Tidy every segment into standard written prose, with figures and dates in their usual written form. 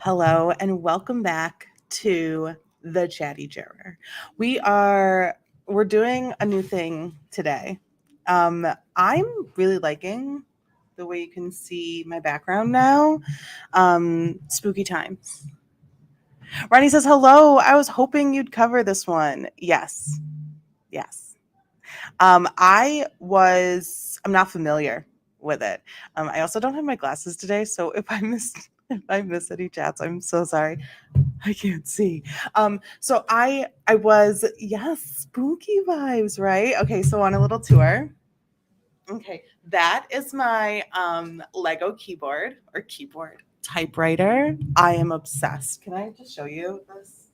Hello and welcome back to the Chatty Juror. We're doing a new thing today. I'm really liking the way you can see my background now. Spooky times. Ronnie says hello. I was hoping you'd cover this one. Yes, yes. I'm not familiar with it. I also don't have my glasses today, so if I miss any chats, I'm so sorry. I can't see. So I was, yes, spooky vibes, right? Okay, so on a little tour. Okay, that is my Lego keyboard typewriter. I am obsessed. Can I just show you this?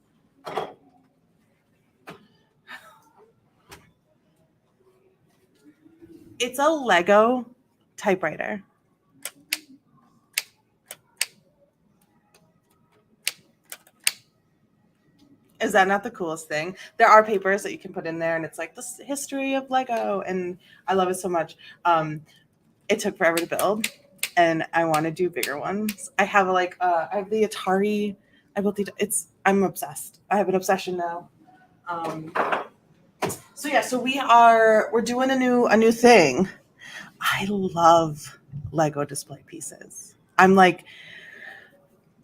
It's a Lego typewriter. Is that not the coolest thing? There are papers that you can put in there, and it's like the history of Lego, and I love it so much. It took forever to build, and I want to do bigger ones. I have the Atari. I built the. It's I'm obsessed. I have an obsession now. Um, so yeah, we're doing a new thing. I love Lego display pieces. I'm like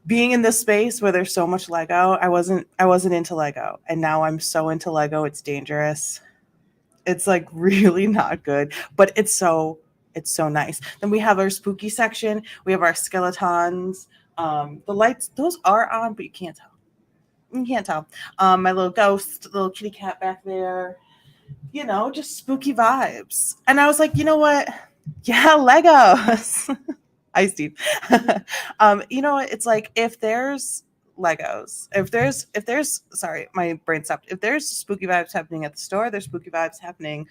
being in this space where there's so much Lego. I wasn't into Lego, and now I'm so into Lego. It's dangerous. It's like really not good, but it's so nice. Then we have our spooky section. We have our skeletons. The lights, those are on, but you can't tell. You can't tell. My little ghost, little kitty cat back there. Just spooky vibes. And I was like, you know what? Yeah, Legos. Hi, Steve. You know what? It's like if there's Legos, if there's sorry, my brain stopped. If there's spooky vibes happening at the store, there's spooky vibes happening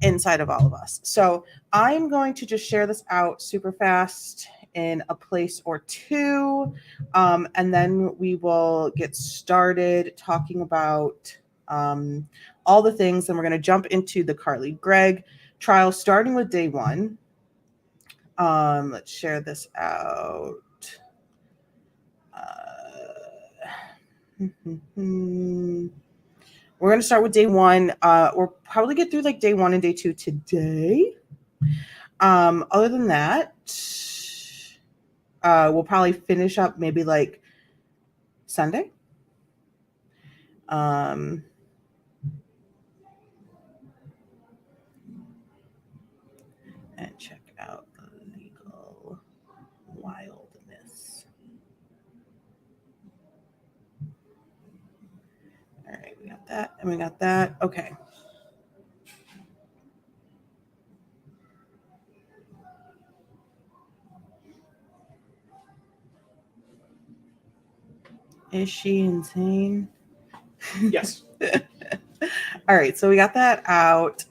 inside of all of us. So I'm going to just share this out super fast in a place or two. And then we will get started talking about all the things. And we're going to jump into the Carly Gregg trial, starting with day one. Let's share this out. We're going to start with day one. We'll probably get through like day one and day two today. Other than that, we'll probably finish up maybe like Sunday. And check out the legal wildness. All right, we got that, and we got that. Okay. Is she insane? Yes. All right, so we got that out.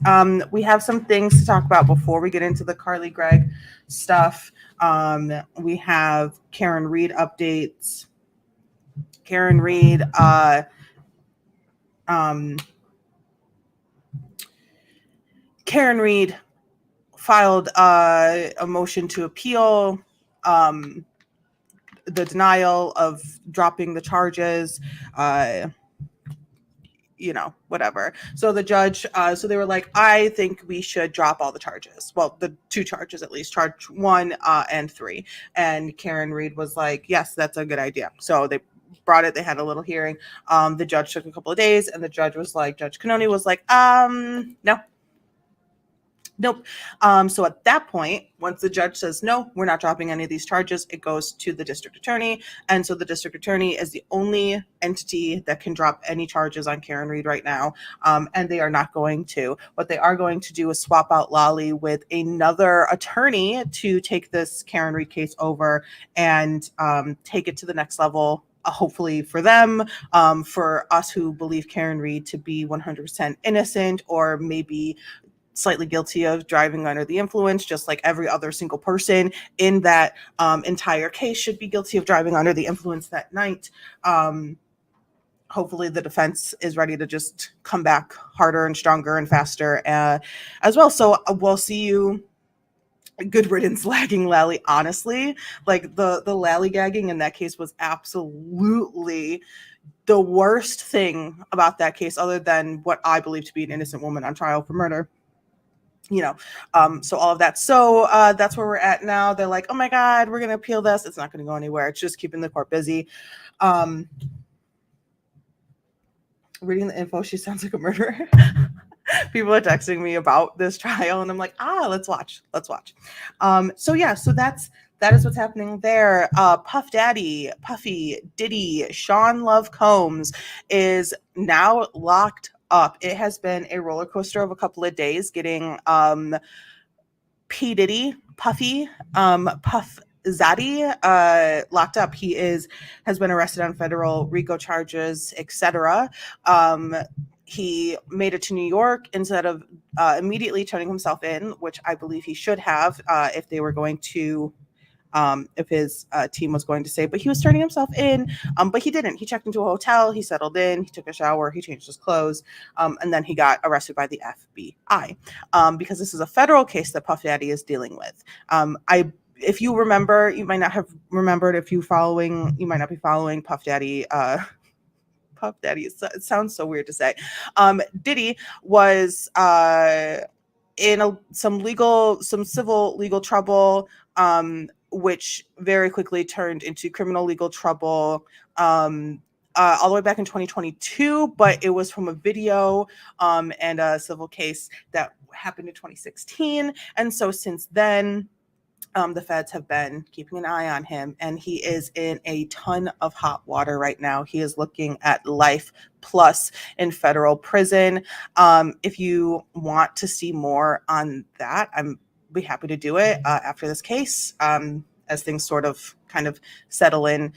We have some things to talk about before we get into the Carly Gregg stuff. We have Karen Reed updates. Karen Reed, Karen Reed filed a motion to appeal the denial of dropping the charges. Whatever. So the judge, so they were like, I think we should drop all the charges. Well, the two charges at least, charge one and three. And Karen Reed was like, yes, that's a good idea. So they brought it. They had a little hearing. The judge took a couple of days, and the judge was like, Judge Canoni was like, no, nope. So at that point, once the judge says, no, we're not dropping any of these charges, it goes to the district attorney. And so the district attorney is the only entity that can drop any charges on Karen Reed right now. And they are not going to. What they are going to do is swap out Lolly with another attorney to take this Karen Reed case over and take it to the next level. Hopefully for them, for us who believe Karen Reed to be 100% innocent, or maybe slightly guilty of driving under the influence, just like every other single person in that entire case should be guilty of driving under the influence that night. Hopefully the defense is ready to just come back harder and stronger and faster as well. So we'll see you good riddance, lagging Lally. Honestly, like the lally-gagging in that case was absolutely the worst thing about that case, other than what I believe to be an innocent woman on trial for murder. So all of that. So that's where we're at now. They're like, oh my God, we're gonna appeal this. It's not gonna go anywhere. It's just keeping the court busy. Reading the info, she sounds like a murderer. People are texting me about this trial, and I'm like, let's watch. So that is what's happening there. Puff Daddy, Puffy, Diddy, Sean Love Combs is now locked up. It has been a roller coaster of a couple of days getting P. Diddy, Puffy, Puff Zaddy locked up. Has been arrested on federal RICO charges, etc. He made it to New York instead of immediately turning himself in, which I believe he should have if they were going to, if his team was going to say, but he was turning himself in, but he didn't. He checked into a hotel, he settled in, he took a shower, he changed his clothes, and then he got arrested by the FBI because this is a federal case that Puff Daddy is dealing with. If you remember, you might not have remembered. You might not be following Puff Daddy. Puff Daddy. It sounds so weird to say. Diddy was in some civil legal trouble, which very quickly turned into criminal legal trouble. All the way back in 2022, but it was from a video and a civil case that happened in 2016. And so since then, the feds have been keeping an eye on him, and he is in a ton of hot water right now. He is looking at life plus in federal prison. If you want to see more on that, I'm be happy to do it after this case, as things sort of kind of settle in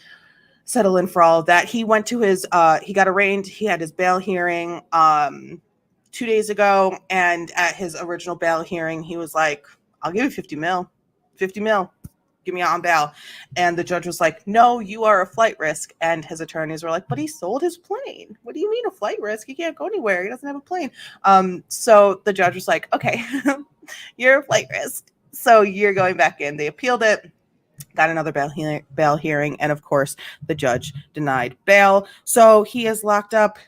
for all of that. He went to he got arraigned. He had his bail hearing 2 days ago, and at his original bail hearing, he was like, I'll give you 50 mil, give me on bail. And the judge was like, no, you are a flight risk. And his attorneys were like, but he sold his plane. What do you mean a flight risk? He can't go anywhere. He doesn't have a plane. So the judge was like, okay, you're a flight risk, so you're going back in. They appealed it, got another bail hearing, and of course the judge denied bail. So he is locked up.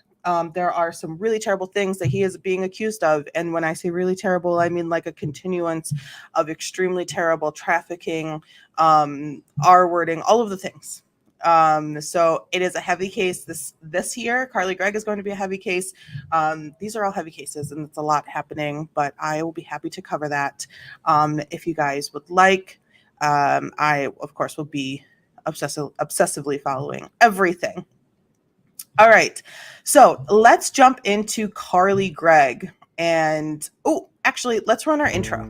There are some really terrible things that he is being accused of. And when I say really terrible, I mean like a continuance of extremely terrible trafficking, R-wording, all of the things. So it is a heavy case this year. Carly Gregg is going to be a heavy case. These are all heavy cases, and it's a lot happening, but I will be happy to cover that if you guys would like. I, of course, will be obsessively following everything. All right, so let's jump into Carly Gregg. And, actually, let's run our intro.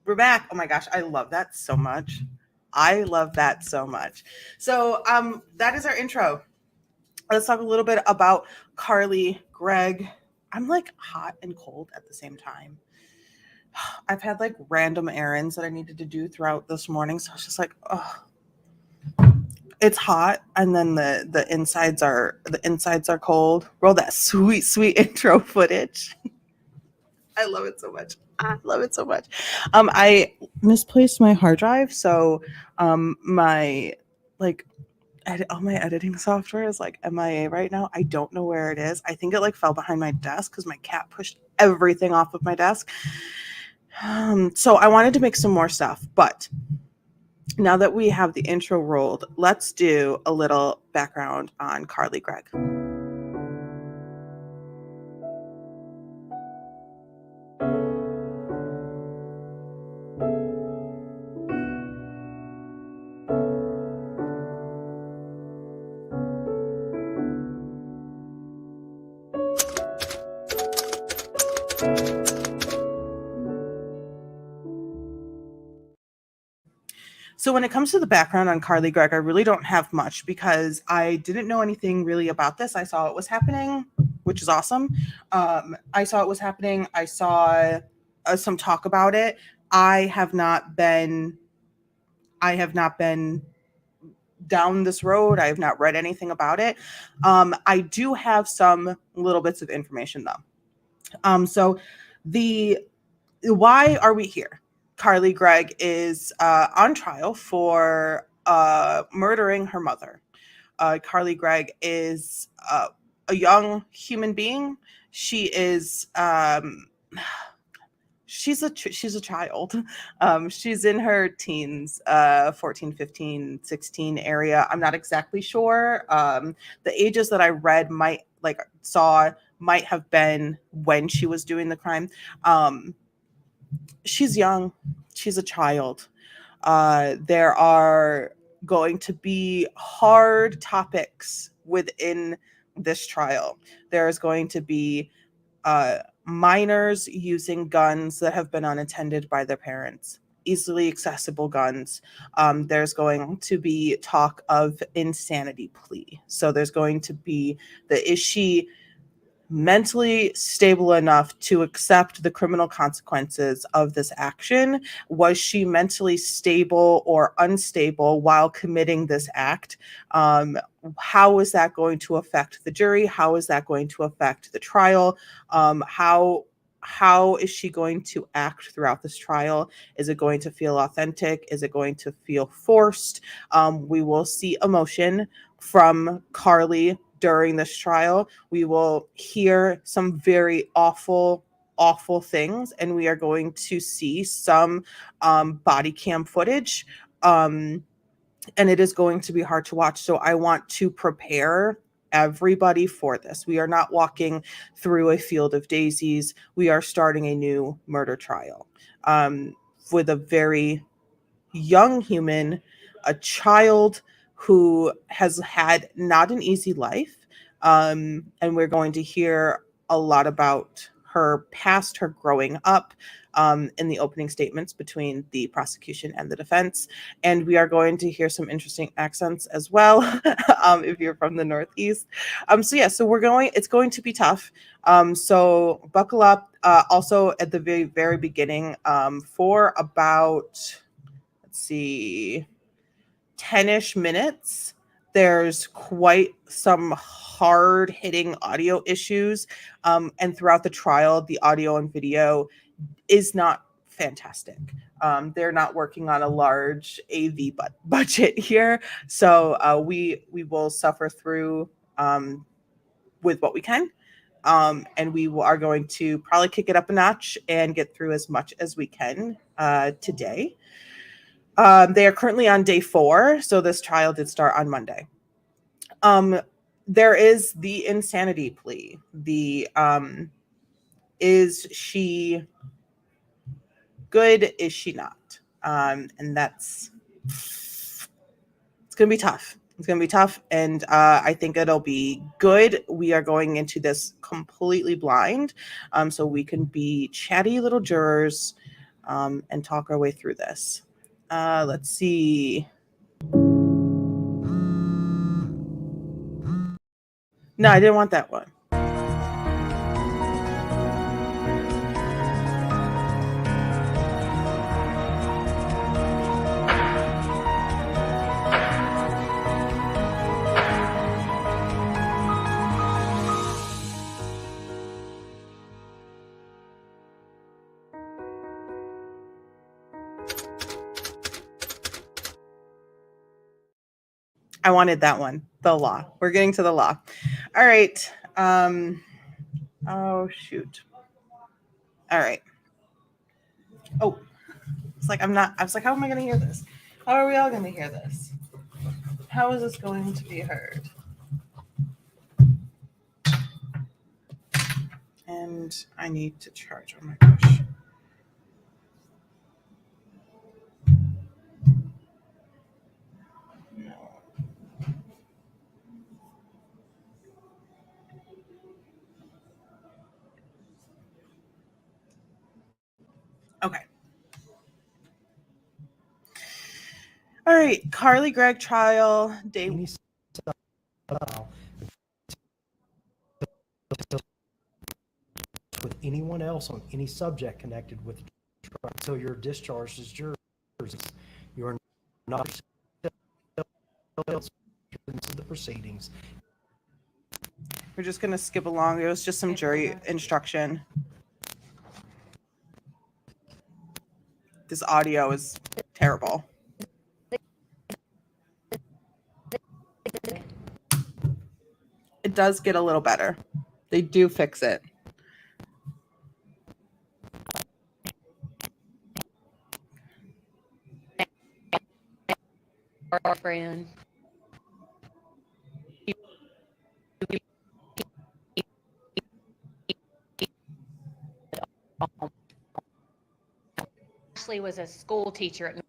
We're back. Oh my gosh, I love that so much. So that is our intro. Let's talk a little bit about Carly Gregg. I'm like hot and cold at the same time. I've had like random errands that I needed to do throughout this morning, so I was just like, oh, it's hot, and then the insides are cold. Roll that sweet intro footage. I love it so much. I misplaced my hard drive, so my all my editing software is like MIA right now. I don't know where it is. I think it like fell behind my desk because my cat pushed everything off of my desk. So I wanted to make some more stuff, but now that we have the intro rolled, let's do a little background on Carly Gregg. So when it comes to the background on Carly Gregg, I really don't have much because I didn't know anything really about this. I saw it was happening, which is awesome. I saw it was happening. I saw some talk about it. I have not been. I have not been down this road. I have not read anything about it. I do have some little bits of information though. So the why are we here? Carly Gregg is on trial for murdering her mother. Carly Gregg is a young human being. She is she's a child. She's in her teens, 14, 15, 16 area. I'm not exactly sure. The ages that I read might have been when she was doing the crime. She's young. She's a child. There are going to be hard topics within this trial. There's going to be minors using guns that have been unattended by their parents, easily accessible guns. There's going to be talk of insanity plea. So there's going to be is she mentally stable enough to accept the criminal consequences of this action? Was she mentally stable or unstable while committing this act? How is that going to affect the jury? How is that going to affect the trial? How is she going to act throughout this trial? Is it going to feel authentic? Is it going to feel forced? We will see emotion from Carly during this trial. We will hear some very awful things, and we are going to see some body cam footage. And it is going to be hard to watch. So I want to prepare everybody for this. We are not walking through a field of daisies. We are starting a new murder trial with a very young human, a child who has had not an easy life. And we're going to hear a lot about her past, her growing up, in the opening statements between the prosecution and the defense. And we are going to hear some interesting accents as well, if you're from the Northeast. It's going to be tough. So buckle up. Also, at the very, very beginning, for about, let's see, 10-ish minutes, there's quite some hard hitting audio issues. And throughout the trial, the audio and video is not fantastic. They're not working on a large AV budget here. So we will suffer through with what we can. And are going to probably kick it up a notch and get through as much as we can today. They are currently on day 4, so this trial did start on Monday. There is the insanity plea. Is she good? Is she not? And it's going to be tough. It's going to be tough, and I think it'll be good. We are going into this completely blind, so we can be chatty little jurors and talk our way through this. Let's see. No, I didn't want that one. I wanted that one. The law. We're getting to the law. All right. Oh shoot. All right. Oh, it's like I was like, how am I going to hear this? How are we all going to hear this? How is this going to be heard? And I need to charge. Oh my gosh. No. Okay. All right, Carly Gregg trial day. Any style with anyone else on any subject connected with trial until you're discharged as jurors. You are not into the proceedings. We're just gonna skip along. It was just some jury instruction. This audio is terrible. It does get a little better. They do fix it. Our friend. Ashley was a school teacher at North.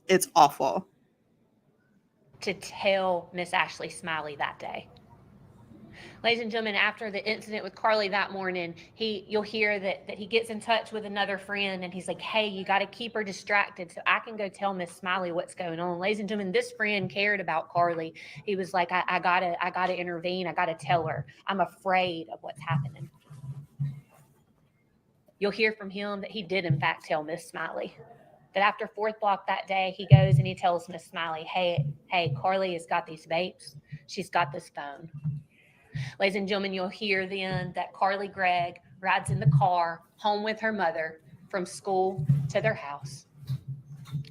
It's awful. To tell Miss Ashley Smiley that day. Ladies and gentlemen, after the incident with Carly that morning, you'll hear that he gets in touch with another friend and he's like, hey, you got to keep her distracted so I can go tell Miss Smiley what's going on. Ladies and gentlemen, this friend cared about Carly. He was like, I gotta intervene. I gotta tell her. I'm afraid of what's happening. You'll hear from him that he did in fact tell Miss Smiley. That after fourth block that day, he goes and he tells Miss Smiley, hey, Carly has got these vapes. She's got this phone. Ladies and gentlemen, you'll hear then that Carly Gregg rides in the car home with her mother from school to their house.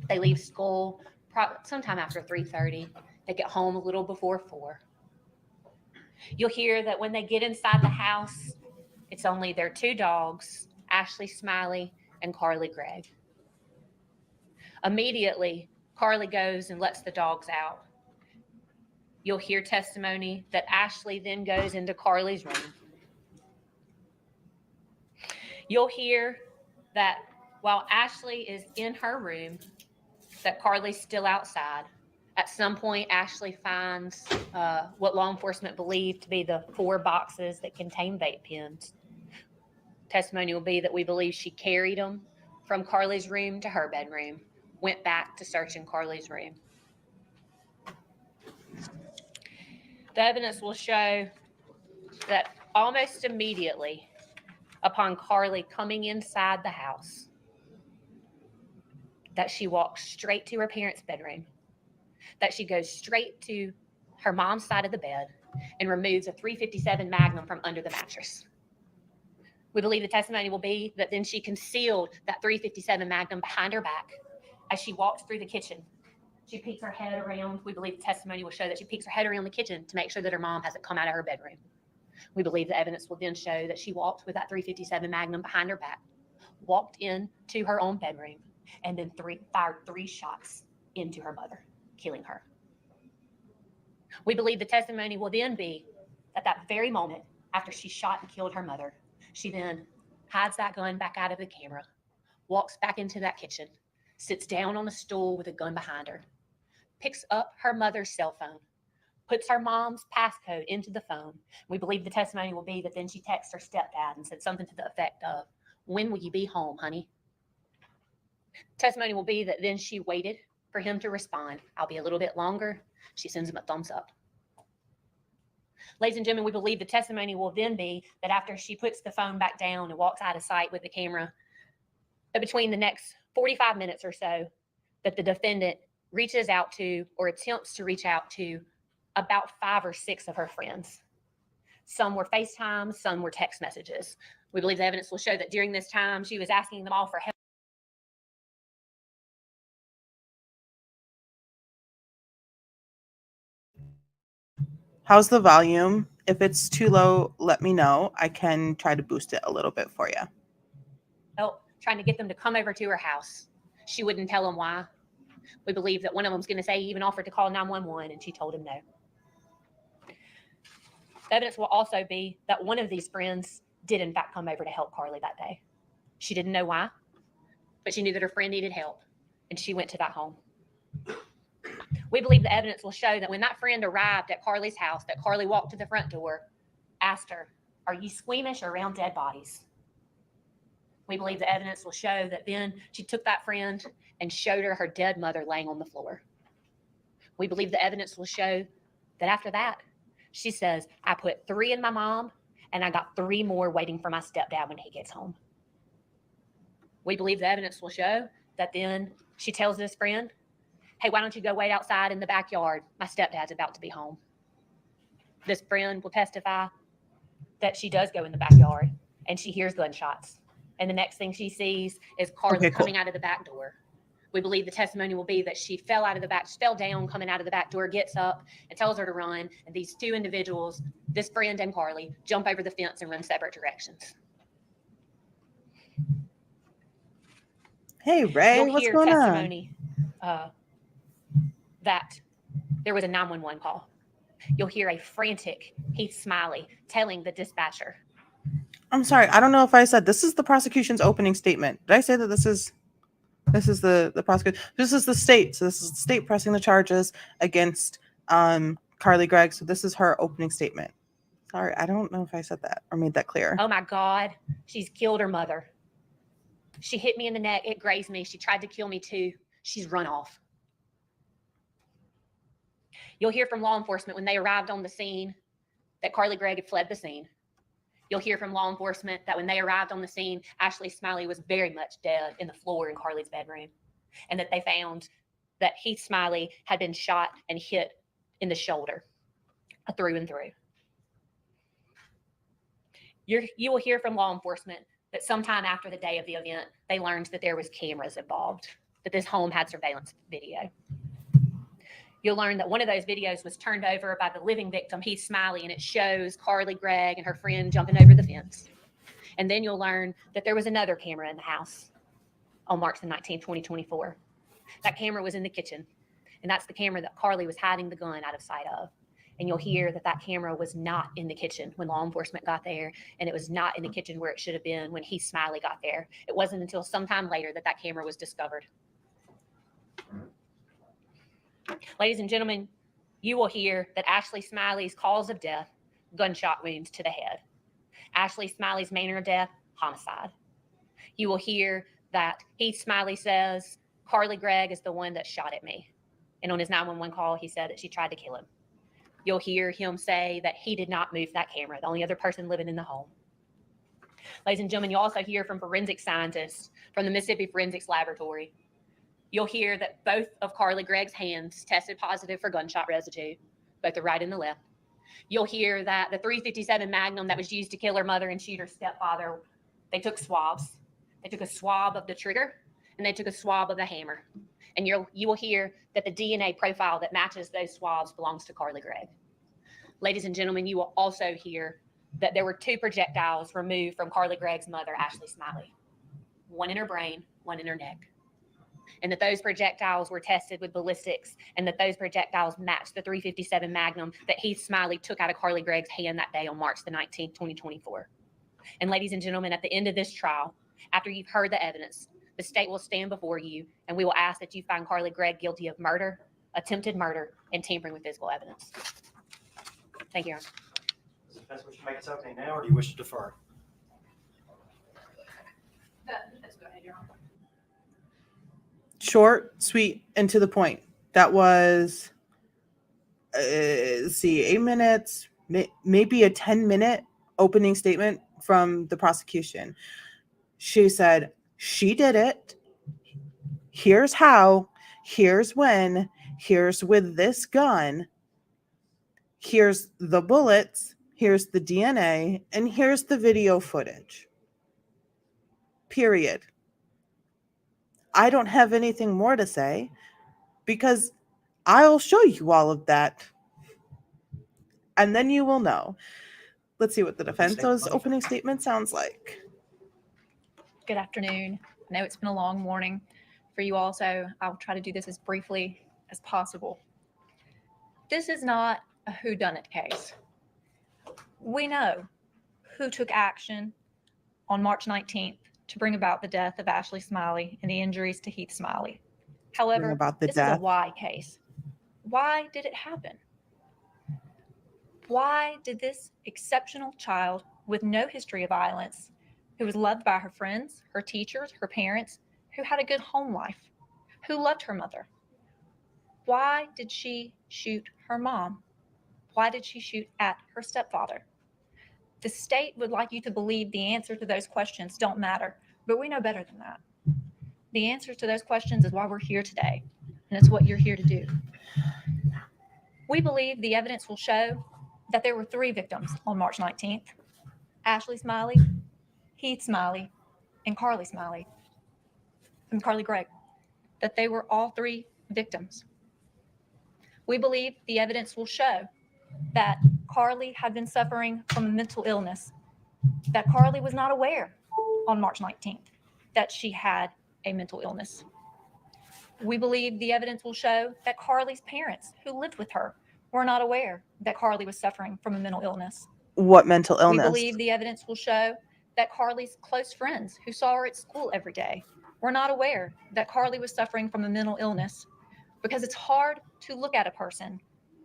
They leave school sometime after 3:30. They get home a little before 4. You'll hear that when they get inside the house, it's only their 2 dogs, Ashley Smiley and Carly Gregg. Immediately, Carly goes and lets the dogs out. You'll hear testimony that Ashley then goes into Carly's room. You'll hear that while Ashley is in her room, that Carly's still outside. At some point, Ashley finds what law enforcement believed to be the 4 boxes that contain vape pens. Testimony will be that we believe she carried them from Carly's room to her bedroom, went back to searching Carly's room. The evidence will show that almost immediately upon Carly coming inside the house, that she walks straight to her parents' bedroom, that she goes straight to her mom's side of the bed and removes a .357 Magnum from under the mattress. We believe the testimony will be that then she concealed that .357 Magnum behind her back as she walks through the kitchen. She peeks her head around. We believe the testimony will show that she peeks her head around the kitchen to make sure that her mom hasn't come out of her bedroom. We believe the evidence will then show that she walked with that .357 Magnum behind her back, walked into her own bedroom, and then fired 3 shots into her mother, killing her. We believe the testimony will then be that very moment after she shot and killed her mother, she then hides that gun back out of the camera, walks back into that kitchen, sits down on a stool with a gun behind her, picks up her mother's cell phone, puts her mom's passcode into the phone. We believe the testimony will be that then she texts her stepdad and said something to the effect of, when will you be home, honey? Testimony will be that then she waited for him to respond. I'll be a little bit longer. She sends him a thumbs up. Ladies and gentlemen, we believe the testimony will then be that after she puts the phone back down and walks out of sight with the camera, that between the next 45 minutes or so, that the defendant reaches out to or attempts to reach out to about 5 or 6 of her friends. Some were FaceTime, some were text messages. We believe the evidence will show that during this time, she was asking them all for help. How's the volume? If it's too low, let me know. I can try to boost it a little bit for you. Trying to get them to come over to her house. She wouldn't tell them why. We believe that one of them's going to say he even offered to call 911, and she told him no. The evidence will also be that one of these friends did in fact come over to help Carly that day. She didn't know why. but she knew that her friend needed help, and she went to that home. We believe the evidence will show that when that friend arrived at Carly's house, that Carly walked to the front door, asked her, "Are you squeamish around dead bodies?" We believe the evidence will show that then she took that friend and showed her dead mother laying on the floor. We believe the evidence will show that after that, she says, "I put 3 in my mom, and I got 3 more waiting for my stepdad when he gets home." We believe the evidence will show that then she tells this friend, "Hey, why don't you go wait outside in the backyard? My stepdad's about to be home." This friend will testify that she does go in the backyard and she hears gunshots. And the next thing she sees is Carly coming out of the back door. We believe the testimony will be that she fell down, coming out of the back door, gets up and tells her to run. And these 2 individuals, this friend and Carly, jump over the fence and run separate directions. Hey, Ray, You'll what's hear going on? testimony that there was a 911 call. You'll hear a frantic Heath Smiley telling the dispatcher. I'm sorry. I don't know if I said this is the prosecution's opening statement. Did I say that this is the prosecution? This is the state. So this is the state pressing the charges against Carly Gregg. So this is her opening statement. Sorry, I don't know if I said that or made that clear. "Oh my God, she's killed her mother. She hit me in the neck. It grazed me. She tried to kill me too. She's run off." You'll hear from law enforcement when they arrived on the scene that Carly Gregg had fled the scene. You'll hear from law enforcement that when they arrived on the scene, Ashley Smiley was very much dead in the floor in Carly's bedroom, and that they found that Heath Smiley had been shot and hit in the shoulder, through and through. You will hear from law enforcement that sometime after the day of the event, they learned that there was cameras involved, that this home had surveillance video. You'll learn that one of those videos was turned over by the living victim, Heath Smiley, and it shows Carly Gregg and her friend jumping over the fence. And then you'll learn that there was another camera in the house on March the 19th, 2024. That camera was in the kitchen, and that's the camera that Carly was hiding the gun out of sight of. And you'll hear that that camera was not in the kitchen when law enforcement got there, and it was not in the kitchen where it should have been when Heath Smiley got there. It wasn't until sometime later that that camera was discovered. Ladies and gentlemen, you will hear that Ashley Smiley's cause of death, gunshot wounds to the head. Ashley Smiley's manner of death, homicide. You will hear that Heath Smiley says, "Carly Gregg is the one that shot at me." And on his 911 call, he said that she tried to kill him. You'll hear him say that he did not move that camera, the only other person living in the home. Ladies and gentlemen, you'll also hear from forensic scientists from the Mississippi Forensics Laboratory. You'll hear that both of Carly Gregg's hands tested positive for gunshot residue, both the right and the left. You'll hear that the .357 Magnum that was used to kill her mother and shoot her stepfather, they took swabs. They took a swab of the trigger, and they took a swab of the hammer. And you will hear that the DNA profile that matches those swabs belongs to Carly Gregg. Ladies and gentlemen, you will also hear that there were 2 projectiles removed from Carly Gregg's mother, Ashley Smiley. One in her brain, one in her neck. And that those projectiles were tested with ballistics, and that those projectiles matched the .357 Magnum that Heath Smiley took out of Carly Gregg's hand that day on March the 19th, 2024. And ladies and gentlemen, at the end of this trial, after you've heard the evidence, the state will stand before you, and we will ask that you find Carly Gregg guilty of murder, attempted murder, and tampering with physical evidence. Thank you, Your Honor. Does the defense wish to make its opening now, or do you wish to defer? Let's go ahead, Your Honor. Short, sweet, and to the point. That was, let's see, 8 minutes, maybe a 10-minute opening statement from the prosecution. She said, she did it. Here's how. Here's when. Here's with this gun. Here's the bullets. Here's the DNA. And here's the video footage. Period. I don't have anything more to say because I'll show you all of that. And then you will know. Let's see what the defense's opening statement sounds like. Good afternoon. I know it's been a long morning for you all, so I'll try to do this as briefly as possible. This is not a whodunit case. We know who took action on March 19th, to bring about the death of Ashley Smiley and the injuries to Heath Smiley. However, about the this is a death. why case. Why did it happen? Why did this exceptional child with no history of violence, who was loved by her friends, her teachers, her parents, who had a good home life, who loved her mother, why did she shoot her mom? Why did she shoot at her stepfather? The state would like you to believe the answer to those questions don't matter, but we know better than that. The answer to those questions is why we're here today, and it's what you're here to do. We believe the evidence will show that there were 3 victims on March 19th: Ashley Smiley, Heath Smiley, and Carly Smiley, and Carly Gregg, that they were all 3 victims. We believe the evidence will show that Carly had been suffering from a mental illness, that Carly was not aware on March 19th that she had a mental illness. We believe the evidence will show that Carly's parents, who lived with her, were not aware that Carly was suffering from a mental illness. What mental illness? We believe the evidence will show that Carly's close friends, who saw her at school every day, were not aware that Carly was suffering from a mental illness, because it's hard to look at a person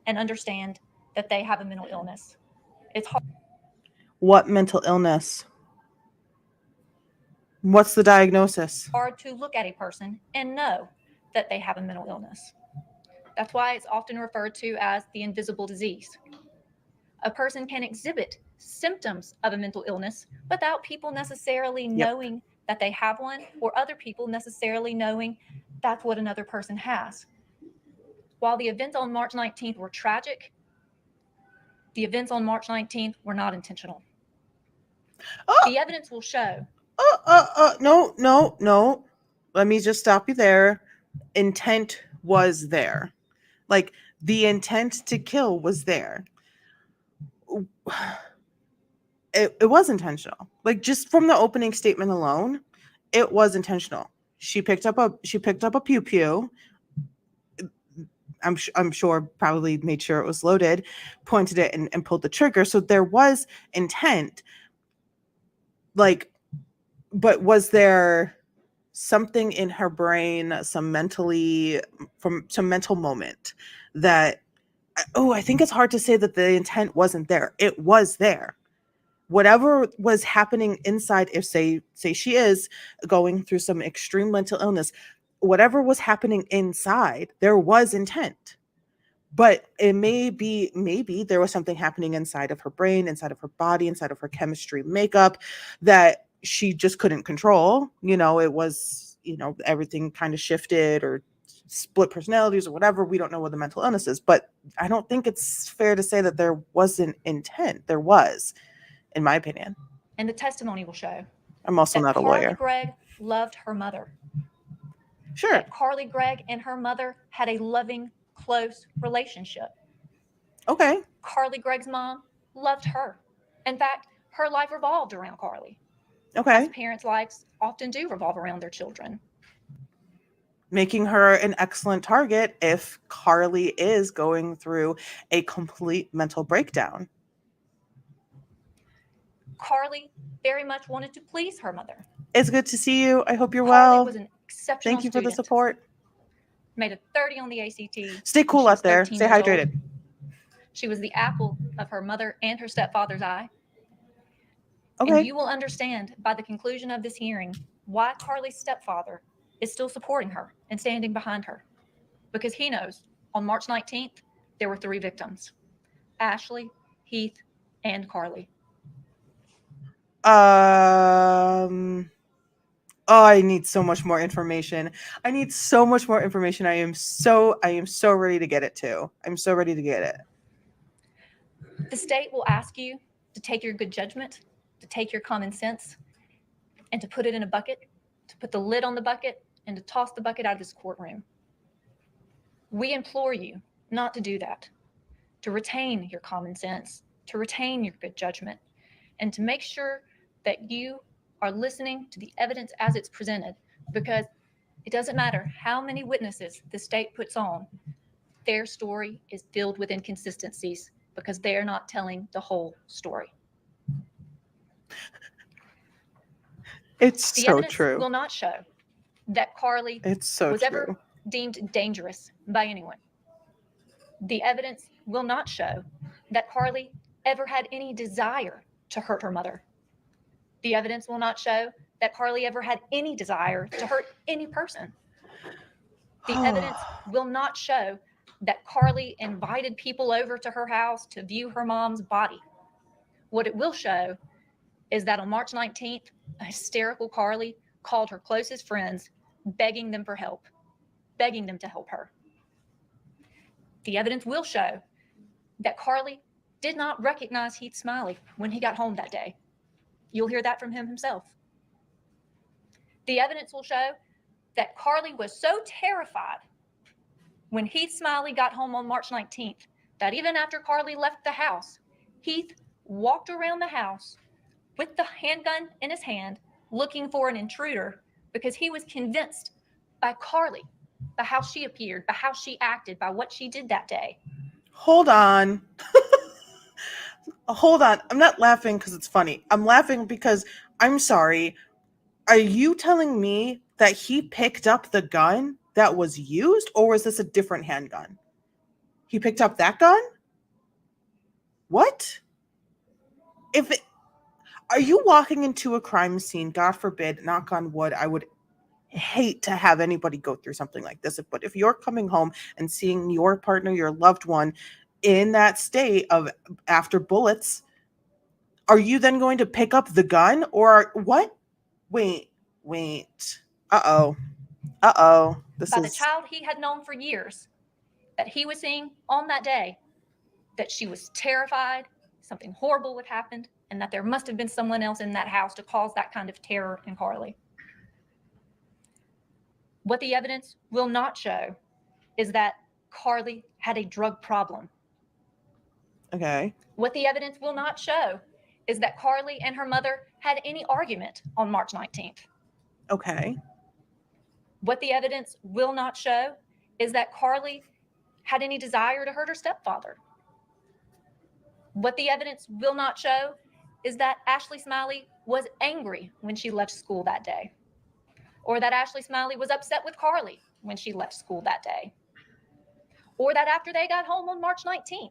and understand that they have a mental illness. It's What mental illness? What's the diagnosis? hard to look at a person and know that they have a mental illness. That's why it's often referred to as the invisible disease. A person can exhibit symptoms of a mental illness without people necessarily knowing that they have one, or other people necessarily knowing that's what another person has. While the events on March 19th were tragic, the events on March 19th were not intentional. Oh, The evidence will show. no. Let me just stop you there. Intent was there. Like, the intent to kill was there. It was intentional. Like, just from the opening statement alone, it was intentional. She picked up a pew pew. I'm sure probably made sure it was loaded, pointed it and pulled the trigger. So there was intent. Like, but was there something in her brain, some mental moment that, I think it's hard to say that the intent wasn't there. It was there. Whatever was happening inside, if say she is going through some extreme mental illness, whatever was happening inside, there was intent. But it maybe there was something happening inside of her brain, inside of her body, inside of her chemistry makeup that she just couldn't control. It was, everything kind of shifted, or split personalities or whatever. We don't know what the mental illness is, but I don't think it's fair to say that there wasn't intent. There was, in my opinion. And the testimony will show. I'm also not a lawyer. Carly Gregg loved her mother. Sure. That Carly Gregg and her mother had a loving, close relationship. Okay. Carly Gregg's mom loved her. In fact, her life revolved around Carly. Okay. As parents' lives often do revolve around their children. Making her an excellent target if Carly is going through a complete mental breakdown. Carly very much wanted to please her mother. It's good to see you. I hope you're Carly well. was an exceptional Thank you for the student. support. Made a 30 on the ACT. Stay cool out there. Stay hydrated. She was the apple of her mother and her stepfather's eye. Okay. And you will understand by the conclusion of this hearing why Carly's stepfather is still supporting her and standing behind her. Because he knows on March 19th, there were 3 victims: Ashley, Heath, and Carly. I need so much more information. I am so ready to get it too. I'm so ready to get it. The state will ask you to take your good judgment, to take your common sense, and to put it in a bucket, to put the lid on the bucket, and to toss the bucket out of this courtroom. We implore you not to do that, to retain your common sense, to retain your good judgment, and to make sure that you are listening to the evidence as it's presented, because it doesn't matter how many witnesses the state puts on, their story is filled with inconsistencies because they're not telling the whole story. It's The so evidence true. will not show that Carly It's so was true. ever deemed dangerous by anyone. The evidence will not show that Carly ever had any desire to hurt her mother. The evidence will not show that Carly ever had any desire to hurt any person. The evidence will not show that Carly invited people over to her house to view her mom's body. What it will show is that on March 19th, a hysterical Carly called her closest friends, begging them for help, begging them to help her. The evidence will show that Carly did not recognize Heath Smiley when he got home that day. You'll hear that from him himself. The evidence will show that Carly was so terrified when Heath Smiley got home on March 19th that even after Carly left the house, Heath walked around the house with the handgun in his hand looking for an intruder because he was convinced by Carly, by how she appeared, by how she acted, by what she did that day. Hold on. Hold on. I'm not laughing because it's funny. I'm laughing because I'm sorry. Are you telling me that he picked up the gun that was used, or was this a different handgun? He picked up that gun? What? Are you walking into a crime scene? God forbid, knock on wood, I would hate to have anybody go through something like this. But if you're coming home and seeing your partner, your loved one, in that state of after bullets, are you then going to pick up the gun or what? Wait. Uh-oh. This By the is child he had known for years that he was seeing on that day, that she was terrified, something horrible had happened, and that there must have been someone else in that house to cause that kind of terror in Carly. What the evidence will not show is that Carly had a drug problem. okay. What the evidence will not show is that Carly and her mother had any argument on March 19th. Okay. What the evidence will not show is that Carly had any desire to hurt her stepfather. What the evidence will not show is that Ashley Smiley was angry when she left school that day, or that Ashley Smiley was upset with Carly when she left school that day, or that after they got home on March 19th,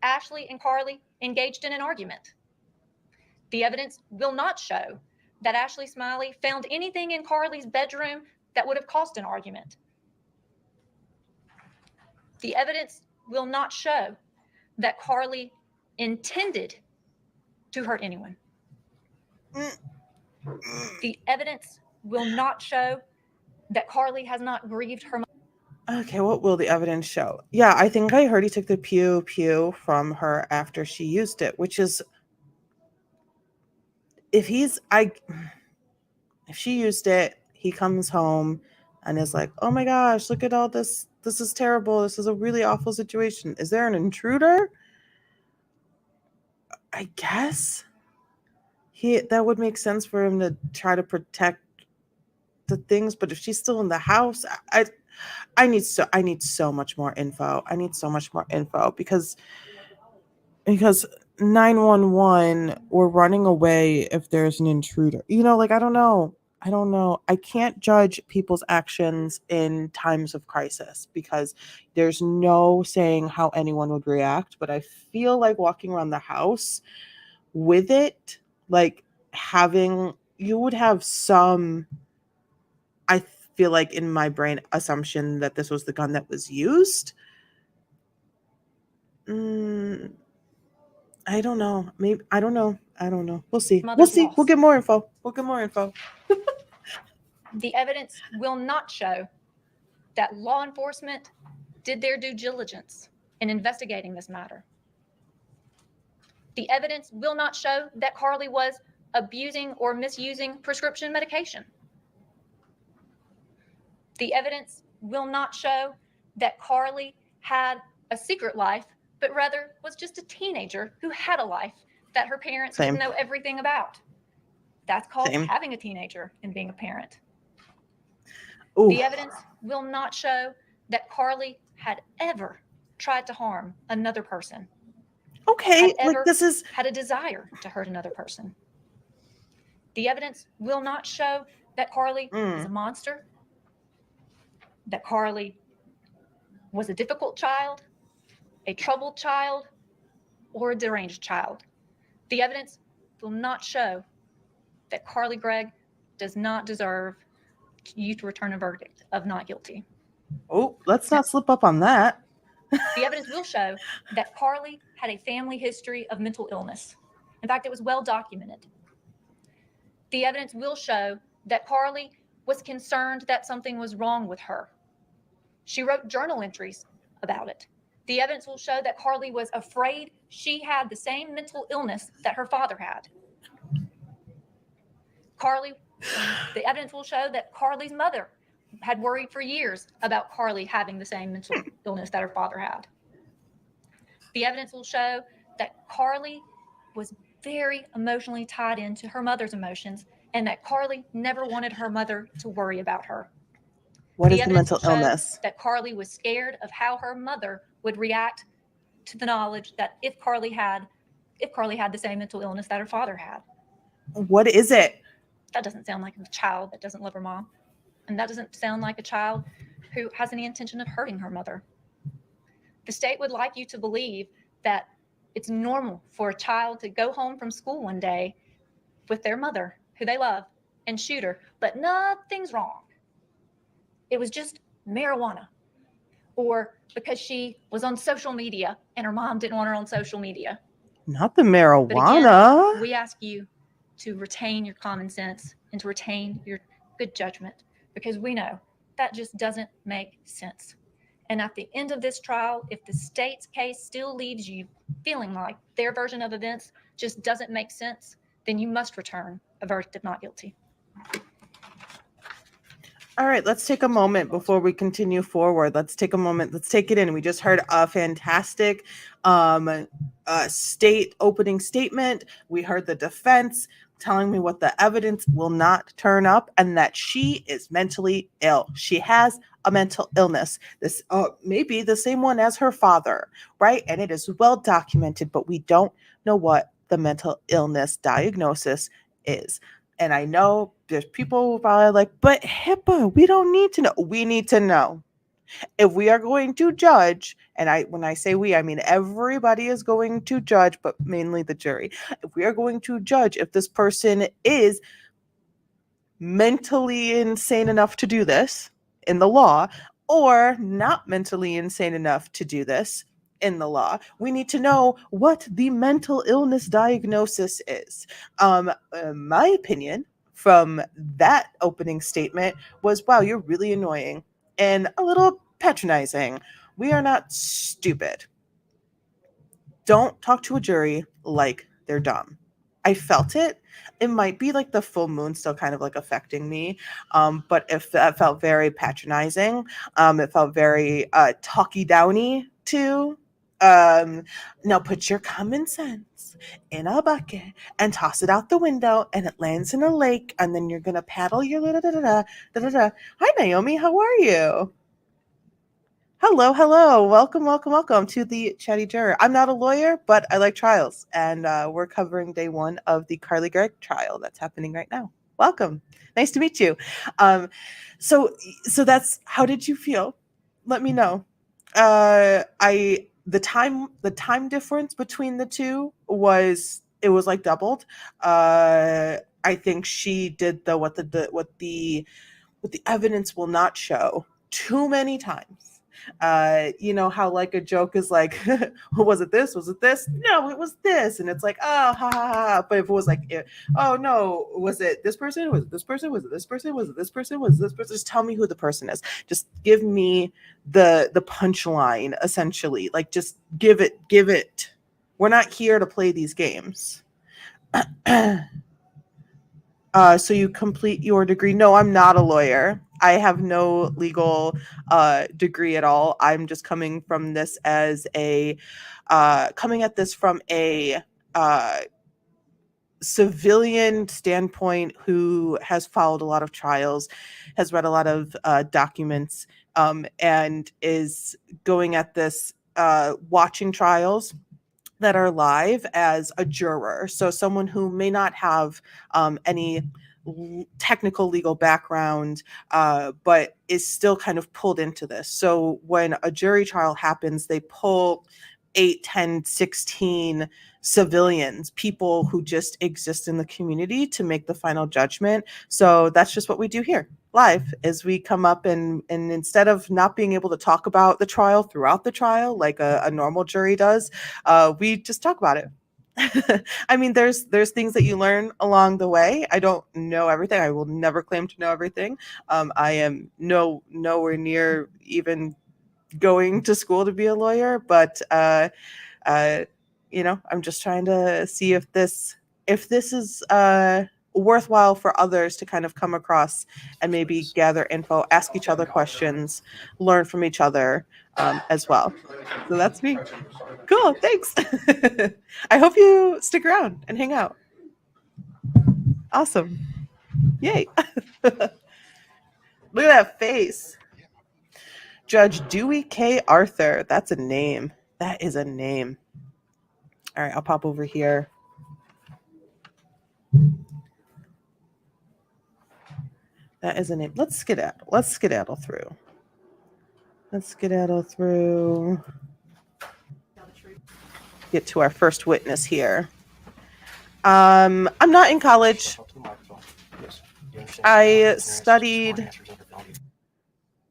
Ashley and Carly engaged in an argument. The evidence will not show that Ashley Smiley found anything in Carly's bedroom that would have caused an argument. The evidence will not show that Carly intended to hurt anyone. The evidence will not show that Carly has not grieved her mother. Okay, what will the evidence show? Yeah, I think I heard he took the pew from her after she used it, which is if she used it, he comes home and is like, "Oh my gosh, look at all this. This is terrible. This is a really awful situation. Is there an intruder?" I guess that would make sense for him to try to protect the things, but if she's still in the house, I need so much more info. I need so much more info because 911 we're running away if there's an intruder. Like I don't know. I can't judge people's actions in times of crisis because there's no saying how anyone would react, but I feel like walking around the house with it, like you would have some, I feel like in my brain, assumption that this was the gun that was used. I don't know. Maybe I don't know. We'll see. Mother's We'll loss. get more info. The evidence will not show that law enforcement did their due diligence in investigating this matter. The evidence will not show that Carly was abusing or misusing prescription medication. The evidence will not show that Carly had a secret life, but rather was just a teenager who had a life that her parents Same. didn't know everything about. That's called Same. having a teenager and being a parent. Ooh. The evidence will not show that Carly had ever tried to harm another person. Okay, Had ever this is had a desire to hurt another person. The evidence will not show that Carly is a monster, that Carly was a difficult child, a troubled child, or a deranged child. The evidence will not show that Carly Gregg does not deserve you to return a verdict of not guilty. Oh, let's not slip up on that. The evidence will show that Carly had a family history of mental illness. In fact, it was well documented. The evidence will show that Carly was concerned that something was wrong with her. She wrote journal entries about it. The evidence will show that Carly was afraid she had the same mental illness that her father had. The evidence will show that Carly's mother had worried for years about Carly having the same mental illness that her father had. The evidence will show that Carly was very emotionally tied into her mother's emotions and that Carly never wanted her mother to worry about her. What is the mental Evidence will show illness? that Carly was scared of how her mother would react to the knowledge that if Carly had the same mental illness that her father had. What is it? That doesn't sound like a child that doesn't love her mom. And that doesn't sound like a child who has any intention of hurting her mother. The state would like you to believe that it's normal for a child to go home from school one day with their mother, who they love, and shoot her, but nothing's wrong. It was just marijuana. Or because she was on social media and her mom didn't want her on social media. Not the But marijuana. again, we ask you to retain your common sense and to retain your good judgment, because we know that just doesn't make sense. And at the end of this trial, if the state's case still leaves you feeling like their version of events just doesn't make sense, then you must return a verdict of not guilty. All right, let's take a moment before we continue forward. Let's take a moment. Let's take it in. We just heard a fantastic state opening statement. We heard the defense telling me what the evidence will not turn up and that she is mentally ill. She has a mental illness. This may be the same one as her father, right? And it is well documented, but we don't know what the mental illness diagnosis is. And I know there's people who probably like, but HIPAA, we don't need to know. We need to know. If we are going to judge, and when I say we, I mean everybody is going to judge, but mainly the jury. If we are going to judge if this person is mentally insane enough to do this in the law, or not mentally insane enough to do this in the law, we need to know what the mental illness diagnosis is. My opinion from that opening statement was, wow, you're really annoying and a little patronizing. We are not stupid. Don't talk to a jury like they're dumb. I felt it. It might be like the full moon still kind of like affecting me. But if that felt very patronizing, it felt very talky downy too. Now put your common sense in a bucket and toss it out the window and it lands in a lake and then you're gonna paddle your da-da-da. Hi Naomi, how are you? Hello. Welcome to the Chatty Juror. I'm not a lawyer, but I like trials, and we're covering day one of the Carly Gregg trial that's happening right now. Welcome. Nice to meet you. So that's, how did you feel? Let me know. The time difference between the two was like doubled. I think she did what the evidence will not show too many times. You know how like a joke is like, was it this? No, it was this. And it's like, oh, ha, ha, ha. But if it was like, oh no, was it this person? Was it this person? Was it this person? Was it this person? Was it this person? Just tell me who the person is. Just give me the punchline, essentially. Like, just give it. We're not here to play these games. So you complete your degree. No, I'm not a lawyer. I have no legal degree at all. I'm just coming from this as coming at this from a civilian standpoint who has followed a lot of trials, has read a lot of documents, and is going at this watching trials that are live as a juror. So someone who may not have any technical legal background, but is still kind of pulled into this. So when a jury trial happens, they pull 8, 10, 16 civilians, people who just exist in the community to make the final judgment. So that's just what we do here live is we come up and instead of not being able to talk about the trial throughout the trial like a normal jury does, we just talk about it. I mean, there's things that you learn along the way. I don't know everything. I will never claim to know everything. I am nowhere near even going to school to be a lawyer, but I'm just trying to see if this is worthwhile for others to kind of come across and maybe gather info, ask each other questions, learn from each other as well. So that's me. Cool, thanks. I hope you stick around and hang out. Awesome. Yay. Look at that face. Judge Dewey K. Arthur. That's a name. That is a name. All right, I'll pop over here. That is a name. Let's skedaddle. Let's skedaddle through. Get to our first witness here. I'm not in college. I studied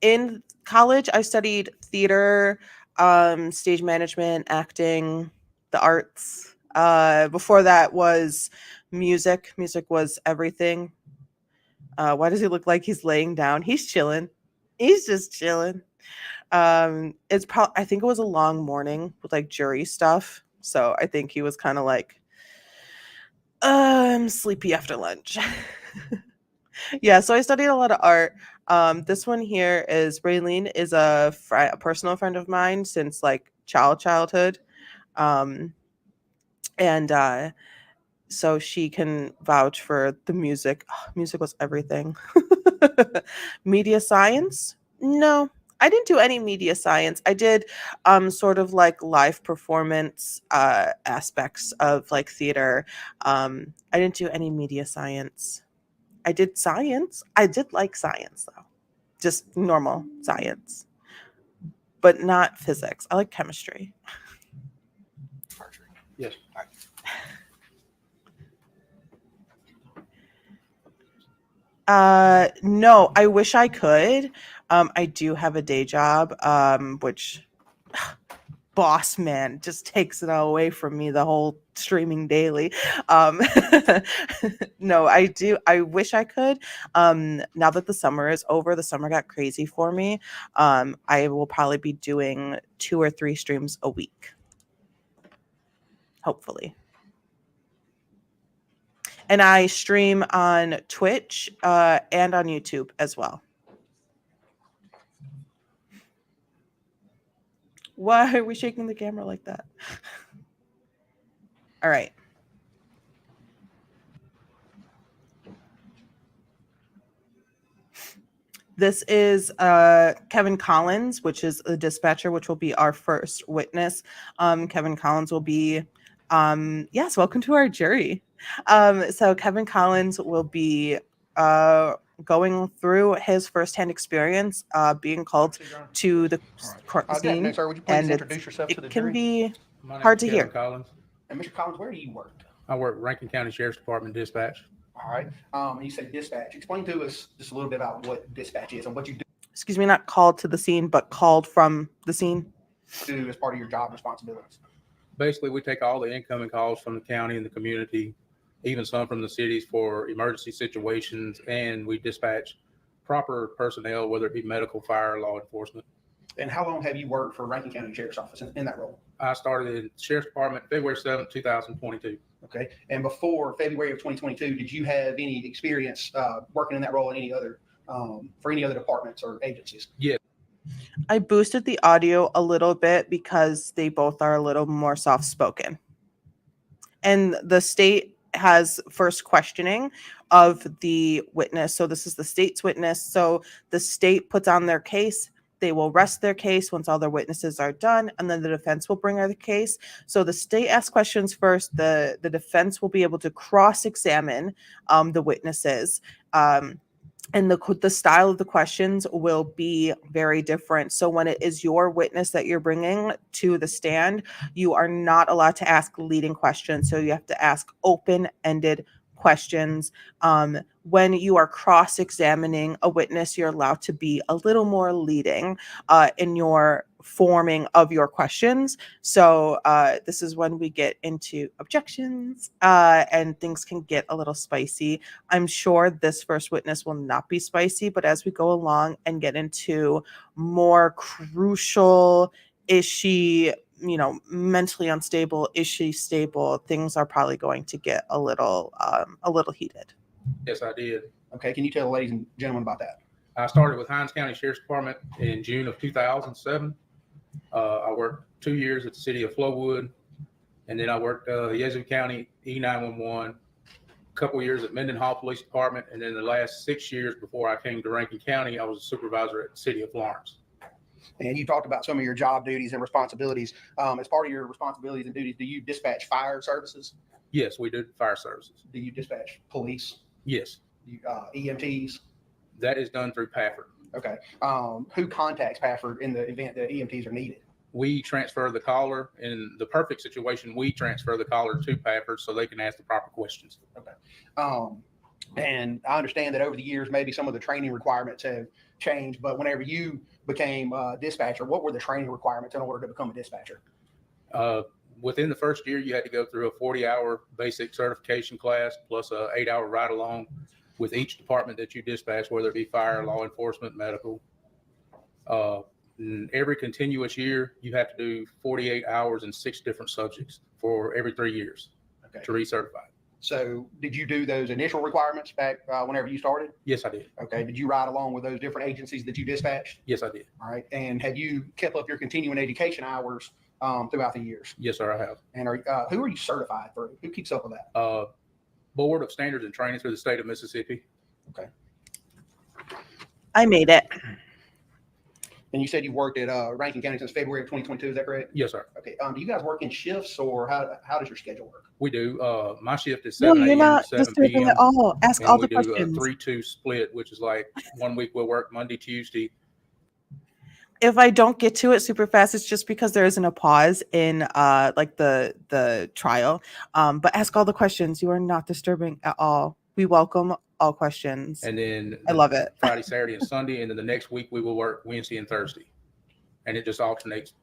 in college. I studied theater, stage management, acting, the arts. Before that was music. Music was everything. Why does he look like he's laying down? He's chilling. He's just chilling. I think it was a long morning with like jury stuff. So I think he was kind of like, I'm sleepy after lunch. Yeah, so I studied a lot of art. This one here is Raylene is a personal friend of mine since like childhood. And so she can vouch for the music. Oh, music was everything. Media science? No, I didn't do any media science. I did sort of like live performance aspects of like theater. I didn't do any media science. I did science. I did like science though. Just normal science. But not physics. I like chemistry. Yes. No, I wish I could. I do have a day job, which boss man just takes it all away from me, the whole streaming daily. No, I do. I wish I could. Now that the summer is over, the summer got crazy for me. I will probably be doing 2 or 3 streams a week. Hopefully. And I stream on Twitch and on YouTube as well. Why are we shaking the camera like that? All right. This is Kevin Collins, which is the dispatcher, which will be our first witness. Kevin Collins will be, yes, welcome to our jury. So Kevin Collins will be going through his firsthand experience being called to the court scene. Sir, would you please And introduce yourself to the it can jury? be My name hard is to Kevin hear. Collins. And Mr. Collins, where do you work? I work Rankin County Sheriff's Department dispatch. All right. You say dispatch. Explain to us just a little bit about what dispatch is and what you Excuse me, not called to the scene, but called from the scene. do as part of your job responsibilities. Basically, we take all the incoming calls from the county and the community, even some from the cities for emergency situations, and we dispatch proper personnel, whether it be medical, fire, law enforcement. And how long have you worked for Rankin County Sheriff's Office in that role? I started in Sheriff's Department February 7th, 2022. Okay. And before February of 2022, did you have any experience working in that role in any other for any other departments or agencies? Yes. I boosted the audio a little bit because they both are a little more soft-spoken. And the state has first questioning of the witness. So this is the state's witness. So the state puts on their case They will rest their case once all their witnesses are done, and then the defense will bring out the case. So the state asks questions first. The defense will be able to cross-examine the witnesses. And the style of the questions will be very different. So when it is your witness that you're bringing to the stand, you are not allowed to ask leading questions. So you have to ask open-ended questions. When you are cross-examining a witness, you're allowed to be a little more leading in your forming of your questions. So this is when we get into objections and things can get a little spicy. I'm sure this first witness will not be spicy, but as we go along and get into more crucial, is she, mentally unstable? Is she stable? Things are probably going to get a little heated. Yes, I did. Okay, can you tell the ladies and gentlemen about that? I started with Hinds County Sheriff's Department in June of 2007. I worked 2 years at the city of Flowood, and then I worked Yazoo County E911, a couple years at Mendenhall Police Department, and then the last 6 years before I came to Rankin County, I was a supervisor at the city of Florence. And you talked about some of your job duties and responsibilities. As part of your responsibilities and duties, do you dispatch fire services? Yes, we did fire services. Do you dispatch police? Yes, EMTs? that is done through Pafford. Okay. Who contacts Pafford in the event that EMTs are needed? We transfer the caller. In the perfect situation, we transfer the caller to Pafford so they can ask the proper questions. And I understand that over the years, maybe some of the training requirements have changed, but whenever you became a dispatcher, what were the training requirements in order to become a dispatcher? Within the first year, you had to go through a 40-hour basic certification class plus a 8-hour ride along with each department that you dispatch, whether it be fire, law enforcement, medical. Every continuous year, you have to do 48 hours in 6 different subjects for every 3 years to recertify. So did you do those initial requirements back whenever you started? Yes, I did. Okay. Did you ride along with those different agencies that you dispatched? Yes, I did. All right. And have you kept up your continuing education hours throughout the years? Yes, sir, I have. And who are you certified through? Who keeps up with that? Board of Standards and Training through the state of Mississippi. Okay. I made it. And you said you worked at Rankin County since February of 2022. Is that correct? Yes, sir. Okay. Do you guys work in shifts, or how does your schedule work? We do. My shift is No, 7 you're a.m. not to 7 disturbing p.m. at all. Ask And all we the do a questions. 3-2 split, which is like 1 week we'll work Monday, Tuesday. If I don't get to it super fast, it's just because there isn't a pause in like the trial. But ask all the questions. You are not disturbing at all. We welcome all questions. And then I love it. Friday, Saturday, and Sunday. And then the next week we will work Wednesday and Thursday. And it just alternates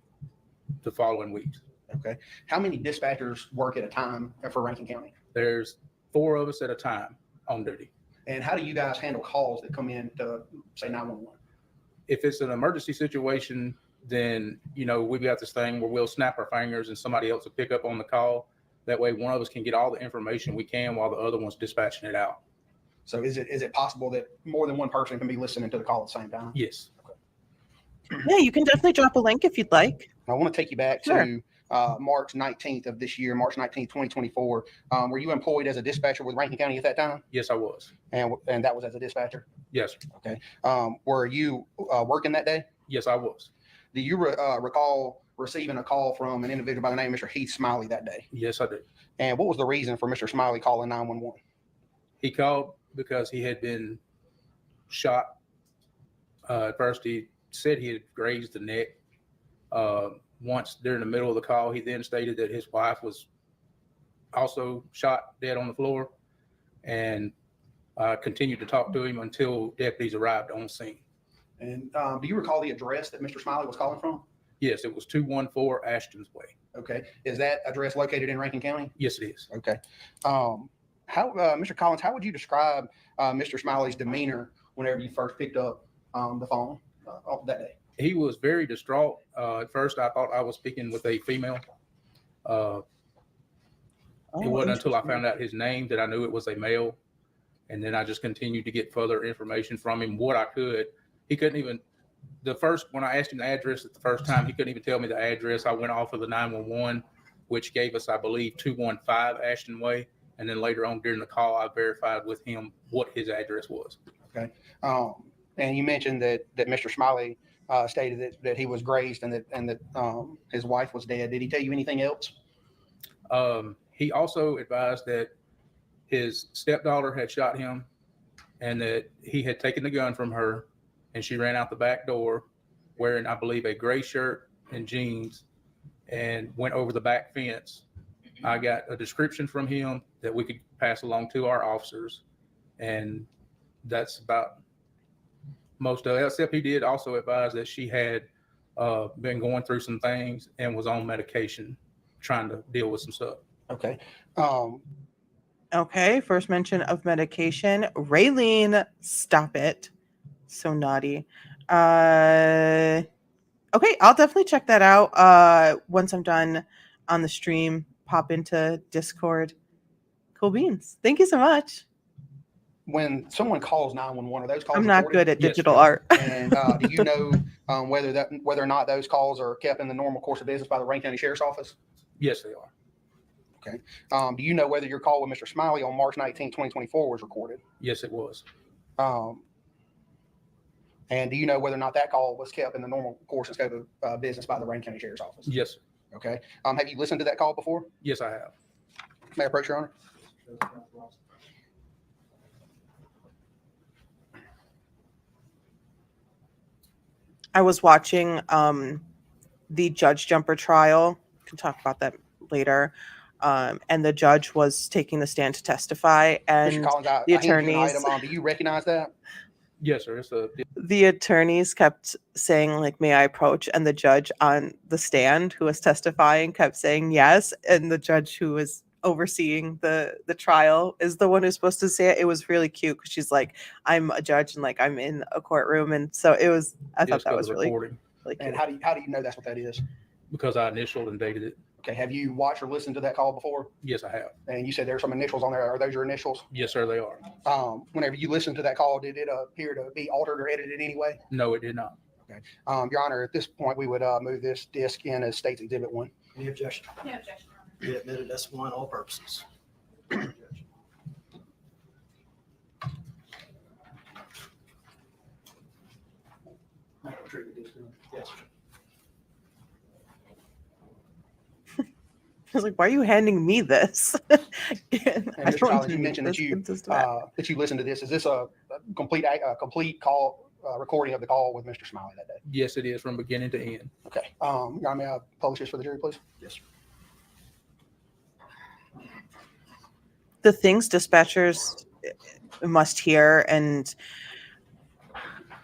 the following weeks. Okay. How many dispatchers work at a time for Rankin County? There's 4 of us at a time on duty. And how do you guys handle calls that come in to, say, 911? If it's an emergency situation, then, we've got this thing where we'll snap our fingers and somebody else will pick up on the call. That way one of us can get all the information we can while the other one's dispatching it out. So is it possible that more than one person can be listening to the call at the same time? Yes. Yeah, you can definitely drop a link if you'd like. I want to take you back Sure. to March 19th of this year, March 19th, 2024. Were you employed as a dispatcher with Rankin County at that time? Yes, I was. And that was as a dispatcher? Yes. Okay. Were you working that day? Yes, I was. Do you recall receiving a call from an individual by the name of Mr. Heath Smiley that day? Yes, I do. And what was the reason for Mr. Smiley calling 911? He called because he had been shot. At first, he said he had grazed the neck. Once during the middle of the call, he then stated that his wife was also shot dead on the floor, and continued to talk to him until deputies arrived on scene. And do you recall the address that Mr. Smiley was calling from? Yes, it was 214 Ashton's Way. Okay. Is that address located in Rankin County? Yes, it is. Okay. Mr. Collins, how would you describe Mr. Smiley's demeanor whenever you first picked up the phone that day? He was very distraught. At first, I thought I was speaking with a female. It wasn't until I found out his name that I knew it was a male. And then I just continued to get further information from him, what I could. He couldn't even, when I asked him the address the first time, he couldn't even tell me the address. I went off of the 911, which gave us, I believe, 215 Ashton Way. And then later on during the call, I verified with him what his address was. Okay. And you mentioned that Mr. Smiley stated that he was grazed and that his wife was dead. Did he tell you anything else? He also advised that his stepdaughter had shot him and that he had taken the gun from her and she ran out the back door wearing, I believe, a gray shirt and jeans and went over the back fence. I got a description from him that we could pass along to our officers, and that's about most of it, except he did also advise that she had been going through some things and was on medication trying to deal with some stuff. Okay. Okay, first mention of medication. Raylene, stop it. So naughty. Okay, I'll definitely check that out. Once I'm done on the stream, pop into Discord. Cool beans. Thank you so much. When someone calls 911, are those calls I'm not recorded? good at Yes, digital sir. art. And do you know whether or not those calls are kept in the normal course of business by the Rankin County Sheriff's Office? Yes, they are. Do you know whether your call with Mr. Smiley on March 19, 2024 was recorded? Yes, it was. And do you know whether or not that call was kept in the normal course and scope of business by the Rankin County Sheriff's Office? Yes, sir. Okay. Have you listened to that call before? Yes, I have. May I approach, Your Honor? I was watching the Judge Jumper trial. We can talk about that later. And the judge was taking the stand to testify, Mr. and Collins, I the handed you an attorneys, item. Do you recognize that? Yes, sir. the attorneys kept saying, like, may I approach? And the judge on the stand who was testifying kept saying yes. And the judge who was overseeing the trial is the one who's supposed to say it. It was really cute because she's like, I'm a judge and like I'm in a courtroom. And so it was, I thought that was really recording cute. And how do you know that's what that is? because I initialed and dated it. Okay. Have you watched or listened to that call before? Yes, I have. And you said there are some initials on there. Are those your initials? Yes, sir, they are. Whenever you listened to that call, did it appear to be altered or edited in any way? No, it did not. Your Honor, at this point, we would move this disc in as State's Exhibit 1. Any objection? No objection. Be admitted as one, all purposes. Yes. I was like, why are you handing me this? And Mr. Collins, you mentioned that you listened to this. Is this a complete call recording of the call with Mr. Smiley that day? Yes, it is from beginning to end. Okay. Your Honor, may I publish this for the jury, please? Yes, sir. The things dispatchers must hear and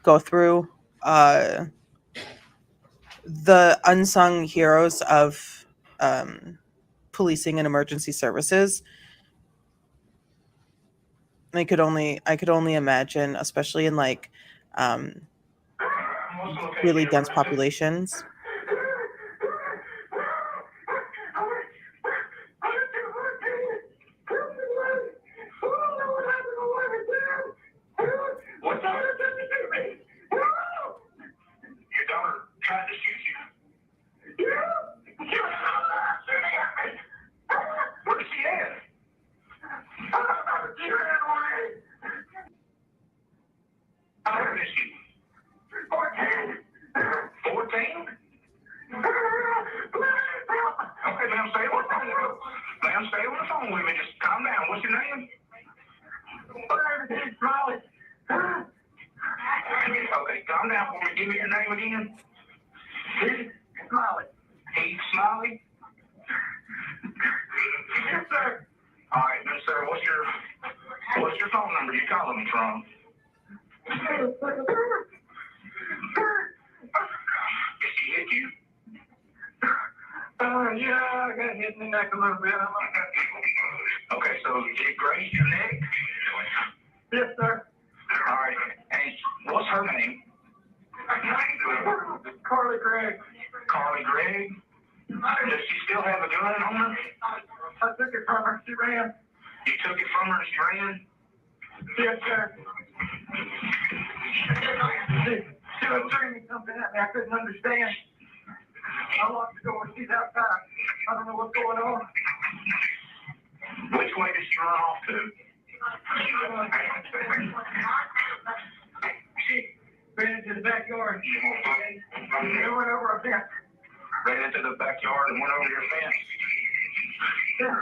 go through, the unsung heroes of policing and emergency services. I could only imagine, especially in like really dense populations. Your daughter tried to shoot you. Where's she at? She ran away. How old is she? 14. 14? Okay, ma'am, stay on the phone. Ma'am, stay on the phone with me. Just calm down. What's your name? Smiley. Okay, calm down for me. Give me your name again. Heath Smiley. Heath Smiley? Yes, sir. All right, then, sir, what's your phone number you calling me from? Did she hit you? Yeah, I got hit in the neck a little bit. Okay, so it grazed your neck? Yes, sir. All right, and what's her name? Carly Gregg. Carly Gregg? Does she still have a gun on her? I took it from her. She ran. You took it from her and she ran? Yes, sir. She was screaming something at me. I couldn't understand. I locked the door. She's outside. I don't know what's going on. Which way did she run off to? ran into the backyard. It went over a fence. Ran into the backyard and went over your fence. Yeah.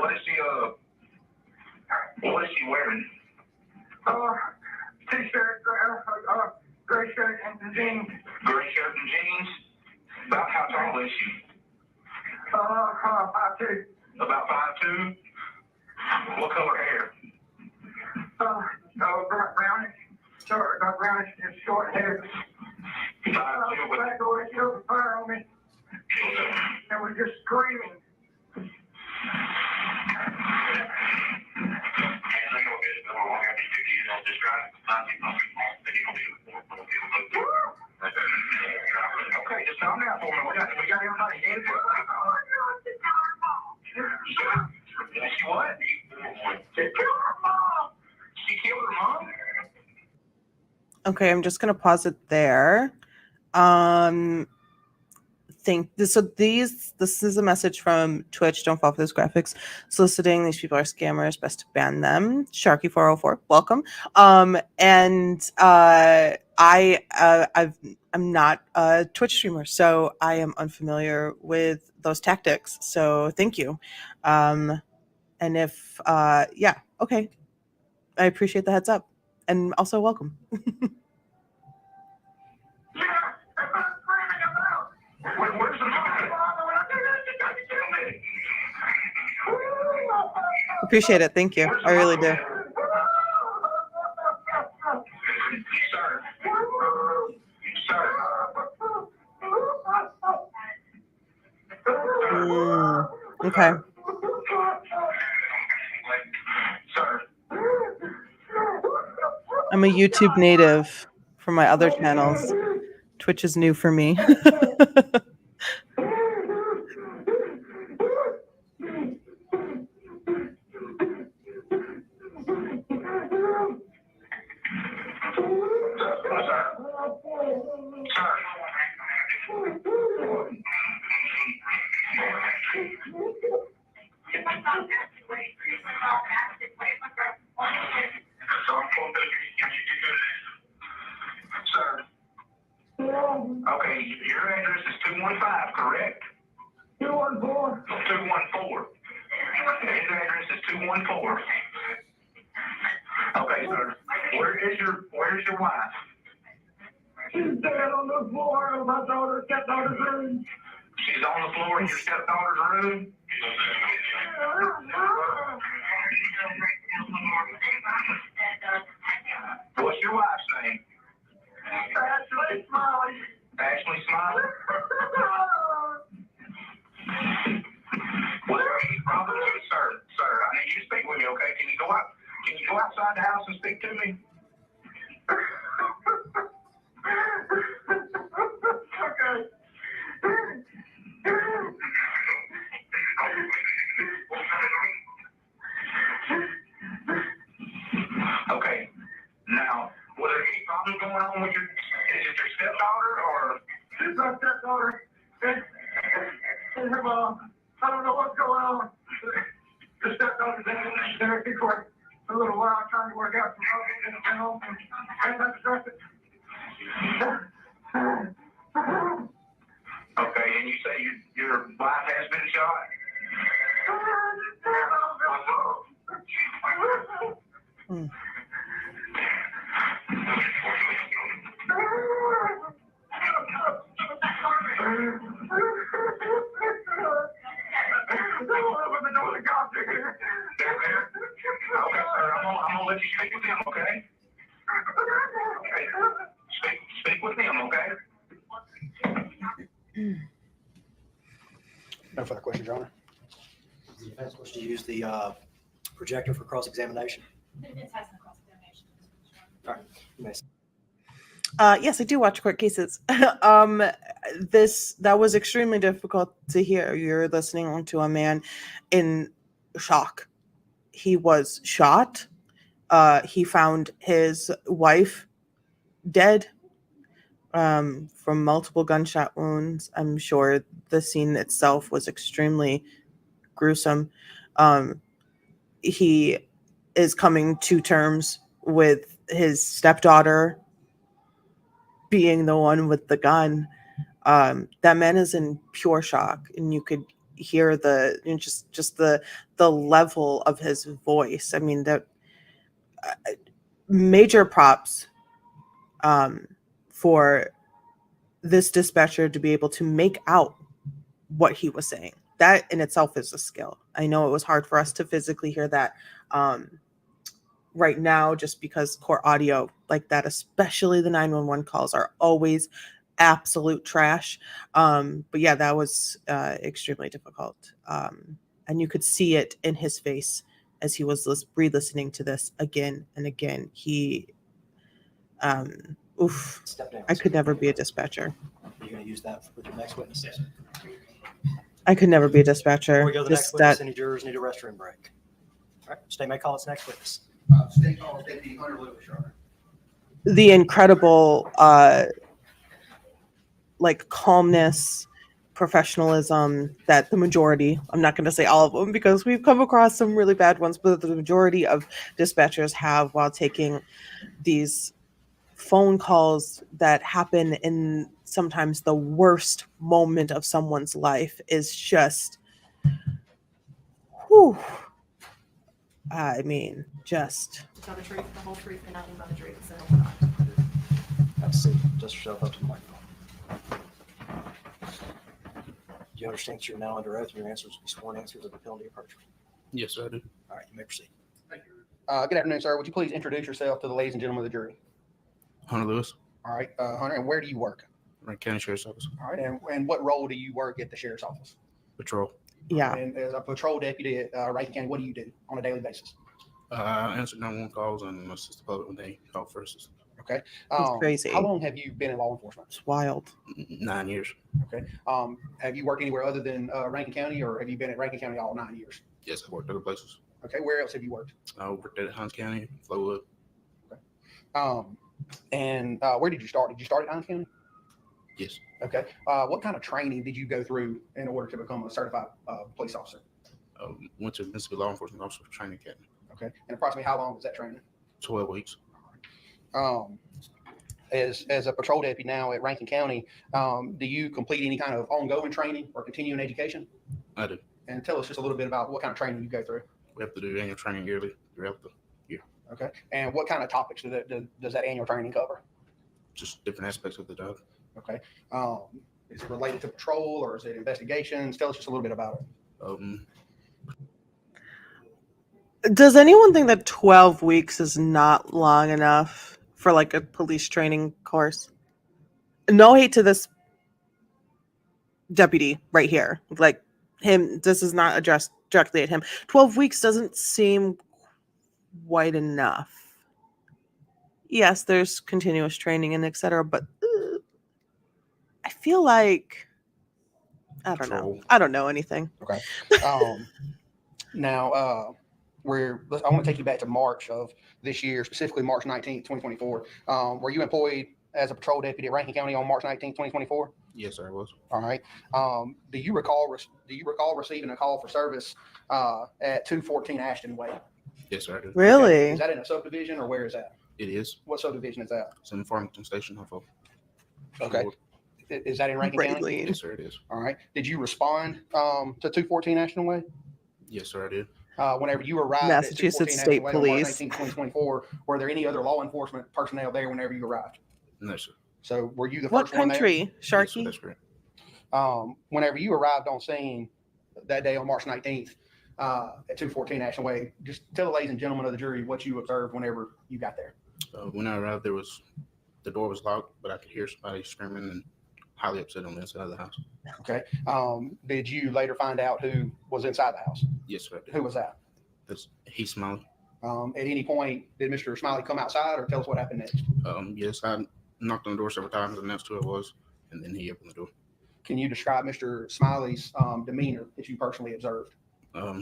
What is she wearing? T-shirt, gray shirt and jeans. Gray shirt and jeans? About how tall is she? 5'2". About 5'2"? What color hair? Brownish. Brownish and short hair. 5'2" with... Back away, she opened fire on me. And was just screaming. Okay, just calm down for me. We got everybody in. She what? She killed her mom. She killed her mom? Okay, I'm just gonna pause it there. This is a message from Twitch. Don't fall for those graphics. Soliciting, these people are scammers. Best to ban them. Sharky404, welcome. I'm not a Twitch streamer, so I am unfamiliar with those tactics. So thank you. And if okay, I appreciate the heads up, and also welcome. Where's the mom? Appreciate it. Thank you. I really do. Okay. I'm a YouTube native for my other channels. Twitch is new for me. Okay, your address is 215, correct? 214. 214. His address is 214. Okay, sir. Where's your wife? She's dead on the floor of my stepdaughter's room. She's on the floor in your stepdaughter's room? What's your wife's name? Ashley Smiley. Ashley Smiley? Sir, I need you to speak with me, okay? Can you go outside the house and speak to me? Okay. Okay. Now, was there any problem going on with is it your stepdaughter or? She's my stepdaughter. And her mom. I don't know what's going on. The stepdaughter's in there for a little while trying to work out some problems in the home and that's distracted. Okay, and you say your wife has been shot? Hmm. Okay, sir, I'm gonna let you speak with him, okay? Speak with him, okay? No further questions, Your Honor. The defense wants to use the projector for cross-examination. All right. You may. Yes, I do watch court cases. That was extremely difficult to hear. You're listening to a man in shock. He was shot. He found his wife dead from multiple gunshot wounds. I'm sure the scene itself was extremely gruesome. He is coming to terms with his stepdaughter being the one with the gun. That man is in pure shock, and you could hear just the level of his voice. I mean, that major props for this dispatcher to be able to make out what he was saying. That in itself is a skill. I know it was hard for us to physically hear that right now, just because core audio like that, especially the 911 calls, are always absolute trash. But yeah, that was extremely difficult. And you could see it in his face as he was re-listening to this again and again. Oof, Step down. I could never be a dispatcher. You're going to use that with your next witnesses. I could never be a dispatcher. Before we go to the next Just witness, that any jurors need a restroom break. All right, state may call its next witness. State College Deputy Hunter Lewis, Your Honor. the incredible like calmness, professionalism that the majority, I'm not going to say all of them because we've come across some really bad ones, but the majority of dispatchers have while taking these phone calls that happen in sometimes the worst moment of someone's life is just, whew. I mean, just. Tell the truth, the whole truth, and nothing but the truth, so help God. Have a seat. Just yourself up to the microphone. Do you understand that you're now under oath and your answers will be sworn answers of the penalty of perjury? Yes, I do. All right, you may proceed. Good afternoon, sir. Would you please introduce yourself to the ladies and gentlemen of the jury? Hunter Lewis, All right, Hunter, and where do you work? Rankin County Sheriff's Office, All right, and what role do you work at the sheriff's office? patrol. Yeah. And as a patrol deputy at Rankin County, what do you do on a daily basis? I answer 911 calls and assist the public when they call for assistance. Okay. It's crazy. How long have you been in law enforcement? It's wild. 9 years. Okay. Have you worked anywhere other than Rankin County, or have you been at Rankin County all 9 years? Yes, I worked other places. Okay. Where else have you worked? I worked at Hines County, Flowood. And where did you start? Did you start at Hines County? Yes. Okay. What kind of training did you go through in order to become a certified police officer? Went to Mississippi Law Enforcement Officer Training Academy. Okay. And approximately how long was that training? 12 weeks. As a patrol deputy now at Rankin County, do you complete any kind of ongoing training or continuing education? I do. And tell us just a little bit about what kind of training you go through. We have to do annual training yearly throughout the year. Okay. And what kind of topics does that annual training cover? Just different aspects of the job. Okay. Is it related to patrol or is it investigations? Tell us just a little bit about it. Does anyone think that 12 weeks is not long enough for like a police training course? No hate to this deputy right here. Like him, this is not addressed directly at him. 12 weeks doesn't seem quite enough. Yes, there's continuous training and etc. But I feel like I don't know. Patrol. I don't know anything. Okay. Now, I want to take you back to March of this year, specifically March 19th, 2024. Were you employed as a patrol deputy at Rankin County on March 19th, 2024? Yes, sir, I was. All right. Do you recall receiving a call for service at 214 Ashton Way? Yes, sir, I do. Really? Okay. Is that in a subdivision or where is that? It is. What subdivision is that? It's in Farmington Station. Off of Okay. Is that in Rankin County? Greatly. Yes, sir, it is. All right. Did you respond to 214 Ashton Way? Yes, sir, I did. Whenever you arrived Massachusetts at State 214 Ashton Way on Police. March 19, 2024, were there any other law enforcement personnel there whenever you arrived? No, sir. So were you the What first one there? country? Yes, sir, Sharky? that's correct. Whenever you arrived on scene that day on March 19th at 214 Ashton Way, just tell the ladies and gentlemen of the jury what you observed whenever you got there. When I arrived, the door was locked, but I could hear somebody screaming and highly upset on the inside of the house. Okay. Did you later find out who was inside the house? Yes, sir, I did. Who was that? He's smiling. At any point, did Mr. Smiley come outside or tell us what happened next? Yes, I knocked on the door several times and announced who it was, and then he opened the door. Can you describe Mr. Smiley's demeanor that you personally observed?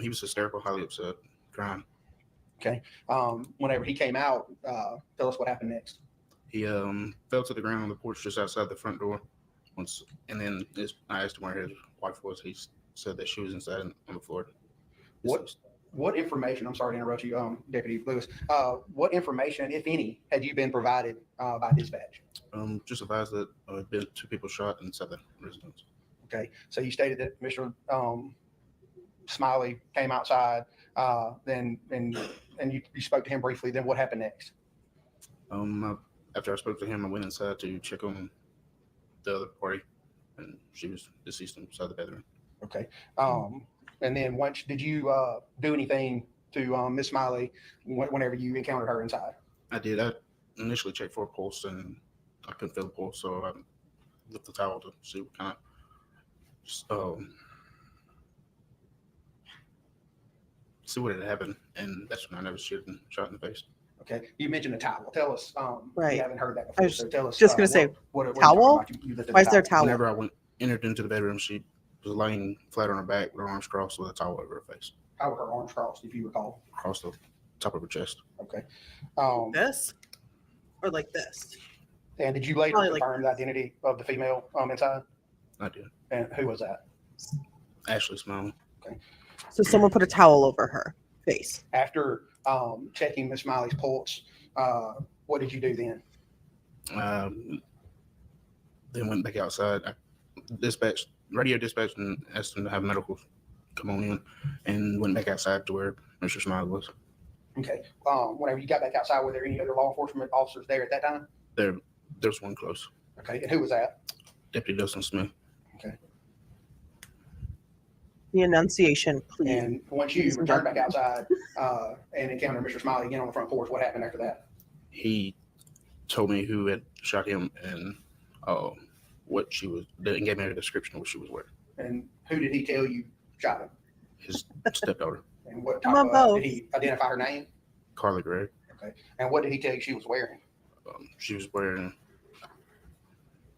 He was hysterical, highly upset, crying. Okay. Whenever he came out, tell us what happened next. He fell to the ground on the porch just outside the front door. And then I asked him where his wife was. He said that she was inside on the floor. What what information, I'm sorry to interrupt you, Deputy Lewis, what information, if any, had you been provided by dispatch? Just advised that been 2 people shot inside the residence. Okay, so you stated that Mr. Smiley came outside, then and you spoke to him briefly. Then what happened next? After I spoke to him, I went inside to check on the other party, and she was deceased inside the bedroom. Okay, and then once did you do anything to Miss Smiley whenever you encountered her inside? I did. I initially checked for a pulse, and I couldn't feel the pulse, so I lifted the towel to see what kind of see what had happened, and that's when I noticed she had been shot in the face. Okay, you mentioned a towel. Tell us. Right. You haven't heard that I before. was So tell us. just gonna say, what are you towel? talking about? You lifted Why the is there a towel. towel? Whenever I entered into the bedroom, she was laying flat on her back with her arms crossed with a towel over her face, How were her arms crossed, if you recall? across the top of her chest. Okay. This or like this? And did you later Probably like confirm the identity of the female inside? I did. And who was that? Ashley Smiley. So someone put a towel over her face. After checking Miss Smiley's pulse, what did you do then? Then went back outside. I radio dispatched and asked them to have medical come on in, and went back outside to where Mr. Smiley was. Okay. Whenever you got back outside, were there any other law enforcement officers there at that time? There's one close. Okay. And who was that? Deputy Dustin Smith. Okay. The enunciation, please. And once you returned back outside and encountered Mr. Smiley again on the front porch, what happened after that? He told me who had shot him and what she was, and gave me a description of what she was wearing. And who did he tell you shot him? His stepdaughter, And what Come type on, of, both. did he identify her name? Carly Gregg. And what did he tell you she was wearing? She was wearing,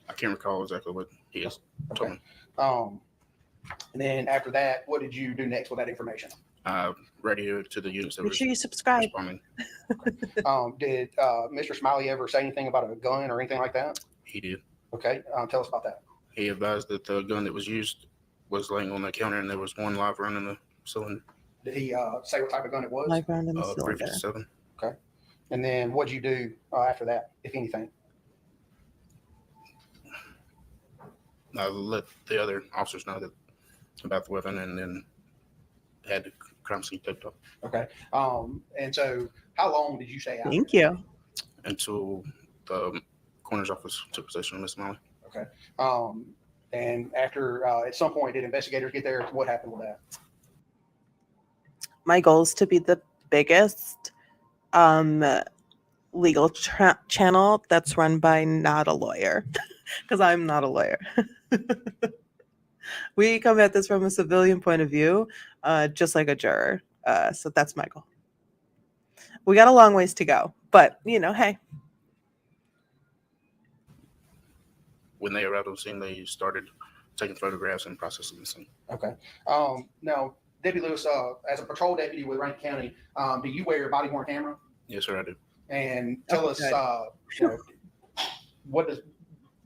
I can't recall exactly what he has told me. And then after that, what did you do next with that information? Radioed to the units that Make were sure you subscribe. responding. Did Mr. Smiley ever say anything about a gun or anything like that? He did. Okay. Tell us about that. He advised that the gun that was used was laying on the counter and there was one live round in the cylinder. Did he say what type of gun it was? Like round in the cylinder. 357. And then what'd you do after that, if anything? I let the other officers know about the weapon, and then had the crime scene taped up Okay. And so how long did you stay out? Thank you. until the coroner's office took possession of Miss Molly. And after, at some point, did investigators get there? What happened with that? My goal is to be the biggest legal channel that's run by not a lawyer, because I'm not a lawyer. We come at this from a civilian point of view, just like a juror. So that's my goal. We got a long ways to go, but hey. When they arrived on scene, they started taking photographs and processing the scene. Okay. Now, Deputy Lewis, as a patrol deputy with Rankin County, do you wear a body worn camera? Yes, sir, I do. And tell us,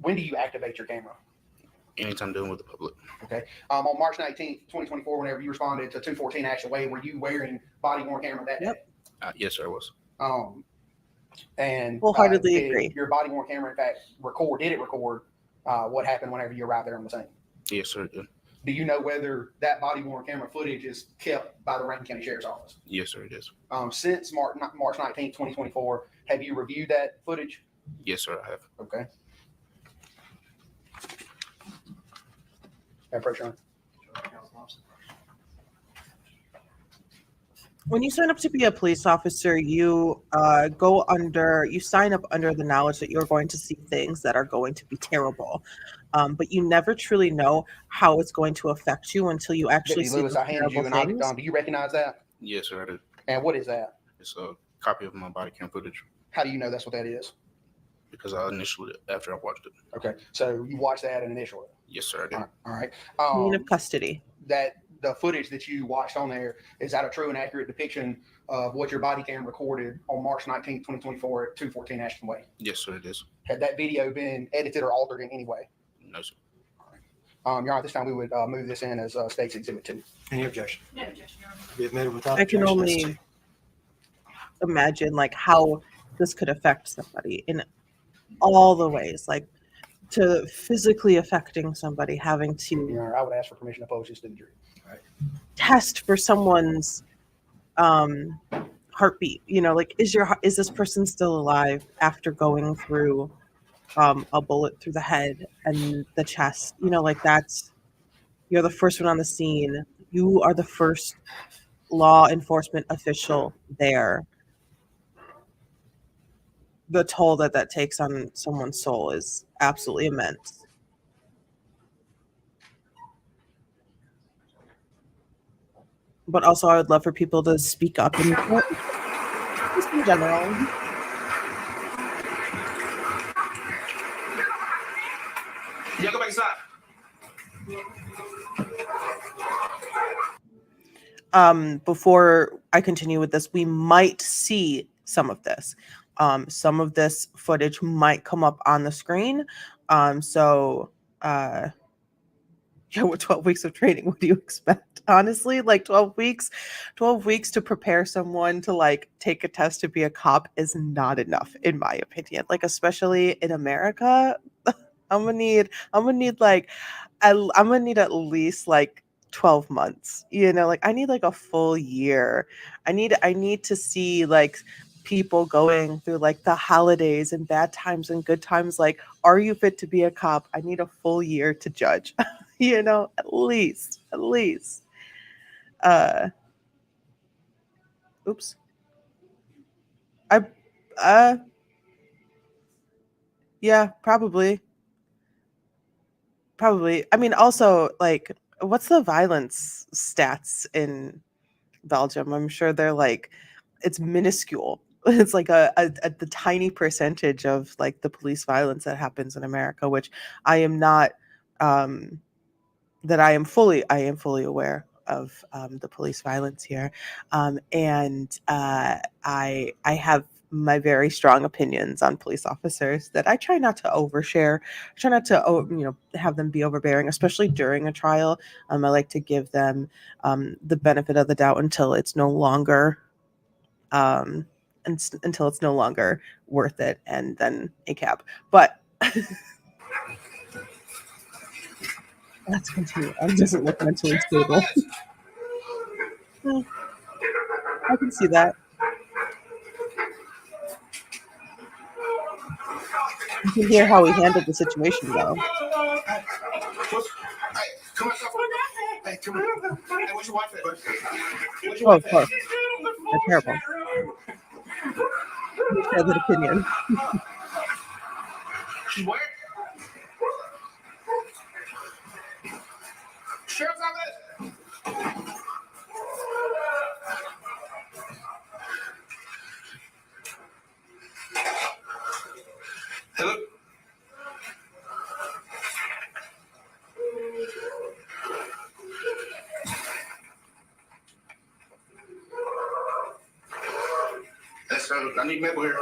when do you activate your camera? Anytime dealing with the public. Okay. On March 19th, 2024, whenever you responded to 214 Action Way, were you wearing body worn camera that day? Yes, sir, I was. And Wholeheartedly did agree. your body worn camera, in fact, did it record what happened whenever you arrived there on the scene? Yes, sir, it did. Do you know whether that body worn camera footage is kept by the Rankin County Sheriff's Office? Yes, sir, it is. Since March 19th, 2024, have you reviewed that footage? Yes, sir, I have. Okay. Have pressure on. When you sign up to be a police officer, you sign up under the knowledge that you're going to see things that are going to be terrible. But you never truly know how it's going to affect you until you actually Deputy see Lewis, those I handed you terrible an things. audit. Do you recognize that? Yes, sir, I do. And what is that? It's a copy of my body cam footage How do you know that's what that is? because I initialed it after I watched it. Okay, so you watched that and initial it. Yes, sir, I did. All right. Chain of custody. That the footage that you watched on there, is that a true and accurate depiction of what your body cam recorded on March 19th, 2024 at 214 Ashton Way? Yes, sir, it is. Had that video been edited or altered in any way? No, sir. Your Honor, at this time we would move this in as State's Exhibit 2. Any objection? No objection, Your Honor. Be admitted without I can objection. only imagine like how this could affect somebody in all the ways, like to physically affecting somebody, having to Your Honor, I would ask for permission to pose this to the jury. test for someone's heartbeat. You know, like is this person still alive after going through a bullet through the head and the chest? You know, like you're the first one on the scene. You are the first law enforcement official there. The toll that takes on someone's soul is absolutely immense. But also, I would love for people to speak up and just in general. Yeah, go back inside. Before I continue with this, we might see some of this. Some of this footage might come up on the screen. Yeah, what 12 weeks of training would you expect? Honestly, like 12 weeks to prepare someone to like take a test to be a cop is not enough, in my opinion. Like, especially in America, I'm gonna need like I'm gonna need at least like 12 months. You know, like I need like a full year. I need to see like people going through like the holidays and bad times and good times. Like, are you fit to be a cop? I need a full year to judge. You know, at least. Oops. Yeah, probably. I mean, also, like, what's the violence stats in Belgium? I'm sure they're like, it's minuscule. It's like the tiny percentage of like the police violence that happens in America, which I am not, that I am fully aware of the police violence here, and I have my very strong opinions on police officers that I try not to overshare. I try not to have them be overbearing, especially during a trial. I like to give them the benefit of the doubt until it's no longer until it's no longer worth it, and then a cab. But let's continue. It doesn't look mentally stable. I can see that. You can hear how he handled the situation, though. Hey, come on, hey, come on. Hey, where's your wife at, bud? Where's your Oh, wife of course. at? They're terrible. Share that opinion. She's where? Sheriff's office. Hello? That's I need medical here.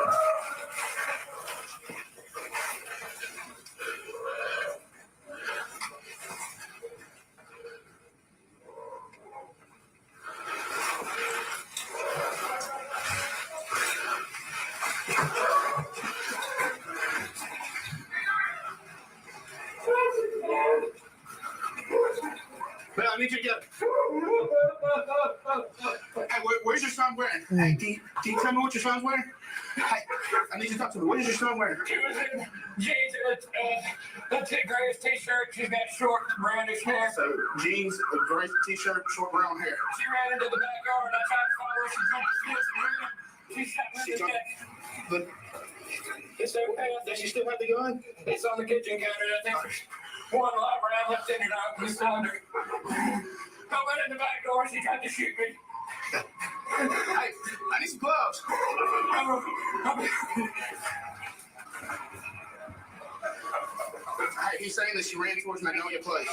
Well, I need you to get. Hey, where's your son wearing? Hey, can you tell me what your son's wearing? Hey, I need you to talk to me. What is your son wearing? She was in jeans and a grayish t-shirt. She's got short brownish hair. So, jeans, a gray t-shirt, short brown hair. She ran into the backyard. I tried to follow her. She jumped the fence and ran. She shot me in the neck. But It's okay. does she still have the gun? It's on the kitchen counter. I think there's one live round left in it. I was under. I went in the back door. She tried to shoot me. Hey, I need some gloves. Hey, he's saying that she ran towards Magnolia Place.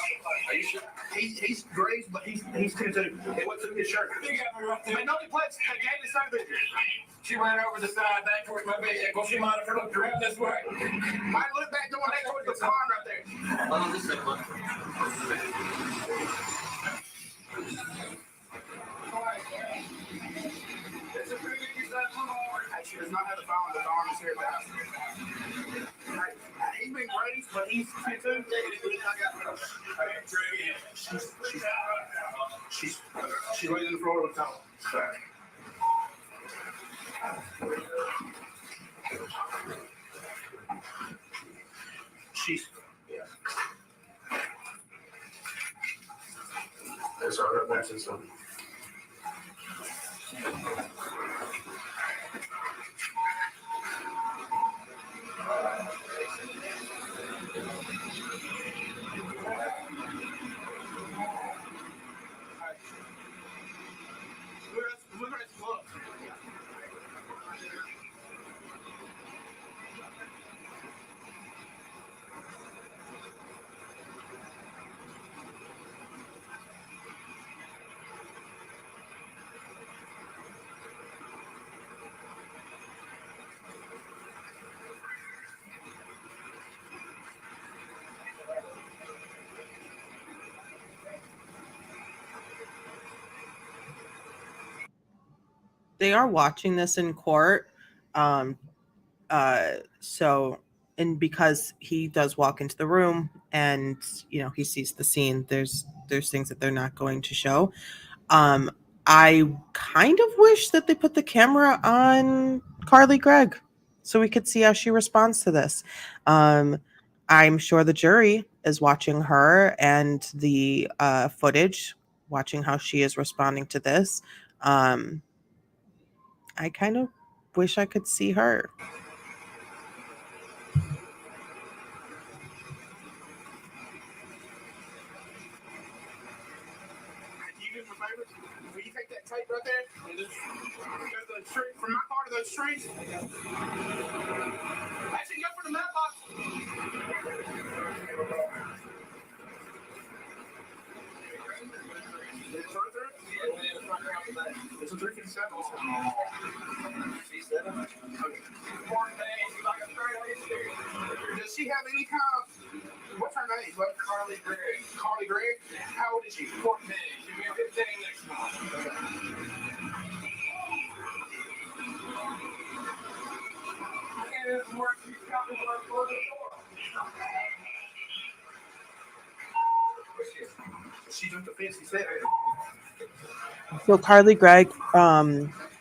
Are you sure? He's Graves, but he's 2-2. Hey, what's in his shirt? Magnolia Place gave the side picture. She ran over the side back towards my vehicle. She might have looked around this way. Might look back going back towards the car right there. Hold on just a second. She does not have the phone. The arm is here at the house. He's been raised, but he's 2-2. She's laying in the floor with the towel. That's all right. That's his son. They are watching this in court. So, and because he does walk into the room and, you know, he sees the scene, there's things that they're not going to show. I kind of wish that they put the camera on Carly Gregg so we could see how she responds to this. I'm sure the jury is watching her and the footage, watching how she is responding to this. I kind of wish I could see her. Will you take that tape right there and just go to the tree, from my car to those trees? Actually, go for the mailbox. It's a 357. Does she have any kind of, what's her name? What? Carly Gregg. Carly Gregg? How old is she? 14. She'll be 15 next month. She jumped the fence, he said. So Carly Gregg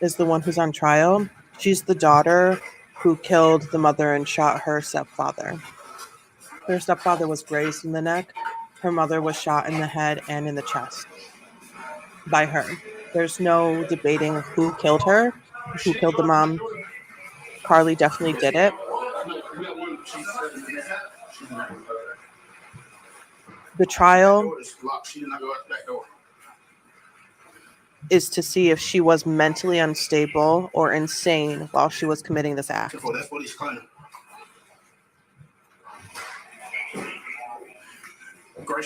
is the one who's on trial. She's the daughter who killed the mother and shot her stepfather. Her stepfather was grazed in the neck. Her mother was shot in the head and in the chest by her. There's no debating who killed her, who killed the mom. Carly definitely did it. The trial is to see if she was mentally unstable or insane while she was committing this act. That's what he's claiming. I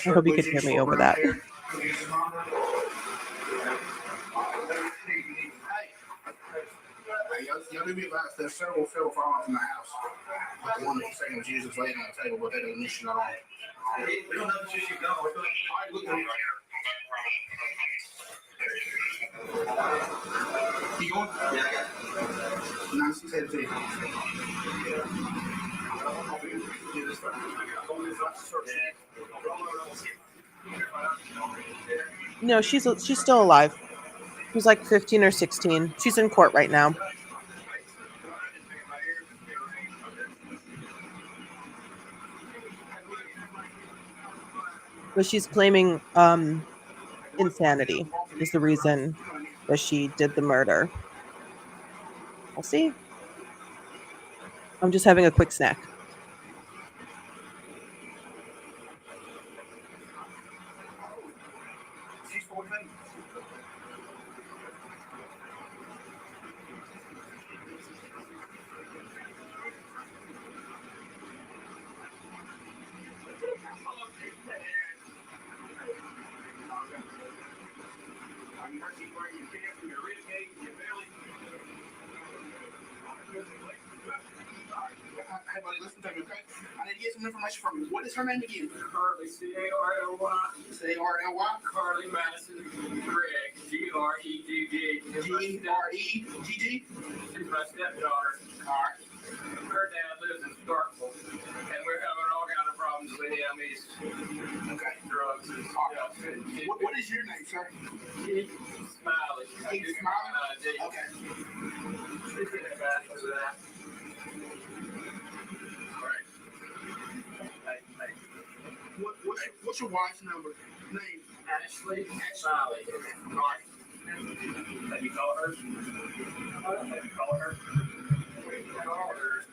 hope you could hear me over that. Y'all do me advice. There's several federal firearms in the house. The one that saying was used is laying on the table, but they don't issue on it. We don't know if she's gone. All right, look at You going? Yeah, I got it. 9682. No, she's still alive. She's like 15 or 16. She's in court right now. But she's claiming insanity is the reason that she did the murder. We'll see. I'm just having a quick snack. information from you. What is her name again? Carly, C-A-R-L-Y. C-A-R-L-Y. Carly Madison Gregg, G-R-E-G-G. G-R-E-G-G. She's my stepdaughter. All right. Her dad lives in Starkville, and we're having all kind of problems with him. He's Okay. drugs and stuff. What is your name, sir? Keith Smiley. Keith Smiley? Okay. She's in the back of that. All right. What's your wife's number? Name? Ashley Smiley. All right. Have you called her? Have you called her? Call her.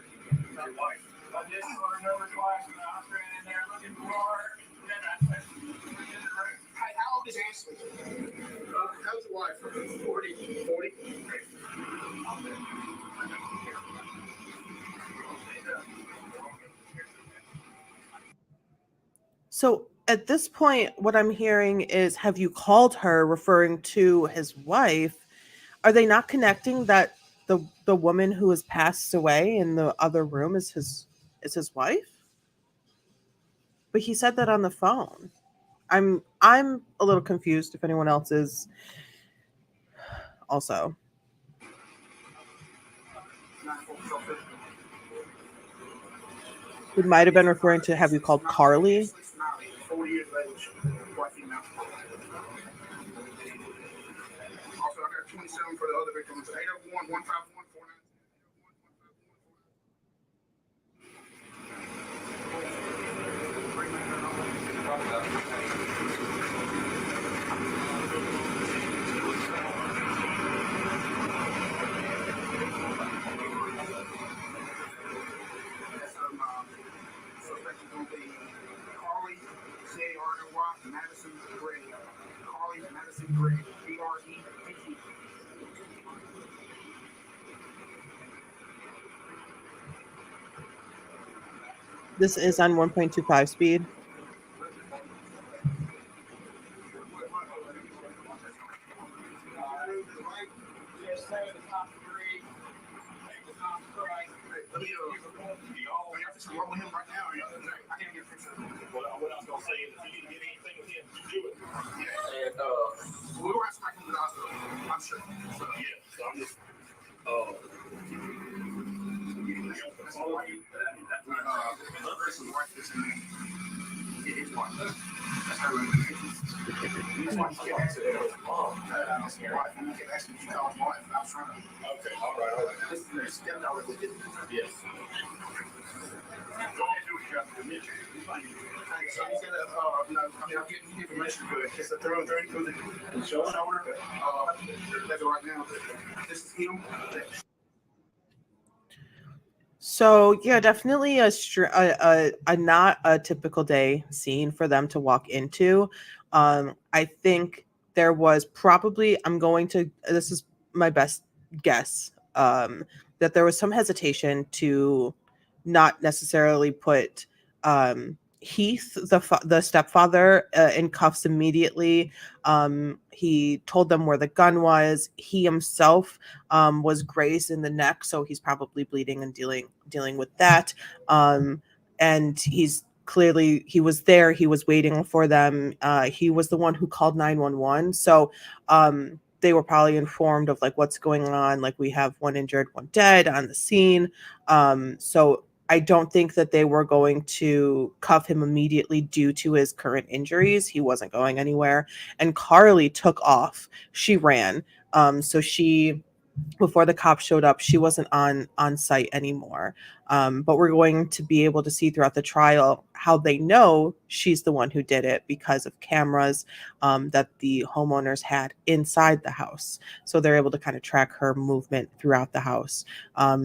Your wife. I just called her number twice, and I ran in there looking for her. Then I said, Hey, how old is Ashley? How's your wife? 40. 40? So at this point, what I'm hearing is, have you called her, referring to his wife? Are they not connecting that the woman who has passed away in the other room is his wife? But he said that on the phone. I'm a little confused if anyone else is also. He might have been referring to, have you called Carly? 40 years of age. White female. Also, I got 27 for the other victims. 801 151 suspect is going to be Carly, C-A-R-L-Y, Madison Gregg. Carly Madison Gregg, G-R-E-G-G. This is on 1.25 speed. what I was going to say is if you need to get anything with him, you do it. And, We'll go ask back in the hospital. I'm sure. So, yeah, so I'm just, Chris's wife is in there. It is one. That's her name. That's why he kept asking her mom. I was your wife. And he kept asking if she called his wife. And I was trying to. okay, all right. This is their stepdaughter that did this. Yes. Go ahead and do what you got to do. So he said, I'm getting information good. It's a thorough 30 for the shoulder. That's right now. This is him. So yeah, definitely a not a typical day scene for them to walk into. I think there was probably, this is my best guess, that there was some hesitation to not necessarily put Heath, the stepfather, in cuffs immediately. He told them where the gun was. He himself was grazed in the neck, so he's probably bleeding and dealing with that. And he was there. He was waiting for them. He was the one who called 911. So they were probably informed of like what's going on. Like, we have one injured, one dead on the scene. So I don't think that they were going to cuff him immediately due to his current injuries. He wasn't going anywhere. And Carly took off. She ran. So before the cops showed up, she wasn't on site anymore. But we're going to be able to see throughout the trial how they know she's the one who did it because of cameras that the homeowners had inside the house. So they're able to kind of track her movement throughout the house.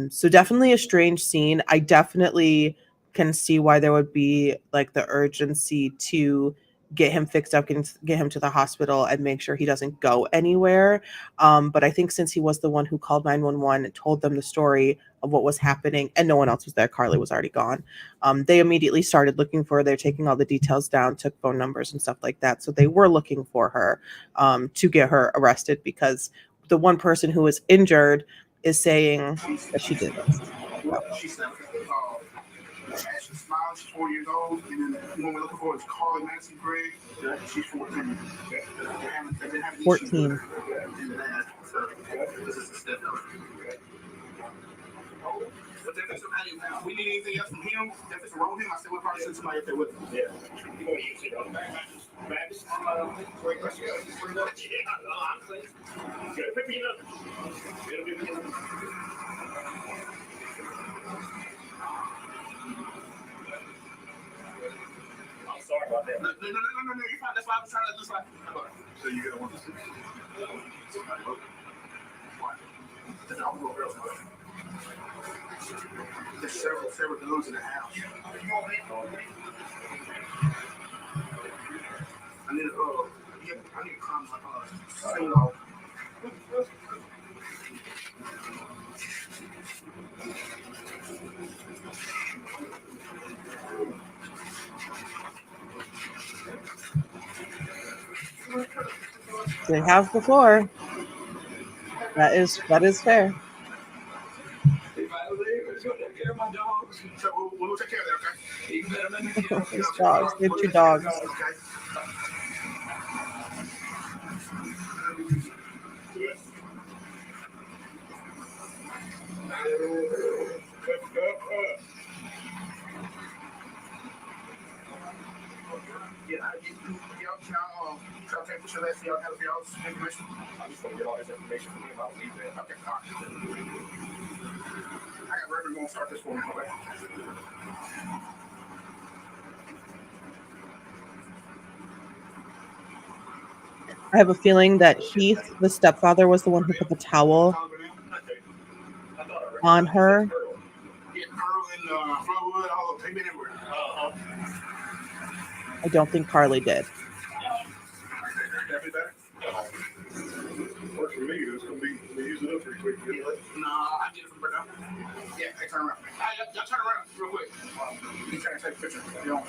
So definitely a strange scene. I definitely can see why there would be like the urgency to get him fixed up, get him to the hospital and make sure he doesn't go anywhere. But I think since he was the one who called 911 and told them the story of what was happening and no one else was there, Carly was already gone. They immediately started looking for her. They're taking all the details down, took phone numbers and stuff like that. So they were looking for her to get her arrested because the one person who was injured is saying that she did this. Ashley Smile, she's 4 years old. And then the one we're looking for is Carly Nancy Gregg. She's 14. They've been having issues 14. with her. And so this is the step up. But if it's, if we need anything else from him, if it's wrong with him, I said we'll probably send somebody up there with him. Yeah. You want to use it on the back? Wait, let's go. I'm clean. Good. Pick me up. I'm sorry about that. No, you're fine. That's why I was trying to just like. So you're gonna want to see? There's all the girls. There's several dudes in the house. I need to come sing off. They have before. That is fair. If I live, it's gonna take care of my dogs. So we'll take care of that, okay? Even better than the Those dogs. They have 2 dogs. Okay. Y'all take picture of that so y'all have y'all's information. I'm just gonna get all this information from him. I'll leave that. Okay, all right. I got Reverend gonna start this for me. Okay. I have a feeling that Heath, the stepfather, was the one who put the towel on her. Yeah, Earl and Flowood, all of them. They've been everywhere. I don't think Carly did. Definitely better. Works for me. It's gonna be use it up pretty quick. No, I get it from Bernard. Yeah, hey, turn around. Y'all turn around real quick. You trying to take a picture? You don't.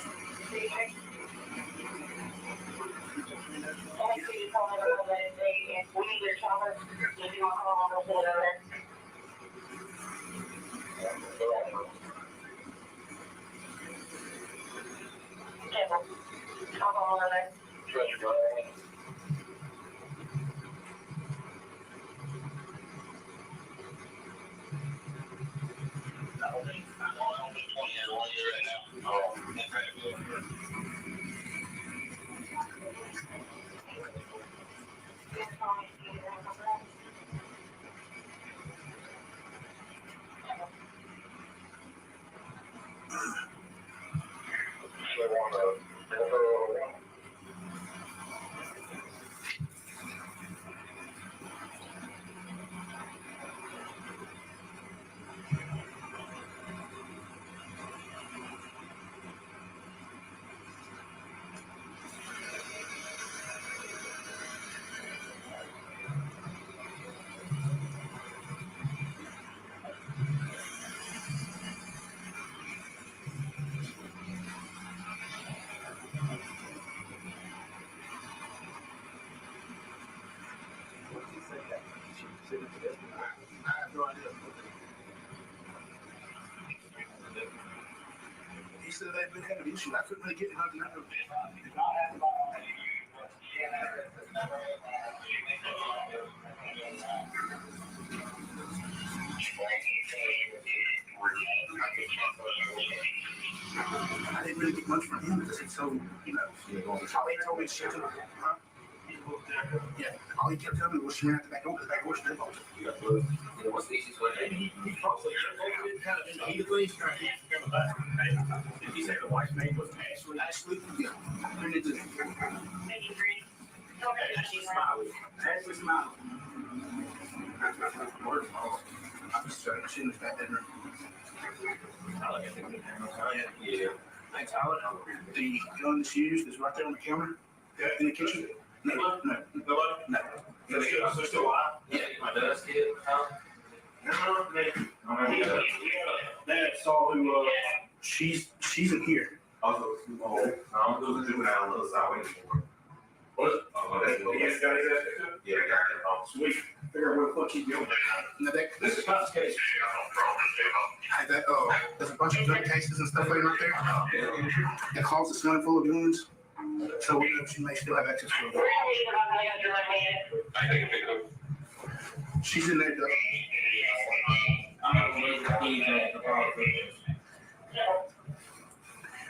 I have no idea. He said they've been having issues. I couldn't really get nothing out of it. I didn't really get much from him because it's so, you know, all he told me is shit to him. Huh? Yeah, all he kept telling me was she ran out the back door, she didn't bolt it. What's the easiest way? He probably kind of in the heat of things trying to get him back. Did he say the wife's name was Ashley? Ashley? Yeah. And it's Ashley Smiley. Ashley Smiley. I'm just trying to see this back there. Yeah. Thanks, Tyler. The gun that's used is right there on the counter in the kitchen. No. They're still alive? Yeah. My dad's kid. Dad saw who, she's in here. Also, there was a juvenile on the other side waiting for her. What? Yeah, I got it. Oh, sweet. Figure out where the fuck he's going. This is not the case. I had that. There's a bunch of gun cases and stuff laying right there. The closet's smelling full of guns. So she may still have access to them. She's in there, though.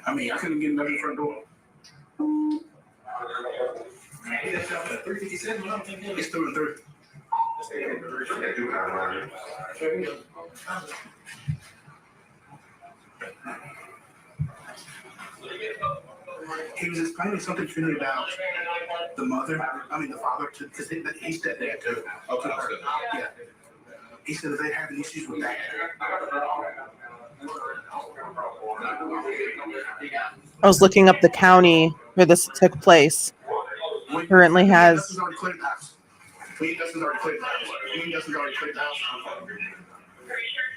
I mean, I couldn't get into the front door. It's through and through. He was explaining something to me about the father, because he said that too. Yeah. He said that they're having issues with that. I was looking up the county where this took place. Currently has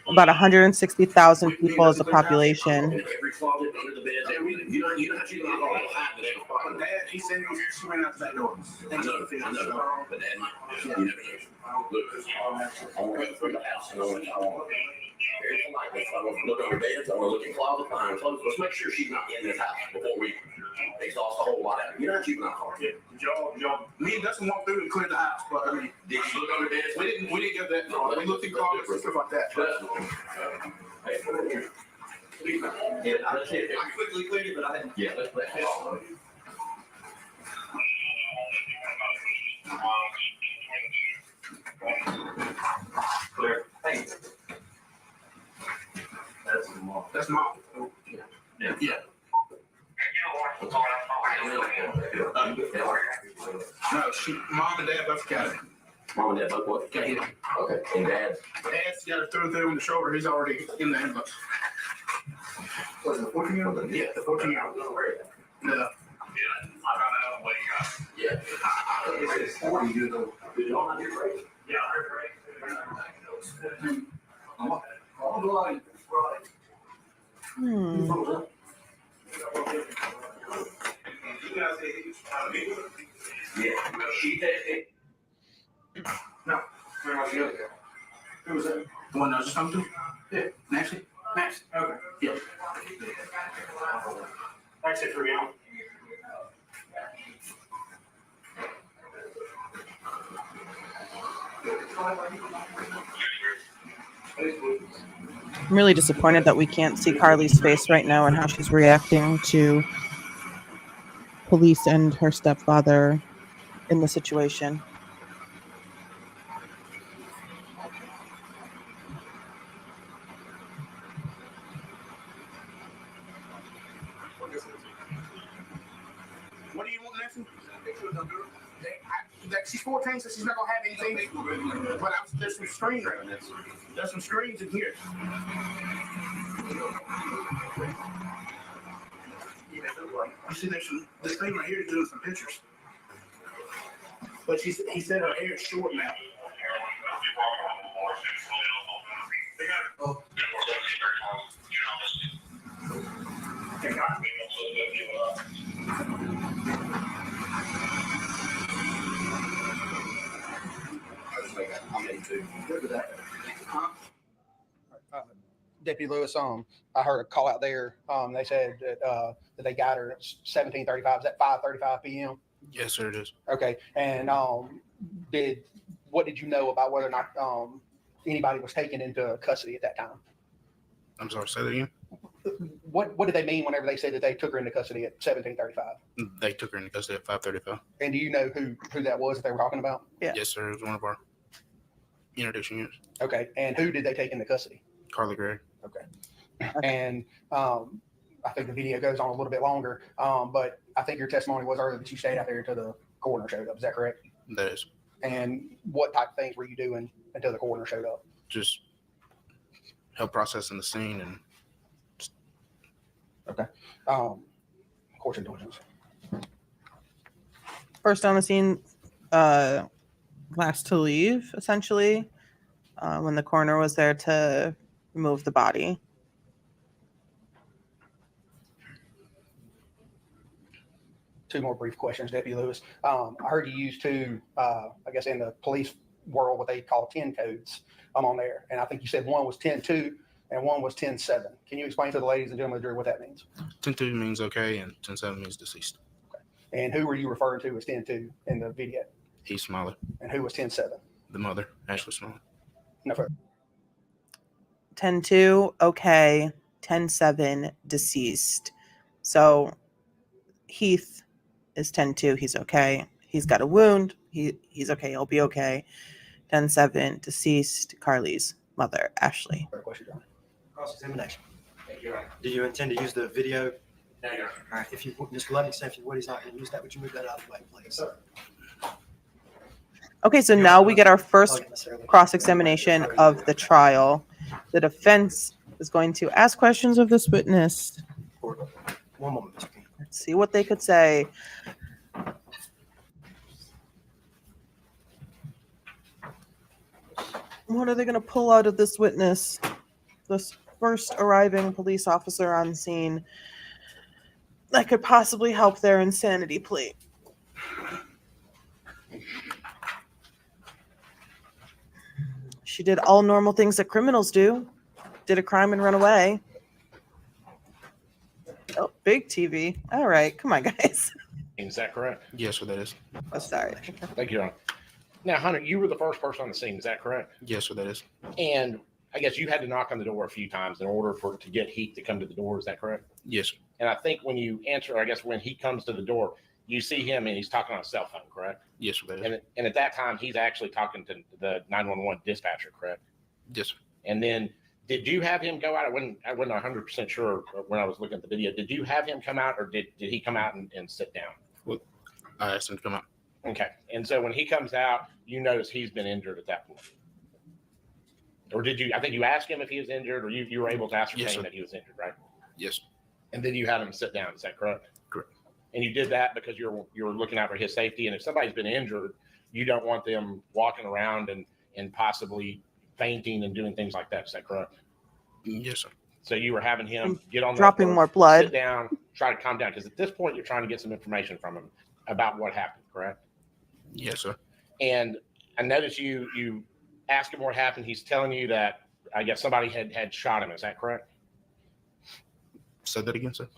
about 160,000 people as a population. He said she ran out the back door. Look under beds, I'm gonna look in closets, behind closets. Let's make sure she's not in this house before we exhaust the whole lot out. You're not juvenile court. Me and Dustin walked through and cleared the house, but I mean, Did you look under beds? we didn't get that far. We looked in closets and stuff like that. Yeah, I quickly cleared it, but I didn't. Yeah, let's. Clear. Hey. That's mom. Yeah. No, mom and dad both got it. Mom and dad both what? Got hit. Okay, and dad's? Dad's got it through in the shoulder. He's already in the ambulance. Was it the 14-year-old? Yeah, the 14-year-old. No. Yeah. It's 40 years old. Did y'all not get raised? Yeah, she did. No. Where was the other guy? Who was that? The one I was just talking to? Yeah. Nancy? Nancy. Okay. Yeah. Actually, for you. I'm really disappointed that we can't see Carly's face right now and how she's reacting to police and her stepfather in the situation. What do you want, Nancy? She's 14, so she's not gonna have anything. But there's some screens. There's some screens in here. You see, this thing right here is doing some pictures. But he said her hair is short now. Deputy Lewis, I heard a call out there. They said that they got her at 17:35. Is that 5:35 p.m.? Yes, sir, it is. Okay. And what did you know about whether or not anybody was taken into custody at that time? I'm sorry, say that again. What did they mean whenever they said that they took her into custody at 17:35? They took her into custody at 5:35. And do you know who that was that they were talking about? Yeah. Yes, sir. It was one of our interdiction units. Okay. And who did they take into custody? Carly Gregg. Okay. And I think the video goes on a little bit longer, but I think your testimony was earlier that you stayed out there until the coroner showed up. Is that correct? That is. And what type of things were you doing until the coroner showed up? Just help processing the scene and. Okay. Course indulgence. First on the scene, last to leave, essentially, when the coroner was there to remove the body. Two more brief questions, Deputy Lewis. I heard you use two, I guess in the police world, what they call 10 codes on there. And I think you said one was 10-2, and one was 10-7. Can you explain to the ladies and gentlemen of the jury what that means? 10-2 means okay, and 10-7 means deceased. And who were you referring to as 10-2 in the video? He's Smiley, And who was 10-7? the mother, Ashley Smiley. No further. 10-2, okay. 10-7, deceased. So Heath is 10-2. He's okay. He's got a wound. He's okay. He'll be okay. 10-7, deceased. Carly's mother, Ashley. Question, John. Cross-examination. Thank you, Your Honor. Do you intend to use the video? No, Your Honor. All right, if you, Mr. Livingston, if you would, he's not going to use that. Would you move that out of the way, please? Sir. Okay, so now we get our first Okay, Mr. Early. cross-examination of the trial. The defense is going to ask questions of this witness. One moment, Mr. King. Let's see what they could say. What are they going to pull out of this witness? This first arriving police officer on scene that could possibly help their insanity plea. She did all normal things that criminals do. Did a crime and run away. Oh, big TV. All right, come on, guys. Is that correct? Yes, sir, that is. Oh, sorry. Thank you, Your Honor. Now, Hunter, you were the first person on the scene. Is that correct? Yes, sir, that is. And I guess you had to knock on the door a few times in order to get Heath to come to the door. Is that correct? Yes, sir. And I think when you answer, I guess when he comes to the door, you see him and he's talking on a cell phone, correct? Yes, sir, that is. And at that time, he's actually talking to the 911 dispatcher, correct? Yes, sir. And then did you have him go out? I wasn't 100% sure when I was looking at the video. Did you have him come out, or did he come out and sit down? I asked him to come out. Okay. And so when he comes out, you notice he's been injured at that point. Or did you, I think you asked him if he was injured, or you were able to ascertain Yes, sir. that he was injured, right? Yes, sir. And then you had him sit down. Is that correct? Correct. And you did that because you're looking out for his safety. And if somebody's been injured, you don't want them walking around and possibly fainting and doing things like that. Is that correct? Yes, sir. So you were having him get on the Dropping floor, more blood. sit down, try to calm down. Because at this point, you're trying to get some information from him about what happened, correct? Yes, sir. And I noticed you ask him what happened. He's telling you that I guess somebody had shot him. Is that correct? Say that again, sir.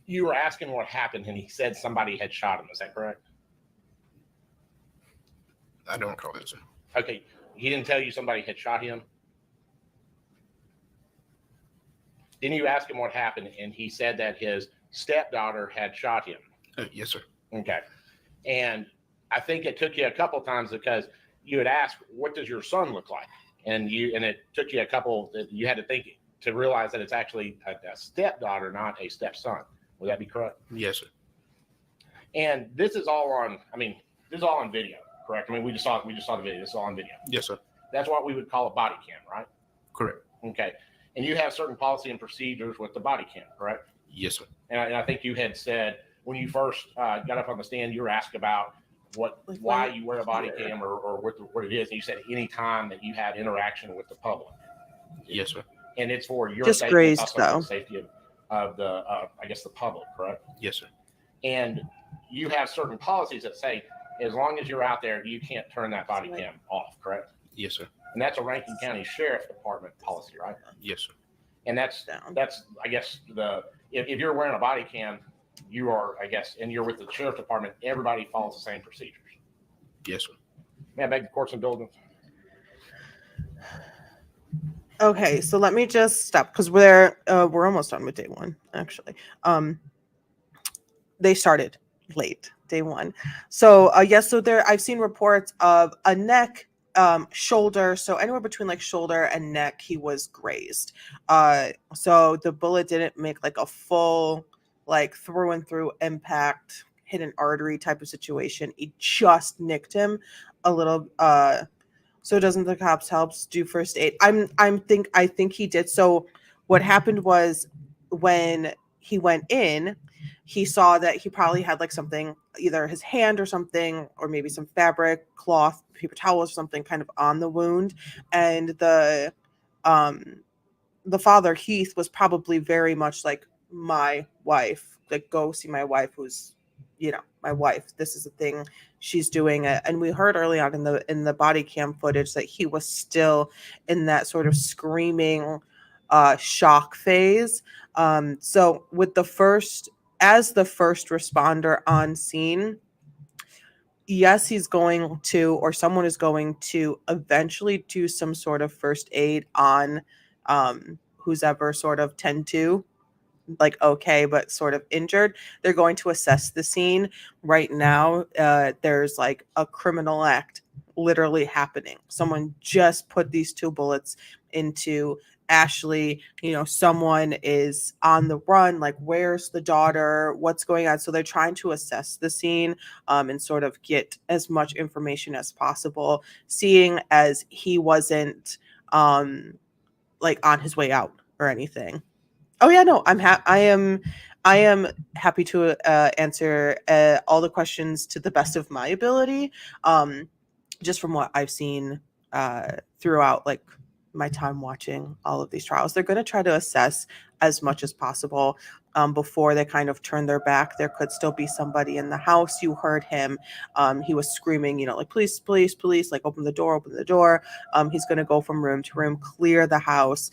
You were asking what happened, and he said somebody had shot him. Is that correct? I don't recall that, sir. Okay. He didn't tell you somebody had shot him? Then you ask him what happened, and he said that his stepdaughter had shot him. Yes, sir. Okay. And I think it took you a couple times because you had asked, what does your son look like? And it took you a couple, you had to think to realize that it's actually a stepdaughter, not a stepson. Would that be correct? Yes, sir. And this is all on, this is all on video, correct? We just saw the video. This is all on video. Yes, sir. That's what we would call a body cam, right? Correct. Okay. And you have certain policy and procedures with the body cam, correct? Yes, sir. And I think you had said when you first got up on the stand, you were asked about why you wear a body cam or what it is. And you said any time that you have interaction with the public. Yes, sir. And it's for your Just safety, grazed, also for though. the safety of the, I guess, the public, correct? Yes, sir. And you have certain policies that say, as long as you're out there, you can't turn that body cam off, correct? Yes, sir. And that's a Rankin County Sheriff Department policy, right? Yes, sir. And that's I guess if you're wearing a body cam, you are, I guess, and you're with the Sheriff Department, everybody follows the same procedures. Yes, sir. May I beg the court's indulgence? Okay, so let me just stop because we're almost done with day one, actually. They started late, day one. So yes, so there I've seen reports of a neck, shoulder, so anywhere between like shoulder and neck, he was grazed. So the bullet didn't make like a full like through and through impact, hit an artery type of situation. It just nicked him a little. So doesn't the cops helps do first aid? I think he did. So what happened was when he went in, he saw that he probably had like something, either his hand or something, or maybe some fabric, cloth, paper towels or something kind of on the wound. And the father, Heath, was probably very much like, my wife, like, go see my wife, who's, my wife. This is a thing she's doing. And we heard early on in the body cam footage that he was still in that sort of screaming, shock phase. So with the first responder on scene, yes, he's going to, or someone is going to eventually do some sort of first aid on who's ever sort of tend to, like, okay, but sort of injured. They're going to assess the scene. Right now, there's like a criminal act literally happening. Someone just put these 2 bullets into Ashley. Someone is on the run. Like, where's the daughter? What's going on? So they're trying to assess the scene and sort of get as much information as possible, seeing as he wasn't like on his way out or anything. Oh yeah, no, I am happy to answer all the questions to the best of my ability, just from what I've seen throughout like my time watching all of these trials. They're going to try to assess as much as possible before they kind of turn their back. There could still be somebody in the house. You heard him. He was screaming, like, police, police, police, like, open the door, open the door. He's going to go from room to room, clear the house.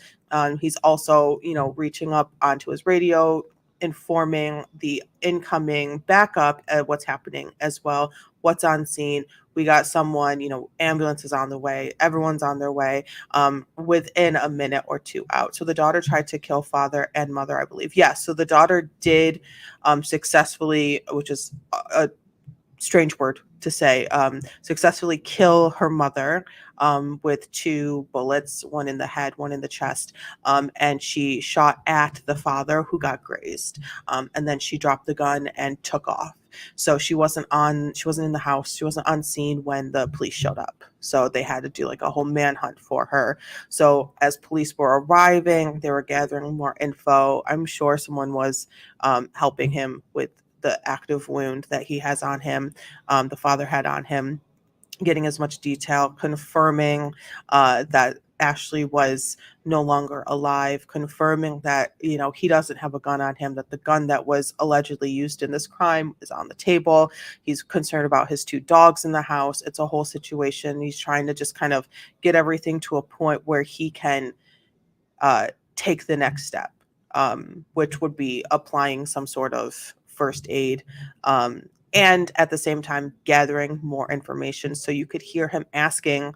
He's also, reaching up onto his radio, informing the incoming backup at what's happening as well, what's on scene. We got someone, ambulance is on the way. Everyone's on their way within a minute or 2 out. So the daughter tried to kill father and mother, I believe. Yes. So the daughter did successfully, which is a strange word to say, successfully kill her mother with 2 bullets, one in the head, one in the chest. And she shot at the father, who got grazed. And then she dropped the gun and took off. So she wasn't in the house. She wasn't on scene when the police showed up. So they had to do like a whole manhunt for her. So as police were arriving, they were gathering more info. I'm sure someone was helping him with the active wound that he has on him, the father had on him, getting as much detail, confirming that Ashley was no longer alive, confirming that, he doesn't have a gun on him, that the gun that was allegedly used in this crime is on the table. He's concerned about his 2 dogs in the house. It's a whole situation. He's trying to just kind of get everything to a point where he can take the next step, which would be applying some sort of first aid, and at the same time gathering more information. So you could hear him asking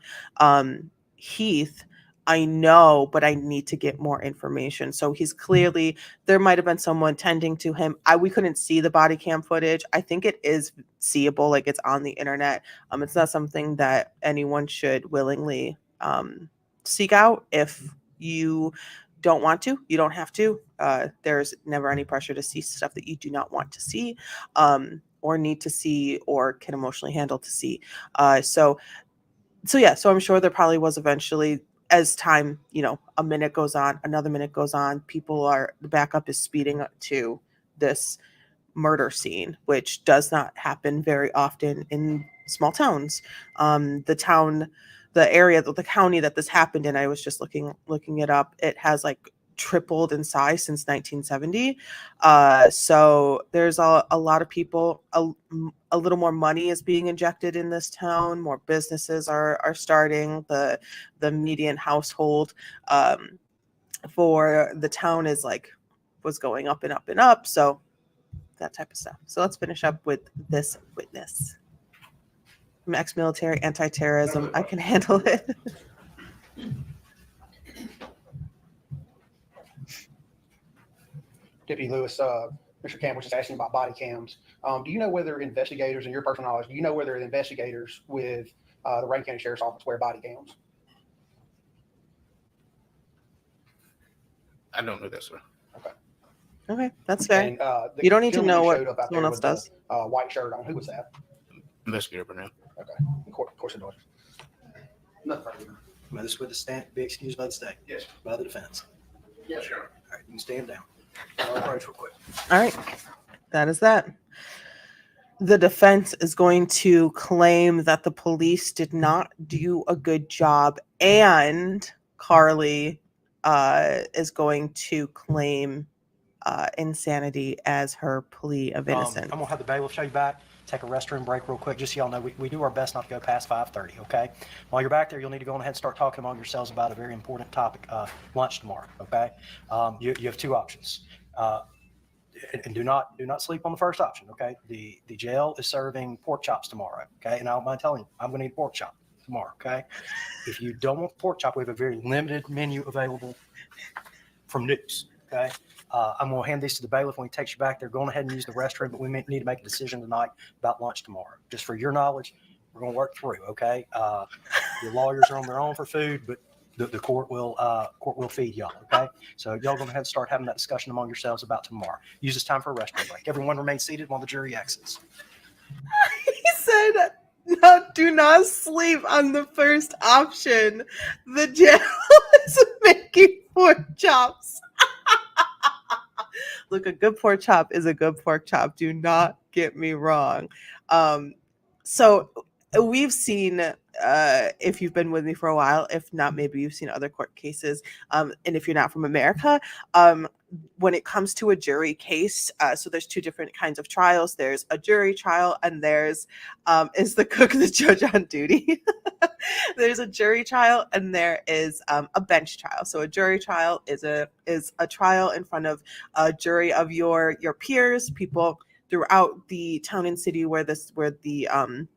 Heath, I know, but I need to get more information. So he's clearly, there might have been someone tending to him. We couldn't see the body cam footage. I think it is seeable, like it's on the internet. It's not something that anyone should willingly seek out. If you don't want to, you don't have to. There's never any pressure to see stuff that you do not want to see, or need to see, or can emotionally handle to see. So I'm sure there probably was eventually, as time, a minute goes on, another minute goes on, the backup is speeding up to this murder scene, which does not happen very often in small towns. The area, the county that this happened in, I was just looking it up. It has like tripled in size since 1970. So there's a lot of people, a little more money is being injected in this town. More businesses are starting. The median household for the town was going up and up and up. So that type of stuff. So let's finish up with this witness. I'm ex-military, anti-terrorism. I can handle it. Deputy Lewis, Mr. Campbell was just asking about body cams. Do you know whether investigators, in your personal knowledge, do you know whether the investigators with the Rankin County Sheriff's Office wear body cams? I don't know that, sir. Okay, that's fair. And, you don't need to know what showed up out someone there else with does. the white shirt on. Who was that? Investigator Burnell. Okay. Of course it was. Nothing further. May this witness stand be excused by the state? Yes. By the defense? Yes, sir. All right, you can stand down. I'll approach real quick. All right, that is that. The defense is going to claim that the police did not do a good job, and Carly is going to claim insanity as her plea of innocence. I'm gonna have the bailiff show you back. Take a restroom break real quick, just so y'all know we do our best not to go past 5:30. Okay. While you're back there, you'll need to go on ahead and start talking among yourselves about a very important topic. Lunch tomorrow. Okay. You have two options. And do not sleep on the first option. Okay. The jail is serving pork chops tomorrow. Okay. And I don't mind telling you, I'm gonna eat pork chop tomorrow. Okay. If you don't want pork chop, we have a very limited menu available from Newt's. Okay. I'm going to hand these to the bailiff when he takes you back there. Go on ahead and use the restroom, but we need to make a decision tonight about lunch tomorrow. Just for your knowledge, we're going to work through. Okay. Your lawyers are on their own for food, but the court will feed y'all. Okay. So y'all going to have to start having that discussion among yourselves about tomorrow. Use this time for a restroom break. Everyone remain seated while the jury exits. He said, "No, do not sleep on the first option. The jail is making pork chops." Look, a good pork chop is a good pork chop. Do not get me wrong. So we've seen, if you've been with me for a while, if not, maybe you've seen other court cases. And if you're not from America, when it comes to a jury case, so there's two different kinds of trials. There's a jury trial, and there's is the cook the judge on duty? There's a jury trial, and there is a bench trial. So a jury trial is a trial in front of a jury of your peers, people throughout the town and city where the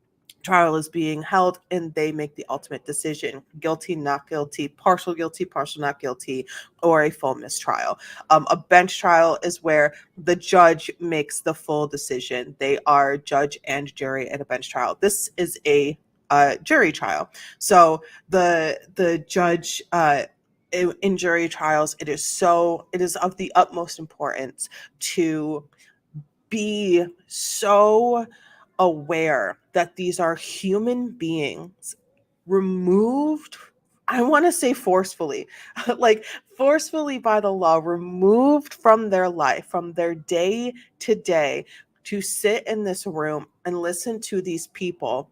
trial is being held, and they make the ultimate decision: guilty, not guilty, partial not guilty, or a full mistrial. A bench trial is where the judge makes the full decision. They are judge and jury at a bench trial. This is a jury trial. So the judge in jury trials, it is of the utmost importance to be so aware that these are human beings removed, I want to say forcefully, like forcefully by the law, removed from their life, from their day to day, to sit in this room and listen to these people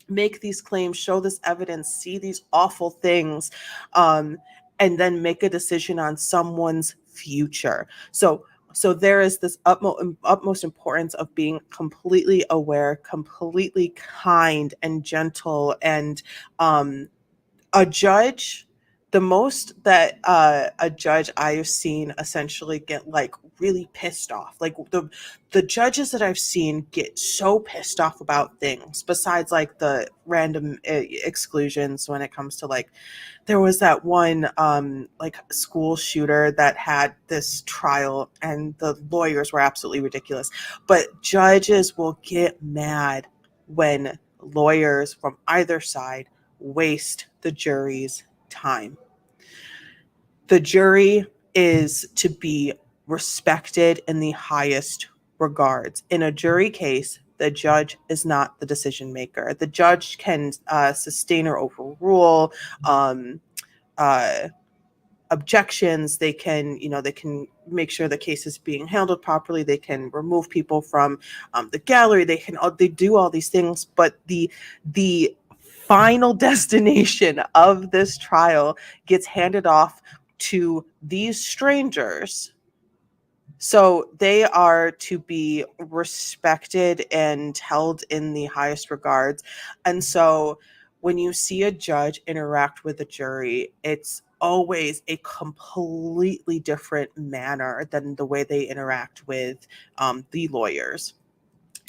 make these claims, show this evidence, see these awful things, and then make a decision on someone's future. So there is this utmost importance of being completely aware, completely kind and gentle, and a judge. The most that a judge I have seen essentially get like really pissed off. Like the judges that I've seen get so pissed off about things, besides like the random exclusions when it comes to like, there was that one like school shooter that had this trial and the lawyers were absolutely ridiculous. But judges will get mad when lawyers from either side waste the jury's time. The jury is to be respected in the highest regards. In a jury case, the judge is not the decision maker. The judge can sustain or overrule objections. They can make sure the case is being handled properly. They can remove people from the gallery. They do all these things, but the final destination of this trial gets handed off to these strangers. So they are to be respected and held in the highest regards. And so when you see a judge interact with a jury, it's always a completely different manner than the way they interact with the lawyers,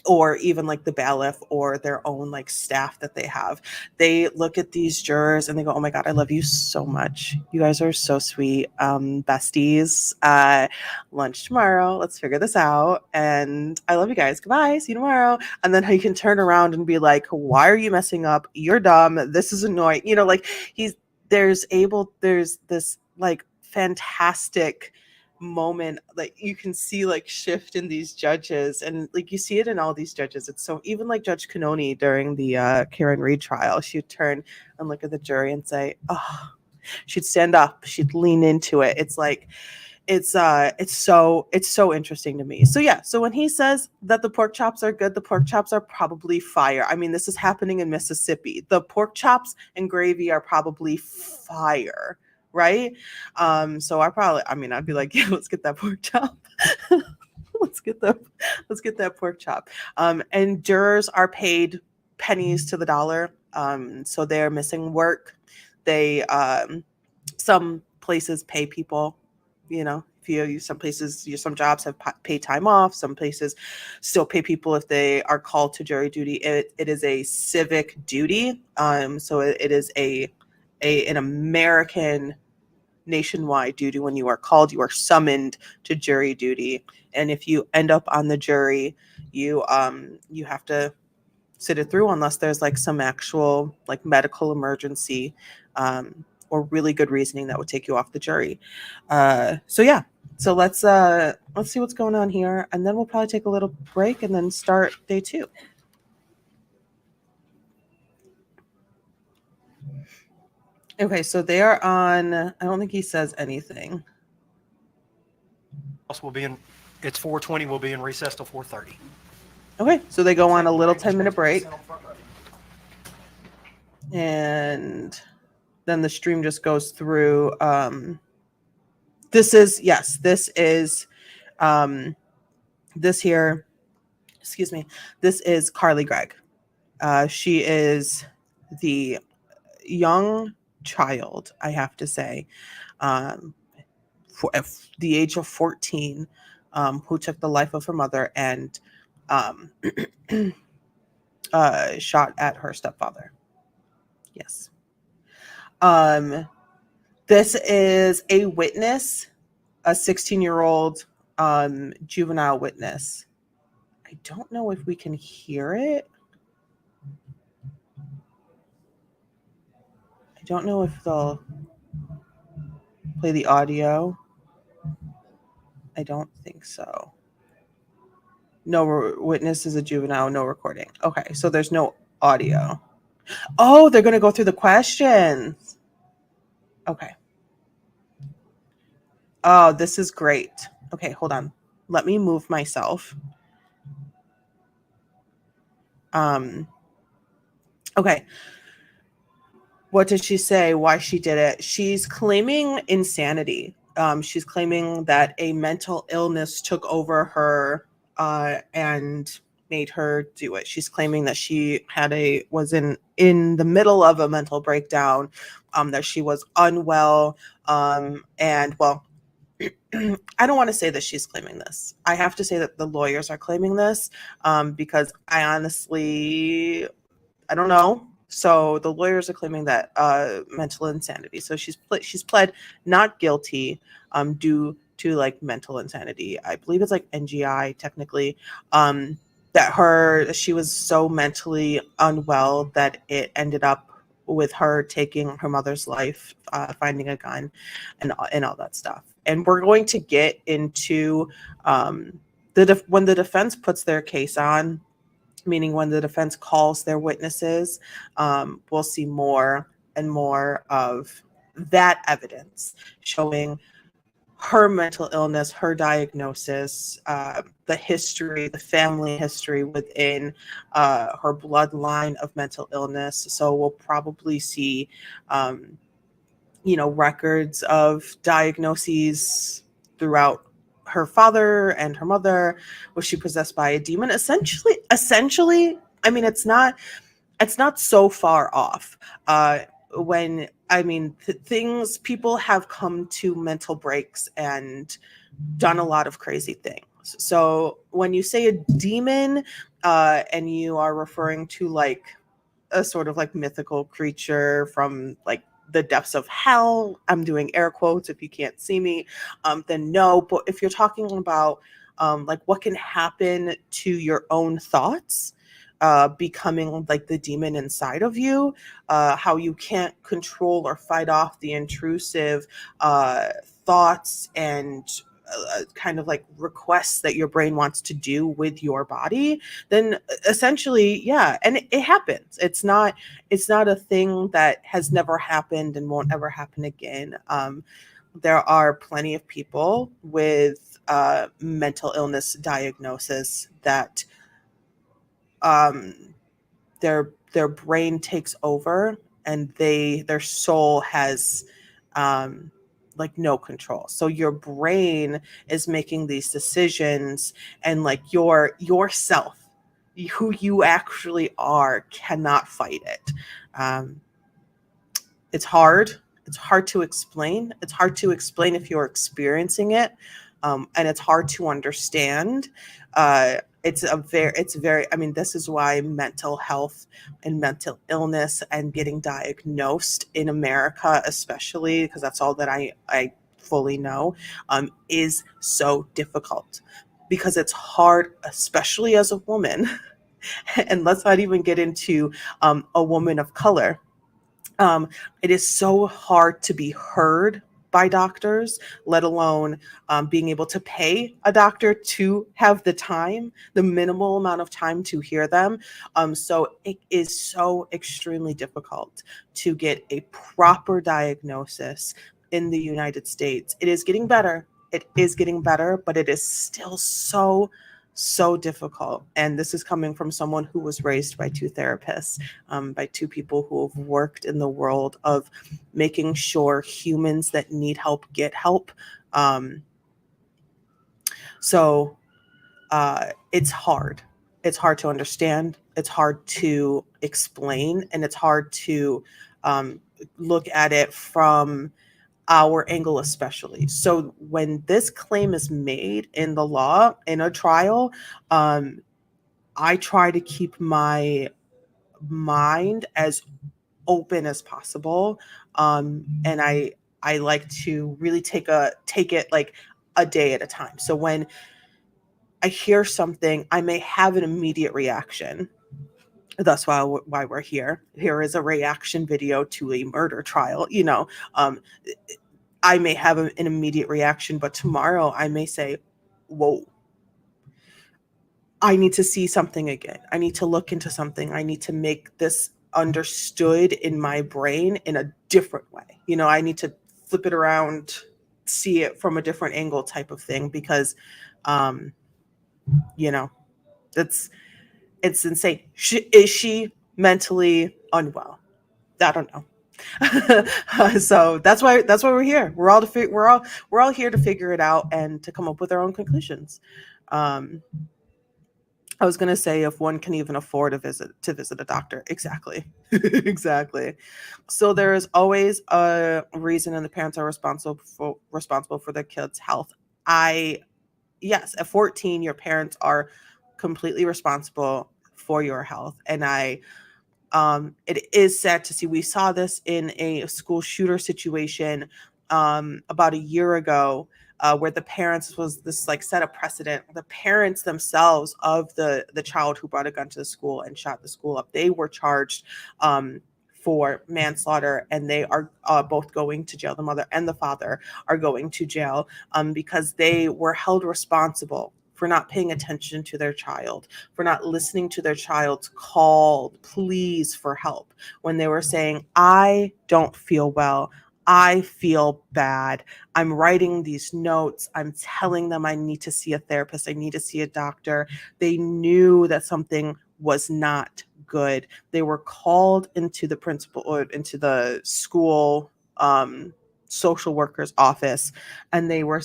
or even like the bailiff or their own like staff that they have. They look at these jurors and they go, "Oh my God, I love you so much. You guys are so sweet. Besties, lunch tomorrow. Let's figure this out. And I love you guys. Goodbye. See you tomorrow." And then he can turn around and be like, "Why are you messing up? You're dumb. This is annoying." Like there's this like fantastic moment, like you can see like shift in these judges, and like you see it in all these judges. It's so, even like Judge Canoni during the Karen Reed trial, she'd turn and look at the jury and say, "Oh," she'd stand up, she'd lean into it. It's like it's so interesting to me. So yeah, so when he says that the pork chops are good, the pork chops are probably fire. I mean, this is happening in Mississippi. The pork chops and gravy are probably fire right? So I'd be like, yeah, let's get that pork chop. let's get that pork chop. And jurors are paid pennies to the dollar. So they're missing work. They some places pay people, if some jobs have paid time off. Some places still pay people if they are called to jury duty. It is a civic duty. So it is an American nationwide duty. When you are called, you are summoned to jury duty, and if you end up on the jury, you have to sit it through unless there's like some actual like medical emergency, or really good reasoning that would take you off the jury. So yeah, so let's see what's going on here, and then we'll probably take a little break and then start day 2. Okay, so they are on, I don't think he says anything. We'll be in, it's 4:20, we'll be in recess till 4:30. Okay, so they go on a little 10-minute break, and then the stream just goes through. This is Carly Gregg. She is the young child, I have to say, for the age of 14, who took the life of her mother and shot at her stepfather. Yes. This is a witness, a 16-year-old juvenile witness. I don't know if we can hear it. I don't know if they'll play the audio. I don't think so. No, witness is a juvenile, no recording. Okay, so there's no audio. Oh, they're going to go through the questions. Okay. Oh, this is great. Okay, hold on. Let me move myself. Okay. What did she say? Why she did it? She's claiming insanity. She's claiming that a mental illness took over her and made her do it. She's claiming that she was in the middle of a mental breakdown, that she was unwell, and well, I don't want to say that she's claiming this. I have to say that the lawyers are claiming this, because I honestly, I don't know. So the lawyers are claiming that mental insanity. So she's pled not guilty due to like mental insanity. I believe it's like NGI technically. That she was so mentally unwell that it ended up with her taking her mother's life, finding a gun, and all that stuff. And we're going to get into when the defense puts their case on, meaning when the defense calls their witnesses, we'll see more and more of that evidence showing her mental illness, her diagnosis, the family history within her bloodline of mental illness. So we'll probably see, records of diagnoses throughout her father and her mother. Was she possessed by a demon? Essentially, I mean, it's not so far off. People have come to mental breaks and done a lot of crazy things. So when you say a demon, and you are referring to like a sort of like mythical creature from like the depths of hell, I'm doing air quotes if you can't see me, then no. But if you're talking about like what can happen to your own thoughts, becoming like the demon inside of you, how you can't control or fight off the intrusive thoughts and kind of like requests that your brain wants to do with your body, then essentially, yeah, and it happens. It's not a thing that has never happened and won't ever happen again. There are plenty of people with mental illness diagnosis that their brain takes over and their soul has like no control. So your brain is making these decisions, and like yourself, who you actually are, cannot fight it. It's hard. It's hard to explain. It's hard to explain if you're experiencing it, and it's hard to understand. It's very. I mean, this is why mental health and mental illness and getting diagnosed in America, especially because that's all that I fully know, is so difficult, because it's hard, especially as a woman. And let's not even get into a woman of color. It is so hard to be heard by doctors, let alone being able to pay a doctor to have the minimal amount of time to hear them. So it is so extremely difficult to get a proper diagnosis in the United States. It is getting better. It is getting better, but it is still so difficult. And this is coming from someone who was raised by two therapists, by two people who have worked in the world of making sure humans that need help get help. So it's hard. It's hard to understand. It's hard to explain, and it's hard to look at it from our angle, especially. So when this claim is made in the law in a trial, I try to keep my mind as open as possible, and I like to really take it like a day at a time. So when I hear something, I may have an immediate reaction. That's why we're here. Here is a reaction video to a murder trial. I may have an immediate reaction, but tomorrow I may say, whoa, I need to see something again. I need to look into something. I need to make this understood in my brain in a different way. I need to flip it around, see it from a different angle type of thing, because, you know, it's insane. Is she mentally unwell? I don't know. So that's why we're here. We're all here to figure it out and to come up with our own conclusions. I was gonna say, if one can even afford to visit a doctor. Exactly. Exactly. So there is always a reason, and the parents are responsible for their kids' health. Yes, at 14, your parents are completely responsible for your health. And it is sad to see. We saw this in a school shooter situation about a year ago, where the parents was this like set a precedent. The parents themselves of the child who brought a gun to the school and shot the school up, they were charged for manslaughter, and they are both going to jail. The mother and the father are going to jail because they were held responsible for not paying attention to their child, for not listening to their child's call, pleas for help, when they were saying, I don't feel well. I feel bad. I'm writing these notes. I'm telling them I need to see a therapist. I need to see a doctor. They knew that something was not good. They were called into the principal or into the school social worker's office, and they were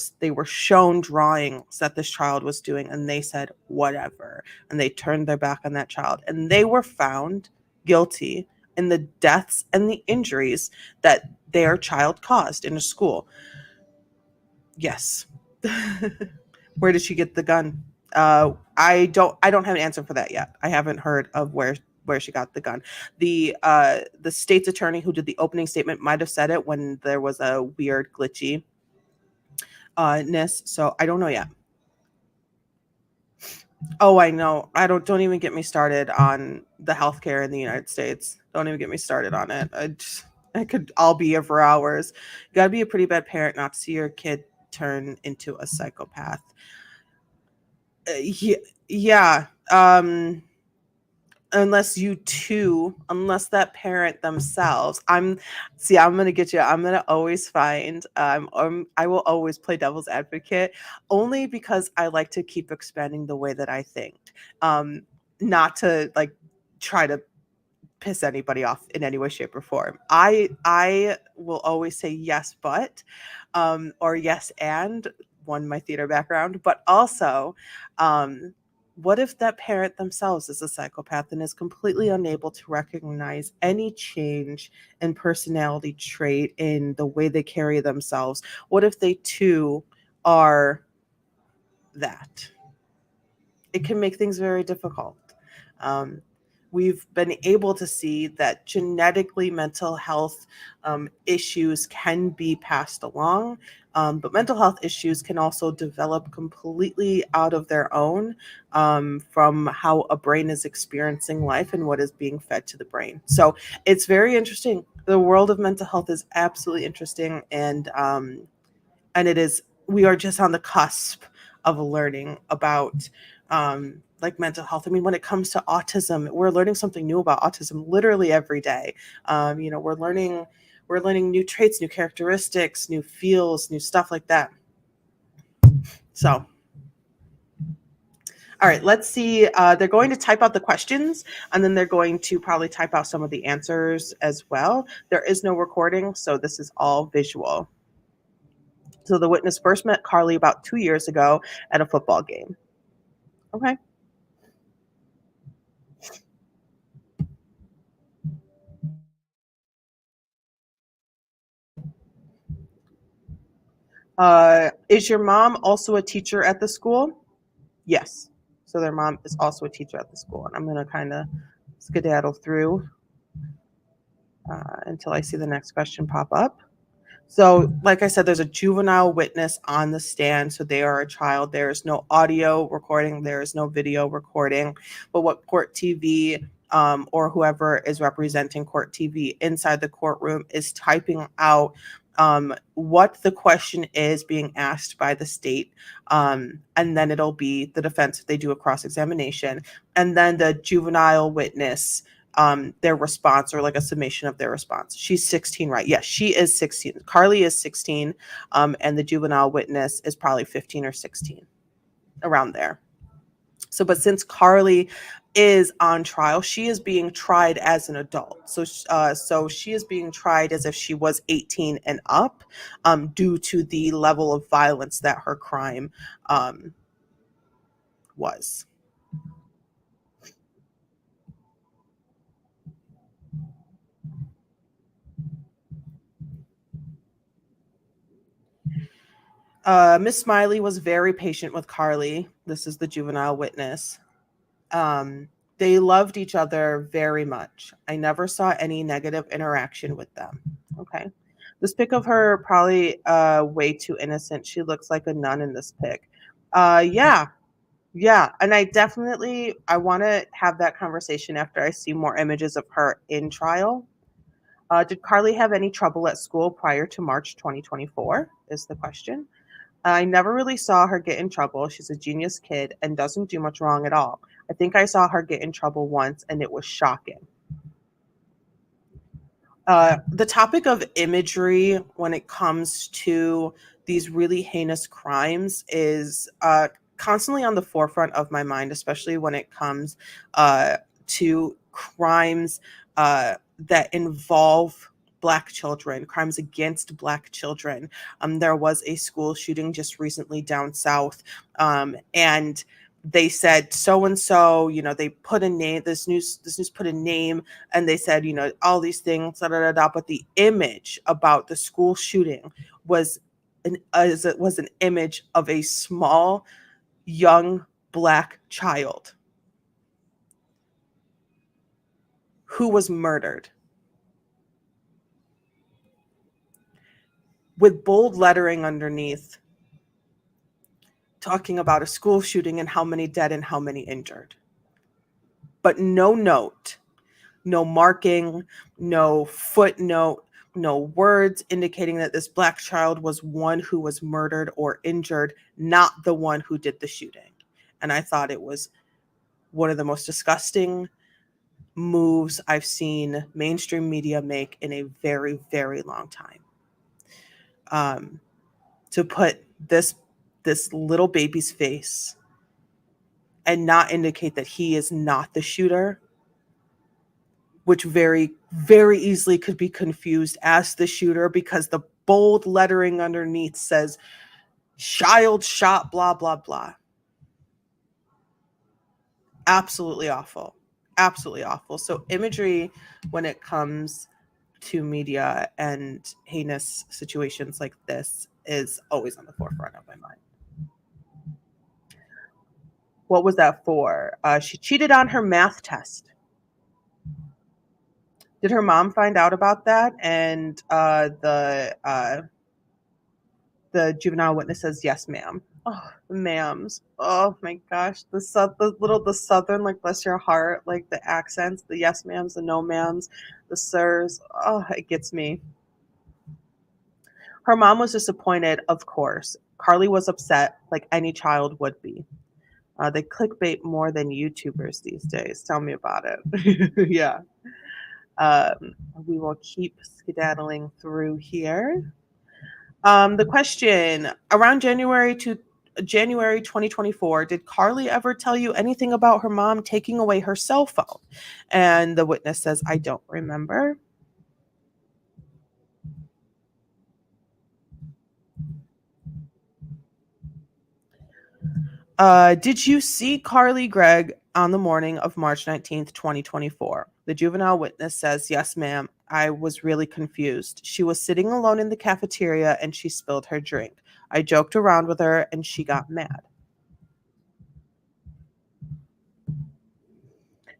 shown drawings that this child was doing, and they said whatever, and they turned their back on that child, and they were found guilty in the deaths and the injuries that their child caused in a school. Yes. Where did she get the gun? I don't have an answer for that yet. I haven't heard of where she got the gun. The state's attorney who did the opening statement might have said it when there was a weird glitchy ness. So I don't know yet. Oh, I know. Don't even get me started on the healthcare in the United States. Don't even get me started on it. I'll be here for hours. You gotta be a pretty bad parent not to see your kid turn into a psychopath. Yeah. Unless that parent themselves, I'm gonna get you. I'm gonna always find. I will always play devil's advocate, only because I like to keep expanding the way that I think. Not to like try to piss anybody off in any way, shape, or form. I will always say yes, but or yes and one, my theater background, but also what if that parent themselves is a psychopath and is completely unable to recognize any change in personality trait in the way they carry themselves? What if they too are that? It can make things very difficult. Um, we've been able to see that genetically mental health issues can be passed along, but mental health issues can also develop completely out of their own from how a brain is experiencing life and what is being fed to the brain. So it's very interesting. The world of mental health is absolutely interesting, and it is, we are just on the cusp of learning about like mental health. I mean, when it comes to autism, we're learning something new about autism literally every day. We're learning new traits, new characteristics, new feels, new stuff like that. So all right, let's see. They're going to type out the questions, and then they're going to probably type out some of the answers as well. There is no recording, so this is all visual. So the witness first met Carly about 2 years ago at a football game. Okay. Is your mom also a teacher at the school? Yes. So their mom is also a teacher at the school. And I'm going to kind of skedaddle through until I see the next question pop up. So, like I said, there's a juvenile witness on the stand. So they are a child. There is no audio recording. There is no video recording. But what Court TV or whoever is representing Court TV inside the courtroom is typing out what the question is being asked by the state. And then it'll be the defense if they do a cross-examination. And then the juvenile witness, their response, or like a summation of their response. She's 16, right? Yes, she is 16. Carly is 16, and the juvenile witness is probably 15 or 16, around there. So, but since Carly is on trial, she is being tried as an adult. So she is being tried as if she was 18 and up, due to the level of violence that her crime was. Miss Smiley was very patient with Carly. This is the juvenile witness. They loved each other very much. I never saw any negative interaction with them. Okay. This pic of her, probably way too innocent. She looks like a nun in this pic. Yeah. And I want to have that conversation after I see more images of her in trial. Did Carly have any trouble at school prior to March 2024 is the question. I never really saw her get in trouble. She's a genius kid and doesn't do much wrong at all. I think I saw her get in trouble once, and it was shocking. The topic of imagery when it comes to these really heinous crimes is constantly on the forefront of my mind, especially when it comes to crimes that involve Black children, crimes against Black children. There was a school shooting just recently down south, and they said so and so. They put a name. This news put a name, and they said, all these things. Da, da, da, da, but the image about the school shooting was an image of a small, young Black child who was murdered, with bold lettering underneath, talking about a school shooting and how many dead and how many injured. But no note, no marking, no footnote, no words indicating that this Black child was one who was murdered or injured, not the one who did the shooting. And I thought it was one of the most disgusting moves I've seen mainstream media make in a very, very long time. To put this little baby's face and not indicate that he is not the shooter which very, very easily could be confused as the shooter because the bold lettering underneath says child shot, blah, blah, blah. Absolutely awful. Absolutely awful. So, imagery when it comes to media and heinous situations like this is always on the forefront of my mind. What was that for? She cheated on her math test. Did her mom find out about that? And the juvenile witness says, "Yes, ma'am." Oh, the ma'ams. Oh my gosh, the southern, like, bless your heart, like the accents, the yes ma'ams, the no ma'ams, the sirs. Oh, it gets me. Her mom was disappointed, of course. Carly was upset, like any child would be. They clickbait more than YouTubers these days. Tell me about it. Yeah. Um, we will keep skedaddling through here. The question around January 2024, did Carly ever tell you anything about her mom taking away her cell phone? And the witness says, I don't remember. Did you see Carly Gregg on the morning of March 19th, 2024? The juvenile witness says, yes, ma'am. I was really confused. She was sitting alone in the cafeteria and she spilled her drink. I joked around with her and she got mad.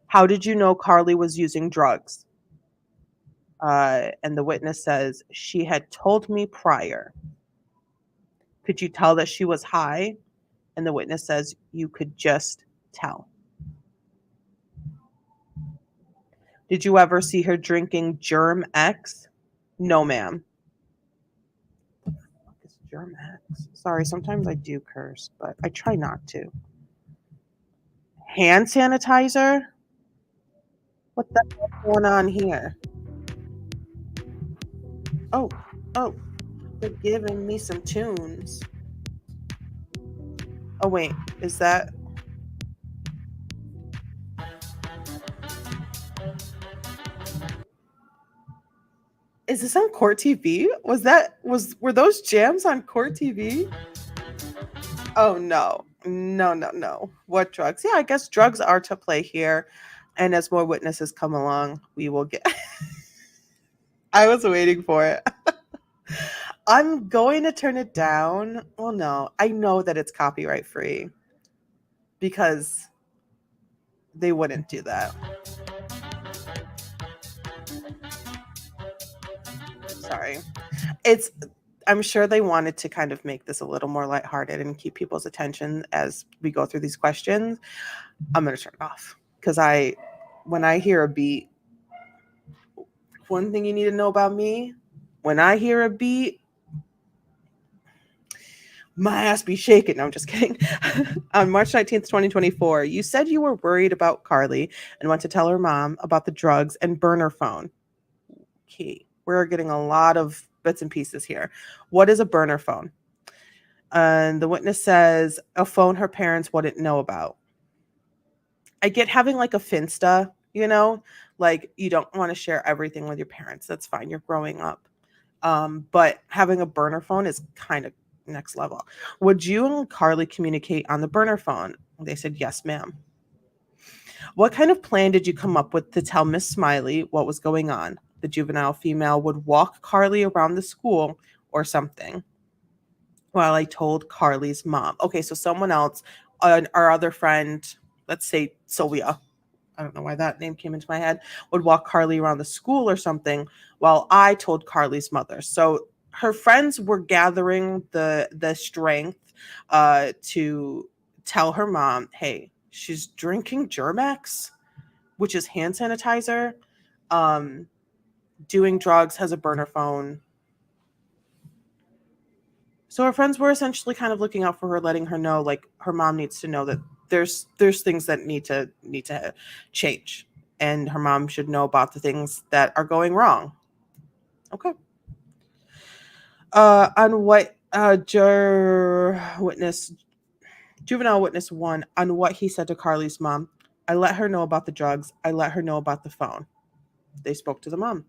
How did you know Carly was using drugs? And the witness says, she had told me prior. Could you tell that she was high? And the witness says, you could just tell. Did you ever see her drinking Germ X? No, ma'am. What the fuck is Germ X? Sorry, sometimes I do curse, but I try not to. Hand sanitizer? What the hell's going on here? Oh, they're giving me some tunes. Oh, wait, is that... Is this on Court TV? Were those jams on Court TV? Oh no. No. What drugs? Yeah, I guess drugs are to play here. And as more witnesses come along, we will get I was waiting for it. I'm going to turn it down. Well, no. I know that it's copyright free because they wouldn't do that. Sorry. I'm sure they wanted to kind of make this a little more lighthearted and keep people's attention as we go through these questions. I'm going to turn it off because when I hear a beat, one thing you need to know about me, when I hear a beat, my ass be shaking. No, I'm just kidding. On March 19th, 2024, you said you were worried about Carly and went to tell her mom about the drugs and burner phone. Okay, we're getting a lot of bits and pieces here. What is a burner phone? And the witness says a phone her parents wouldn't know about. I get having like a Finsta, like you don't want to share everything with your parents. That's fine. You're growing up. But having a burner phone is kind of next level. Would you and Carly communicate on the burner phone? They said, yes, ma'am. What kind of plan did you come up with to tell Miss Smiley what was going on? The juvenile female would walk Carly around the school or something. While I told Carly's mom. Okay, so someone else, our other friend, let's say Sylvia, I don't know why that name came into my head, would walk Carly around the school or something while I told Carly's mother. So her friends were gathering the strength to tell her mom, hey, she's drinking Germ-X, which is hand sanitizer, doing drugs, has a burner phone. So her friends were essentially kind of looking out for her, letting her know, like, her mom needs to know that there's things that need to change, and her mom should know about the things that are going wrong. Okay. On what juvenile witness 1, on what he said to Carly's mom. I let her know about the drugs. I let her know about the phone. They spoke to the mom.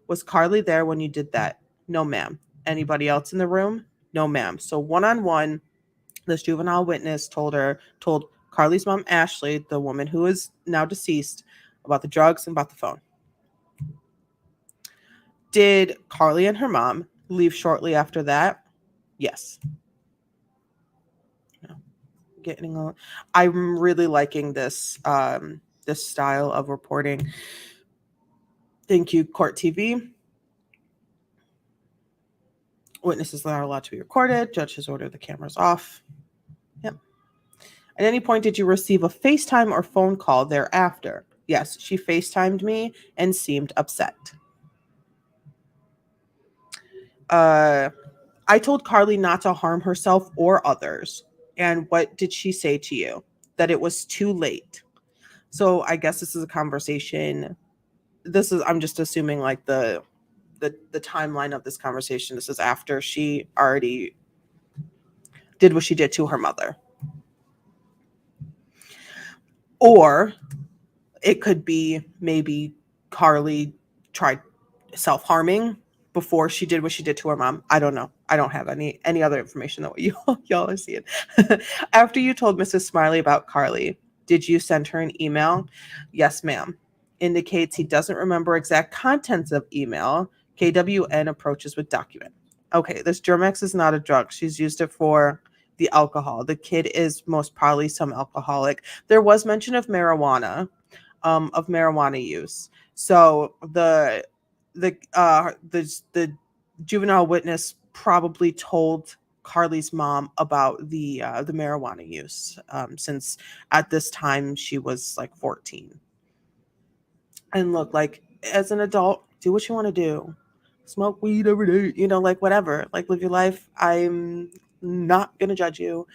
Was Carly there when you did that? No, ma'am. Anybody else in the room? No, ma'am. So one-on-one, this juvenile witness told Carly's mom, Ashley, the woman who is now deceased, about the drugs and about the phone. Did Carly and her mom leave shortly after that? Yes. I'm really liking this this style of reporting. Thank you, Court TV. Witnesses are allowed to be recorded. Judge has ordered the cameras off. Yep. At any point, did you receive a FaceTime or phone call thereafter? Yes, she FaceTimed me and seemed upset. I told Carly not to harm herself or others. And what did she say to you? That it was too late. So I guess this is a conversation. I'm just assuming like the timeline of this conversation. This is after she already did what she did to her mother. Or it could be maybe Carly tried self-harming before she did what she did to her mom. I don't know. I don't have any other information than what y'all are seeing. After you told Mrs. Smiley about Carly, did you send her an email? Yes, ma'am. Indicates he doesn't remember exact contents of email. KWN approaches with document. Okay, this Germex is not a drug. She's used it for the alcohol. The kid is most probably some alcoholic. There was mention of marijuana use. So the juvenile witness probably told Carly's mom about the marijuana use, since at this time she was like 14. And look, like as an adult, do what you want to do. Smoke weed every day, like whatever. Like live your life. I'm not gonna judge you.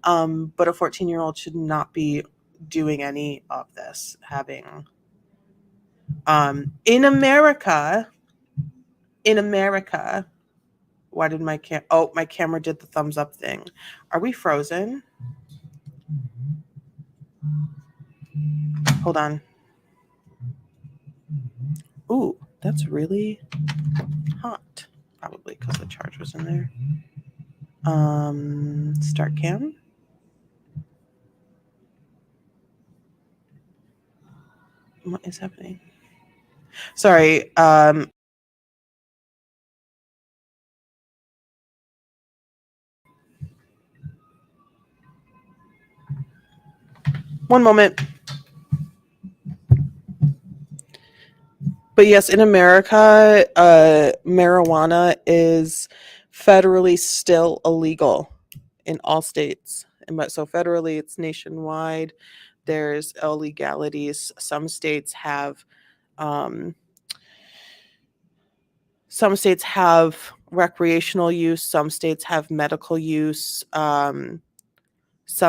But a 14-year-old should not be doing any of this. Having in America, why did my camera did the thumbs up thing. Are we frozen? Hold on. Ooh, that's really hot. Probably because the charge was in there. Start cam. What is happening? Sorry. One moment. But yes, in America, marijuana is federally still illegal in all states. So federally, it's nationwide. There's illegalities. Some states have recreational use. Some states have medical use. Some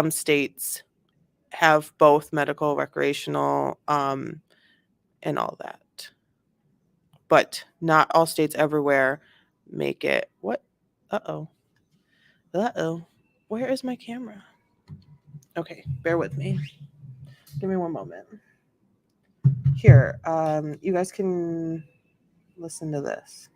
states have both medical, recreational, and all that. But not all states everywhere make it. What? Uh-oh. Where is my camera? Okay, bear with me. Give me one moment. Here, you guys can listen to this.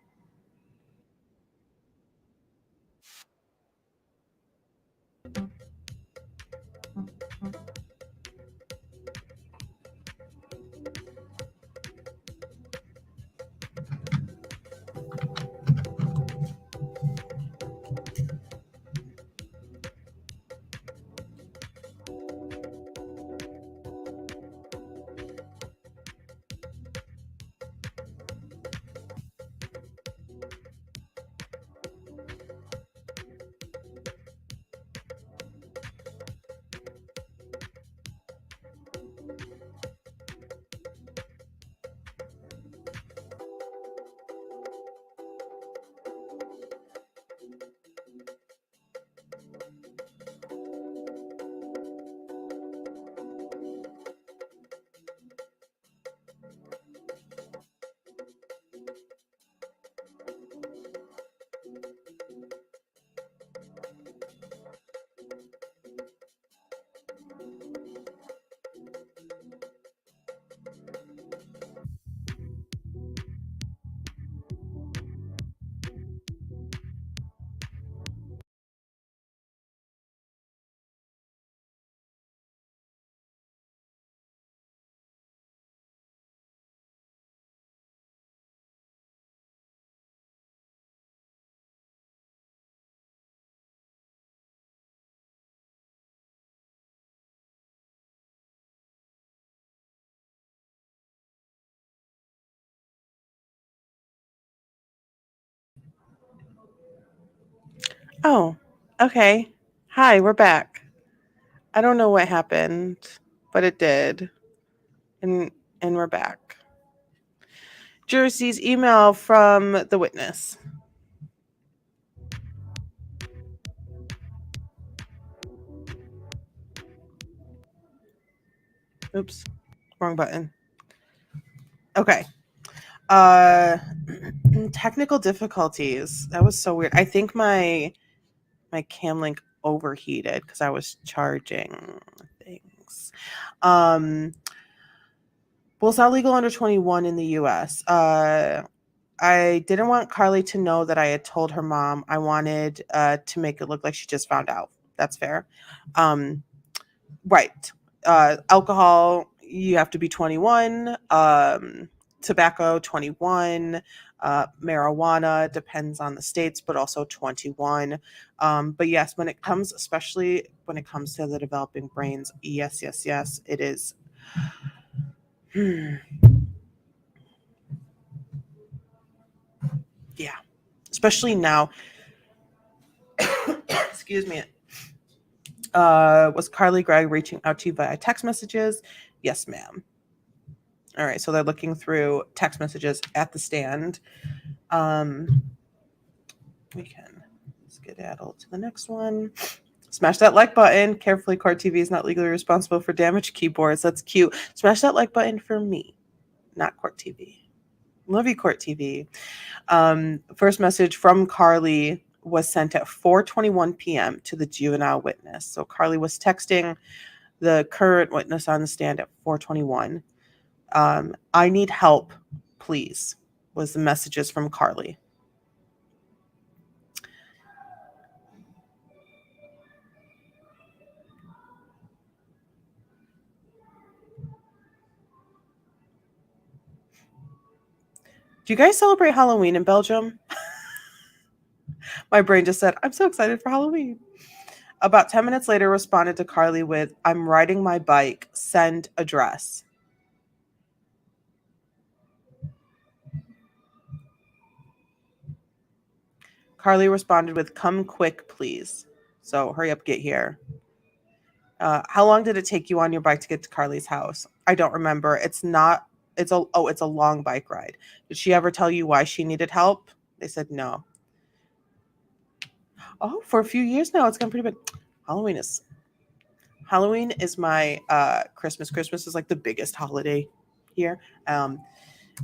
Oh, okay. Hi, we're back. I don't know what happened, but it did. And we're back. Juror sees email from the witness. Oops, wrong button. Okay. Technical difficulties. That was so weird. I think my cam link overheated because I was charging things. Well, it's not legal under 21 in the US. I didn't want Carly to know that I had told her mom. I wanted to make it look like she just found out. That's fair. Right. Alcohol, you have to be 21. Tobacco, 21. Marijuana depends on the states, but also 21. But yes, especially when it comes to the developing brains, yes, it is. Yeah, especially now. Excuse me. Was Carly Gregg reaching out to you via text messages? Yes, ma'am. All right, so they're looking through text messages at the stand. We can skedaddle to the next one. Smash that like button. Carefully, Court TV is not legally responsible for damaged keyboards. That's cute. Smash that like button for me, not Court TV. Love you, Court TV. First message from Carly was sent at 4:21 p.m. to the juvenile witness. So Carly was texting the current witness on the stand at 4:21. I need help, please, was the messages from Carly. Do you guys celebrate Halloween in Belgium? My brain just said, I'm so excited for Halloween. About 10 minutes later, responded to Carly with, I'm riding my bike, send address. Carly responded with, come quick, please. So hurry up, get here. How long did it take you on your bike to get to Carly's house? I don't remember. It's a long bike ride. Did she ever tell you why she needed help? They said no. Oh, for a few years now, it's gone pretty big. Halloween is my Christmas. Christmas is like the biggest holiday here.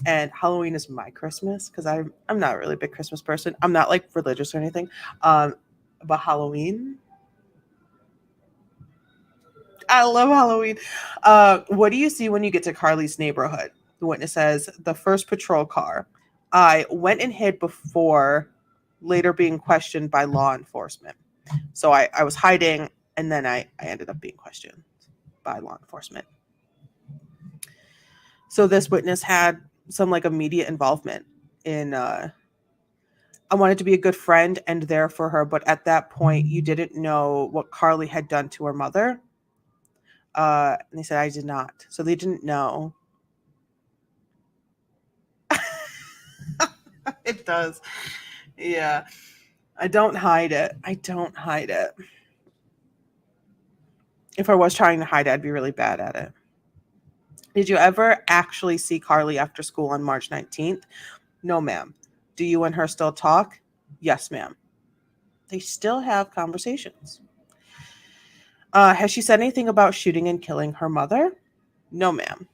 And Halloween is my Christmas because I'm not really a big Christmas person. I'm not like religious or anything. But Halloween, I love Halloween. What do you see when you get to Carly's neighborhood? The witness says, the first patrol car. I went and hid before later being questioned by law enforcement. So I was hiding, and then I ended up being questioned by law enforcement. So this witness had some like immediate involvement in I wanted to be a good friend and there for her, but at that point you didn't know what Carly had done to her mother. And they said I did not. So they didn't know. It does. Yeah. I don't hide it. If I was trying to hide it, I'd be really bad at it. Did you ever actually see Carly after school on March 19th? No, ma'am. Do you and her still talk? Yes, ma'am. They still have conversations. Has she said anything about shooting and killing her mother? No, ma'am.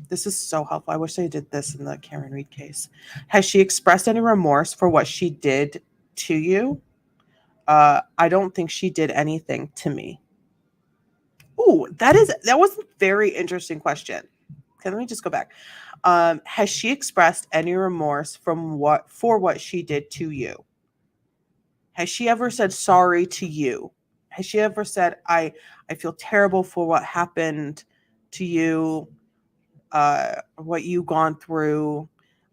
This is so helpful. I wish they did this in the Karen Reed case. Has she expressed any remorse for what she did to you? I don't think she did anything to me. Ooh, that was a very interesting question. Okay, let me just go back. Has she expressed any remorse for what she did to you? Has she ever said sorry to you? Has she ever said, I feel terrible for what happened to you, what you've gone through,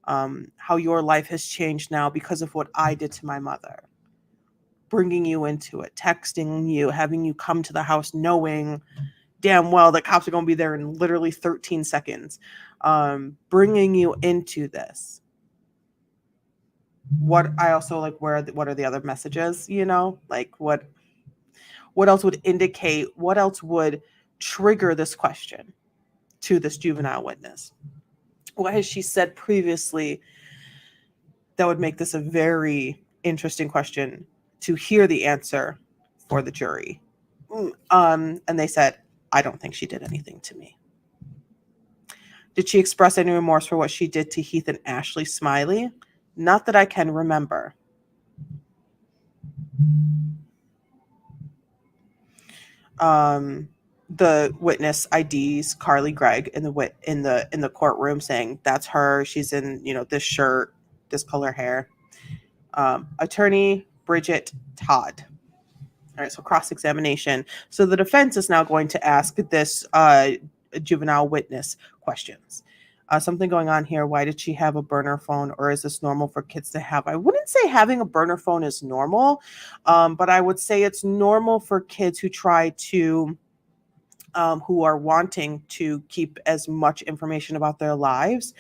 how your life has changed now because of what I did to my mother? Bringing you into it, texting you, having you come to the house knowing damn well that cops are going to be there in literally 13 seconds, bringing you into this. what I also like, what are the other messages, like what else would indicate, what else would trigger this question to this juvenile witness? What has she said previously that would make this a very interesting question to hear the answer for the jury? And they said, I don't think she did anything to me. Did she express any remorse for what she did to Heath and Ashley Smiley? Not that I can remember. The witness IDs Carly Gregg in the courtroom, saying that's her. She's in this shirt, this color hair. Attorney Bridget Todd. All right, so cross-examination. So the defense is now going to ask this juvenile witness questions. Something going on here. Why did she have a burner phone, or is this normal for kids to have? I wouldn't say having a burner phone is normal, but I would say it's normal for kids who try to, who are wanting to keep as much information about their lives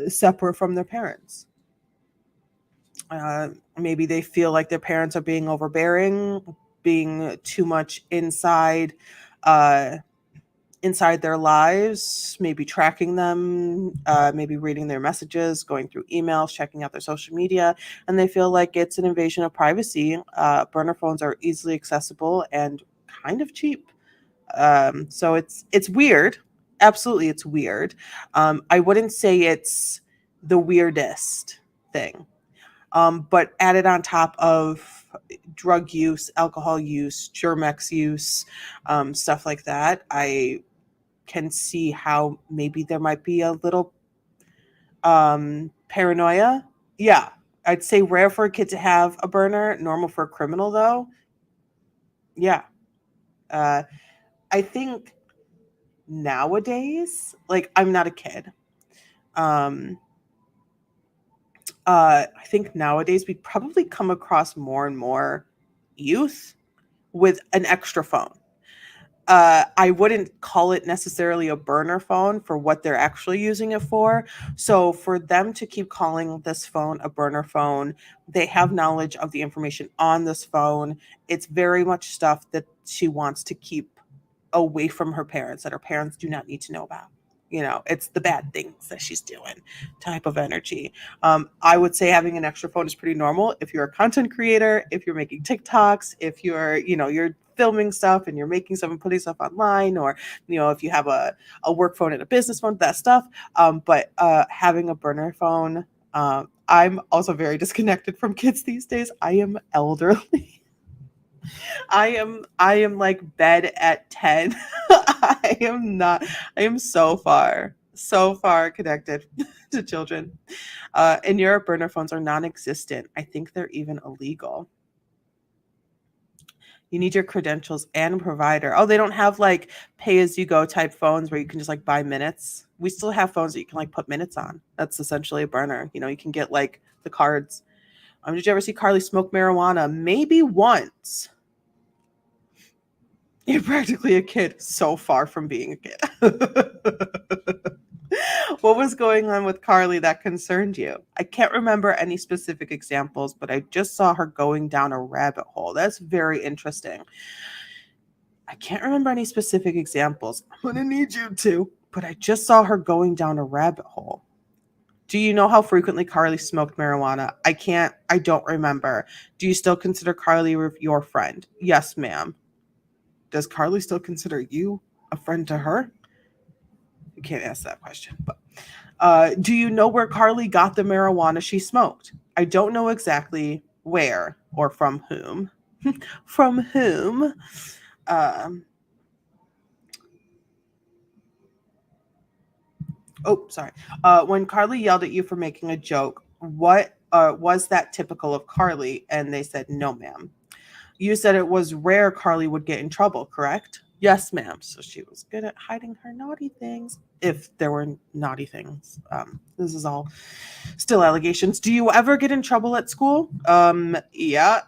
separate from their parents. Maybe they feel like their parents are being overbearing, being too much inside their lives, maybe tracking them, maybe reading their messages, going through emails, checking out their social media, and they feel like it's an invasion of privacy. Burner phones are easily accessible and kind of cheap. So it's weird. Absolutely, it's weird. I wouldn't say it's the weirdest thing. But added on top of drug use, alcohol use, Germex use, stuff like that, I can see how maybe there might be a little paranoia. Yeah, I'd say rare for a kid to have a burner, normal for a criminal though. Yeah. I think nowadays, like, I'm not a kid. I think nowadays we probably come across more and more youth with an extra phone. I wouldn't call it necessarily a burner phone for what they're actually using it for. So for them to keep calling this phone a burner phone, they have knowledge of the information on this phone. It's very much stuff that she wants to keep away from her parents, that her parents do not need to know about. It's the bad things that she's doing type of energy. I would say having an extra phone is pretty normal if you're a content creator, if you're making TikToks, if you're filming stuff and you're making stuff and putting stuff online, or if you have a work phone and a business phone, that stuff. But having a burner phone, I'm also very disconnected from kids these days. I am elderly. I am like bed at 10. I am so far connected to children. In Europe, burner phones are non-existent. I think they're even illegal. You need your credentials and provider. Oh, they don't have like pay-as-you-go type phones where you can just like buy minutes. We still have phones that you can like put minutes on. That's essentially a burner. You can get like the cards. Did you ever see Carly smoke marijuana? Maybe once. You're practically a kid, so far from being a kid. What was going on with Carly that concerned you? I can't remember any specific examples, but I just saw her going down a rabbit hole. That's very interesting. I can't remember any specific examples. I'm going to need you to, but I just saw her going down a rabbit hole. Do you know how frequently Carly smoked marijuana? I don't remember. Do you still consider Carly your friend? Yes, ma'am. Does Carly still consider you a friend to her? You can't ask that question. But do you know where Carly got the marijuana she smoked? I don't know exactly where or from whom. From whom? Sorry. When Carly yelled at you for making a joke, what was that typical of Carly? And they said, no, ma'am. You said it was rare Carly would get in trouble, correct? Yes, ma'am. So she was good at hiding her naughty things, if there were naughty things. This is all still allegations. Do you ever get in trouble at school? Yeah.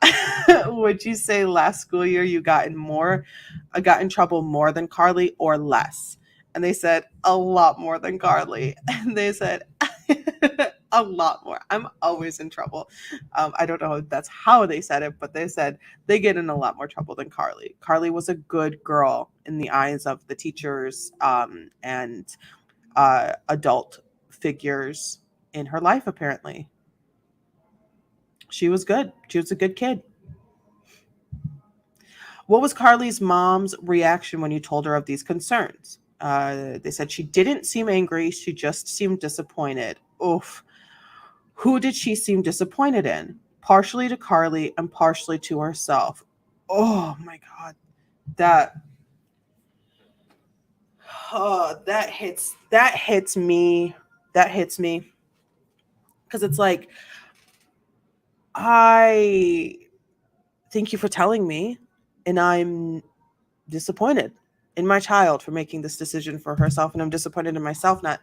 Would you say last school year you got in trouble more than Carly or less? And they said a lot more than Carly. And they said, a lot more. I'm always in trouble. I don't know if that's how they said it, but they said they get in a lot more trouble than Carly. Carly was a good girl in the eyes of the teachers and adult figures in her life, apparently. She was good. She was a good kid. What was Carly's mom's reaction when you told her of these concerns? They said she didn't seem angry. She just seemed disappointed. Oof. Who did she seem disappointed in? Partially to Carly and partially to herself. Oh my God. That that hits me. That hits me. Because it's like, I thank you for telling me, and I'm disappointed in my child for making this decision for herself, and I'm disappointed in myself not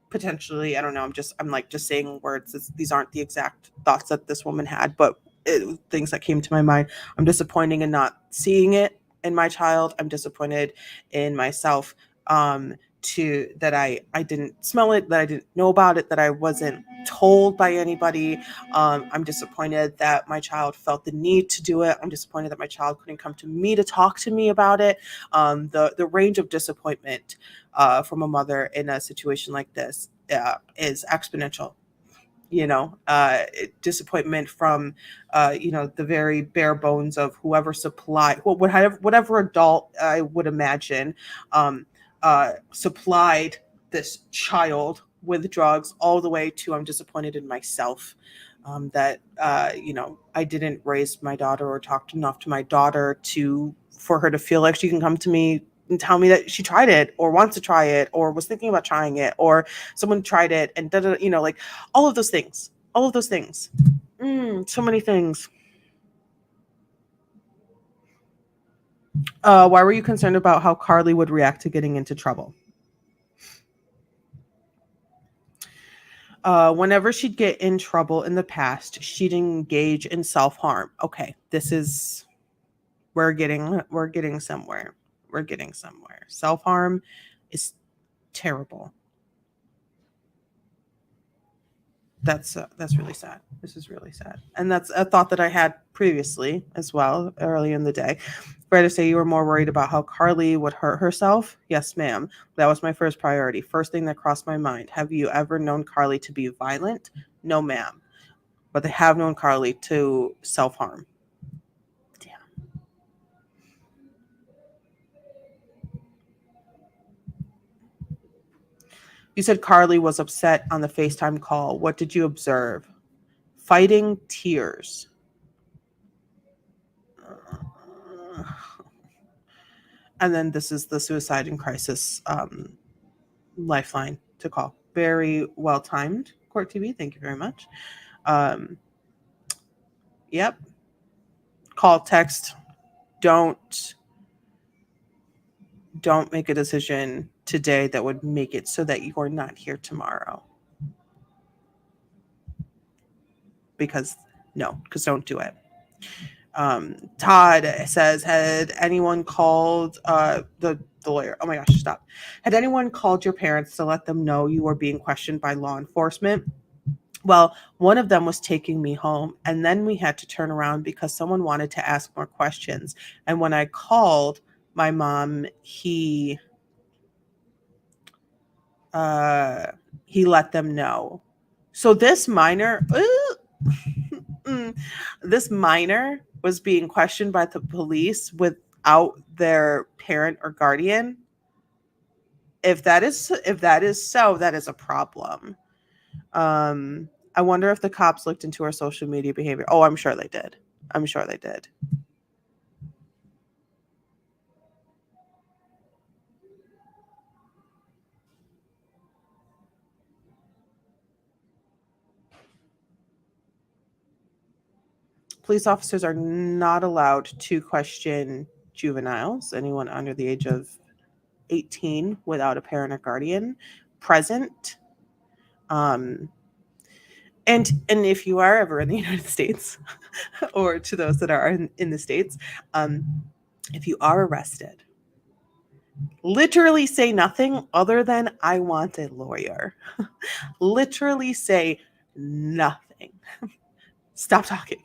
potentially, I don't know, I'm like just saying words. These aren't the exact thoughts that this woman had, but things that came to my mind. I'm disappointed in not seeing it in my child. I'm disappointed in myself to that I didn't smell it, that I didn't know about it, that I wasn't told by anybody. I'm disappointed that my child felt the need to do it. I'm disappointed that my child couldn't come to me to talk to me about it. The range of disappointment from a mother in a situation like this is exponential. Disappointment from the very bare bones of whoever supplied whatever adult, I would imagine, supplied this child with drugs, all the way to I'm disappointed in myself, that I didn't raise my daughter or talk enough to my daughter for her to feel like she can come to me and tell me that she tried it or wants to try it or was thinking about trying it, or someone tried it and like all of those things. So many things. Why were you concerned about how Carly would react to getting into trouble? Whenever she'd get in trouble in the past, she'd engage in self-harm. Okay, we're getting somewhere. Self-harm is terrible. That's really sad. This is really sad. And that's a thought that I had previously as well, early in the day. Fair to say you were more worried about how Carly would hurt herself? Yes, ma'am. That was my first priority. First thing that crossed my mind. Have you ever known Carly to be violent? No, ma'am. But they have known Carly to self-harm. Damn. You said Carly was upset on the FaceTime call. What did you observe? Fighting, tears. And then this is the suicide and crisis lifeline to call. Very well timed, Court TV. Thank you very much. Yep. Call, text. Don't make a decision today that would make it so that you're not here tomorrow. Because don't do it. Todd says, had anyone called the lawyer? Oh my gosh, stop. Had anyone called your parents to let them know you were being questioned by law enforcement? Well, one of them was taking me home, and then we had to turn around because someone wanted to ask more questions. And when I called my mom, he let them know. So this minor, this minor was being questioned by the police without their parent or guardian. If that is so, that is a problem. I wonder if the cops looked into her social media behavior. Oh, I'm sure they did. Police officers are not allowed to question juveniles, anyone under the age of 18 without a parent or guardian present. And if you are ever in the United States, or to those that are in the States, if you are arrested, literally say nothing other than, I want a lawyer. Literally say nothing. Stop talking.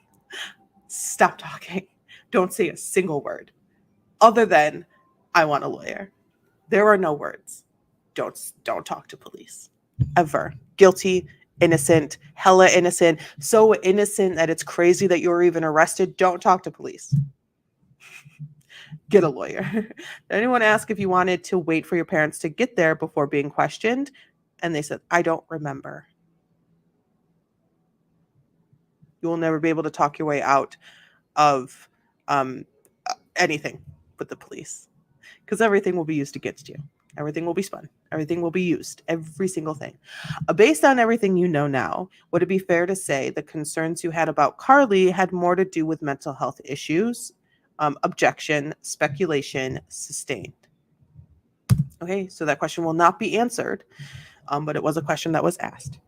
Stop talking. Don't say a single word other than I want a lawyer. There are no words. Don't talk to police. Ever. Guilty, innocent, hella innocent, so innocent that it's crazy that you were even arrested. Don't talk to police. Get a lawyer. Did anyone ask if you wanted to wait for your parents to get there before being questioned? And they said, I don't remember. You will never be able to talk your way out of anything with the police, because everything will be used against you. Everything will be spun. Everything will be used. Every single thing. Based on everything you know now, would it be fair to say the concerns you had about Carly had more to do with mental health issues? Objection, speculation, sustained. Okay, so that question will not be answered, but it was a question that was asked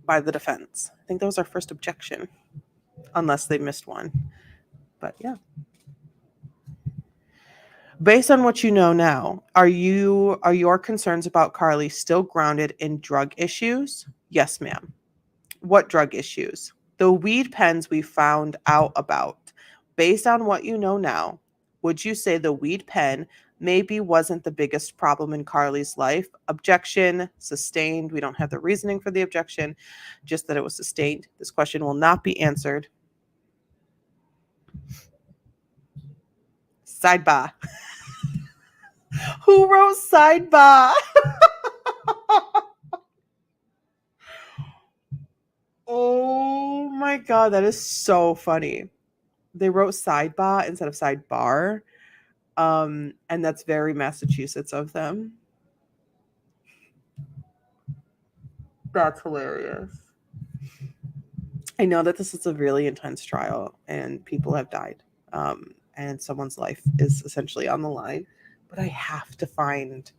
by the defense. I think that was our first objection, unless they missed one. But yeah. Based on what you know now, are your concerns about Carly still grounded in drug issues? Yes, ma'am. What drug issues? The weed pens we found out about. Based on what you know now, would you say the weed pen maybe wasn't the biggest problem in Carly's life? Objection, sustained. We don't have the reasoning for the objection, just that it was sustained. This question will not be answered. Sidebar. Who wrote sidebar? Oh my God, that is so funny. They wrote sidebar instead of sidebar. And that's very Massachusetts of them. That's hilarious. I know that this is a really intense trial and people have died. And someone's life is essentially on the line. But I have to find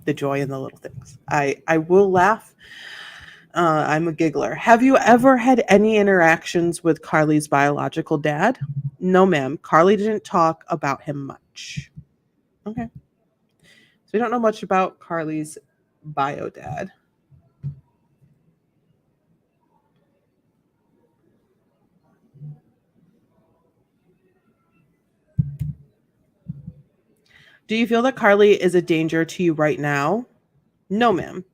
the joy in the little things. I will laugh. I'm a giggler. Have you ever had any interactions with Carly's biological dad? No, ma'am. Carly didn't talk about him much. Okay. So we don't know much about Carly's bio dad. Do you feel that Carly is a danger to you right now? No, ma'am.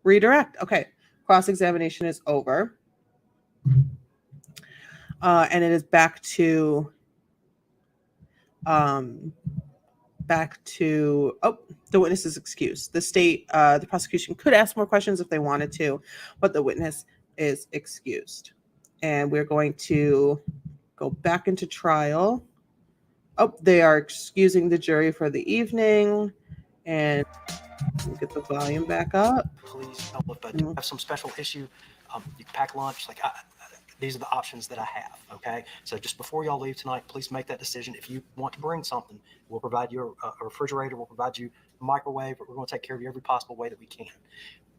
Redirect. Okay. Cross-examination is over. And it is back to the witness is excused. The state, the prosecution could ask more questions if they wanted to, but the witness is excused. And we're going to go back into trial. Oh, they are excusing the jury for the evening. And we'll get the volume back up. Please help if I do have some special issue. You can pack lunch. These are the options that I have. Okay. So just before y'all leave tonight, please make that decision. If you want to bring something, we'll provide you a refrigerator. We'll provide you a microwave. But we're going to take care of you every possible way that we can.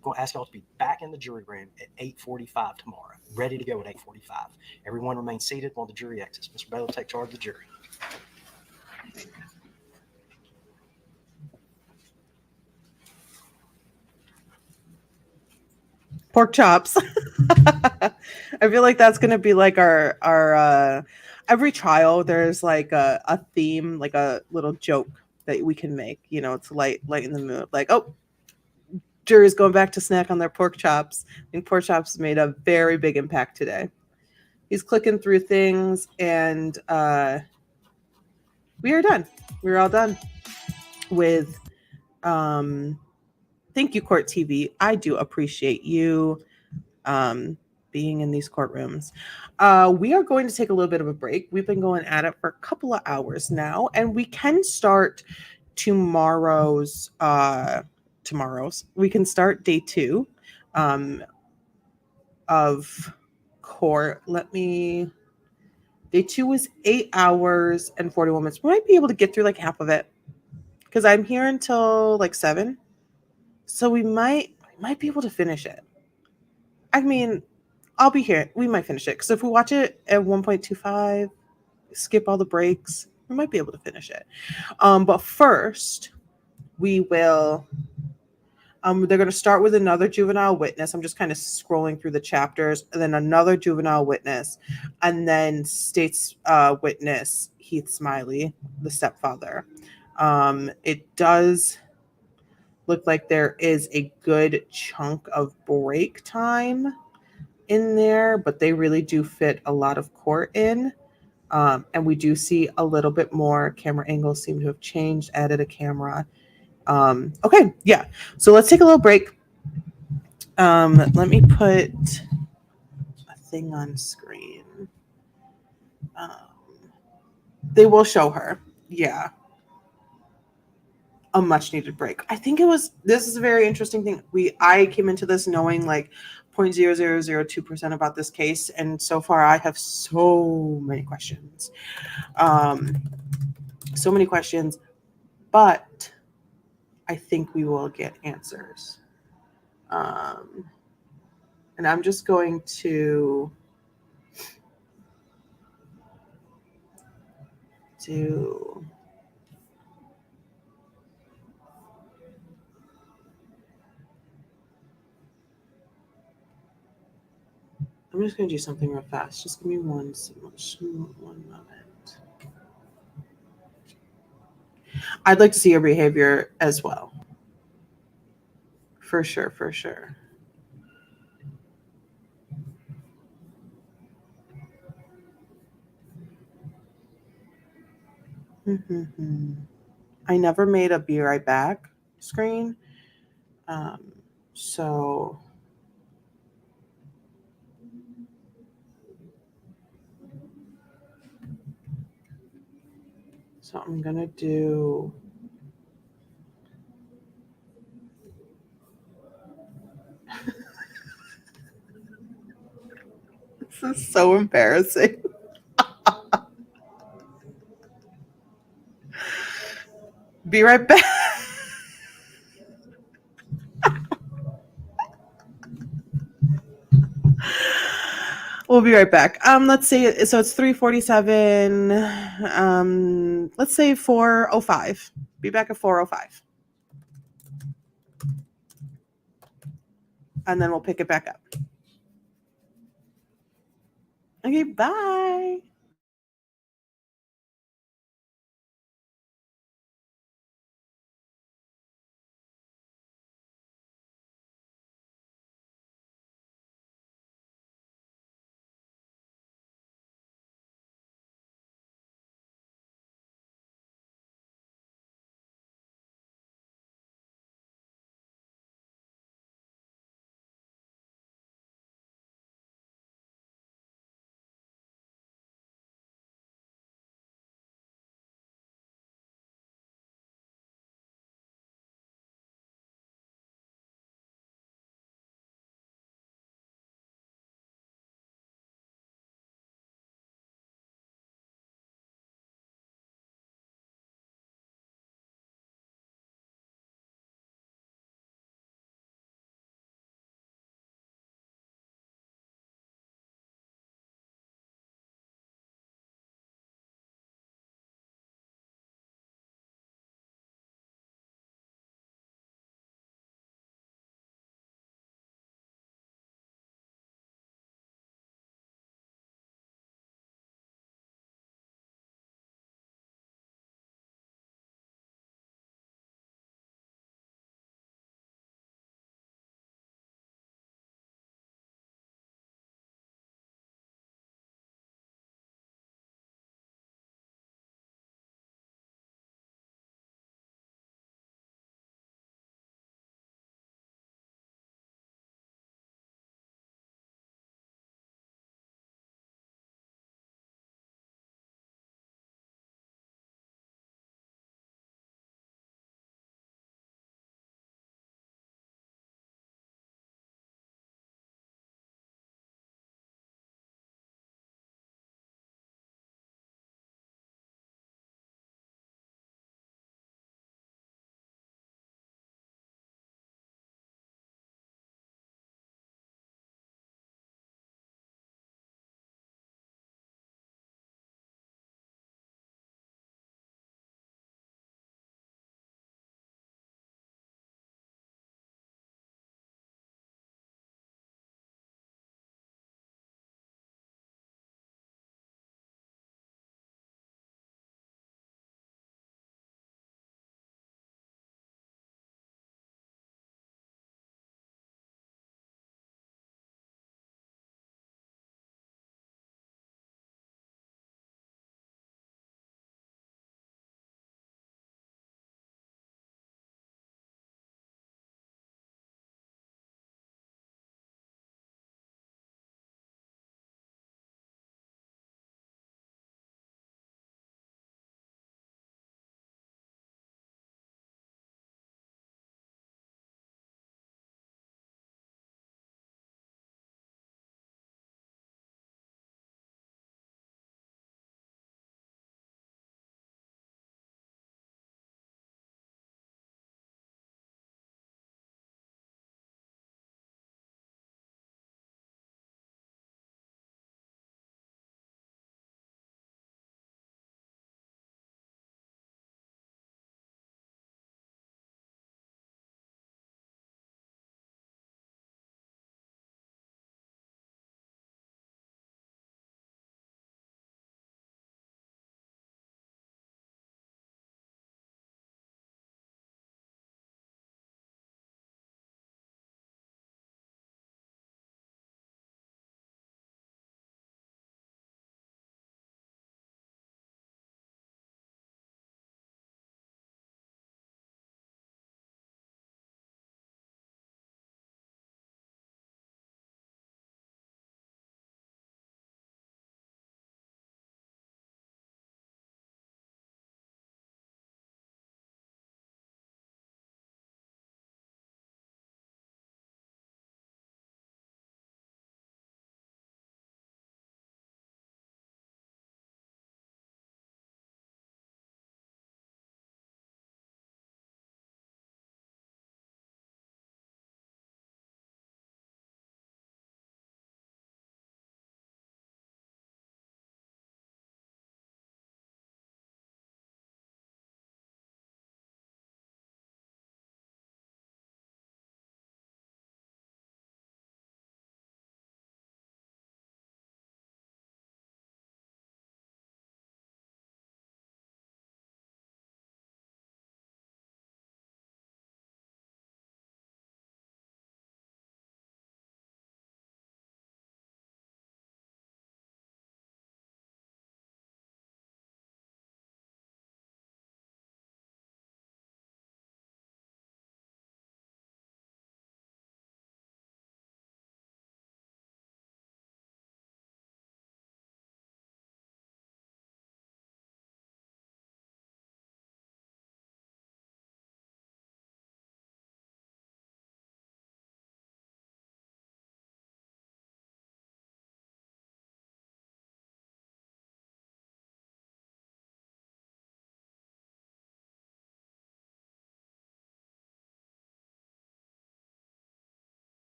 We're going to ask y'all to be back in the jury room at 8:45 tomorrow, ready to go at 8:45. Everyone remain seated while the jury exits. Mr. Bailey, take charge of the jury. Pork chops. I feel like that's gonna be like our every trial. There's like a theme, like a little joke that we can make. You know, to lighten the mood. Like, oh, jury's going back to snack on their pork chops. I think pork chops made a very big impact today. He's clicking through things, and we are done. We're all done with. Thank you, Court TV. I do appreciate you being in these courtrooms. We are going to take a little bit of a break. We've been going at it for a couple of hours now, and we can start tomorrow's. We can start day 2 of court. Day 2 was 8 hours and 41 minutes. We might be able to get through like half of it because I'm here until like 7. So we might be able to finish it. I mean, I'll be here. We might finish it. Because if we watch it at 1.25, skip all the breaks, We might be able to finish it. But first, we will. They're going to start with another juvenile witness. I'm just kind of scrolling through the chapters, and then another juvenile witness, and then state's witness Heath Smiley, the stepfather. It does look like there is a good chunk of break time in there, but they really do fit a lot of court in. And we do see a little bit more. Camera angles seem to have changed, added a camera. Okay, yeah. So let's take a little break. Let me put a thing on screen. They will show her. Yeah. A much needed break. I think this is a very interesting thing. I came into this knowing like 0.0002% about this case, and so far I have so many questions. But I think we will get answers. And I'm just going to do. I'm just going to do something real fast. Just give me one moment. I'd like to see your behavior as well. For sure, for sure. I never made a be right back screen. So I'm going to do. This is so embarrassing. Be right back. We'll be right back. Let's say so it's 3:47. Let's say 4:05. Be back at 4:05. And then we'll pick it back up. Okay, bye.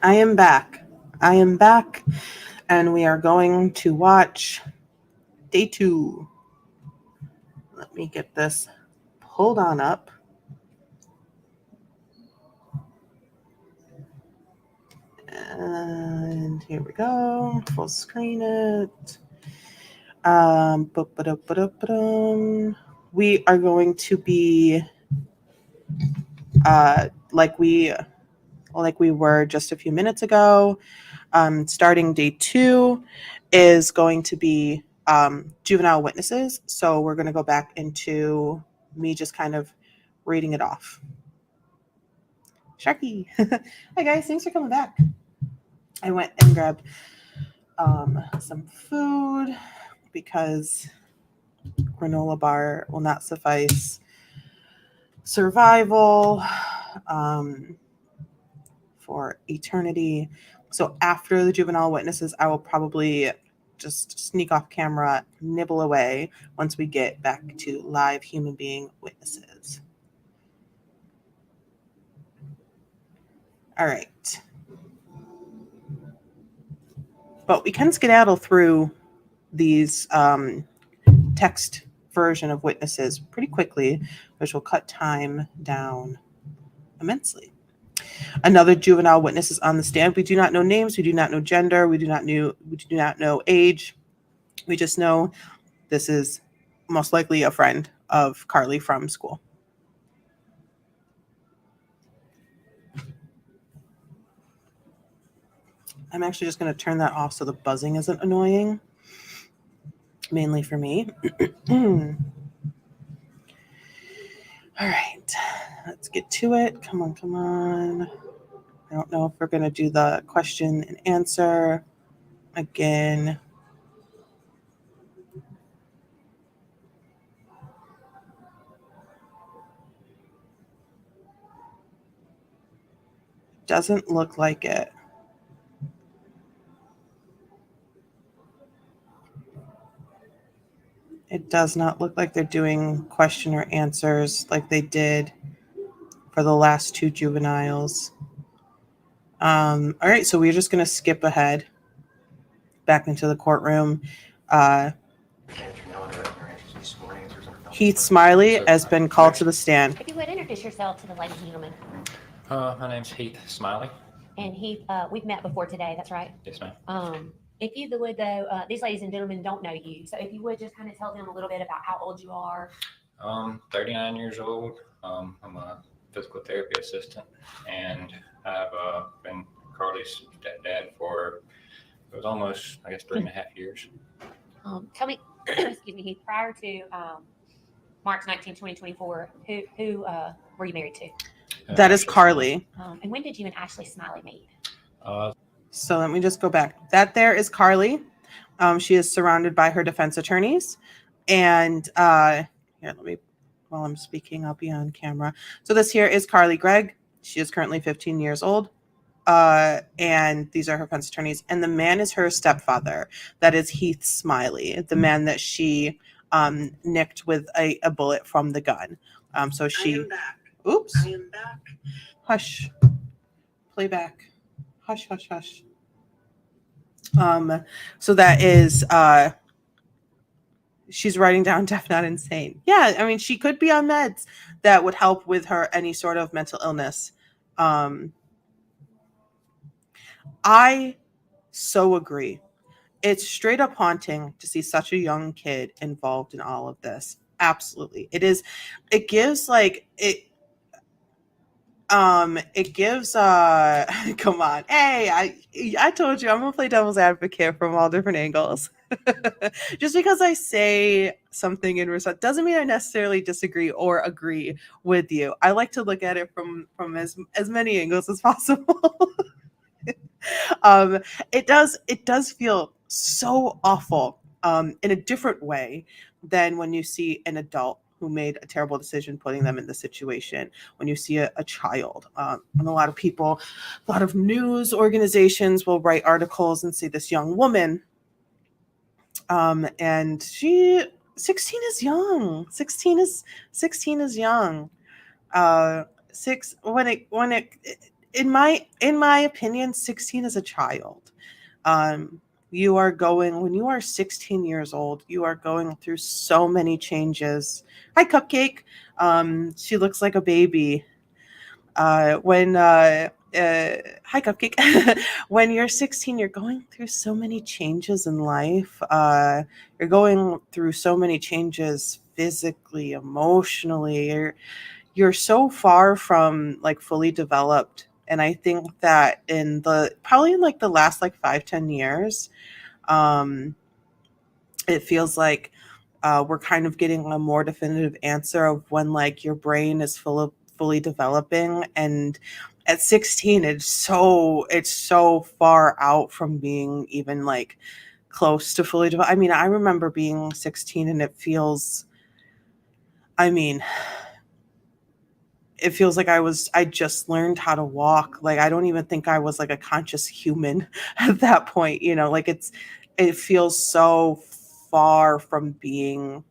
I am back. I am back, and we are going to watch day 2. Let me get this pulled on up. And here we go. Full screen it. We are going to be like we were just a few minutes ago. Starting day 2 is going to be juvenile witnesses. So we're going to go back into me just kind of reading it off. Sharky. Hi guys, thanks for coming back. I went and grabbed some food because granola bar will not suffice. Survival for eternity. So after the juvenile witnesses, I will probably just sneak off camera, nibble away once we get back to live human being witnesses. All right. But we can skedaddle through these text version of witnesses pretty quickly, which will cut time down immensely. Another juvenile witness is on the stand. We do not know names. We do not know gender. We do not know age. We just know this is most likely a friend of Carly from school. I'm actually just going to turn that off so the buzzing isn't annoying, mainly for me. All right, let's get to it. Come on. I don't know if we're going to do the question and answer again. Doesn't look like it. It does not look like they're doing question or answers like they did for the last 2 juveniles. All right, so we're just going to skip ahead back into the courtroom. Heath Smiley has been called to the stand. If you would introduce yourself to the ladies and gentlemen. My name's Heath Smiley. And Heath, we've met before today, that's right? Yes, ma'am. If you would, though, these ladies and gentlemen don't know you. So if you would just kind of tell them a little bit about how old you are. 39 years old. I'm a physical therapy assistant, and I've been Carly's stepdad for, it was almost, I guess, 3.5 years. Tell me, excuse me, Heath, prior to March 19, 2024, who were you married to? That is Carly. And when did you and Ashley Smiley meet? So let me just go back. That there is Carly. She is surrounded by her defense attorneys. And here, let me, while I'm speaking, I'll be on camera. So this here is Carly Gregg. She is currently 15 years old. And these are her defense attorneys. And the man is her stepfather. That is Heath Smiley, the man that she nicked with a bullet from the gun. So she, I am back. Oops. I am back. Hush. Playback. Hush, hush, hush. So that is, she's writing down deaf, not insane. Yeah, I mean, she could be on meds that would help with her any sort of mental illness. I so agree. It's straight up haunting to see such a young kid involved in all of this. Absolutely. It is, it gives like, it gives come on, hey, I told you I'm gonna play devil's advocate from all different angles. Just because I say something in response doesn't mean I necessarily disagree or agree with you. I like to look at it from as many angles as possible. It does feel so awful in a different way than when you see an adult who made a terrible decision putting them in the situation, when you see a child. And a lot of people, a lot of news organizations will write articles and say this young woman, and 16 is young. 16 is young. in my opinion, 16 is a child. You are going when you are 16 years old, you are going through so many changes. Hi, Cupcake. She looks like a baby. When Hi, Cupcake. When you're 16, you're going through so many changes in life. You're going through so many changes physically, emotionally. You're so far from like fully developed. And I think that in the probably in like the last like 5-10 years, um, it feels like we're kind of getting a more definitive answer of when like your brain is fully developing. And at 16, it's so far out from being even like close to fully developed. I mean, I remember being 16 and I mean, it feels like I just learned how to walk. Like I don't even think I was like a conscious human at that point, like it feels so far from being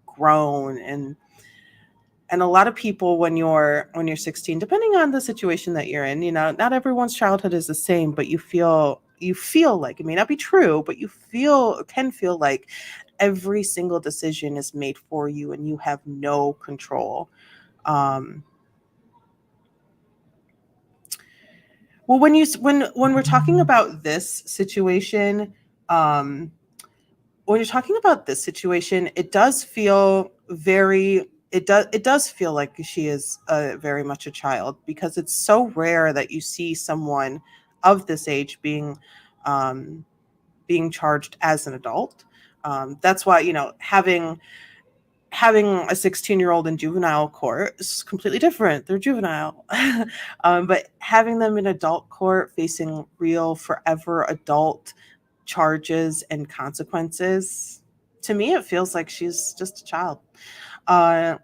grown. And a lot of people when you're 16, depending on the situation that you're in, not everyone's childhood is the same, but you feel like, it may not be true, but you can feel like every single decision is made for you and you have no control. um Well, when we're talking about this situation, um, when you're talking about this situation, it does feel like she is very much a child, because it's so rare that you see someone of this age um, being charged as an adult. That's why having a 16-year-old in juvenile court is completely different. They're juvenile. But having them in adult court facing real forever adult charges and consequences, to me it feels like she's just a child.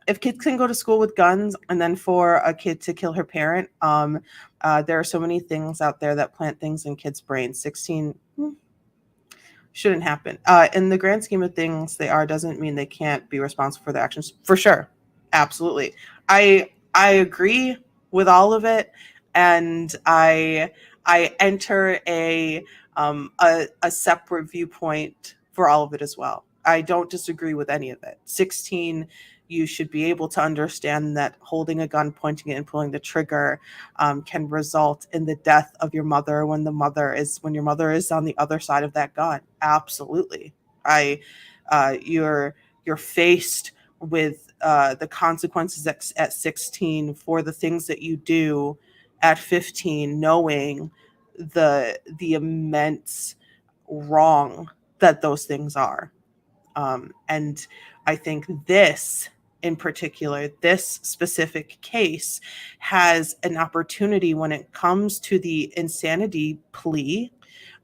If kids can go to school with guns, and then for a kid to kill her parent, there are so many things out there that plant things in kids' brains. 16 shouldn't happen. In the grand scheme of things, they are doesn't mean they can't be responsible for their actions. For sure, absolutely. I agree with all of it, and I enter a separate viewpoint for all of it as well. I don't disagree with any of it. 16, you should be able to understand that holding a gun, pointing it, and pulling the trigger can result in the death of your mother when your mother is on the other side of that gun. Absolutely. I you're faced with the consequences at 16 for the things that you do at 15, knowing the immense wrong that those things are. And I think this in particular, this specific case, has an opportunity when it comes to the insanity plea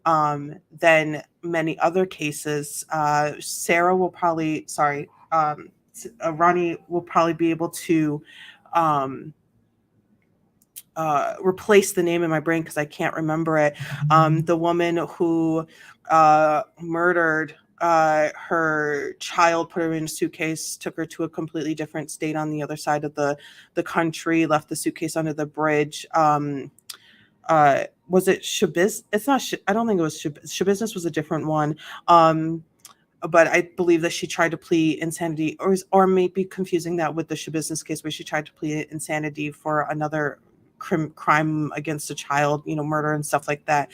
than many other cases. Ronnie will probably be able to um, replace the name in my brain because I can't remember it. The woman who murdered her child, put her in a suitcase, took her to a completely different state on the other side of the country, left the suitcase under the bridge. Was it Shabiz? It's not. I don't think it was Shabusiness. Was a different one. But I believe that she tried to plead insanity, or maybe confusing that with the Shabusiness case, where she tried to plead insanity for another crime against a child, murder and stuff like that,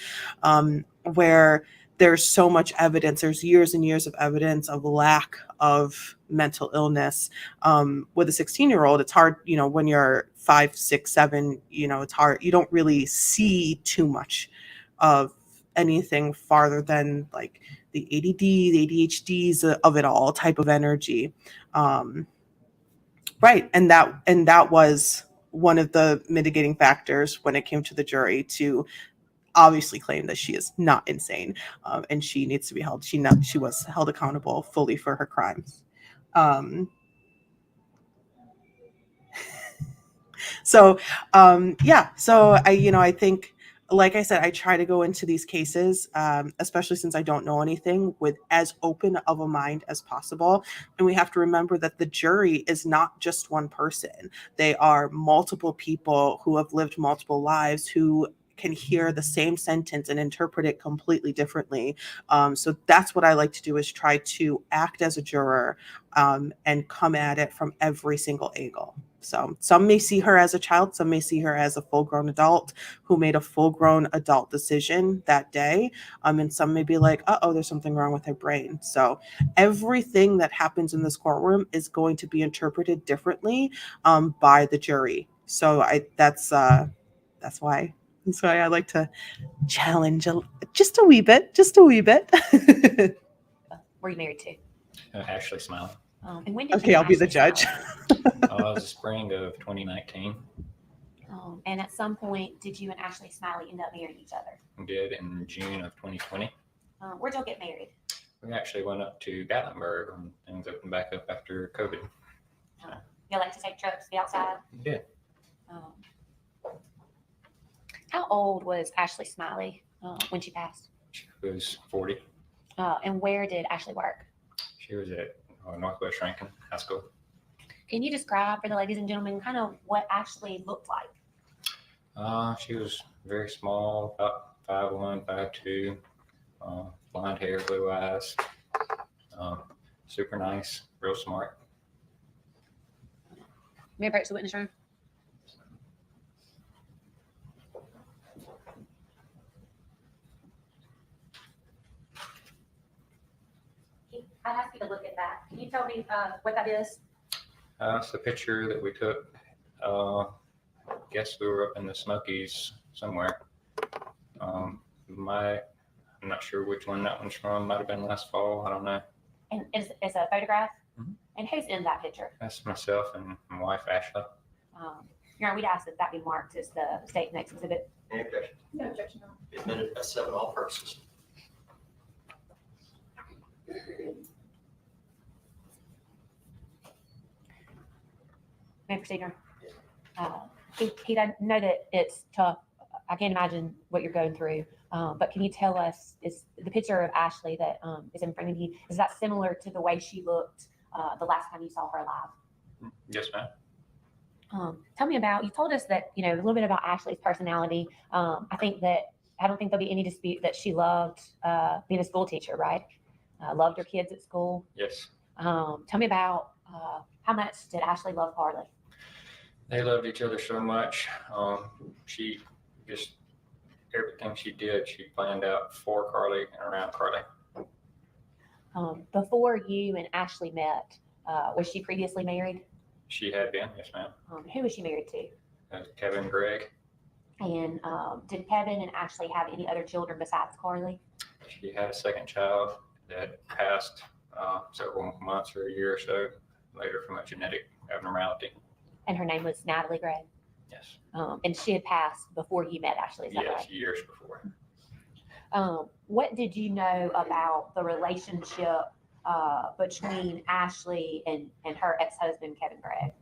where there's so much evidence. There's years and years of evidence of lack of mental illness. With a 16-year-old, it's hard, when you're 5, 6, 7, it's hard. You don't really see too much of anything farther than like the ADD, the ADHDs of it all type of energy. Right. And that was one of the mitigating factors when it came to the jury to obviously claim that she is not insane, and she needs to be held. She was held accountable fully for her crimes. So yeah. So I think like I said, I try to go into these cases, especially since I don't know anything, with as open of a mind as possible. And we have to remember that the jury is not just one person. They are multiple people who have lived multiple lives, who can hear the same sentence and interpret it completely differently. So that's what I like to do, is try to act as a juror, and come at it from every single angle. So some may see her as a child, some may see her as a full-grown adult who made a full-grown adult decision that day. And some may be like, uh-oh, there's something wrong with her brain. So everything that happens in this courtroom is going to be interpreted differently, by the jury. So that's why I like to challenge just a wee bit, Were you married to? Ashley Smiley. And when did Okay, you I'll be the actually judge. smile? It was the spring of 2019. And at some point, did you and Ashley Smiley end up marrying each other? We did in June of 2020. Where'd y'all get married? We actually went up to Gatlinburg when things opened back up after COVID. Y'all like to take trips, be outside? We did. How old was Ashley Smiley when she passed? She was 40. And where did Ashley work? She was at Northwest Rankin High School. Can you describe for the ladies and gentlemen kind of what Ashley looked like? She was very small, about 5'1", 5'2", blonde hair, blue eyes, super nice, real smart. May I approach the witness room? I'd ask you to look at that. Can you tell me what that is? It's a picture that we took. Guess we were up in the Smokies somewhere. I'm not sure which one that one's from. Might have been last fall. I don't know. And it's a photograph? Mhm. And who's in that picture? That's myself and my wife, Ashley. Your Honor, we'd ask that that be marked as the state next exhibit. Any objection? No objection. Admitted as 7 all purposes. May I proceed, Your Honor? He doesn't know that it's tough. I can't imagine what you're going through. But can you tell us, is the picture of Ashley that is in front of you, is that similar to the way she looked the last time you saw her alive? Yes, ma'am. Tell me about, you told us that, a little bit about Ashley's personality. I don't think there'll be any dispute that she loved being a school teacher, right? Loved her kids at school. Yes. Tell me about how much did Ashley love Carly? They loved each other so much. She just, everything she did, she planned out for Carly and around Carly. Before you and Ashley met, was she previously married? She had been, yes, ma'am. Who was she married to? Kevin Gregg. And did Kevin and Ashley have any other children besides Carly? She had a second child that passed several months or a year or so later from a genetic abnormality. And her name was Natalie Gregg. Yes. And she had passed before you met Ashley, is that Yes, right? years before. What did you know about the relationship between Ashley and her ex-husband, Kevin Gregg?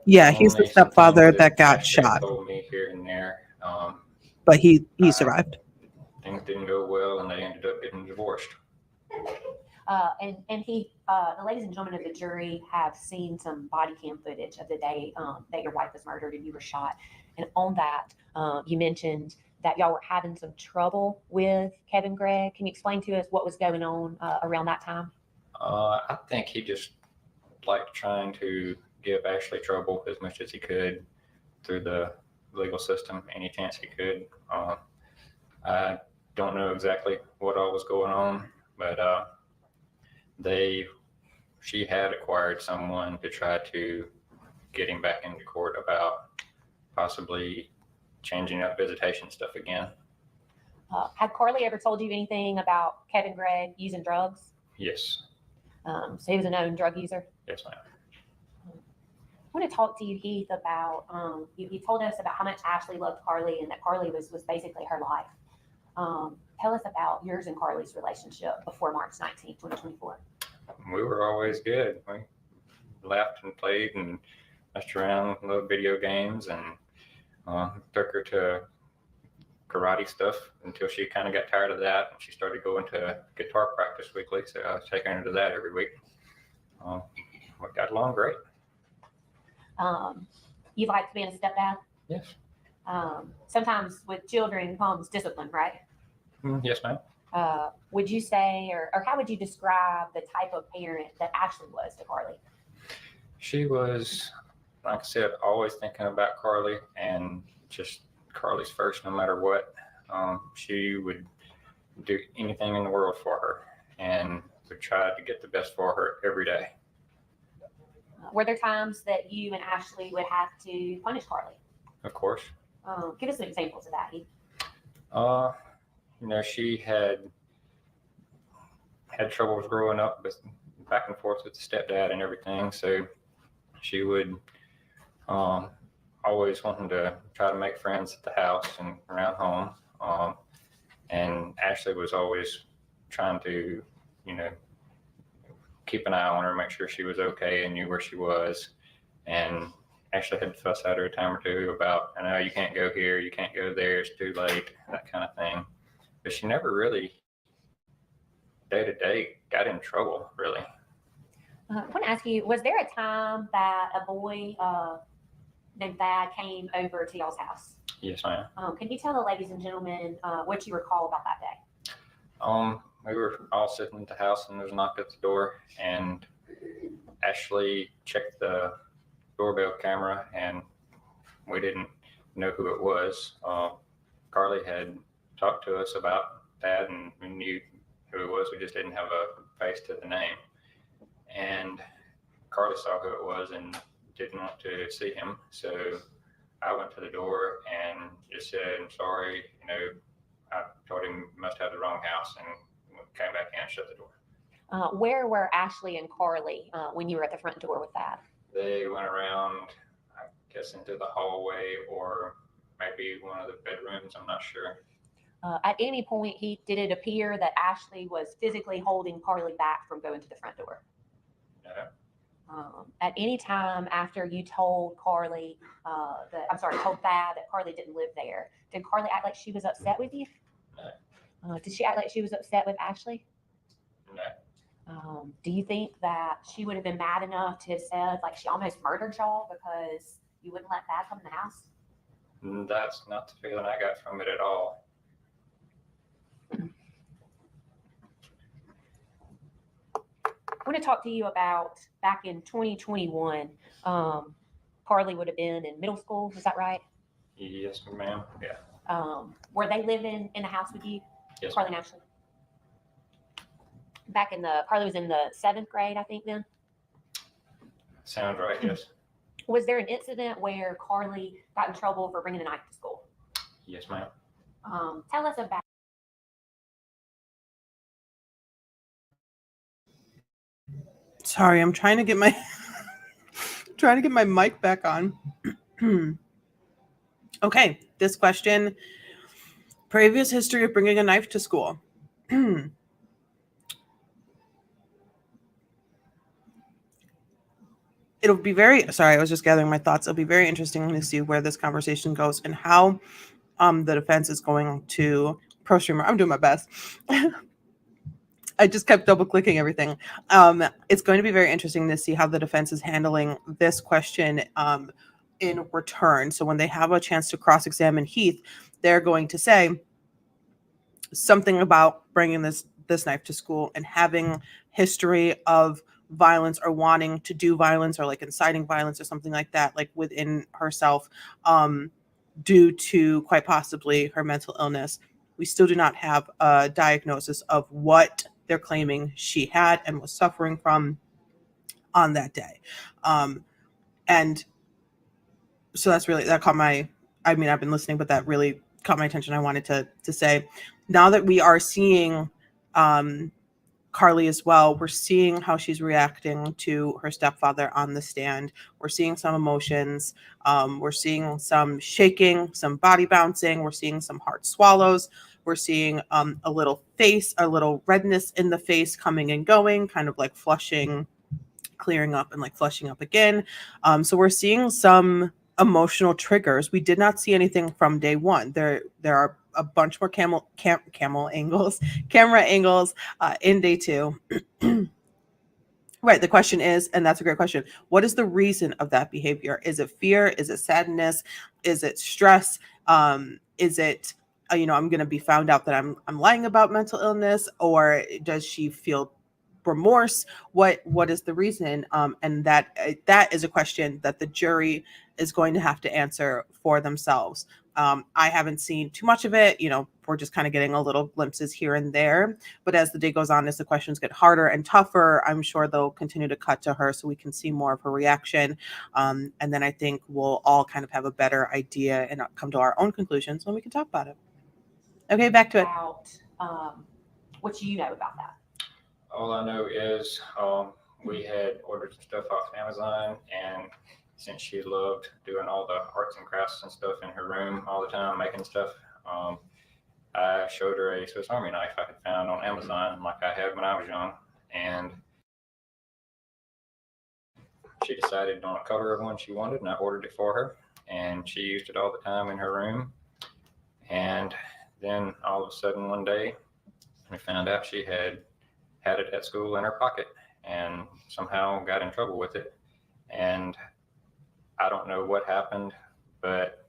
Yeah, he's the Only stepfather something that got Ashley shot, told me here and there. but he survived. Things didn't go well, and they ended up getting divorced. And he, the ladies and gentlemen of the jury have seen some body cam footage of the day that your wife was murdered and you were shot. And on that, you mentioned that y'all were having some trouble with Kevin Gregg. Can you explain to us what was going on around that time? I think he just liked trying to give Ashley trouble as much as he could through the legal system, any chance he could. I don't know exactly what all was going on, but she had acquired someone to try to get him back into court about possibly changing up visitation stuff again. Had Carly ever told you anything about Kevin Gregg using drugs? Yes. So he was a known drug user? Yes, ma'am. I want to talk to you, Heath, about, you told us about how much Ashley loved Carly and that Carly was basically her life. Tell us about yours and Carly's relationship before March 19, 2024. We were always good. We laughed and played and messed around, loved video games, and took her to karate stuff until she kind of got tired of that, and she started going to guitar practice weekly. So I was taking her to that every week. We got along great. You liked being a stepdad? Yes. Sometimes with children comes discipline, right? Yes, ma'am. Would you say, or how would you describe the type of parent that Ashley was to Carly? She was, like I said, always thinking about Carly and just Carly's first, no matter what. She would do anything in the world for her and would try to get the best for her every day. Were there times that you and Ashley would have to punish Carly? Of course. Give us some examples of that, Heath. She had troubles growing up with back and forth with the stepdad and everything. So she would always wanting to try to make friends at the house and around home. And Ashley was always trying to, keep an eye on her, make sure she was okay and knew where she was. And Ashley had to fuss at her a time or two about, I know you can't go here, you can't go there, it's too late, that kind of thing. But she never really, day to day, got in trouble, really. I want to ask you, was there a time that a boy named Thad came over to y'all's house? Yes, ma'am. Can you tell the ladies and gentlemen what you recall about that day? We were all sitting at the house and there was a knock at the door, and Ashley checked the doorbell camera and we didn't know who it was. Carly had talked to us about that and we knew who it was. We just didn't have a face to the name. And Carly saw who it was and didn't want to see him. So I went to the door and just said, I'm sorry, I told him he must have the wrong house, and came back in and shut the door. Where were Ashley and Carly when you were at the front door with that? They went around, I guess, into the hallway or maybe one of the bedrooms. I'm not sure. At any point, did it appear that Ashley was physically holding Carly back from going to the front door? No. At any time after you told Carly, told Thad that Carly didn't live there, did Carly act like she was upset with you? No. Did she act like she was upset with Ashley? No. Do you think that she would have been mad enough to have said, like, she almost murdered y'all because you wouldn't let Thad come in the house? That's not the feeling I got from it at all. I want to talk to you about back in 2021. Carly would have been in middle school. Is that right? Yes, ma'am. Yeah. Were they living in the house with you? Yes. Carly and Ashley? Carly was in the 7th grade, I think, then? Sounds right, yes. Was there an incident where Carly got in trouble for bringing a knife to school? Yes, ma'am. Tell us about. Sorry, I'm trying to get my mic back on. Okay, this question: previous history of bringing a knife to school. It'll be I was just gathering my thoughts. It'll be very interesting to see where this conversation goes and how the defense is going to pro streamer. I'm doing my best. I just kept double clicking everything. It's going to be very interesting to see how the defense is handling this question in return. So when they have a chance to cross-examine Heath, they're going to say something about bringing this knife to school and having history of violence or wanting to do violence or like inciting violence or something like that, like within herself, due to quite possibly her mental illness. We still do not have a diagnosis of what they're claiming she had and was suffering from on that day. And so that caught I've been listening, but that really caught my attention. I wanted to say, now that we are seeing Carly as well, we're seeing how she's reacting to her stepfather on the stand. We're seeing some emotions. We're seeing some shaking, some body bouncing. We're seeing some hard swallows. We're seeing a little redness in the face coming and going, kind of like flushing, clearing up and like flushing up again. So we're seeing some emotional triggers. We did not see anything from day one. There are a bunch more camera angles in day 2. Right. The question is, and that's a great question, what is the reason of that behavior? Is it fear? Is it sadness? Is it stress? Is it, I'm going to be found out that I'm lying about mental illness, or does she feel remorse? What is the reason? And that is a question that the jury is going to have to answer for themselves. I haven't seen too much of it. We're just kind of getting a little glimpses here and there. But as the day goes on, as the questions get harder and tougher, I'm sure they'll continue to cut to her so we can see more of her reaction. And then I think we'll all kind of have a better idea and come to our own conclusions when we can talk about it. Okay, back to it. What do you know about that? All I know is we had ordered some stuff off Amazon, and since she loved doing all the arts and crafts and stuff in her room all the time, making stuff, I showed her a Swiss Army knife I had found on Amazon, like I had when I was young, and she decided on a color of one she wanted, and I ordered it for her, and she used it all the time in her room. And then all of a sudden one day, we found out she had it at school in her pocket and somehow got in trouble with it. And I don't know what happened, but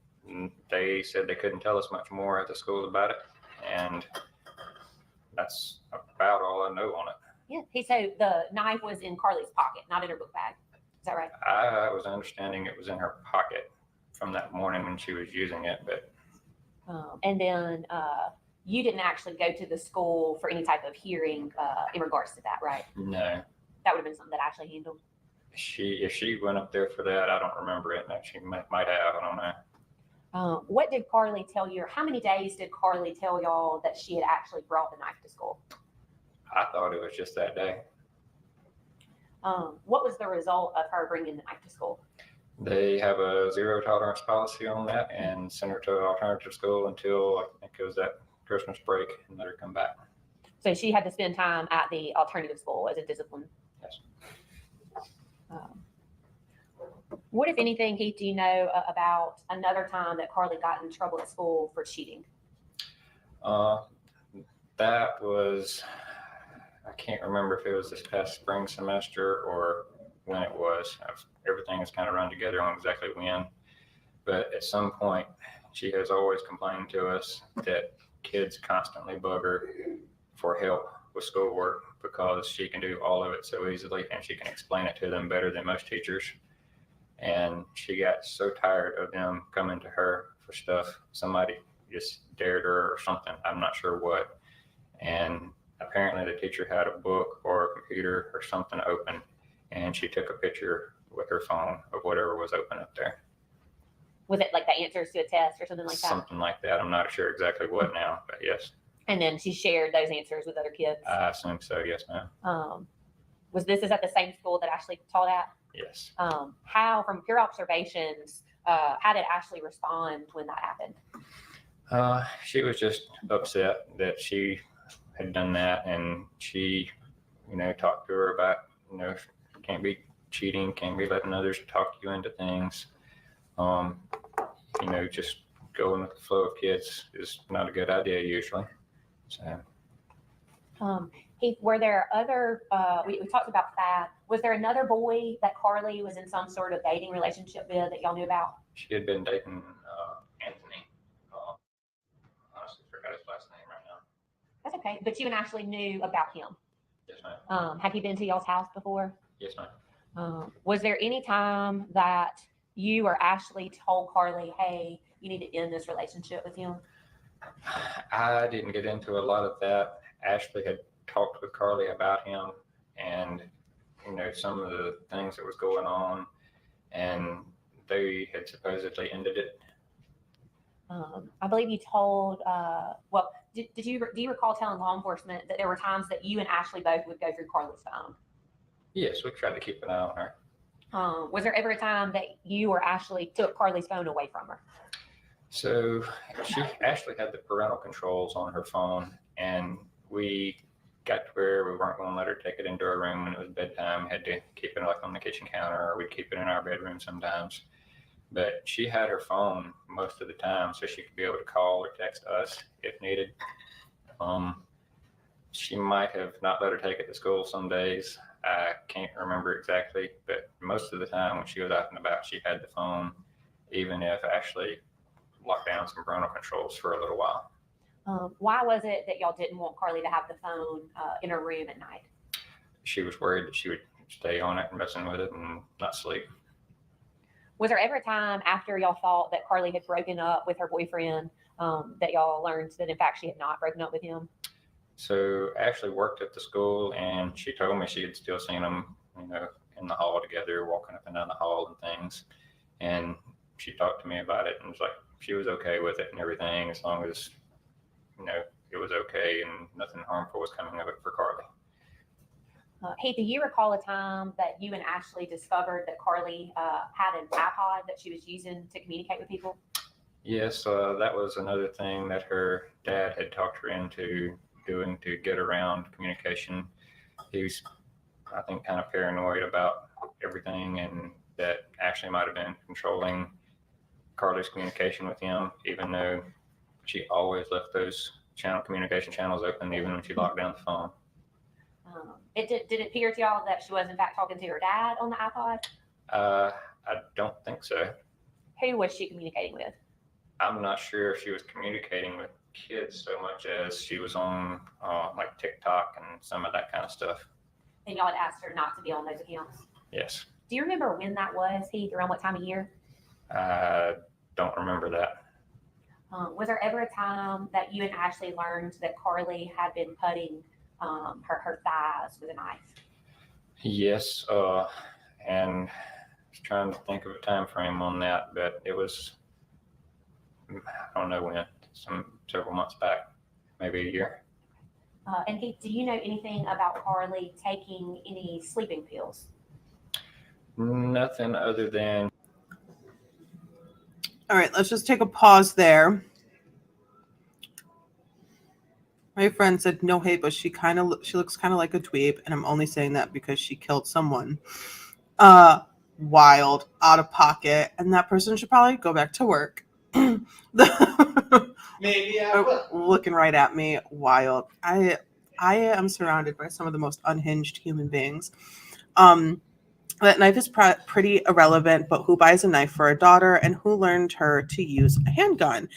they said they couldn't tell us much more at the school about it. And that's about all I know on it. Yeah. So the knife was in Carly's pocket, not in her book bag. Is that right? I was understanding it was in her pocket from that morning when she was using it, but. And then you didn't actually go to the school for any type of hearing in regards to that, right? No. That would have been something that Ashley handled. If she went up there for that, I don't remember it. No, she might have. I don't know. What did Carly tell you? Or how many days did Carly tell y'all that she had actually brought the knife to school? I thought it was just that day. What was the result of her bringing the knife to school? They have a zero tolerance policy on that and send her to an alternative school until I think it was that Christmas break and let her come back. So she had to spend time at the alternative school as a discipline. Yes. What, if anything, Heath, do you know about another time that Carly got in trouble at school for cheating? That was, I can't remember if it was this past spring semester or when it was. Everything is kind of run together on exactly when. But at some point, she has always complained to us that kids constantly bug her for help with schoolwork because she can do all of it so easily and she can explain it to them better than most teachers. And she got so tired of them coming to her for stuff. Somebody just dared her or something. I'm not sure what. And apparently the teacher had a book or a computer or something open, and she took a picture with her phone of whatever was open up there. Was it like the answers to a test or something like that? Something like that. I'm not sure exactly what now, but yes. And then she shared those answers with other kids? I assume so, yes, ma'am. Was this is at the same school that Ashley taught at? Yes. How, from your observations, how did Ashley respond when that happened? She was just upset that she had done that, and she, talked to her about, can't be cheating, can't be letting others talk you into things. Just going with the flow of kids is not a good idea usually. So. Heath, were there other, we talked about that. Was there another boy that Carly was in some sort of dating relationship with that y'all knew about? She had been dating Anthony. Honestly, forgot his last name right now. That's okay. But you and Ashley knew about him. Yes, ma'am. Have you been to y'all's house before? Yes, ma'am. Was there any time that you or Ashley told Carly, hey, you need to end this relationship with him? I didn't get into a lot of that. Ashley had talked with Carly about him and, some of the things that was going on, and they had supposedly ended it. I believe you told, do you recall telling law enforcement that there were times that you and Ashley both would go through Carly's phone? Yes, we tried to keep an eye on her. Was there ever a time that you or Ashley took Carly's phone away from her? So Ashley had the parental controls on her phone, and we got to where we weren't going to let her take it into her room when it was bedtime. Had to keep it like on the kitchen counter, or we'd keep it in our bedroom sometimes. but she had her phone most of the time, so she could be able to call or text us if needed. She might have not let her take it to school some days. I can't remember exactly, but most of the time when she was out and about, she had the phone, even if Ashley locked down some parental controls for a little while. Why was it that y'all didn't want Carly to have the phone in her room at night? She was worried that she would stay on it and messing with it and not sleep. Was there ever a time after y'all thought that Carly had broken up with her boyfriend that y'all learned that in fact she had not broken up with him? So Ashley worked at the school, and she told me she had still seen them, in the hall together, walking up and down the hall and things. And she talked to me about it and was like, she was okay with it and everything, as long as, it was okay and nothing harmful was coming of it for Carly. Heath, do you recall a time that you and Ashley discovered that Carly had an iPod that she was using to communicate with people? Yes, that was another thing that her dad had talked her into doing to get around communication. He was, I think, kind of paranoid about everything, and that Ashley might have been controlling Carly's communication with him, even though she always left those communication channels open, even when she locked down the phone. Did it appear to y'all that she was in fact talking to her dad on the iPod? I don't think so. Who was she communicating with? I'm not sure if she was communicating with kids so much as she was on like TikTok and some of that kind of stuff. And y'all had asked her not to be on those accounts? Yes. Do you remember when that was, Heath, around what time of year? I don't remember that. Was there ever a time that you and Ashley learned that Carly had been cutting her thighs with a knife? Yes, and I was trying to think of a time frame on that, but it was, I don't know when, several months back, maybe a year. And Heath, do you know anything about Carly taking any sleeping pills? Nothing other than. All right, let's just take a pause there. My friend said, no hate, but she looks kind of like a dweeb, and I'm only saying that because she killed someone. Wild, out of pocket, and that person should probably go back to work. Maybe I will. Looking right at me, wild. I am surrounded by some of the most unhinged human beings. That knife is pretty irrelevant, but who buys a knife for a daughter, and who learned her to use a handgun?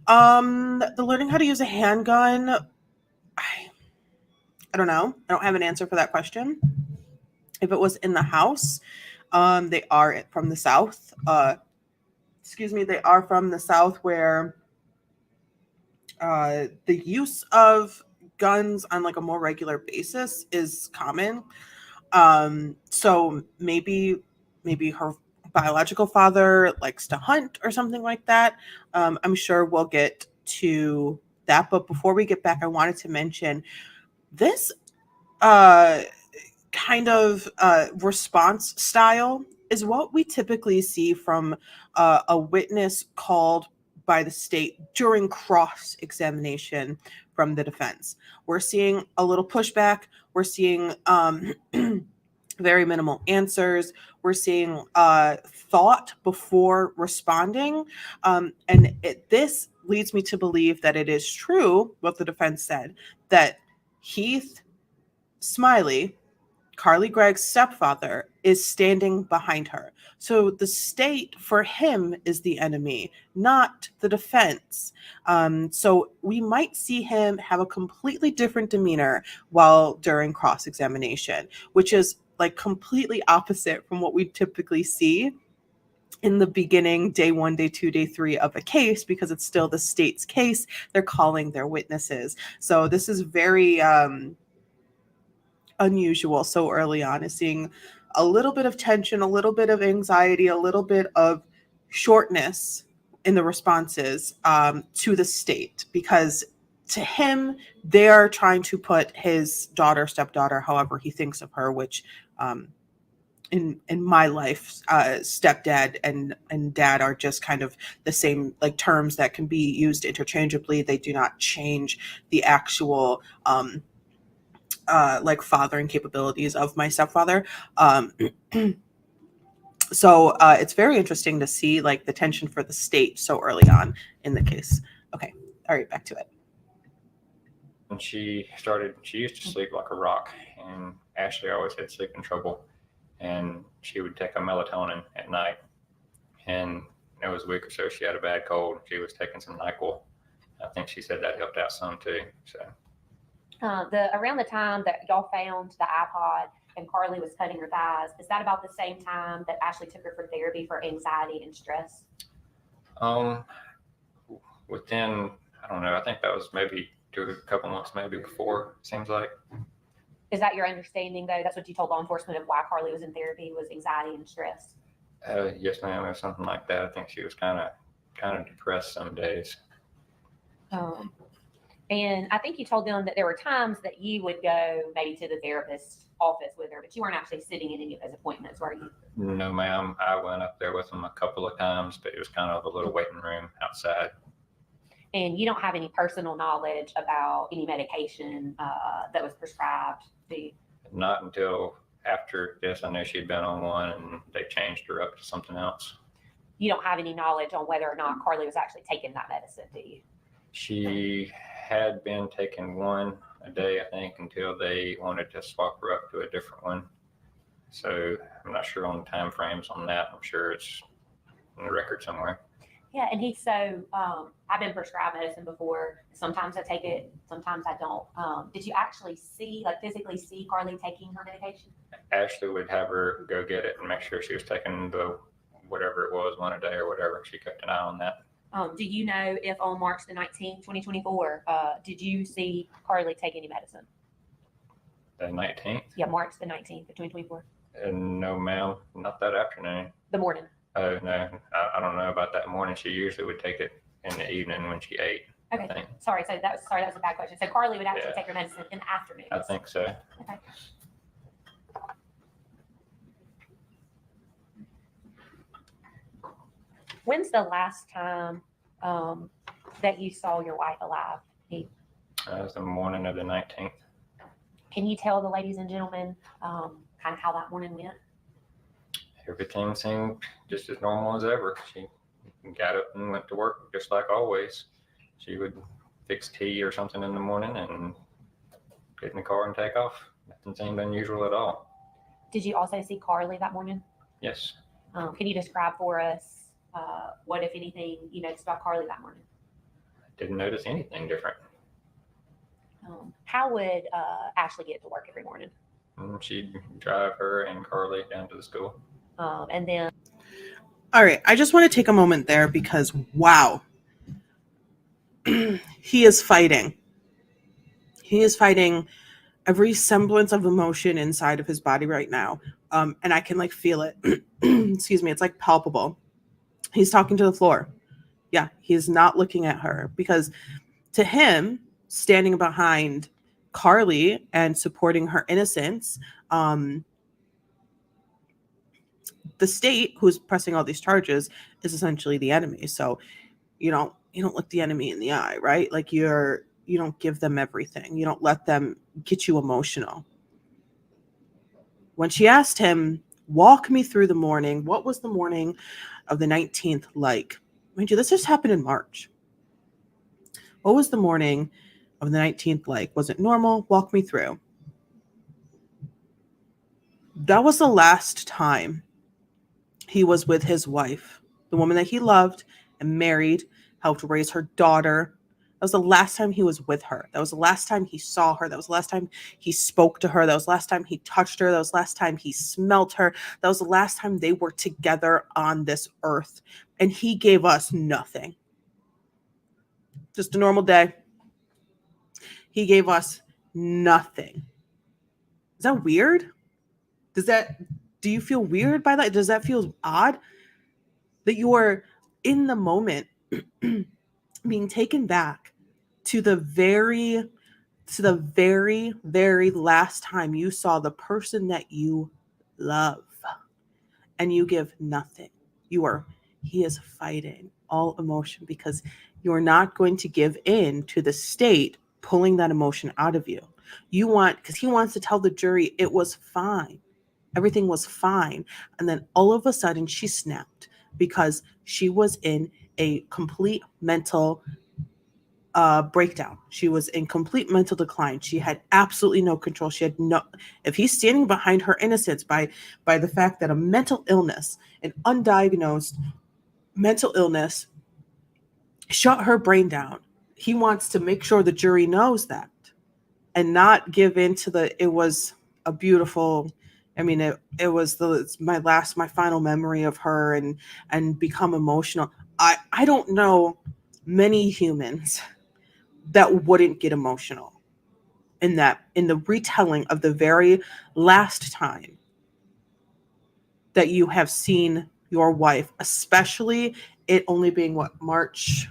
The learning how to use a handgun, I don't know. I don't have an answer for that question. If it was in the house, they are from the South. They are from the South, where the use of guns on like a more regular basis is common. So maybe her biological father likes to hunt or something like that. I'm sure we'll get to that. But before we get back, I wanted to mention this kind of response style is what we typically see from a witness called by the state during cross-examination from the defense. We're seeing a little pushback. We're seeing very minimal answers. We're seeing thought before responding. This leads me to believe that it is true what the defense said, that Heath Smiley, Carly Gregg's stepfather, is standing behind her. So the state for him is the enemy, not the defense. So we might see him have a completely different demeanor while during cross-examination, which is like completely opposite from what we typically see in the beginning, day 1, day 2, day 3 of a case, because it's still the state's case. They're calling their witnesses. So this is very unusual so early on, is seeing a little bit of tension, a little bit of anxiety, a little bit of shortness in the responses to the state, because to him, they are trying to put his daughter, stepdaughter, however he thinks of her, which in my life, stepdad and dad are just kind of the same, like, terms that can be used interchangeably. They do not change the actual like fathering capabilities of my stepfather. So it's very interesting to see like the tension for the state so early on in the case. Okay, all right, back to it. And she used to sleep like a rock, and Ashley always had sleeping trouble, and she would take a melatonin at night, and it was a week or so she had a bad cold. She was taking some NyQuil. I think she said that helped out some too. So Around the time that y'all found the iPod and Carly was cutting her thighs, is that about the same time that Ashley took her for therapy for anxiety and stress? Within, I don't know, I think that was maybe a couple months maybe before, seems like. Is that your understanding though? That's what you told law enforcement of why Carly was in therapy, was anxiety and stress? Yes, ma'am, or something like that. I think she was kind of depressed some days. And I think you told them that there were times that you would go maybe to the therapist's office with her, but you weren't actually sitting in any of those appointments, were you? No, ma'am. I went up there with them a couple of times, but it was kind of a little waiting room outside. And you don't have any personal knowledge about any medication that was prescribed, do you? Not until after this. I knew she'd been on one and they changed her up to something else. You don't have any knowledge on whether or not Carly was actually taking that medicine, do you? She had been taking one a day, I think, until they wanted to swap her up to a different one. So I'm not sure on the time frames on that. I'm sure it's in the record somewhere. Yeah, and I've been prescribed medicine before. Sometimes I take it, sometimes I don't. Did you actually physically see Carly taking her medication? Ashley would have her go get it and make sure she was taking the whatever it was, one a day or whatever. She kept an eye on that. Do you know if on March the 19th, 2024, did you see Carly take any medicine? The 19th? Yeah, March the 19th of 2024. No, ma'am, not that afternoon. The morning. Oh, no, I don't know about that morning. She usually would take it in the evening when she ate. Okay, sorry. So that was a bad question. So Carly would actually take her medicine in the afternoon. I think so. Okay. When's the last time that you saw your wife alive? That was the morning of the 19th. Can you tell the ladies and gentlemen kind of how that morning went? Everything seemed just as normal as ever. She got up and went to work just like always. She would fix tea or something in the morning and get in the car and take off. Nothing seemed unusual at all. Did you also see Carly that morning? Yes. Can you describe for us what, if anything, you noticed about Carly that morning? I didn't notice anything different. How would Ashley get to work every morning? She'd drive her and Carly down to the school. And then. All right, I just want to take a moment there because, wow, he is fighting. He is fighting every semblance of emotion inside of his body right now. And I can feel it. Excuse me. It's palpable. He's talking to the floor. Yeah, he's not looking at her because to him, standing behind Carly and supporting her innocence, the state who's pressing all these charges is essentially the enemy. So you don't look the enemy in the eye, right? You don't give them everything. You don't let them get you emotional. When she asked him, walk me through the morning, what was the morning of the 19th like? Mind you, this just happened in March. What was the morning of the 19th like? Was it normal? Walk me through. That was the last time he was with his wife, the woman that he loved and married, helped raise her daughter. That was the last time he was with her. That was the last time he saw her. That was the last time he spoke to her. That was the last time he touched her. That was the last time he smelt her. That was the last time they were together on this earth. And he gave us nothing. Just a normal day. He gave us nothing. Is that weird? Do you feel weird by that? Does that feel odd? That you are in the moment being taken back to the very, very last time you saw the person that you love and you give nothing. He is fighting all emotion because you're not going to give in to the state pulling that emotion out of you. Because he wants to tell the jury it was fine. Everything was fine. And then all of a sudden she snapped because she was in a complete mental breakdown. She was in complete mental decline. She had absolutely no control. She had no, if he's standing behind her innocence by the fact that a mental illness, an undiagnosed mental illness shut her brain down, he wants to make sure the jury knows that and not give in to the, it was a beautiful, I mean, it was it's my final memory of her, and become emotional. I don't know many humans that wouldn't get emotional in the retelling of the very last time that you have seen your wife, especially it only being what, March,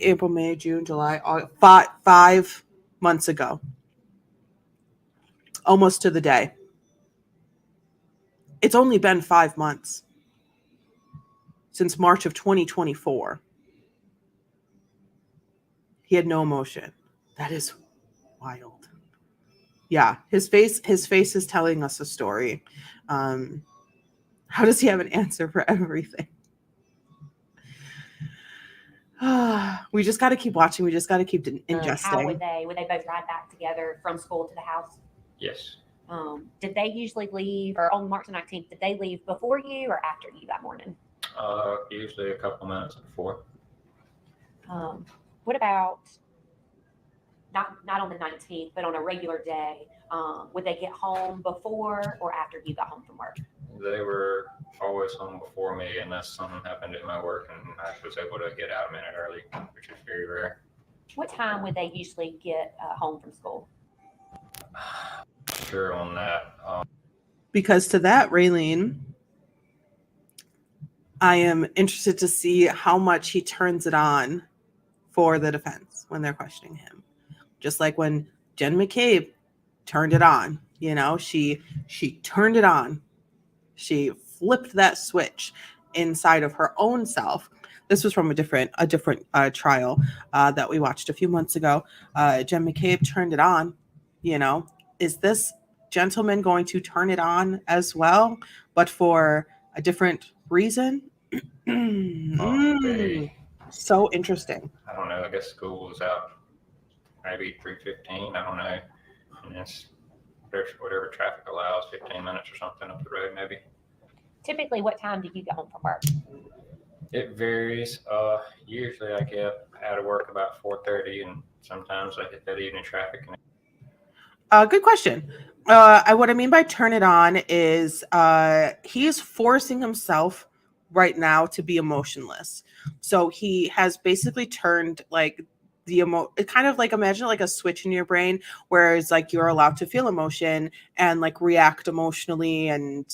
April, May, June, July, August, 5 months ago, almost to the day. It's only been 5 months since March of 2024. He had no emotion. That is wild. Yeah, his face is telling us a story. How does he have an answer for everything? We just got to keep watching. We just got to keep ingesting. How would they both ride back together from school to the house? Yes. Did they usually leave, or on March 19th, did they leave before you or after you that morning? Usually a couple minutes before. What about not on the 19th, but on a regular day? Would they get home before or after you got home from work? They were always home before me unless something happened at my work and I was able to get out a minute early, which is very rare. What time would they usually get home from school? Sure on that. Because to that, Raylene, I am interested to see how much he turns it on for the defense when they're questioning him. Just like when Jen McCabe turned it on, she turned it on. She flipped that switch inside of her own self. This was from a different trial that we watched a few months ago. Jen McCabe turned it on. Is this gentleman going to turn it on as well, but for a different reason? So interesting. I don't know. I guess school was out maybe 3:15. I don't know. And it's whatever traffic allows, 15 minutes or something up the road, maybe. Typically, what time do you get home from work? It varies. Usually I get out of work about 4:30, and sometimes I hit that evening traffic. Good question. What I mean by turn it on is he is forcing himself right now to be emotionless. So he has basically turned like kind of like, imagine like a switch in your brain where it's like you're allowed to feel emotion and like react emotionally and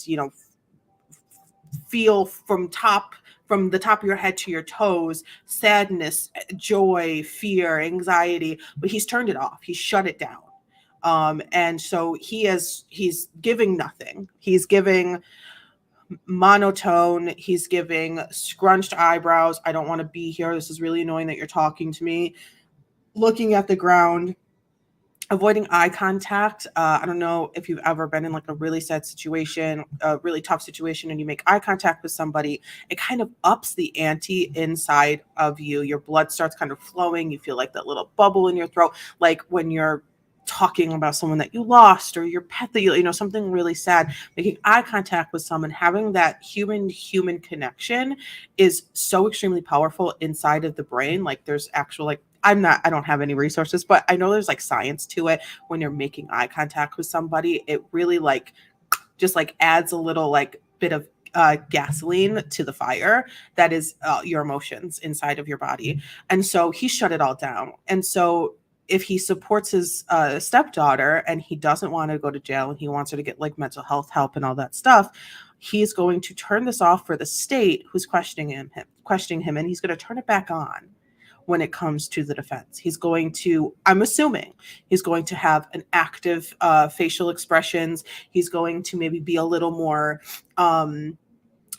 feel from the top of your head to your toes, sadness, joy, fear, anxiety, but he's turned it off. He's shut it down. And so he's giving nothing. He's giving monotone. He's giving scrunched eyebrows. I don't want to be here. This is really annoying that you're talking to me. Looking at the ground, avoiding eye contact. I don't know if you've ever been in like a really sad situation, a really tough situation, and you make eye contact with somebody. It kind of ups the ante inside of you. Your blood starts kind of flowing. You feel like that little bubble in your throat, like when you're talking about someone that you lost or your pet that something really sad. Making eye contact with someone, having that human connection is so extremely powerful inside of the brain. Like there's actual I don't have any resources, but I know there's like science to it. When you're making eye contact with somebody, it really just adds a little bit of gasoline to the fire that is your emotions inside of your body. And so he shut it all down. And so if he supports his stepdaughter and he doesn't want to go to jail and he wants her to get like mental health help and all that stuff, he's going to turn this off for the state who's questioning him, and he's going to turn it back on when it comes to the defense. He's going to, I'm assuming, he's going to have an active facial expressions. He's going to maybe be a little more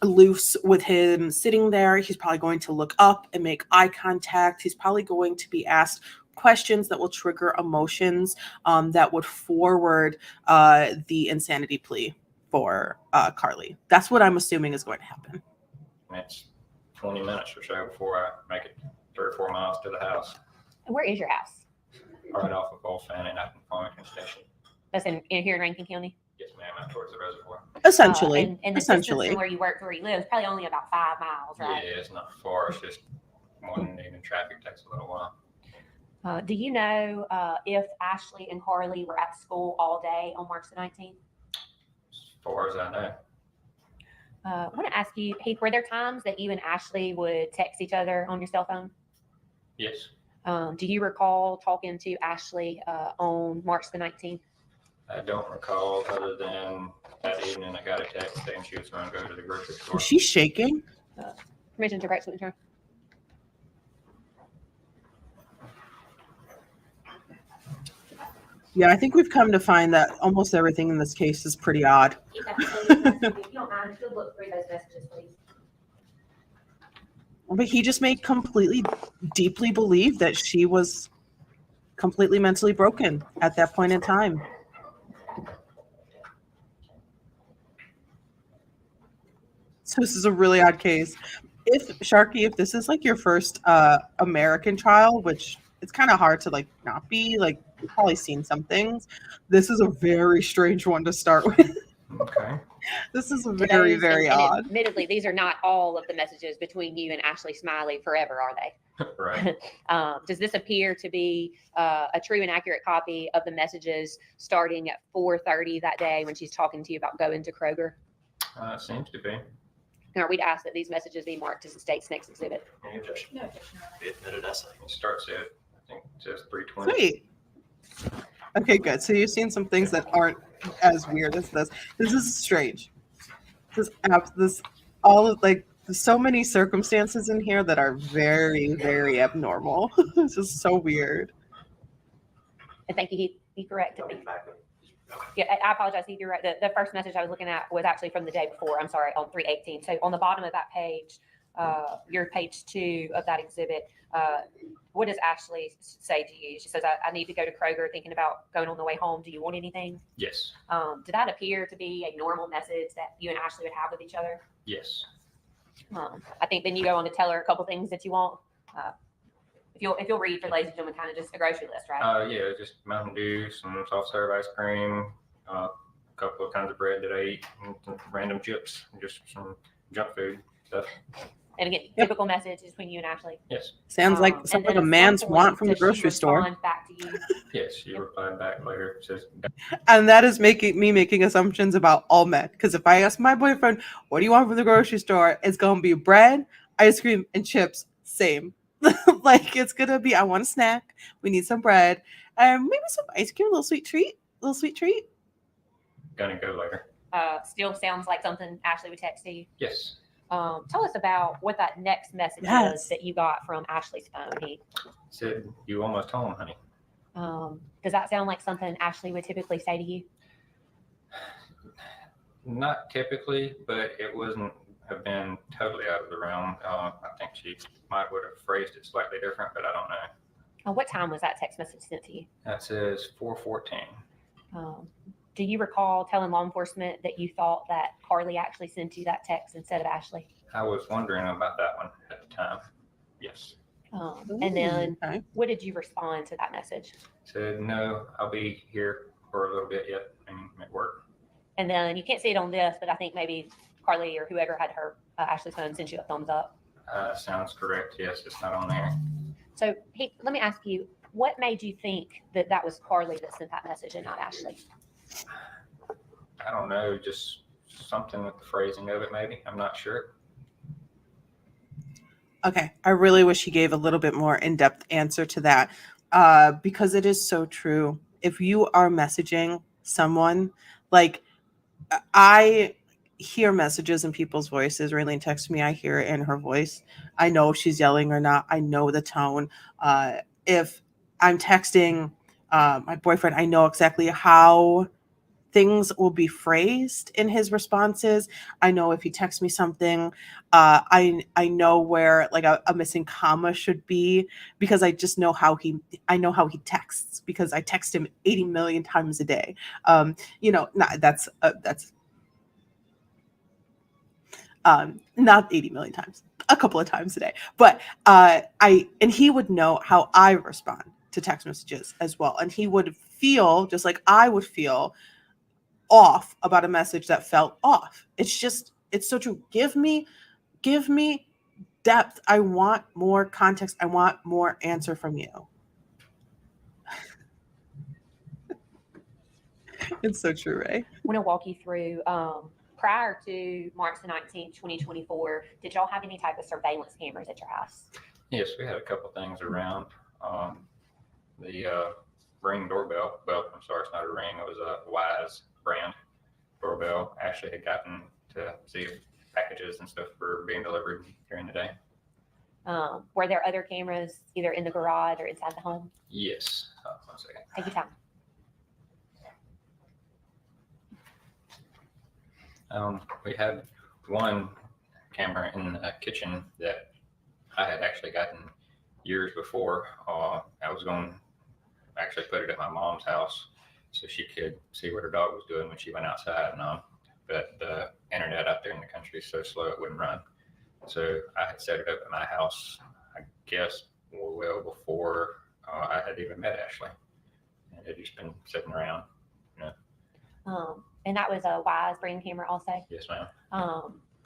loose with him sitting there. He's probably going to look up and make eye contact. He's probably going to be asked questions that will trigger emotions that would forward the insanity plea for Carly. That's what I'm assuming is going to happen. And it's 20 minutes or so before I make it 3 or 4 miles to the house, And where is your house? right off of Gulf and out in Farmington Station. That's in here in Rankin County. Yes, ma'am, out towards the reservoir. Essentially. And the distance from where you work to where you live is probably only about 5 miles, right? Yeah, it's not far. It's just one, even traffic takes a little while. Do you know if Ashley and Carly were at school all day on March the 19th? As far as I know. I want to ask you, Heath, were there times that you and Ashley would text each other on your cell phone? Yes. Do you recall talking to Ashley on March the 19th? I don't recall, other than that evening I got a text saying she was going to go to the grocery store. Was she shaking? Permission to break the turn. Yeah, I think we've come to find that almost everything in this case is pretty odd. If you don't mind, if you'll look through those messages, please. But he just made completely, deeply believe that she was completely mentally broken at that point in time. So this is a really odd case. If Sharky, if this is like your first American trial, which it's kind of hard to like not be, like you've probably seen some things, this is a very strange one to start with. Okay. This is very, very odd. Admittedly, these are not all of the messages between you and Ashley Smiley forever, are they? Right. Does this appear to be a true and accurate copy of the messages starting at 4:30 that day when she's talking to you about going to Kroger? Seems to be. And are we to ask that these messages be marked as the state's next exhibit? Any objection? No objection. Be admitted as it starts at, I think it says 3:20. Sweet. Okay, good. So you've seen some things that aren't as weird as this. This is strange. This all of like there's so many circumstances in here that are very, very abnormal. It's just so weird. And thank you, he corrected me. Yeah, I apologize, Heath, you're right. The first message I was looking at was actually from the day before. I'm sorry, on 3/18. So on the bottom of that page, your page 2 of that exhibit, what does Ashley say to you? She says, I need to go to Kroger, thinking about going on the way home. Do you want anything? Yes. Did that appear to be a normal message that you and Ashley would have with each other? Yes. I think then you go on to tell her a couple things that you want. If you'll read for ladies and gentlemen, kind of just a grocery list, right? Yeah, just Mountain Dew, some soft serve ice cream, a couple of kinds of bread that I eat, and some random chips, just some junk food stuff. And again, typical message is between you and Ashley. Yes. Sounds like And something then a at some man's point, want from the does she grocery store. respond back to you? Yes, she replied back later. Says, And that is making assumptions about all men. Because if I ask my boyfriend, what do you want from the grocery store? It's going to be bread, ice cream, and chips. Same. Like it's going to be, I want a snack. We need some bread. And maybe some ice cream, a little sweet treat. gonna go later. Still sounds like something Ashley would text to you. Yes. Tell us about what that next message Yes. was that you got from Ashley's phone. Said you almost home, honey. Does that sound like something Ashley would typically say to you? Not typically, but it wouldn't have been totally out of the realm. I think she might would have phrased it slightly different, but I don't know. What time was that text message sent to you? That says 4:14. Do you recall telling law enforcement that you thought that Carly actually sent you that text instead of Ashley? I was wondering about that one at the time. Yes. And then Okay. what did you respond to that message? Said no, I'll be here for a little bit yet and at work. And then you can't see it on this, but I think maybe Carly or whoever had her Ashley's phone sent you a thumbs up. Sounds correct. Yes, it's not on there. So let me ask you, what made you think that that was Carly that sent that message and not Ashley? I don't know, just something with the phrasing of it, maybe. I'm not sure. Okay. I really wish he gave a little bit more in-depth answer to that because it is so true. If you are messaging someone, like I hear messages in people's voices. Raylene texts me, I hear it in her voice. I know if she's yelling or not. I know the tone. If I'm texting my boyfriend, I know exactly how things will be phrased in his responses. I know if he texts me something, I know where like a missing comma should be because I just know how he texts because I text him 80 million times a day. That's Not 80 million times, a couple of times a day. But he would know how I respond to text messages as well. And he would feel just like I would feel off about a message that felt off. It's so true. Give me depth. I want more context. I want more answer from you. It's so true, right? I want to walk you through prior to March the 19th, 2024, did y'all have any type of surveillance cameras at your house? Yes, we had a couple things around. The Ring doorbell. Well, I'm sorry, it's not a Ring. It was a Wise brand doorbell. Actually had gotten to see if packages and stuff were being delivered during the day. Were there other cameras either in the garage or inside the home? Yes. 1 second. Take your time. We had one camera in the kitchen that I had actually gotten years before. I was going to actually put it at my mom's house so she could see what her dog was doing when she went outside. But the internet out there in the country is so slow it wouldn't run. So I had set it up at my house, I guess, well before I had even met Ashley. And it had just been sitting around. And that was a Wise brand camera also? Yes, ma'am.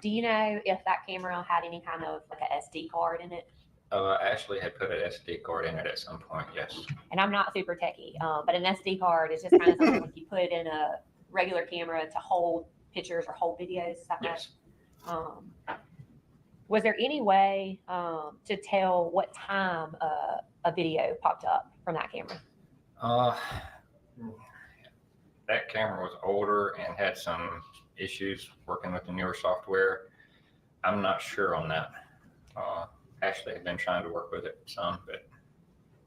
Do you know if that camera had any kind of like a SD card in it? Ashley had put an SD card in it at some point, yes. And I'm not super techie, but an SD card is just kind of something like you put in a regular camera to hold pictures or hold videos. Is that Yes. right? Was there any way to tell what time a video popped up from that camera? That camera was older and had some issues working with the newer software. I'm not sure on that. Ashley had been trying to work with it some, but.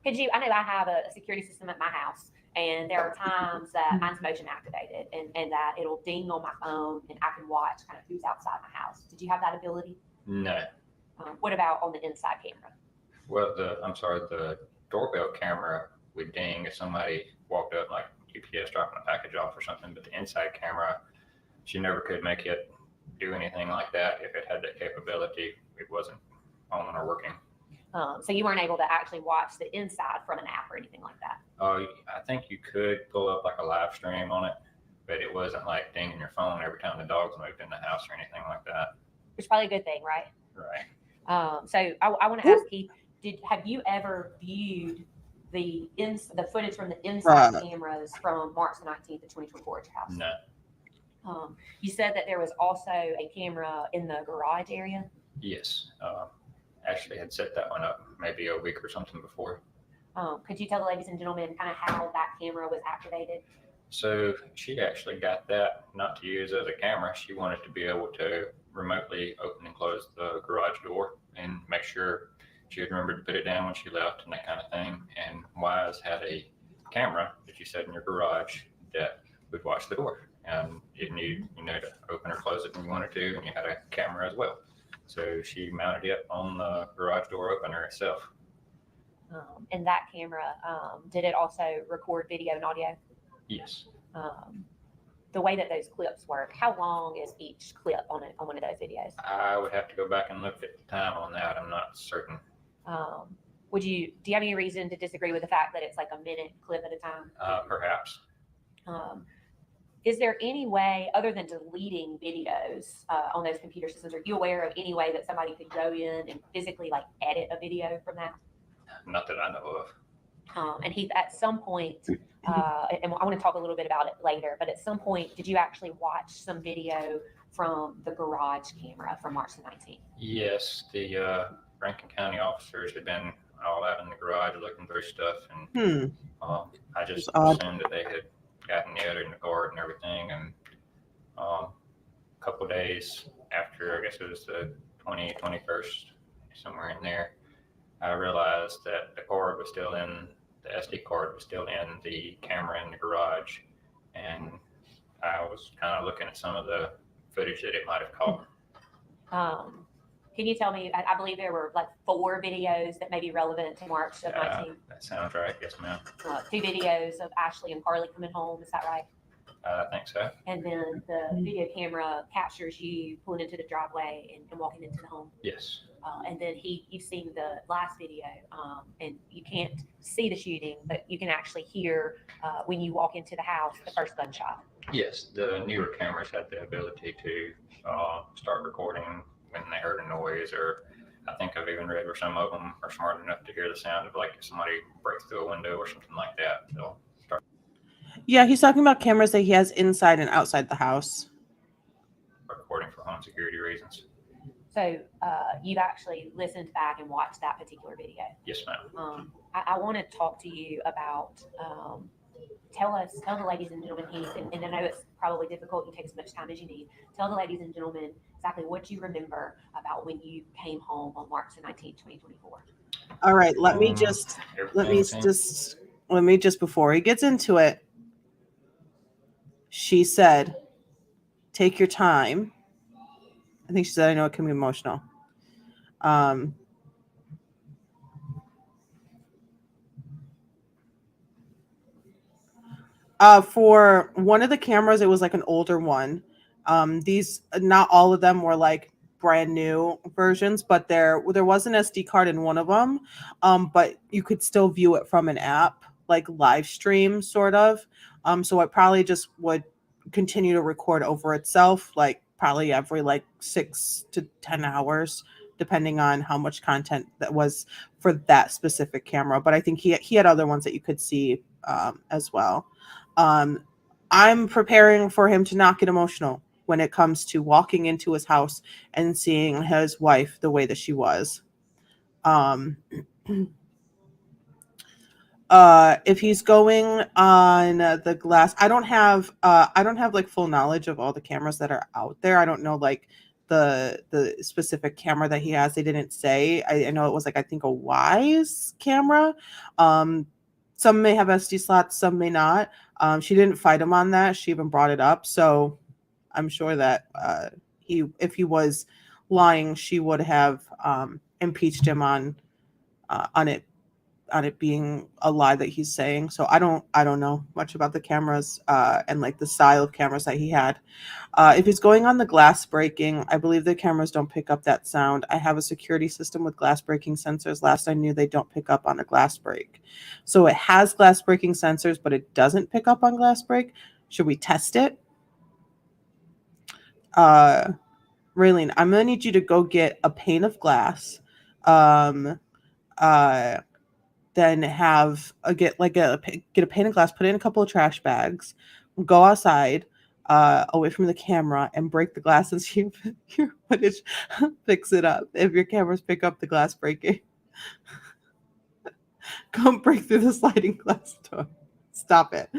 I know I have a security system at my house, and there are times that mine's motion activated and that it'll ding on my phone and I can watch kind of who's outside my house. Did you have that ability? No. What about on the inside camera? Well, the doorbell camera would ding if somebody walked up, like UPS dropping a package off or something, but the inside camera, she never could make it do anything like that. If it had that capability, it wasn't on or working. So you weren't able to actually watch the inside from an app or anything like that? I think you could pull up like a live stream on it, but it wasn't like dinging your phone every time the dogs moved in the house or anything like that. Which is probably a good thing, right? Right. So I want to ask Keith, have you ever viewed the footage from the inside cameras from March the 19th of 2024 at your house? No. You said that there was also a camera in the garage area? Yes. Ashley had set that one up maybe a week or something before. Could you tell the ladies and gentlemen kind of how that camera was activated? So she actually got that not to use as a camera. She wanted to be able to remotely open and close the garage door and make sure she had remembered to put it down when she left and that kind of thing. And Wise had a camera that you set in your garage that would watch the door. And if you need, to open or close it when you wanted to, and you had a camera as well. So she mounted it on the garage door opener itself. And that camera, did it also record video and audio? Yes. The way that those clips work, how long is each clip on one of those videos? I would have to go back and look at the time on that. I'm not certain. Do you have any reason to disagree with the fact that it's like a minute clip at a time? Perhaps. Is there any way, other than deleting videos on those computer systems, are you aware of any way that somebody could go in and physically like edit a video from that? Not that I know of. And Heath, at some point, and I want to talk a little bit about it later, but at some point, did you actually watch some video from the garage camera from March the 19th? Yes, the Rankin County officers had been all out in the garage looking through stuff, and I just assumed that they had gotten the other in the guard and everything. And a couple days after, I guess it was the 21st, somewhere in there, I realized that the card was still in, the SD card was still in the camera in the garage. And I was kind of looking at some of the footage that it might have caught. Can you tell me, I believe there were like 4 videos that may be relevant to March of 19th. That sounds right. Yes, ma'am. 2 videos of Ashley and Carly coming home. Is that right? I think so. And then the video camera captures you pulling into the driveway and walking into the home. Yes. And then you've seen the last video, and you can't see the shooting, but you can actually hear when you walk into the house, the first gunshot. Yes, the newer cameras had the ability to start recording when they heard a noise, or I think I've even read where some of them are smart enough to hear the sound of like if somebody breaks through a window or something like that. They'll start Yeah, he's talking about cameras that he has inside and outside the house. recording for home security reasons. So you've actually listened back and watched that particular video. Yes, ma'am. I want to talk to you about, tell the ladies and gentlemen, and I know it's probably difficult, you take as much time as you need. Tell the ladies and gentlemen exactly what you remember about when you came home on March the 19th, 2024. All right, let me just before he gets into it, she said, take your time. I think she said, I know it can be emotional. For one of the cameras, it was like an older one. These, not all of them were like brand new versions, but there was an SD card in one of them. But you could still view it from an app, like live stream sort of. So it probably just would continue to record over itself, like probably every like 6 to 10 hours, depending on how much content that was for that specific camera. But I think he had other ones that you could see as well. I'm preparing for him to not get emotional when it comes to walking into his house and seeing his wife the way that she was. If he's going on the glass, I don't have like full knowledge of all the cameras that are out there. I don't know like the specific camera that he has. They didn't say. I know it was like, I think, a Wise camera. Some may have SD slots, some may not. She didn't fight him on that. She even brought it up. So I'm sure that if he was lying, she would have impeached him on it being a lie that he's saying. So I don't know much about the cameras and like the style of cameras that he had. If he's going on the glass breaking, I believe the cameras don't pick up that sound. I have a security system with glass breaking sensors. Last I knew, they don't pick up on a glass break. So it has glass breaking sensors, but it doesn't pick up on glass break. Should we test it? Raylene, I'm gonna need you to go get a pane of glass. Then get a pane of glass, put it in a couple of trash bags, go outside away from the camera and break the glass and see if your footage picks it up. If your cameras pick up the glass breaking, come break through the sliding glass door. Stop it.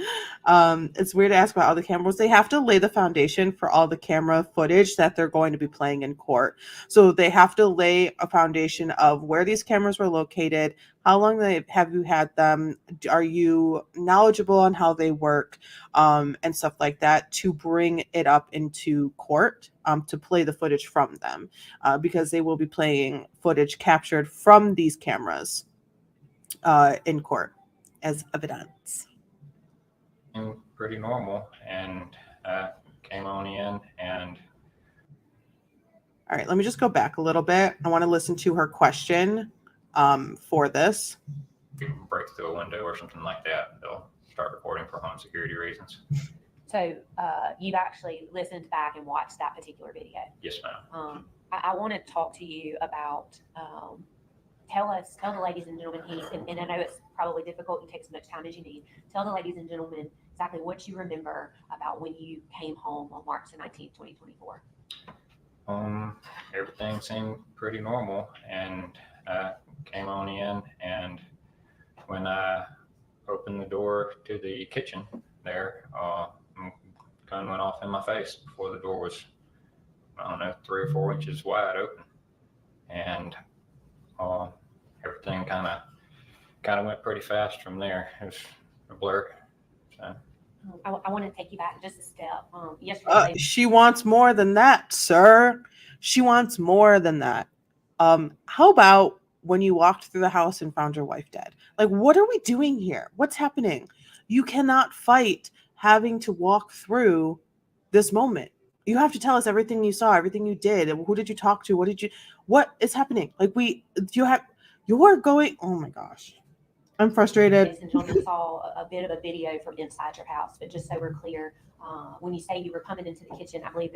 It's weird to ask about all the cameras. They have to lay the foundation for all the camera footage that they're going to be playing in court. So they have to lay a foundation of where these cameras were located, how long have you had them, are you knowledgeable on how they work, and stuff like that, to bring it up into court, to play the footage from them, because they will be playing footage captured from these cameras in court as evidence. Pretty normal, and came on in and all right, let me just go back a little bit. I want to listen to her question for this. break through a window or something like that, they'll start recording for home security reasons. So you've actually listened back and watched that particular video. Yes, ma'am. I want to talk to you about, tell the ladies and gentlemen, and I know it's probably difficult, you take as much time as you need. Tell the ladies and gentlemen exactly what you remember about when you came home on March the 19th, 2024. Everything seemed pretty normal, and came on in, and when I opened the door to the kitchen there, gun went off in my face before the door was, I don't know, 3 or 4 inches wide open, and everything kind of went pretty fast from there. It was a blur. So. I want to take you back just a step. Yesterday, She wants more than that, sir. She wants more than that. How about when you walked through the house and found your wife dead? Like, what are we doing here? What's happening? You cannot fight having to walk through this moment. You have to tell us everything you saw, everything you did. Who did you talk to? What is happening? Like you're going, oh my gosh. I'm frustrated. Ladies and gentlemen, saw a bit of a video from inside your house, but just so we're clear, when you say you were coming into the kitchen, I believe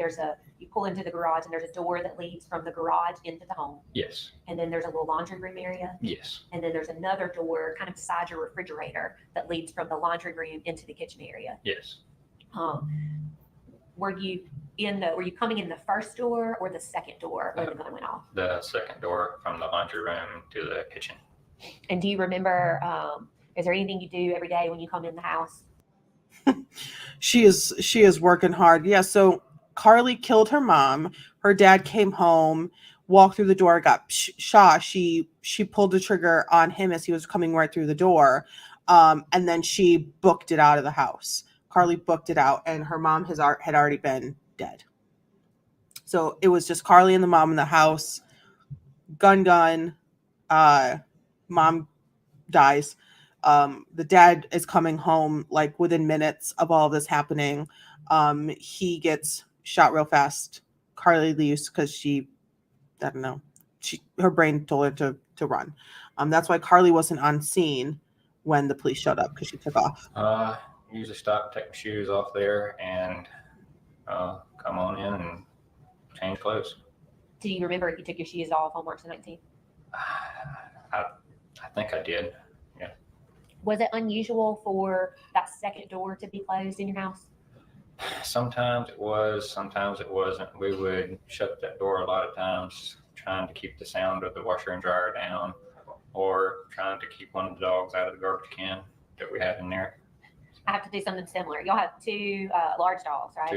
you pull into the garage and there's a door that leads from the garage into the home. Yes. And then there's a little laundry room area. Yes. And then there's another door kind of beside your refrigerator that leads from the laundry room into the kitchen area. Yes. Were you coming in the first door or the second door when the gun went off? The second door from the laundry room to the kitchen. And do you remember, is there anything you do every day when you come in the house? She is working hard. Yeah. So Carly killed her mom. Her dad came home, walked through the door, got shot. She pulled the trigger on him as he was coming right through the door. And then she booked it out of the house. Carly booked it out, and her mom had already been dead. So it was just Carly and the mom in the house. Gun. Mom dies. The dad is coming home like within minutes of all of this happening. He gets shot real fast. Carly leaves because her brain told her to run. That's why Carly wasn't on scene when the police showed up, because she took off. Usually stop, take my shoes off there, and come on in and change clothes. Do you remember if you took your shoes off on March the 19th? I think I did. Yeah. Was it unusual for that second door to be closed in your house? Sometimes it was, sometimes it wasn't. We would shut that door a lot of times, trying to keep the sound of the washer and dryer down, or trying to keep one of the dogs out of the garbage can that we had in there. I have to do something similar. Y'all have two large dogs, right?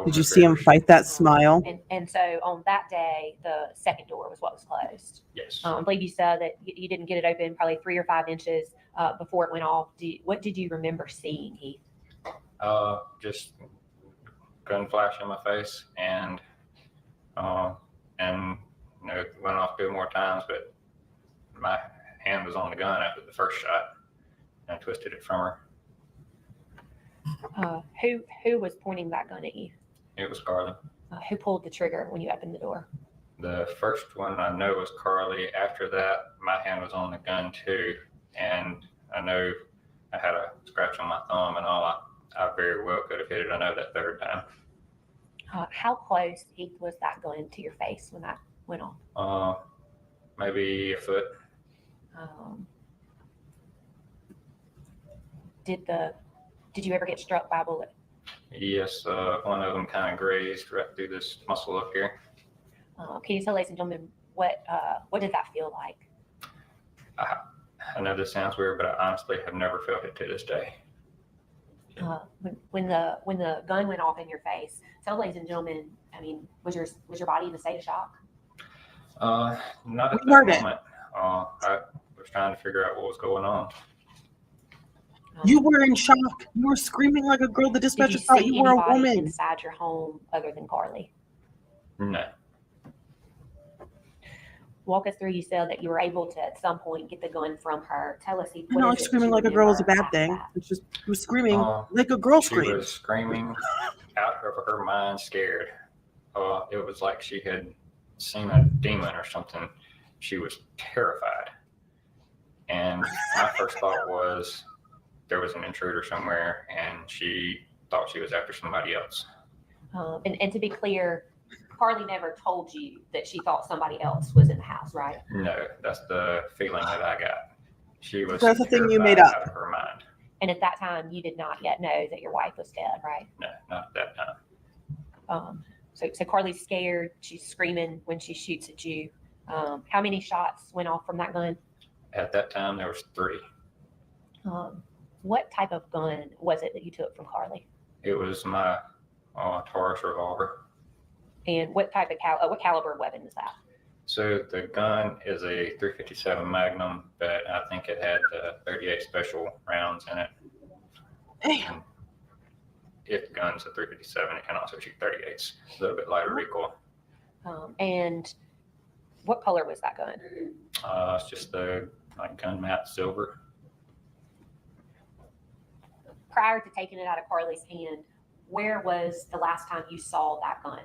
Did you see him fight that smile? And so on that day, the second door was what was closed. Yes. I believe you said that you didn't get it open probably 3 or 5 inches before it went off. What did you remember seeing, Heath? Just gun flash in my face, and it went off 2 more times, but my hand was on the gun after the first shot, and I twisted it from her. Who was pointing that gun at you? It was Carly. Who pulled the trigger when you opened the door? The first one I know was Carly. After that, my hand was on the gun too, and I know I had a scratch on my thumb and all. I very well could have hit it. I know that third time. How close, Heath, was that gun to your face when that went off? Maybe a foot. Did you ever get struck by a bullet? Yes, one of them kind of grazed right through this muscle up here. Can you tell, ladies and gentlemen, what did that feel like? I know this sounds weird, but I honestly have never felt it to this day. When the gun went off in your face, tell ladies and gentlemen, I mean, was your body in a state of shock? Not at that moment. I was trying to figure out what was going on. You were in shock. You were screaming like a girl. The dispatcher thought you were a woman. Inside your home other than Carly? No. Walk us through. You said that you were able to at some point get the gun from her. Tell us. No, screaming like a girl is a bad thing. It's just you were screaming like a girl screams. She was screaming out of her mind, scared. It was like she had seen a demon or something. She was terrified. And my first thought was there was an intruder somewhere, and she thought she was after somebody else. And to be clear, Carly never told you that she thought somebody else was in the house, right? No, that's the feeling that I got. She was. That's the thing you made up. Out of her mind. And at that time, you did not yet know that your wife was dead, right? No, not at that time. So Carly's scared. She's screaming when she shoots at you. How many shots went off from that gun? At that time, there was 3. What type of gun was it that you took from Carly? It was my Taurus revolver. And what type of what caliber weapon is that? So the gun is a .357 Magnum, but I think it had 38 special rounds in it. Damn. If the gun's a .357, it can also shoot 38s. A little bit lighter recoil. And what color was that gun? It's just the gun matte silver. prior to taking it out of Carly's hand, where was the last time you saw that gun?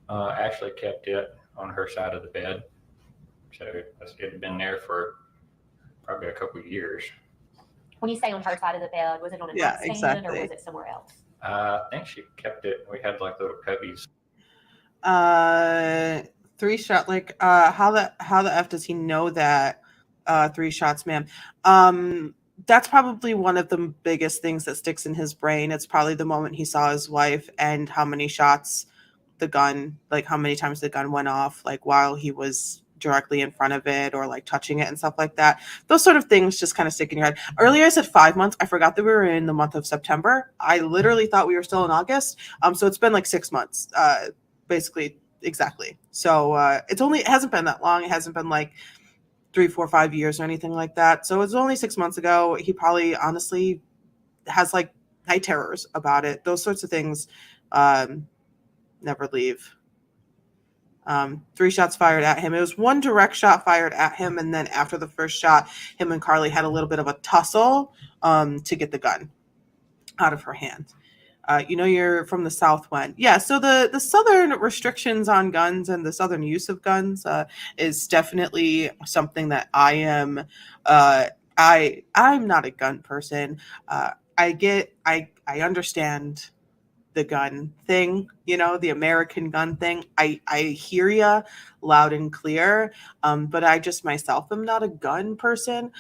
Ashley kept it on her side of the bed. So it had been there for probably a couple of years. When you say on her side of the bed, was it on a Yeah, nightstand exactly. or was it somewhere else? I think she kept it. We had like little cubbies. 3 shot, like how the F does he know that 3 shots, ma'am? That's probably one of the biggest things that sticks in his brain. It's probably the moment he saw his wife and how many shots the gun, like how many times the gun went off, like while he was directly in front of it or like touching it and stuff like that. Those sort of things just kind of stick in your head. Earlier I said 5 months. I forgot that we were in the month of September. I literally thought we were still in August. So it's been like 6 months, basically, exactly. So it hasn't been that long. It hasn't been like 3, 4, 5 years or anything like that. So it's only 6 months ago. He probably honestly has like night terrors about it. Those sorts of things never leave. 3 shots fired at him. It was one direct shot fired at him, and then after the first shot, him and Carly had a little bit of a tussle to get the gun out of her hand. You're from the South when. Yeah, so the Southern restrictions on guns and the Southern use of guns is definitely something that I am. I'm not a gun person. I understand the gun thing, the American gun thing. I hear ya loud and clear, but I just myself am not a gun person.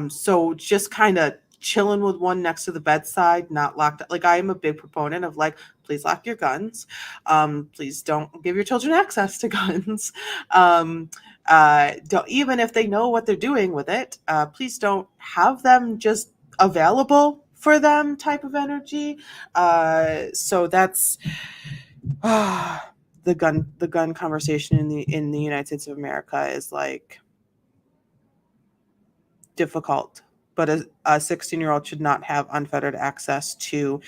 So just kind of chilling with one next to the bedside, not locked up. Like I am a big proponent of like, please lock your guns. Please don't give your children access to guns. Don't, even if they know what they're doing with it, please don't have them just available for them type of energy. So that's the gun conversation in the United States of America is like difficult, but a 16-year-old should not have unfettered access to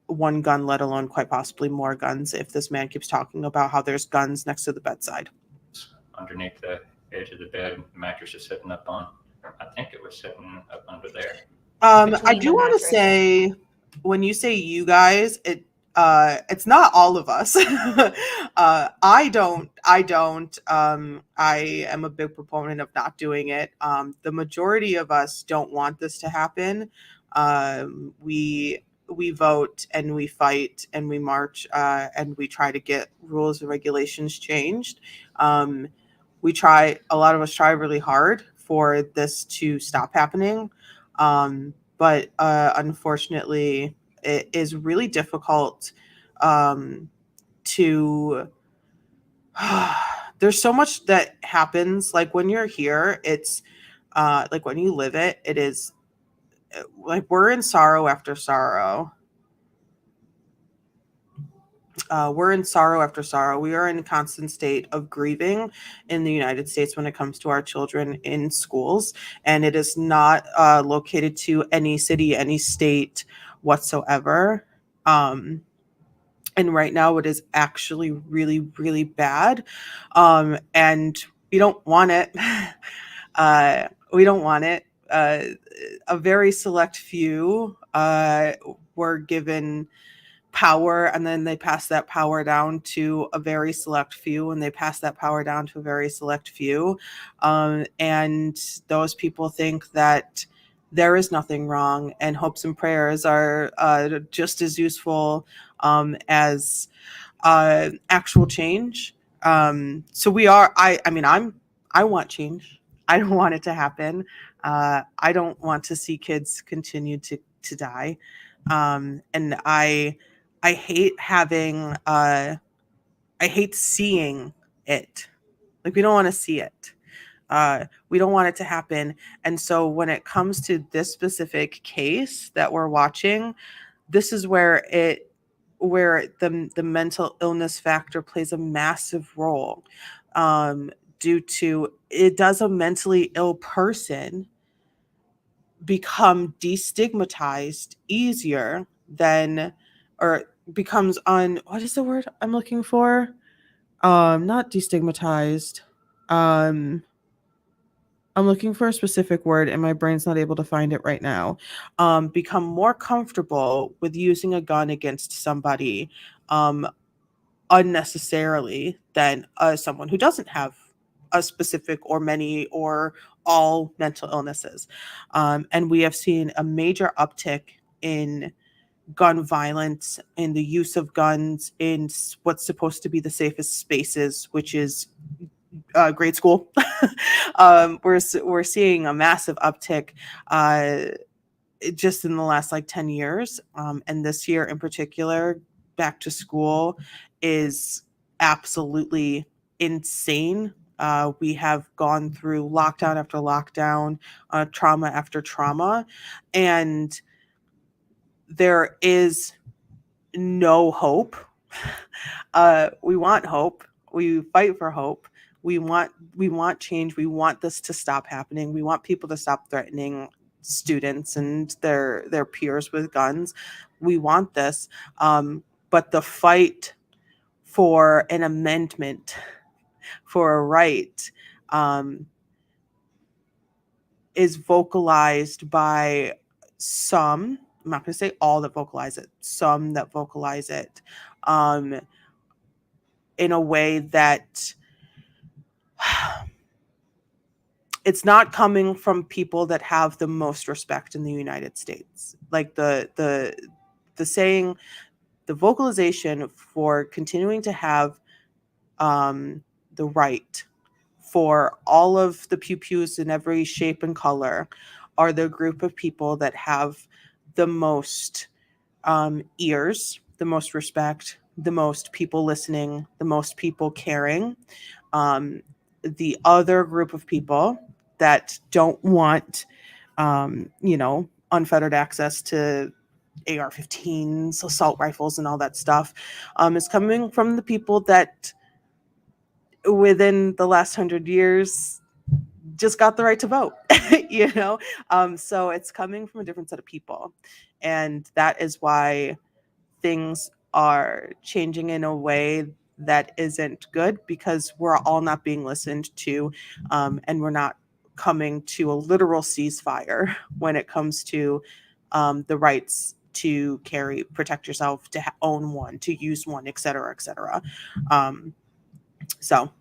one gun, let alone quite possibly more guns, if this man keeps talking about how there's guns next to the bedside. Underneath the edge of the bed, the mattress is sitting up on. I think it was sitting up under there. I do want to say, when you say you guys, it's not all of us. I am a big proponent of not doing it. The majority of us don't want this to happen. We vote and we fight and we march and we try to get rules and regulations changed. A lot of us try really hard for this to stop happening. But unfortunately, it is really difficult to there's so much that happens. Like when you're here, it's like when you live it, it is like we're in sorrow after sorrow. We're in sorrow after sorrow. We are in a constant state of grieving in the United States when it comes to our children in schools. And it is not located to any city, any state whatsoever. And right now it is actually really, really bad. And we don't want it. We don't want it. A very select few were given power, and then they pass that power down to a very select few, and they pass that power down to a very select few. And those people think that there is nothing wrong, and hopes and prayers are just as useful as actual change. So we are, I want change. I don't want it to happen. I don't want to see kids continue to die. And I hate having, I hate seeing it. Like we don't want to see it. We don't want it to happen. And so when it comes to this specific case that we're watching, this is where the mental illness factor plays a massive role. Due to it does a mentally ill person become destigmatized easier than, or becomes what is the word I'm looking for? Not destigmatized. I'm looking for a specific word and my brain's not able to find it right now. Become more comfortable with using a gun against somebody um, unnecessarily than someone who doesn't have a specific or many or all mental illnesses. And we have seen a major uptick in gun violence, in the use of guns in what's supposed to be the safest spaces, which is grade school. We're seeing a massive uptick just in the last like 10 years. And this year in particular, back to school is absolutely insane. We have gone through lockdown after lockdown, trauma after trauma, and there is no hope. We want hope. We fight for hope. We want change. We want this to stop happening. We want people to stop threatening students and their peers with guns. We want this. But the fight for an amendment, for a right, is vocalized by some. I'm not going to say all that vocalize it. Some that vocalize it in a way that it's not coming from people that have the most respect in the United States. Like the saying, the vocalization for continuing to have the right for all of the pew-pews in every shape and color are the group of people that have the most ears, the most respect, the most people listening, the most people caring. The other group of people that don't want, unfettered access to AR-15s, assault rifles, and all that stuff, is coming from the people that within the last 100 years just got the right to vote. So it's coming from a different set of people, and that is why things are changing in a way that isn't good, because we're all not being listened to, and we're not coming to a literal ceasefire when it comes to the rights to carry, protect yourself, to own one, to use one, et cetera, et cetera. So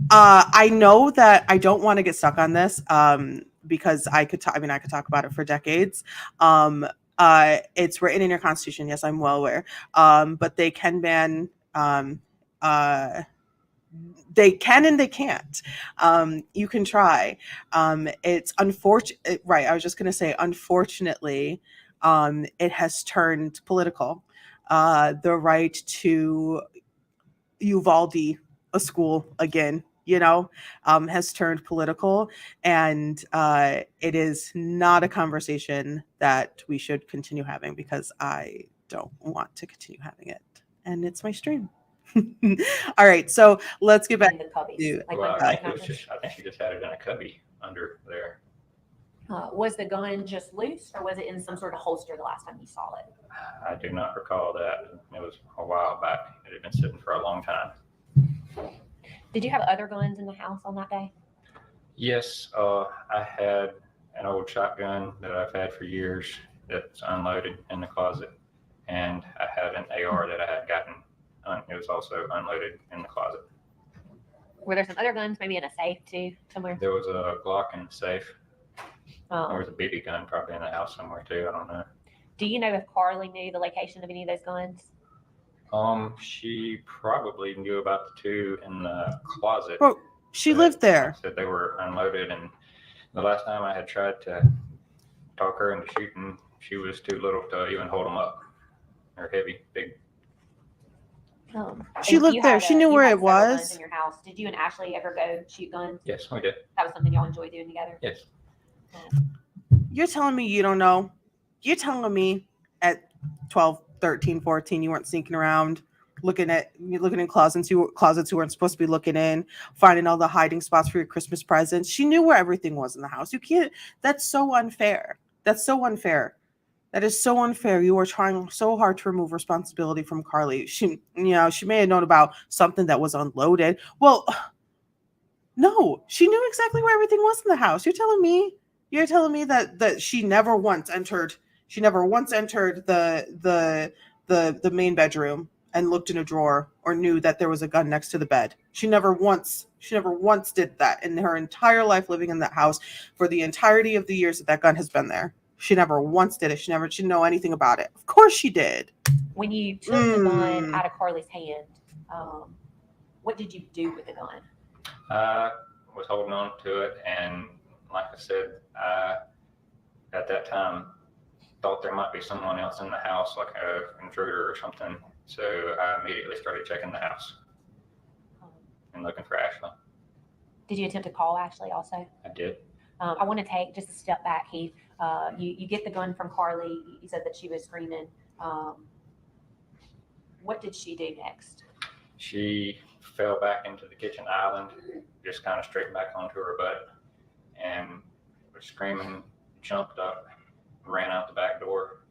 I know that I don't want to get stuck on this because I could talk about it for decades. It's written in your constitution. Yes, I'm well aware. But they can ban. They can and they can't. You can try. It's unfortunate. Right. I was just going to say, unfortunately, it has turned political. The right to Uvalde a school again, has turned political, and it is not a conversation that we should continue having, because I don't want to continue having it, and it's my stream. All right, so let's get back In the cubbies. to Well, I think she just had it in a cubby under there. Was the gun just loose, or was it in some sort of holster the last time you saw it? I do not recall that. It was a while back. It had been sitting for a long time. Did you have other guns in the house on that day? Yes, I had an old shotgun that I've had for years that's unloaded in the closet, and I had an AR that I had gotten. It was also unloaded in the closet. Were there some other guns, maybe in a safe too, somewhere? There was a Glock in the safe. There Um, was a BB gun probably in the house somewhere too. I don't know. do you know if Carly knew the location of any of those guns? She probably knew about the two in the closet. Well, she lived there. Said they were unloaded, and the last time I had tried to talk her into shooting, she was too little to even hold them up. They're heavy, big. She and lived you there. had She knew you where had it several guns was. in your house. Did you and Ashley ever go shoot guns? Yes, we did. That was something y'all enjoyed doing together. Yes. You're telling me you don't know? You're telling me at 12, 13, 14, you weren't sneaking around looking in closets you weren't supposed to be looking in, finding all the hiding spots for your Christmas presents. She knew where everything was in the house. You can't. That's so unfair. That's so unfair. That is so unfair. You are trying so hard to remove responsibility from Carly. She may have known about something that was unloaded. Well, No, she knew exactly where everything was in the house. You're telling me that she never once entered the main bedroom and looked in a drawer or knew that there was a gun next to the bed. She never once did that in her entire life living in that house for the entirety of the years that gun has been there. She never once did it. She didn't know anything about it. Of course she did. When you took the gun out of Carly's hand, what did you do with the gun? I was holding on to it, and like I said, I at that time thought there might be someone else in the house, like an intruder or something. So I immediately started checking the house and looking for Ashley. Did you attempt to call Ashley also? I did. I want to take just a step back, Heath. You get the gun from Carly. You said that she was screaming. What did she do next? She fell back into the kitchen island, just kind of straight back onto her butt, and was screaming, jumped up, ran out the back door.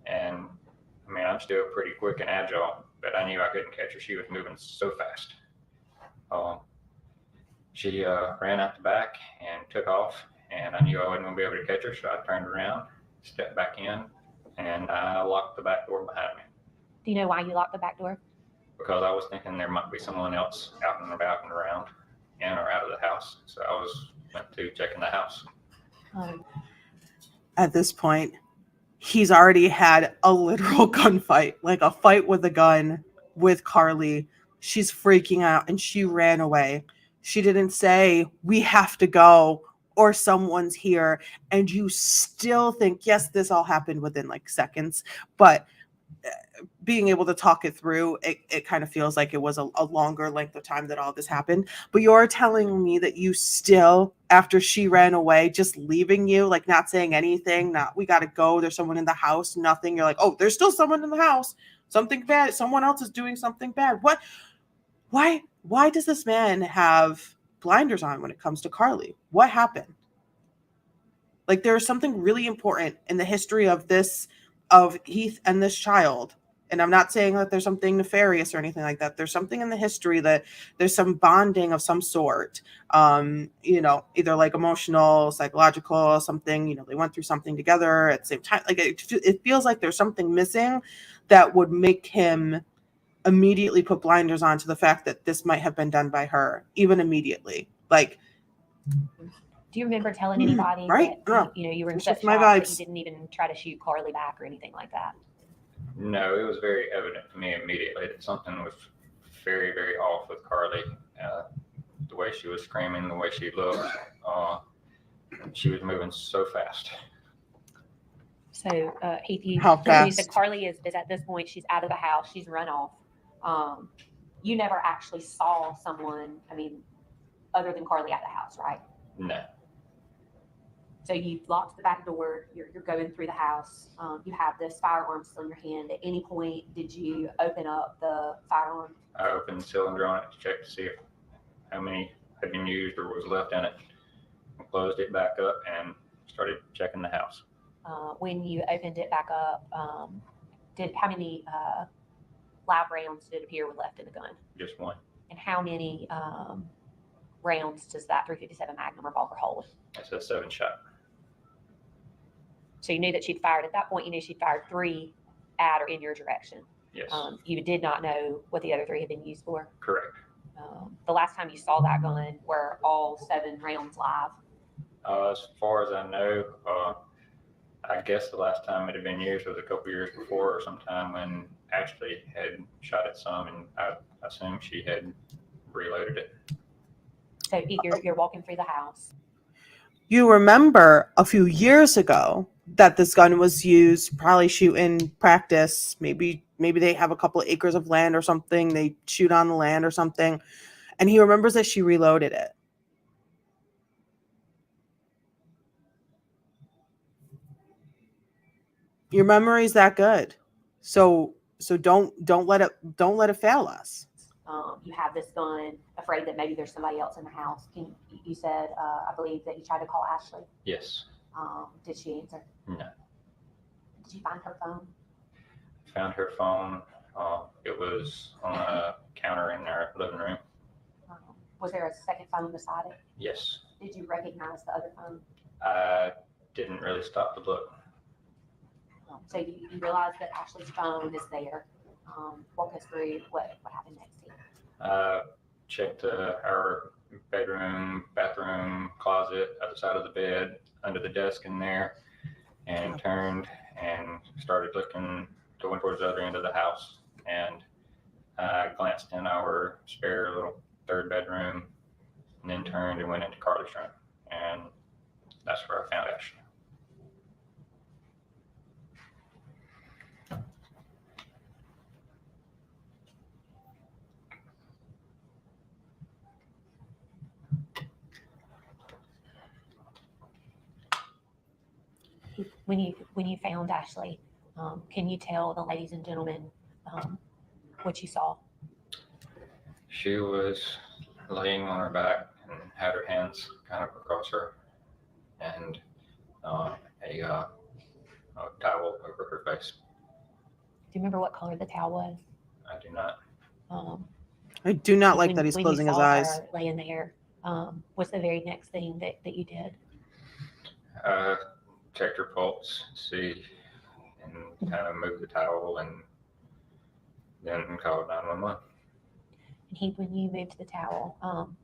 And I mean, I'm still pretty quick and agile, but I knew I couldn't catch her. She was moving so fast. She ran out the back and took off, and I knew I wasn't going to be able to catch her, so I turned around, stepped back in, and I locked the back door behind me. Do you know why you locked the back door? Because I was thinking there might be someone else out and about and around, in or out of the house. So I went to checking the house. At this point, he's already had a literal gunfight, like a fight with a gun with Carly. She's freaking out and she ran away. She didn't say, we have to go or someone's here. And you still think, yes, this all happened within like seconds, but being able to talk it through, it kind of feels like it was a longer length of time that all this happened. But you're telling me that you still, after she ran away, just leaving you, like not saying anything, not we got to go, there's someone in the house, nothing. You're like, oh, there's still someone in the house, something bad, someone else is doing something bad. What? Why does this man have blinders on when it comes to Carly? What happened? Like there's something really important in the history of Heath and this child. And I'm not saying that there's something nefarious or anything like that. There's something in the history that there's some bonding of some sort, either like emotional, psychological, something, they went through something together at the same time. Like it feels like there's something missing that would make him immediately put blinders on to the fact that this might have been done by her, even immediately. Like, do you remember telling anybody right? that you were in such my shock that vibes. you didn't even try to shoot Carly back or anything like that? No, it was very evident to me immediately that something was very, very off with Carly. The way she was screaming, the way she looked, she was moving so fast. So, Heath, How you fast? said Carly is at this point, she's out of the house, she's run off. You never actually saw someone, other than Carly at the house, right? No. So you've locked the back door, you're going through the house, you have this firearm still in your hand. At any point, did you open up the firearm? I opened the cylinder on it to check to see how many had been used or was left in it. I closed it back up and started checking the house. When you opened it back up, how many live rounds did it appear were left in the gun? Just one. And how many rounds does that .357 Magnum revolver hold? It's a 7-shot. So you knew that she'd fired, at that point, you knew she'd fired 3 at or in your direction. Yes. You did not know what the other 3 had been used for. Correct. The last time you saw that gun, were all 7 rounds live? As far as I know, I guess the last time it had been used was a couple years before or sometime when Ashley had shot at some, and I assume she had reloaded it. So you're walking through the house. You remember a few years ago that this gun was used, probably shooting practice. Maybe they have a couple of acres of land or something. They shoot on the land or something. And he remembers that she reloaded it. Your memory's that good. So don't let it fail us. You have this gun, afraid that maybe there's somebody else in the house. You said, I believe that you tried to call Ashley. Yes. Did she answer? No. Did you find her phone? Found her phone. It was on a counter in our living room. Was there a second phone beside it? Yes. Did you recognize the other phone? I didn't really stop to look. So you realize that Ashley's phone is there. Walk us through what happened next to you. Checked our bedroom, bathroom, closet, other side of the bed, under the desk in there, and turned and started looking, going towards the other end of the house. And I glanced in our spare little third bedroom, and then turned and went into Carly's room. And that's where I found Ashley. When you found Ashley, can you tell the ladies and gentlemen what you saw? She was laying on her back and had her hands kind of across her, and a towel over her face. Do you remember what color the towel was? I do not. I do not like when- that he's when closing you his saw eyes. her laying there, what's the very next thing that you did? Checked her pulse, see, and kind of moved the towel, and then called 911. And when you moved the towel,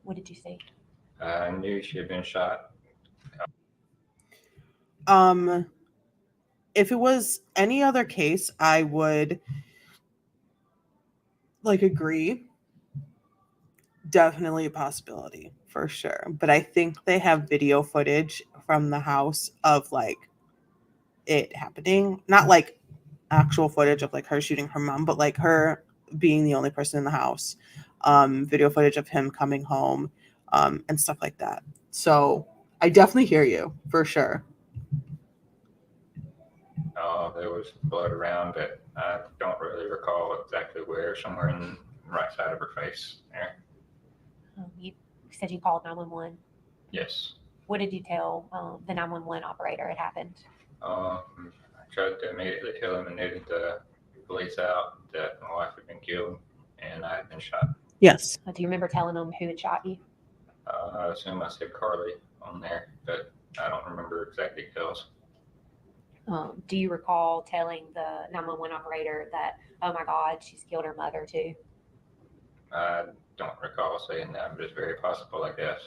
what did you see? I knew she had been shot. If it was any other case, I would agree. Definitely a possibility for sure. But I think they have video footage from the house of it happening. Not actual footage of her shooting her mom, but her being the only person in the house. Video footage of him coming home, and stuff like that. So I definitely hear you for sure. There was blood around, but I don't really recall exactly where. Somewhere in the right side of her face there. You said you called 911. Yes. What did you tell the 911 operator had happened? I tried to immediately tell him and needed the police out that my wife had been killed and I had been shot. Yes. Do you remember telling them who had shot you? I assume I said Carly on there, but I don't remember exact details. Do you recall telling the 911 operator that, oh my God, she's killed her mother too? I don't recall saying that, but it's very possible, I guess.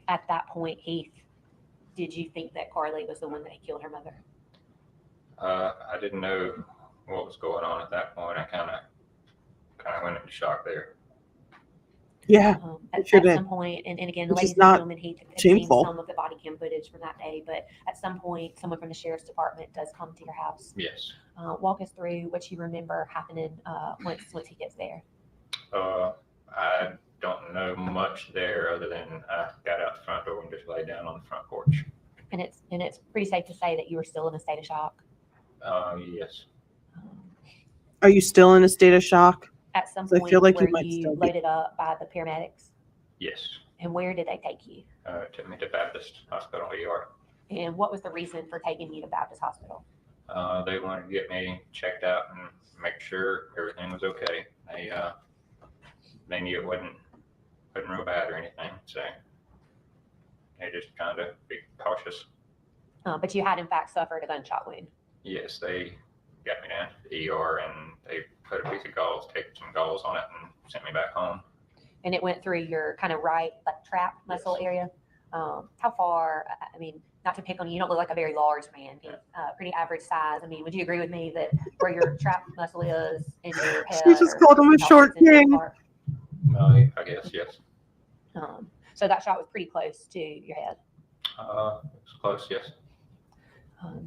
At that point, Heath, did you think that Carly was the one that had killed her mother? I didn't know what was going on at that point. I kind of went into shock there. Yeah. At sure did. some point, and again, Which is ladies and not gentlemen, Heath had seen shameful. some of the body cam footage from that day, but at some point, someone from the sheriff's department does come to your house. Yes. Walk us through what you remember happening once he gets there. I don't know much there other than I got out the front door and just laid down on the front porch. And it's pretty safe to say that you were still in a state of shock. Yes. Are you still in a state of shock? At some I point, feel like you were might you still be. loaded up by the paramedics? Yes. And where did they take you? Took me to Baptist Hospital ER. And what was the reason for taking you to Baptist Hospital? They wanted to get me checked out and make sure everything was okay. They knew it wasn't real bad or anything, so they just kind of be cautious. But you had in fact suffered a gunshot wound. Yes, they got me down to the ER and they put a piece of gauze, taped some gauze on it, and sent me back home. And it went through your kind of right trap muscle area. How far? I mean, not to pick on you, you don't look like a very large man. You're pretty average size. I mean, would you agree with me that where your trap muscle is in your head? She just called him a short king. No, I guess yes. So that shot was pretty close to your head. It was close, yes.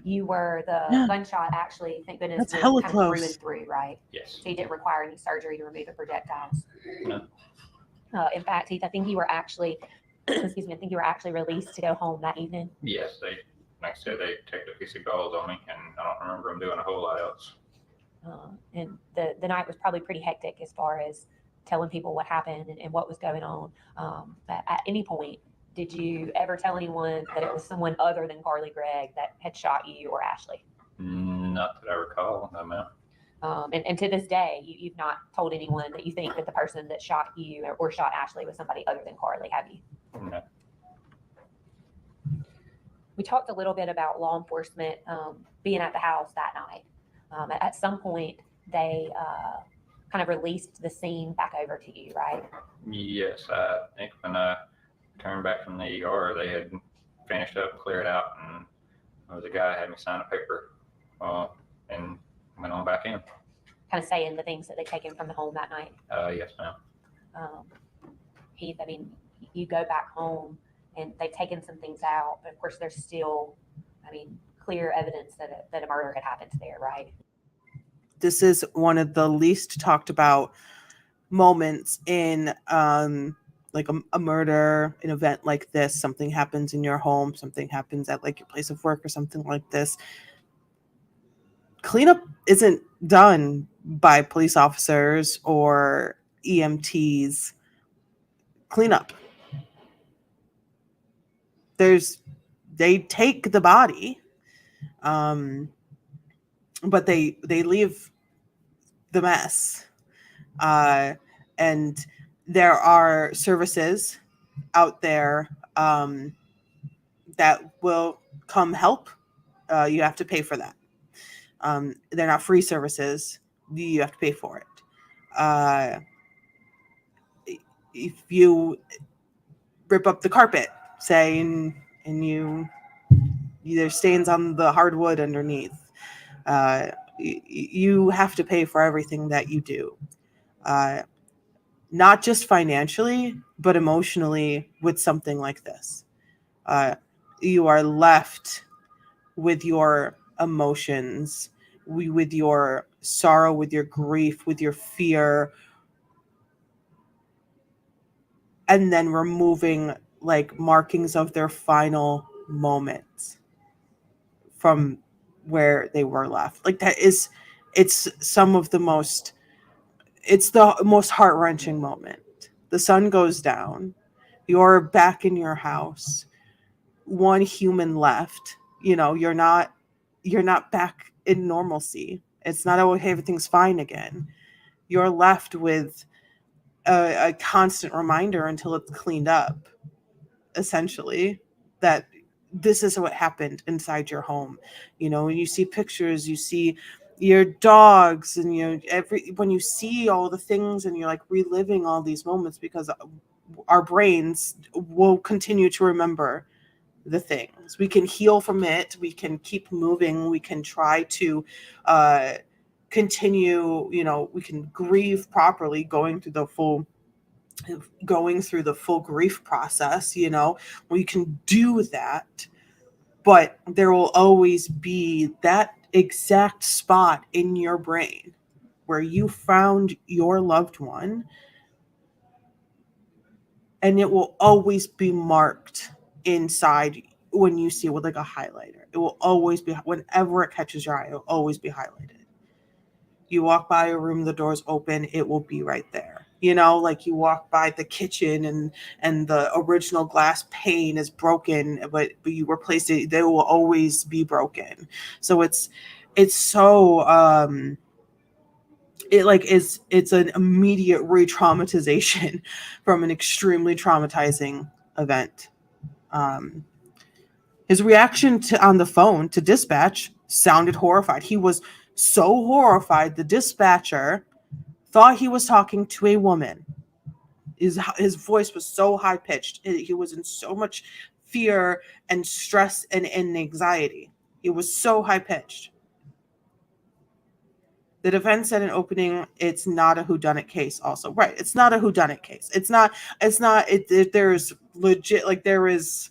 You were the Yeah. gunshot actually, thank goodness, That's was hella kind of through and close. through, right? Yes. So you didn't require any surgery to remove the projectiles. No. In fact, Heath, I think you were actually, excuse me, I think you were actually released to go home that evening. Yes, like I said, they taped a piece of gauze on me, and I don't remember them doing a whole lot else. And the night was probably pretty hectic as far as telling people what happened and what was going on. At any point, did you ever tell anyone that it was someone other than Carly Gregg that had shot you or Ashley? Not that I recall, no, ma'am. And to this day, you've not told anyone that you think that the person that shot you or shot Ashley was somebody other than Carly, have you? No. We talked a little bit about law enforcement being at the house that night. At some point, they kind of released the scene back over to you, right? Yes, I think when I turned back from the ER, they had finished up, cleared out, and there was a guy had me sign a paper and went on back in. Kind of saying the things that they taken from the home that night. Yes, ma'am. Heath, I mean, you go back home and they've taken some things out, but of course there's still, I mean, clear evidence that a murder had happened there, right? This is one of the least talked about moments in like a murder, an event like this. Something happens in your home, something happens at like your place of work or something like this. Cleanup isn't done by police officers or EMTs. Cleanup. They take the body, but they leave the mess. And there are services out there that will come help. You have to pay for that. They're not free services. You have to pay for it. If you rip up the carpet, say, and there's stains on the hardwood underneath, you have to pay for everything that you do. Not just financially, but emotionally with something like this. You are left with your emotions, with your sorrow, with your grief, with your fear, and then removing like markings of their final moments from where they were left. Like it's the most heart-wrenching moment. The sun goes down. You're back in your house. One human left. You're not back in normalcy. It's not, oh, hey, everything's fine again. You're left with a constant reminder until it's cleaned up, essentially, that this is what happened inside your home. When you see pictures, you see your dogs, and when you see all the things and you're like reliving all these moments, because our brains will continue to remember the things. We can heal from it. We can keep moving. We can try to continue, we can grieve properly, going through the full grief process. We can do that, but there will always be that exact spot in your brain where you found your loved one, and it will always be marked inside. When you see it with like a highlighter, it will always be, whenever it catches your eye, it will always be highlighted. You walk by a room, the door's open, it will be right there. Like you walk by the kitchen and the original glass pane is broken, but you replace it, they will always be broken. So it's so it's an immediate re-traumatization from an extremely traumatizing event. His reaction on the phone to dispatch sounded horrified. He was so horrified. The dispatcher thought he was talking to a woman. His voice was so high pitched. He was in so much fear and stress and anxiety. It was so high pitched. The defense said in opening, it's not a whodunit case also. Right. It's not a whodunit case. There's legit, like there is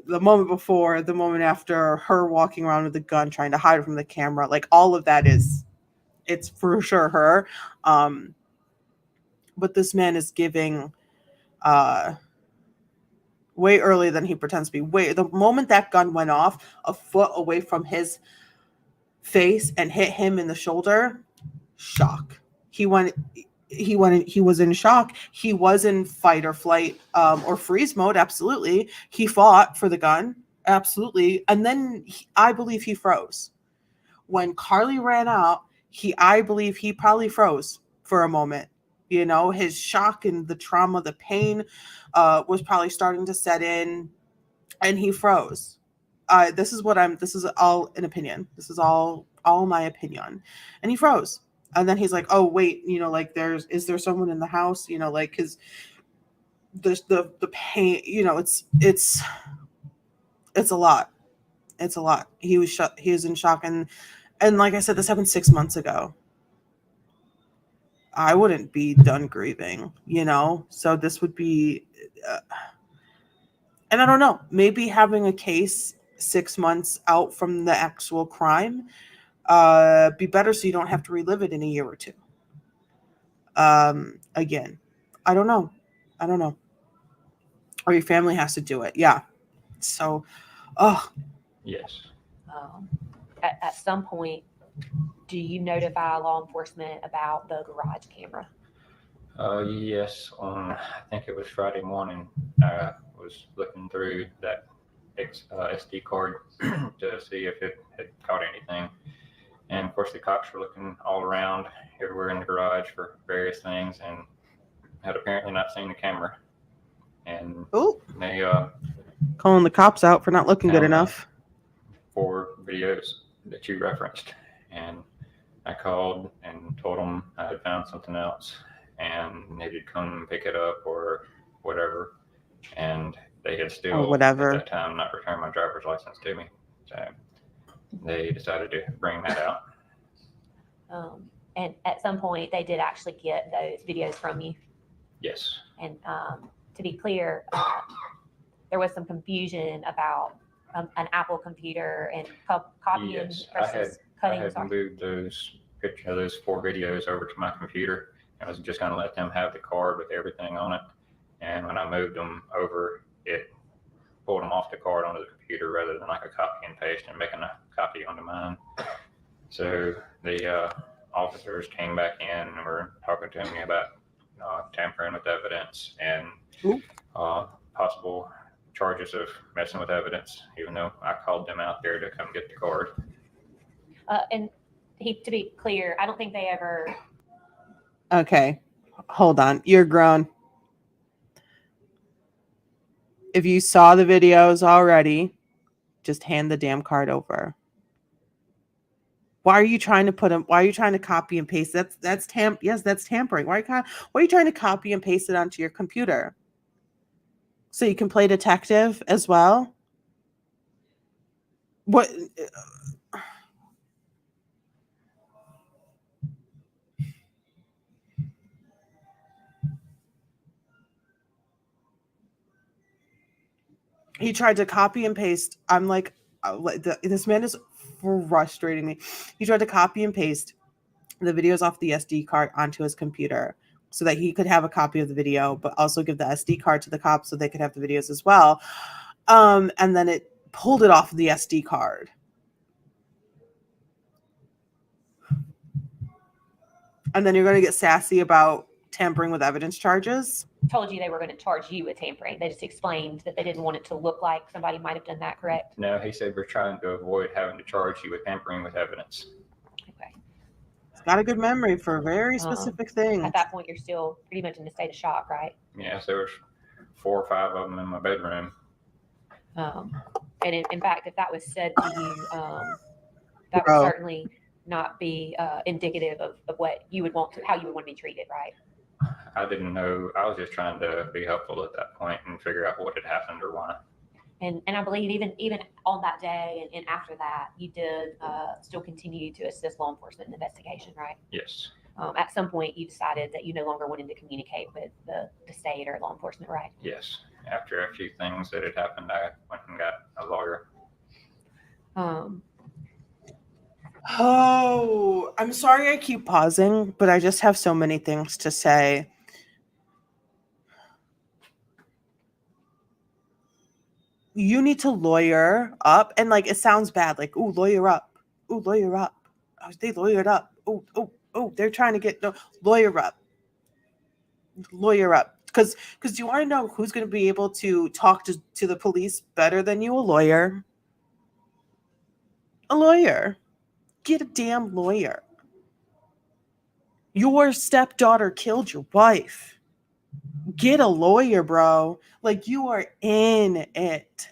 the moment before, the moment after, her walking around with a gun, trying to hide from the camera. Like all of that it's for sure her. But this man is giving way earlier than he pretends to be. The moment that gun went off a foot away from his face and hit him in the shoulder, shock. He was in shock. He was in fight or flight or freeze mode. Absolutely. He fought for the gun. Absolutely. And then I believe he froze. When Carly ran out, I believe he probably froze for a moment. You know, his shock and the trauma, the pain was probably starting to set in, and he froze. This is all an opinion. This is all my opinion. And he froze. And then he's like, oh, wait, you know, like is there someone in the house? You know, like, because the pain, you know, it's a lot. It's a lot. He was in shock. And like I said, this happened 6 months ago. I wouldn't be done grieving, you know? So this would be, and I don't know, maybe having a case 6 months out from the actual crime be better, so you don't have to relive it in a year or two. Again, I don't know. Or your family has to do it. Yeah. So, Yes. At some point, do you notify law enforcement about the garage camera? Yes. I think it was Friday morning. I was looking through that SD card to see if it had caught anything. And of course, the cops were looking all around, everywhere in the garage for various things, and had apparently not seen the camera. And they calling the cops out for not looking good enough. 4 videos that you referenced, and I called and told them I had found something else, and they did come pick it up or whatever, and they had still at that time not returned my driver's license to me, so they decided to bring that out. And at some point, they did actually get those videos from you. Yes. And to be clear, there was some confusion about an Apple computer and copying versus cutting. I had moved those 4 videos over to my computer. I was just going to let them have the card with everything on it. And when I moved them over, it pulled them off the card onto the computer rather than like a copy and paste and making a copy onto mine. So the officers came back in and were talking to me about tampering with evidence and possible charges of messing with evidence, even though I called them out there to come get the card. And to be clear, I don't think they ever. Okay, hold on. You're grown. If you saw the videos already, just hand the damn card over. Why are you trying to why are you trying to copy and paste? That's tampering. Why are you trying to copy and paste it onto your computer? So you can play detective as well? What? He tried to copy and paste. I'm like, this man is frustrating me. He tried to copy and paste the videos off the SD card onto his computer so that he could have a copy of the video, but also give the SD card to the cops so they could have the videos as well. And then it pulled it off of the SD card. And then you're going to get sassy about tampering with evidence charges? Told you they were going to charge you with tampering. They just explained that they didn't want it to look like somebody might have done that, correct? No, he said we're trying to avoid having to charge you with tampering with evidence. Okay. He's got a good memory for very specific things. At that point, you're still pretty much in a state of shock, right? Yes, there was 4 or 5 of them in my bedroom. And in fact, if that was said to you, that would certainly not be indicative of what you would want to, how you would want to be treated, right? I didn't know. I was just trying to be helpful at that point and figure out what had happened or why. And I believe even on that day and after that, you did still continue to assist law enforcement in the investigation, right? Yes. At some point, you decided that you no longer wanted to communicate with the state or law enforcement, right? Yes. After a few things that had happened, I went and got a lawyer. Oh, I'm sorry I keep pausing, but I just have so many things to say. You need to lawyer up, and like it sounds bad, like, ooh, lawyer up. Ooh, lawyer up. Oh, they lawyered up. Oh, they're trying to get lawyer up. Lawyer up. Because do you want to know who's going to be able to talk to the police better than you? A lawyer. A lawyer. Get a damn lawyer. Your stepdaughter killed your wife. Get a lawyer, bro. Like, you are in it.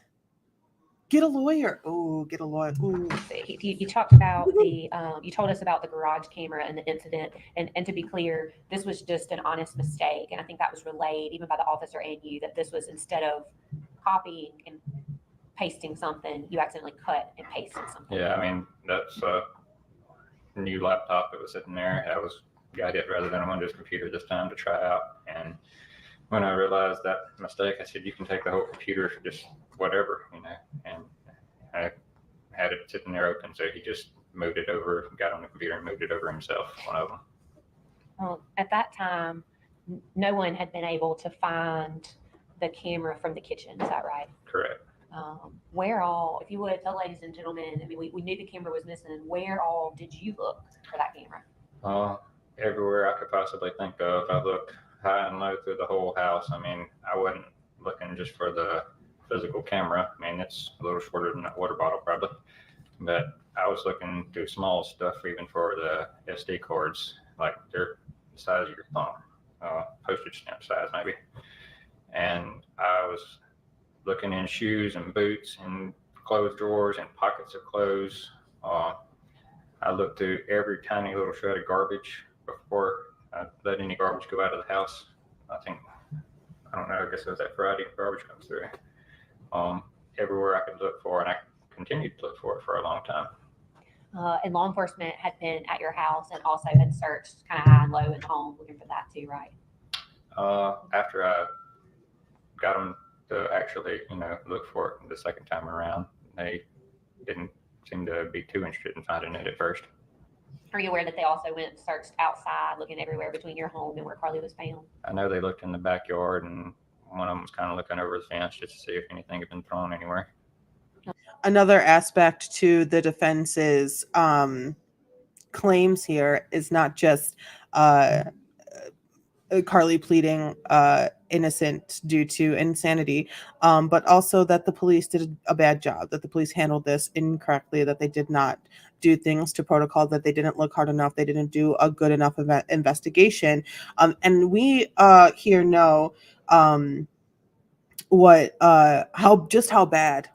Get a lawyer. Oh, get a lawyer. Ooh. You talked about you told us about the garage camera and the incident. And to be clear, this was just an honest mistake. And I think that was relayed even by the officer and you, that this was, instead of copying and pasting something, you accidentally cut and pasted something. Yeah, I mean, that's a new laptop that was sitting there. I was got it rather than a Windows computer this time to try out. And when I realized that mistake, I said, you can take the whole computer for just whatever, and I had it sitting there open. So he just moved it over, got on the computer and moved it over himself, one of them. At that time, no one had been able to find the camera from the kitchen. Is that right? Correct. Where all, if you would tell ladies and gentlemen, I mean, we knew the camera was missing. Where all did you look for that camera? Everywhere I could possibly think of. I looked high and low through the whole house. I mean, I wasn't looking just for the physical camera. I mean, it's a little shorter than that water bottle probably, but I was looking through small stuff, even for the SD cards, like they're the size of your thumb, postage stamp size maybe. And I was looking in shoes and boots and clothes drawers and pockets of clothes. I looked through every tiny little shred of garbage before I let any garbage go out of the house. I don't know, I guess it was that Friday garbage comes through. Everywhere I could look for, and I continued to look for it for a long time. And law enforcement had been at your house and also had searched kind of high and low in the home looking for that too, right? After I got them to actually, look for it the second time around, they didn't seem to be too interested in finding it at first. Are you aware that they also went and searched outside, looking everywhere between your home and where Carly was found? I know they looked in the backyard, and one of them was kind of looking over the fence just to see if anything had been thrown anywhere. Another aspect to the defense's claims here is not just Carly pleading innocent due to insanity, but also that the police did a bad job, that the police handled this incorrectly, that they did not do things to protocol, that they didn't look hard enough, they didn't do a good enough investigation. And we here know how bad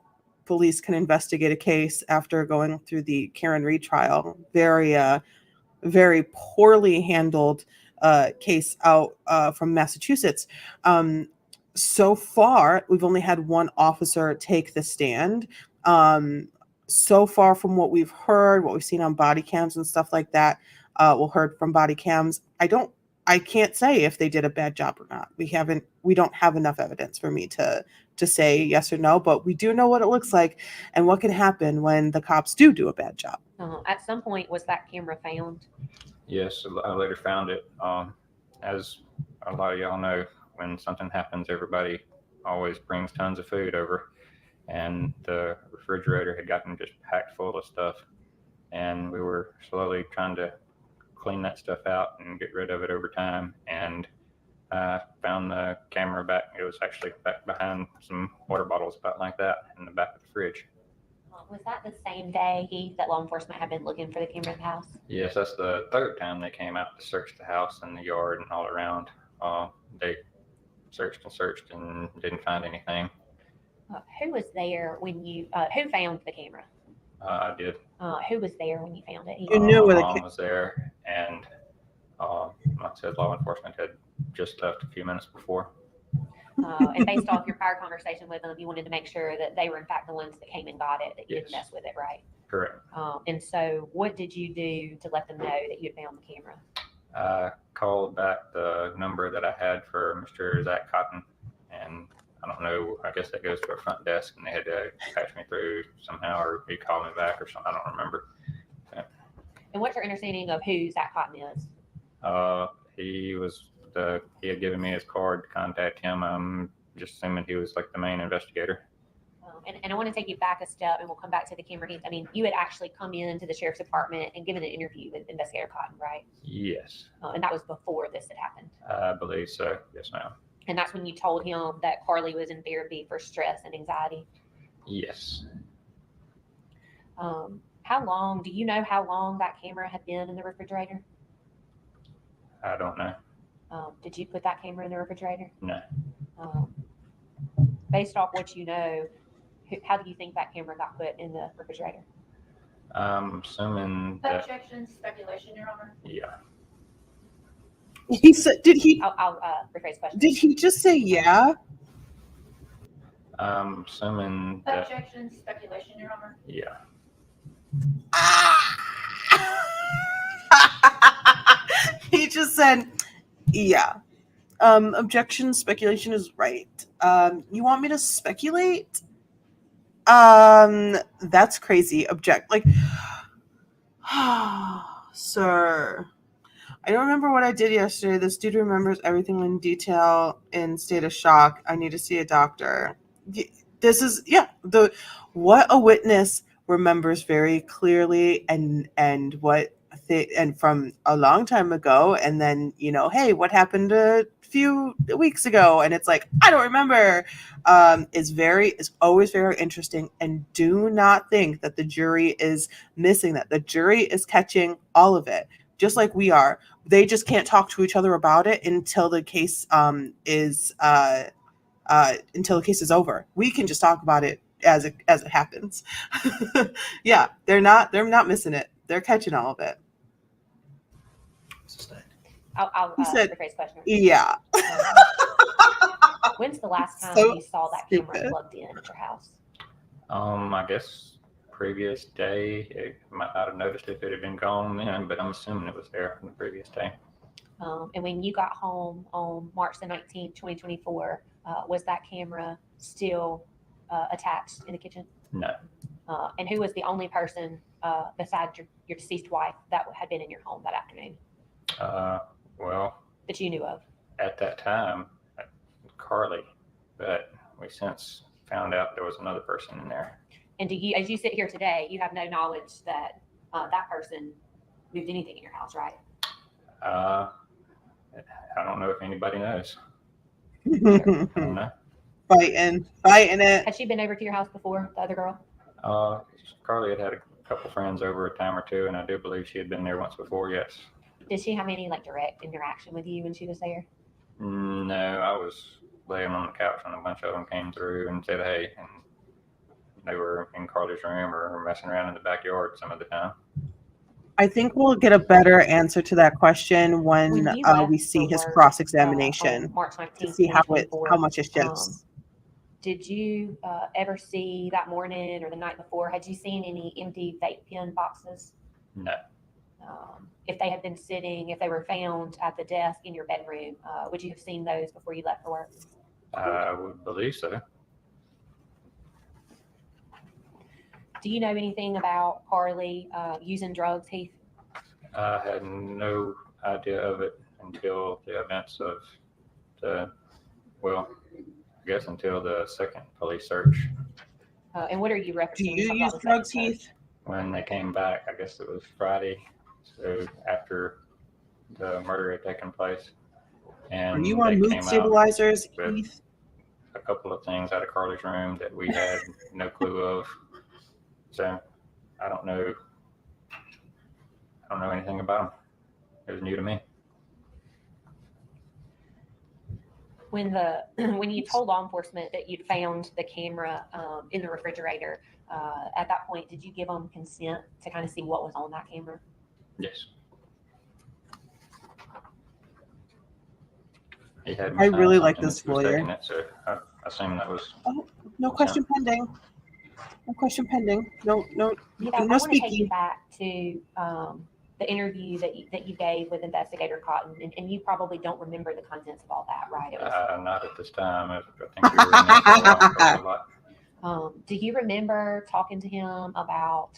police can investigate a case after going through the Karen Reed trial. Very poorly handled case out from Massachusetts. So far, we've only had one officer take the stand. So far, from what we've heard, what we've seen on body cams and stuff like that, heard from body cams. I can't say if they did a bad job or not. We don't have enough evidence for me to say yes or no, but we do know what it looks like and what can happen when the cops do a bad job. At some point, was that camera found? Yes, I later found it. As a lot of y'all know, when something happens, everybody always brings tons of food over, and the refrigerator had gotten just packed full of stuff, and we were slowly trying to clean that stuff out and get rid of it over time. And I found the camera back. It was actually back behind some water bottles, about like that, in the back of the fridge. Was that the same day, Heath, that law enforcement had been looking for the camera in the house? Yes, that's the third time they came out to search the house and the yard and all around. They searched and didn't find anything. Who was there when you, who found the camera? I did. Who was there when you found it? You knew my where mom was there, and like I said, law enforcement had just left a few minutes before. And based off your prior conversation with them, you wanted to make sure that they were in fact the ones that came and got it, that you didn't mess with it, right? Correct. And so what did you do to let them know that you had found the camera? I called back the number that I had for Mr. Zach Cotton, and I don't know, I guess that goes to a front desk, and they had to patch me through somehow, or he called me back or something. I don't remember. Yeah. And what's your understanding of who Zach Cotton is? He had given me his card to contact him. I'm just assuming he was like the main investigator. And I want to take you back a step, and we'll come back to the camera. I mean, you had actually come into the sheriff's department and given an interview with Investigator Cotton, right? Yes. And that was before this had happened. I believe so. Yes, ma'am. And that's when you told him that Carly was in therapy for stress and anxiety. Yes. Do you know how long that camera had been in the refrigerator? I don't know. Did you put that camera in the refrigerator? No. Based off what you know, how do you think that camera got put in the refrigerator? I'm assuming that, Objection, speculation, Your Honor. yeah. He said, did he I'll rephrase the question. did he just say yeah? I'm assuming that, Objection, speculation, Your Honor. yeah. He just said yeah. Objection, speculation is right. You want me to speculate? That's crazy. Object, like, sir. I don't remember what I did yesterday. This dude remembers everything in detail in state of shock. I need to see a doctor. This is what a witness remembers very clearly and what and from a long time ago, and then hey, what happened a few weeks ago, and it's like I don't remember. Is always very interesting, and do not think that the jury is missing that. The jury is catching all of it, just like we are. They just can't talk to each other about it until the case is over. We can just talk about it as it happens. Yeah, they're not missing it. They're catching all of it. I'll He said, rephrase the question. Yeah. When's the last time So you saw that camera stupid. plugged in at your house? I guess previous day, I might not have noticed if it had been gone then, but I'm assuming it was there from the previous day. And when you got home on March the 19th, 2024, was that camera still attached in the kitchen? No. And who was the only person besides your deceased wife that had been in your home that afternoon Well, that you knew of? at that time, Carly, but we since found out there was another person in there. And do you, as you sit here today, you have no knowledge that that person moved anything in your house, right? I don't know if anybody knows. I don't know. Fighting it. Had she been over to your house before, the other girl? Carly had a couple friends over a time or two, and I do believe she had been there once before, yes. Did she have any direct interaction with you when she was there? No, I was laying on the couch when a bunch of them came through and said, hey, and they were in Carly's room or messing around in the backyard some of the time. I think we'll get a better answer to that question when you left we see for his work, cross-examination on March 19th, to see how2024, much it shifts. Did you ever see that morning or the night before, had you seen any empty vape pen boxes? No. If they had been sitting, if they were found at the desk in your bedroom, would you have seen those before you left for work? I would believe so. Do you know anything about Carly using drugs, Heath? I had no idea of it until the events of I guess until the second police search. And what are you referencing? Do you about use the second drugs, search? Heath? When they came back, I guess it was Friday, so after the murder had taken place. And Are you they on mood came out stabilizers, with Heath? a couple of things out of Carly's room that we had no clue of. So I don't know anything about them. It was new to me. When you told law enforcement that you'd found the camera in the refrigerator, at that point, did you give them consent to kind of see what was on that camera? Yes. He had me I sign really like something this that he was lawyer. taking it, so I assume that was. Oh, no question pending. No question pending. No I want to take you speaking. back to the interview that you gave with Investigator Cotton, and you probably don't remember the contents of all that, right? It was, Not at this time. I think we were in there for a while, a lot. do you remember talking to him about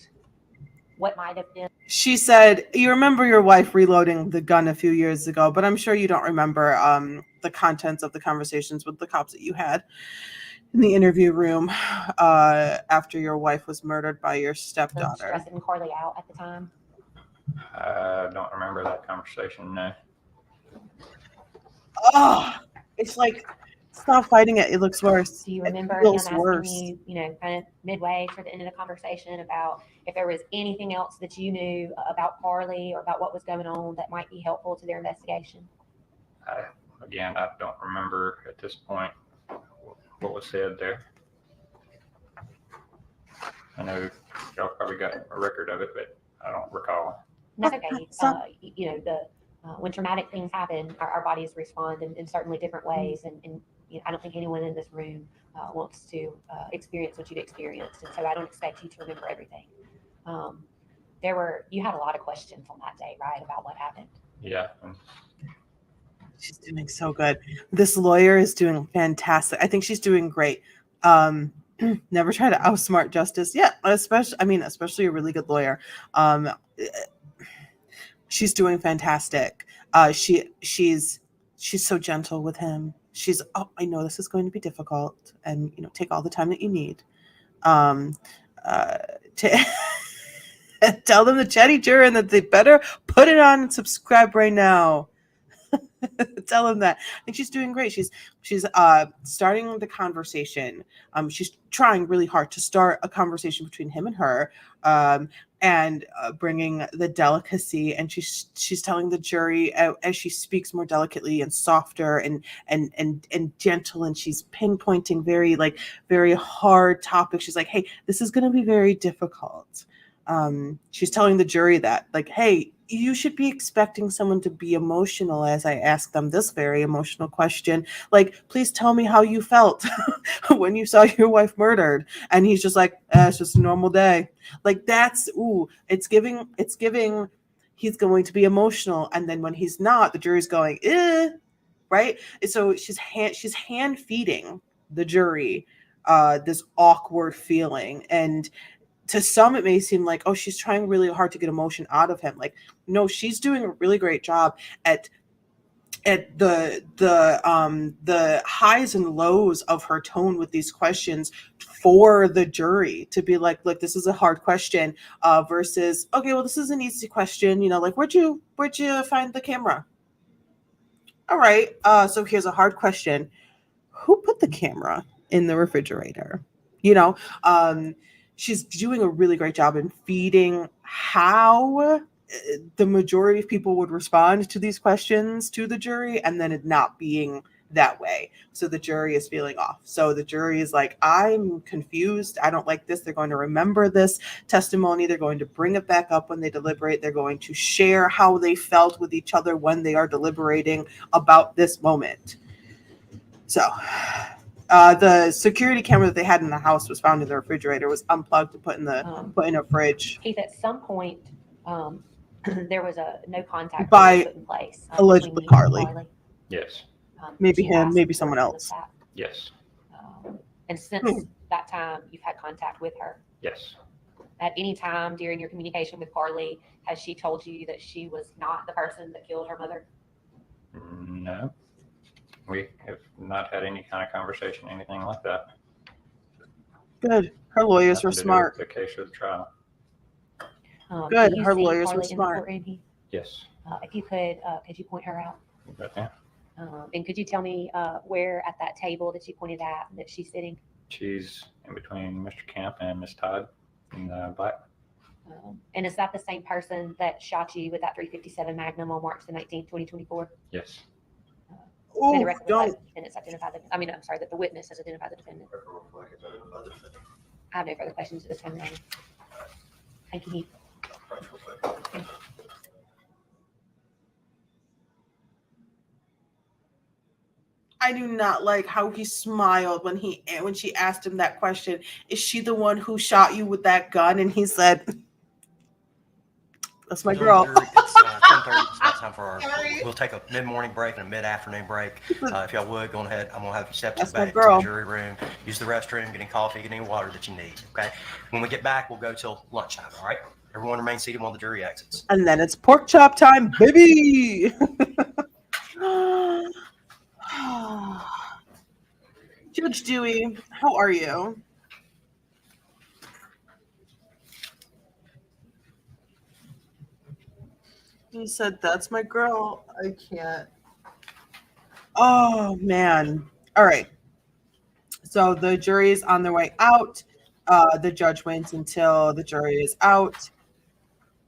what might have been? She said, you remember your wife reloading the gun a few years ago, but I'm sure you don't remember the contents of the conversations with the cops that you had in the interview room after your wife was murdered by your stepdaughter. Stressing Carly out at the time? I don't remember that conversation, no. Oh, it's like Stop fighting it. It looks worse. Do you It remember him feels asking worse. you, kind of midway toward the end of the conversation about if there was anything else that you knew about Carly or about what was going on that might be helpful to their investigation? Again, I don't remember at this point what was said there. I know y'all probably got a record of it, but I don't recall. That's okay. So- When traumatic things happen, our bodies respond in certainly different ways. And I don't think anyone in this room wants to experience what you've experienced. And so I don't expect you to remember everything. You had a lot of questions on that day, right, about what happened. Yeah. She's doing so good. This lawyer is doing fantastic. I think she's doing great. Never try to outsmart justice. Yeah, especially a really good lawyer. She's doing fantastic. She's so gentle with him. I know this is going to be difficult, and take all the time that you need. To tell them the Chatty Juror and that they better put it on and subscribe right now. Tell them that. I think she's doing great. She's starting the conversation. She's trying really hard to start a conversation between him and her, and bringing the delicacy. And she's telling the jury as she speaks more delicately and softer and gentle. And she's pinpointing very hard topics. She's like, "Hey, this is going to be very difficult." She's telling the jury that, hey, you should be expecting someone to be emotional as I ask them this very emotional question. Please tell me how you felt when you saw your wife murdered. And he's just like, it's just a normal day. It's giving he's going to be emotional. And then when he's not, the jury's going, right? So she's hand feeding the jury this awkward feeling. And to some, it may seem like, oh, she's trying really hard to get emotion out of him. No, she's doing a really great job at the highs and lows of her tone with these questions for the jury to be like, look, this is a hard question, versus, okay, well, this is an easy question. Where'd you find the camera? All right. So here's a hard question. Who put the camera in the refrigerator? She's doing a really great job in feeding how the majority of people would respond to these questions to the jury, and then it not being that way. So the jury is feeling off. So the jury is like, I'm confused. I don't like this. They're going to remember this testimony. They're going to bring it back up when they deliberate. They're going to share how they felt with each other when they are deliberating about this moment. So the security camera that they had in the house was found in the refrigerator, was unplugged and put in a fridge. Keith, at some point, there was a no contact By order put in place. allegedly between you and Carly. Yes. Maybe you him, asked maybe for someone some of else. that. Yes. And since that time, you've had contact with her. Yes. At any time during your communication with Carly, has she told you that she was not the person that killed her mother? No. We have not had any kind of conversation, anything like that. Good. Her lawyers were Nothing to do smart. with the case or the trial. Good. Do you Her see lawyers were Carly in the smart. courtroom, Heath? Yes. If you could you point her out? Right there. And could you tell me where at that table that you pointed at that she's sitting? She's in between Mr. Camp and Miss Todd in the black. And is that the same person that shot you with that .357 Magnum on March the 19th, 2024? Yes. Ooh, May the record don't. reflect the defendants identify that the witness has identified the defendant. I have no further questions at this time, Your Honor. Thank you, Heath. I do not like how he smiled when she asked him that question. Is she the one who shot you with that gun? And he said, "That's my girl." It's 10:30. It's about time for our. We'll take a mid-morning break and a mid-afternoon break. If y'all would go ahead, I'm gonna have you step to the That's my back to the girl. jury room, use the restroom, get any coffee, get any water that you need. Okay. When we get back, we'll go till lunchtime. All right. Everyone remain seated while the jury exits. And then it's pork chop time, baby. Judge Dewey, how are you? He said, "That's my girl." I can't. Oh man. All right. So the jury is on their way out. The judge waits until the jury is out,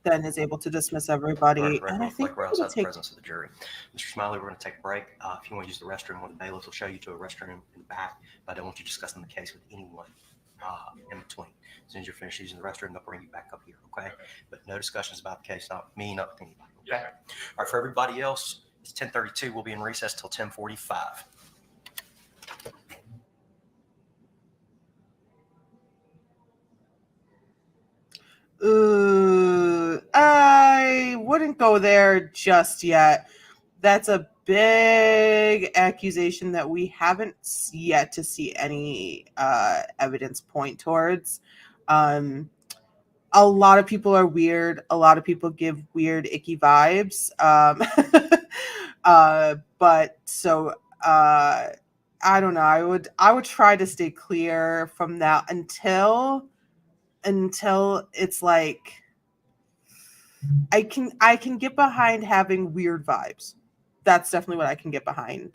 then is able to dismiss everybody. And I think we're we're outside going to the take. presence of the jury. Mr. Smiley, we're going to take a break. If you want to use the restroom, one of the bailiffs will show you to a restroom in the back. But I don't want you discussing the case with anyone in between. As soon as you're finished using the restroom, they'll bring you back up here, okay? But no discussions about the case, not with me, not with anybody, okay? All right, for everybody else, it's 10:32. We'll be in recess till 10:45. I wouldn't go there just yet. That's a big accusation that we haven't yet to see any evidence point towards. A lot of people are weird. A lot of people give weird, icky vibes. But so I don't know. I would try to stay clear from that until it's like I can get behind having weird vibes. That's definitely what I can get behind.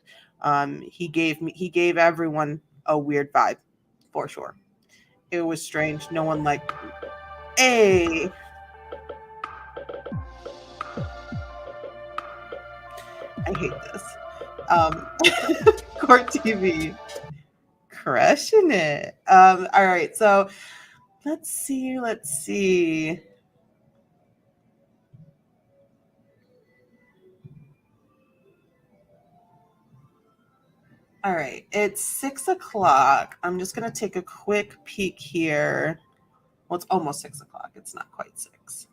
He gave everyone a weird vibe for sure. It was strange. No one like, hey, I hate this. Court TV, crushing it. All right, so let's see. All right, it's 6 o'clock. I'm just gonna take a quick peek here. Well, it's almost 6 o'clock. It's not quite 6.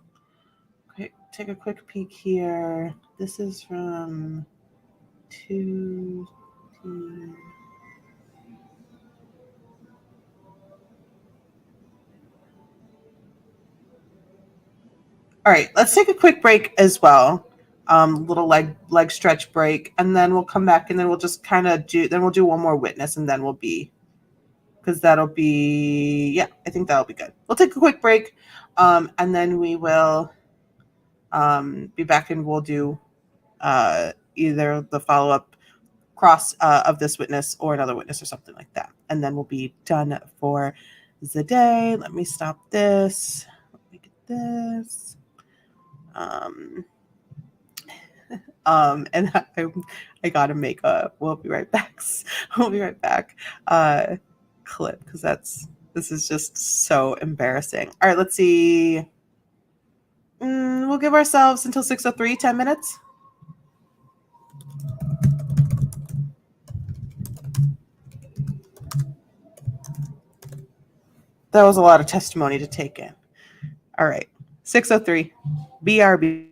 Okay, take a quick peek here. This is from 2. All right, let's take a quick break as well. Little leg stretch break, and then we'll come back, and then we'll just kind of do. Then we'll do one more witness, and then we'll be, because that'll be, yeah, I think that'll be good. We'll take a quick break, and then we will be back, and we'll do either the follow up cross of this witness or another witness or something like that, and then we'll be done for the day. Let me stop this. Let me get this. And I gotta make a we'll be right back. We'll be right back clip because this is just so embarrassing. All right, let's see. We'll give ourselves until 6:03, 10 minutes. That was a lot of testimony to take in. All right, 6:03, BRB.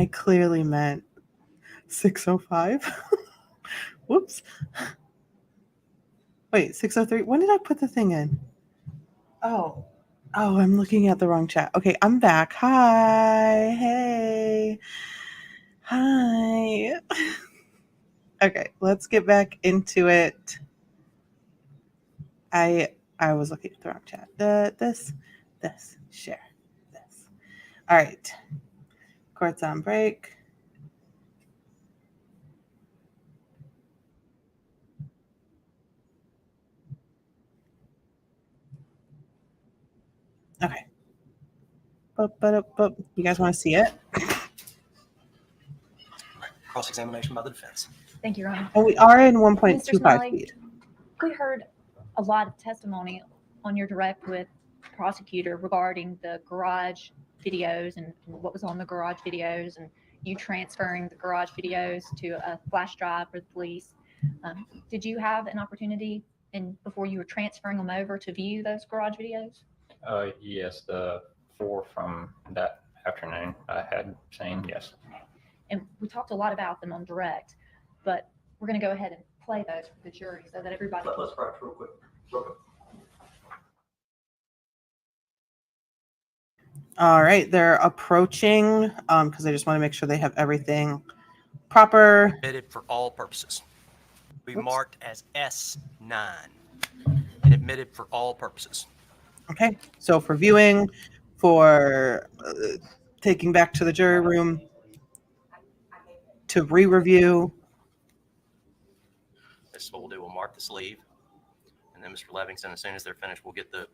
I clearly meant 6:05. Whoops. Wait, 6:03. When did I put the thing in? Oh, I'm looking at the wrong chat. Okay, I'm back. Hi. Hey. Hi. Okay, let's get back into it. I was looking at the wrong chat. This, share, this. All right. Court's on break. Okay. You guys want to see it? Cross-examination by the defense. Thank you, Your Honor. And we are in Mr. 1.25 Smiley, speed. we heard a lot of testimony on your direct with the prosecutor regarding the garage videos and what was on the garage videos and you transferring the garage videos to a flash drive for the police. Did you have an opportunity before you were transferring them over to view those garage videos? Yes, the 4 from that afternoon I had seen, yes. And we talked a lot about them on direct, but we're going to go ahead and play those for the jury so that everybody. Let's practice real quick. All right, they're approaching because I just want to make sure they have everything proper. Admitted for all purposes. Be Oops. marked as S9 and admitted for all purposes. Okay, so for viewing, for taking back to the jury room, to re-review. This is what we'll do. We'll mark the sleeve. And then Mr. Levingston, as soon as they're finished, we'll get the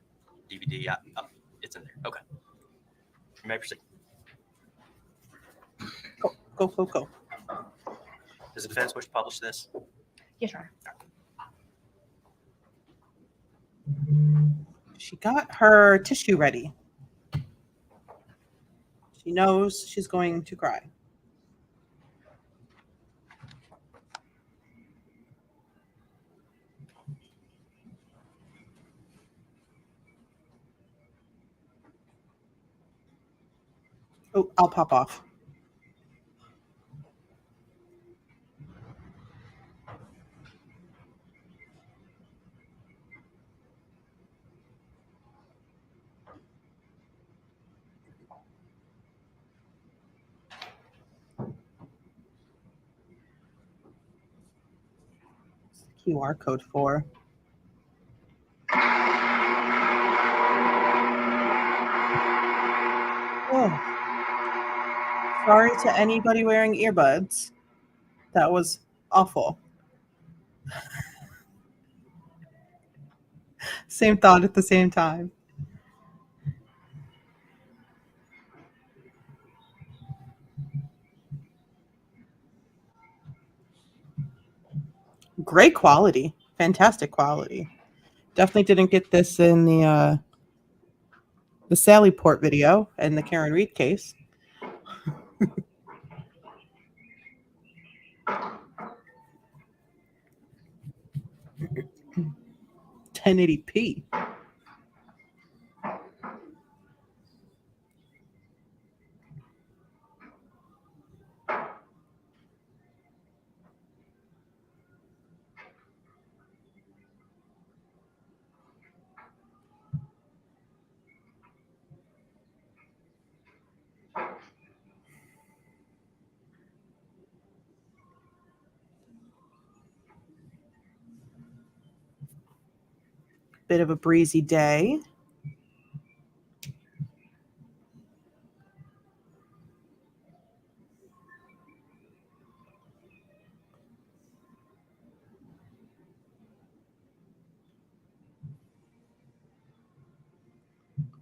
DVD out. Oh, it's in there. Okay. You may proceed. Go. Does the defense wish to publish this? Yes, Your Honor. She got her tissue ready. She knows she's going to cry. Oh, I'll pop off. QR code for. Oh. Sorry to anybody wearing earbuds. That was awful. Same thought at the same time. Great quality. Fantastic quality. Definitely didn't get this in the Sally Port video and the Karen Reed case. 1080p. Bit of a breezy day.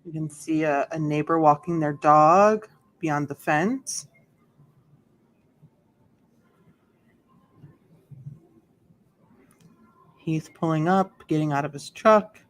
You can see a neighbor walking their dog beyond the fence. He's pulling up, getting out of his truck.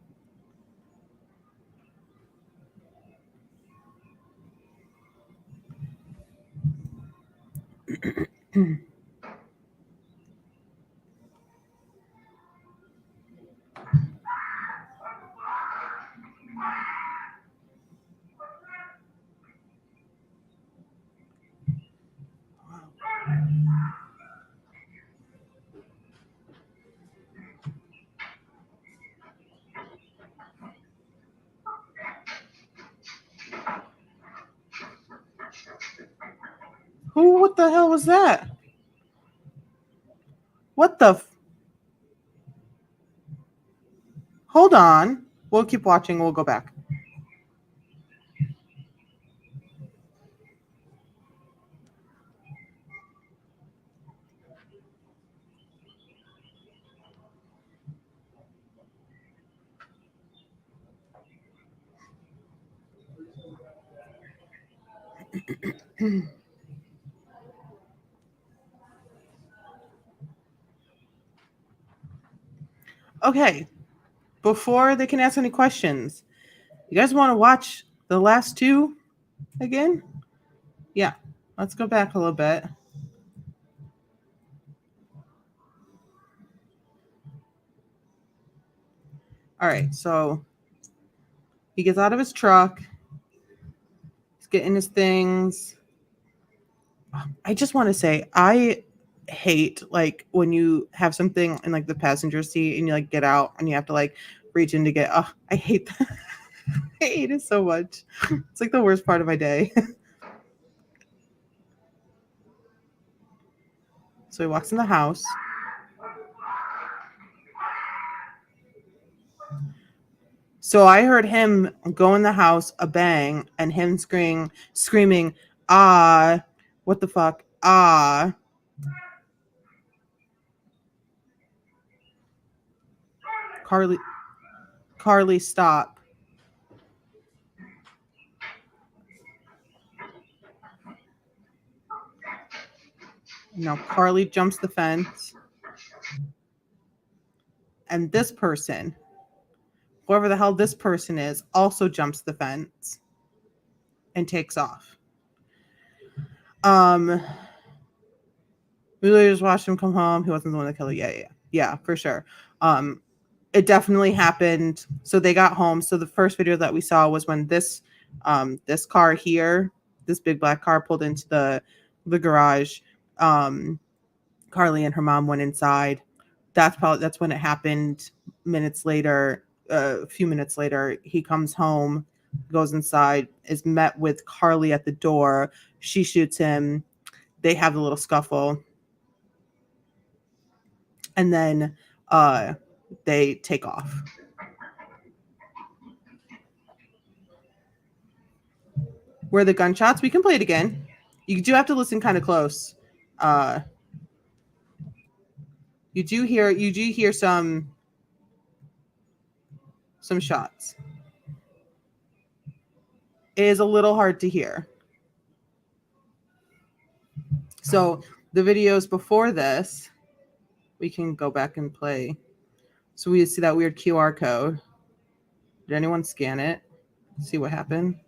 Who? What the hell was that? What the? Hold on. We'll keep watching. We'll go back. Okay. Before they can ask any questions, you guys want to watch the last two again? Yeah. Let's go back a little bit. All right. So he gets out of his truck. He's getting his things. I just want to say, I hate like when you have something in like the passenger seat and you like get out and you have to like reach in to get. Oh, I hate that. I hate it so much. It's like the worst part of my day. So he walks in the house. So I heard him go in the house, a bang, and him screaming, ah, what the fuck, ah. Carly, stop. Now Carly jumps the fence. And this person, whoever the hell this person is, also jumps the fence and takes off. We literally just watched him come home. He wasn't the one that killed her. Yeah, for sure. It definitely happened. So they got home. So the first video that we saw was when this car here, this big black car, pulled into the garage. Carly and her mom went inside. That's when it happened. Minutes later, a few minutes later, he comes home, goes inside, is met with Carly at the door. She shoots him. They have a little scuffle. And then they take off. Where the gunshots? We can play it again. You do have to listen kind of close. You do hear some shots. It is a little hard to hear. So the videos before this, we can go back and play. So we see that weird QR code. Did anyone scan it? See what happened?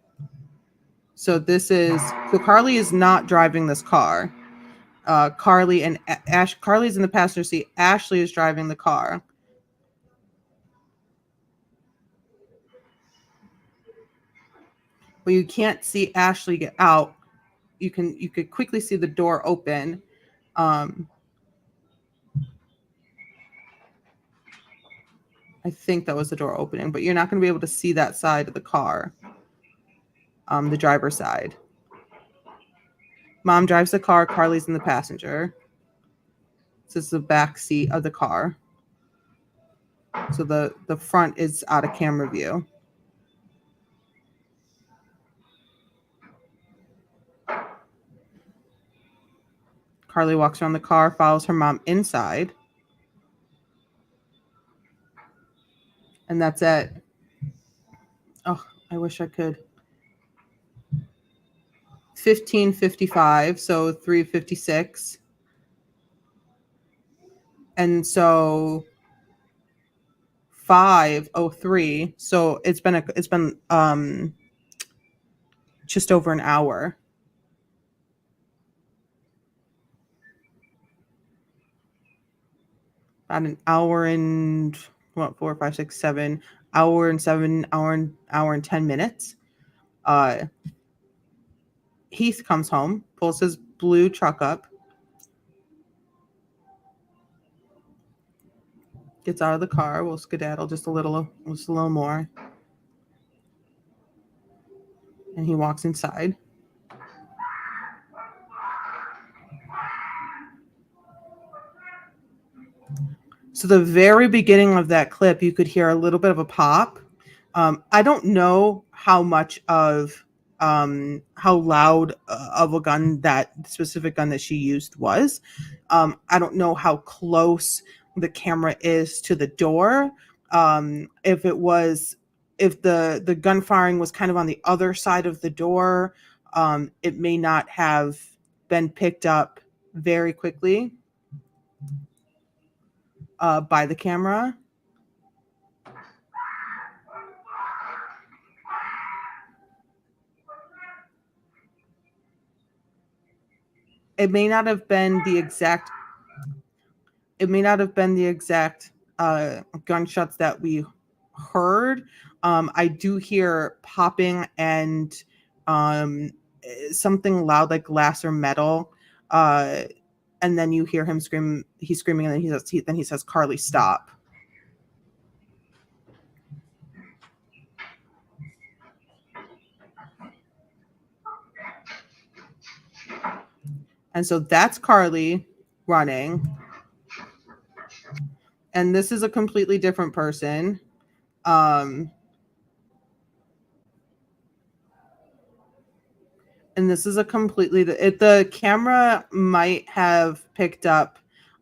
So Carly is not driving this car. Carly's in the passenger seat. Ashley is driving the car. But you can't see Ashley get out. You could quickly see the door open. I think that was the door opening, but you're not going to be able to see that side of the car. The driver's side. Mom drives the car. Carly's in the passenger. This is the back seat of the car. So the front is out of camera view. Carly walks around the car, follows her mom inside. And that's it. Oh, I wish I could. 15:55, so 3:56. And so 5:03. So it's been just over an hour. About an hour and 4, 5, 6, 7, hour and 10 minutes. Heath comes home, pulls his blue truck up, gets out of the car. We'll skedaddle just a little more. And he walks inside. So the very beginning of that clip, you could hear a little bit of a pop. I don't know how much of how loud of a gun that specific gun that she used was. I don't know how close the camera is to the door. If the gun firing was kind of on the other side of the door, it may not have been picked up very quickly by the camera. It may not have been the exact gunshots that we heard. I do hear popping and something loud like glass or metal. And then you hear him scream. He's screaming, and then he says, "Carly, stop." And so that's Carly running. And this is a completely different person. And this is a completely the camera might have picked up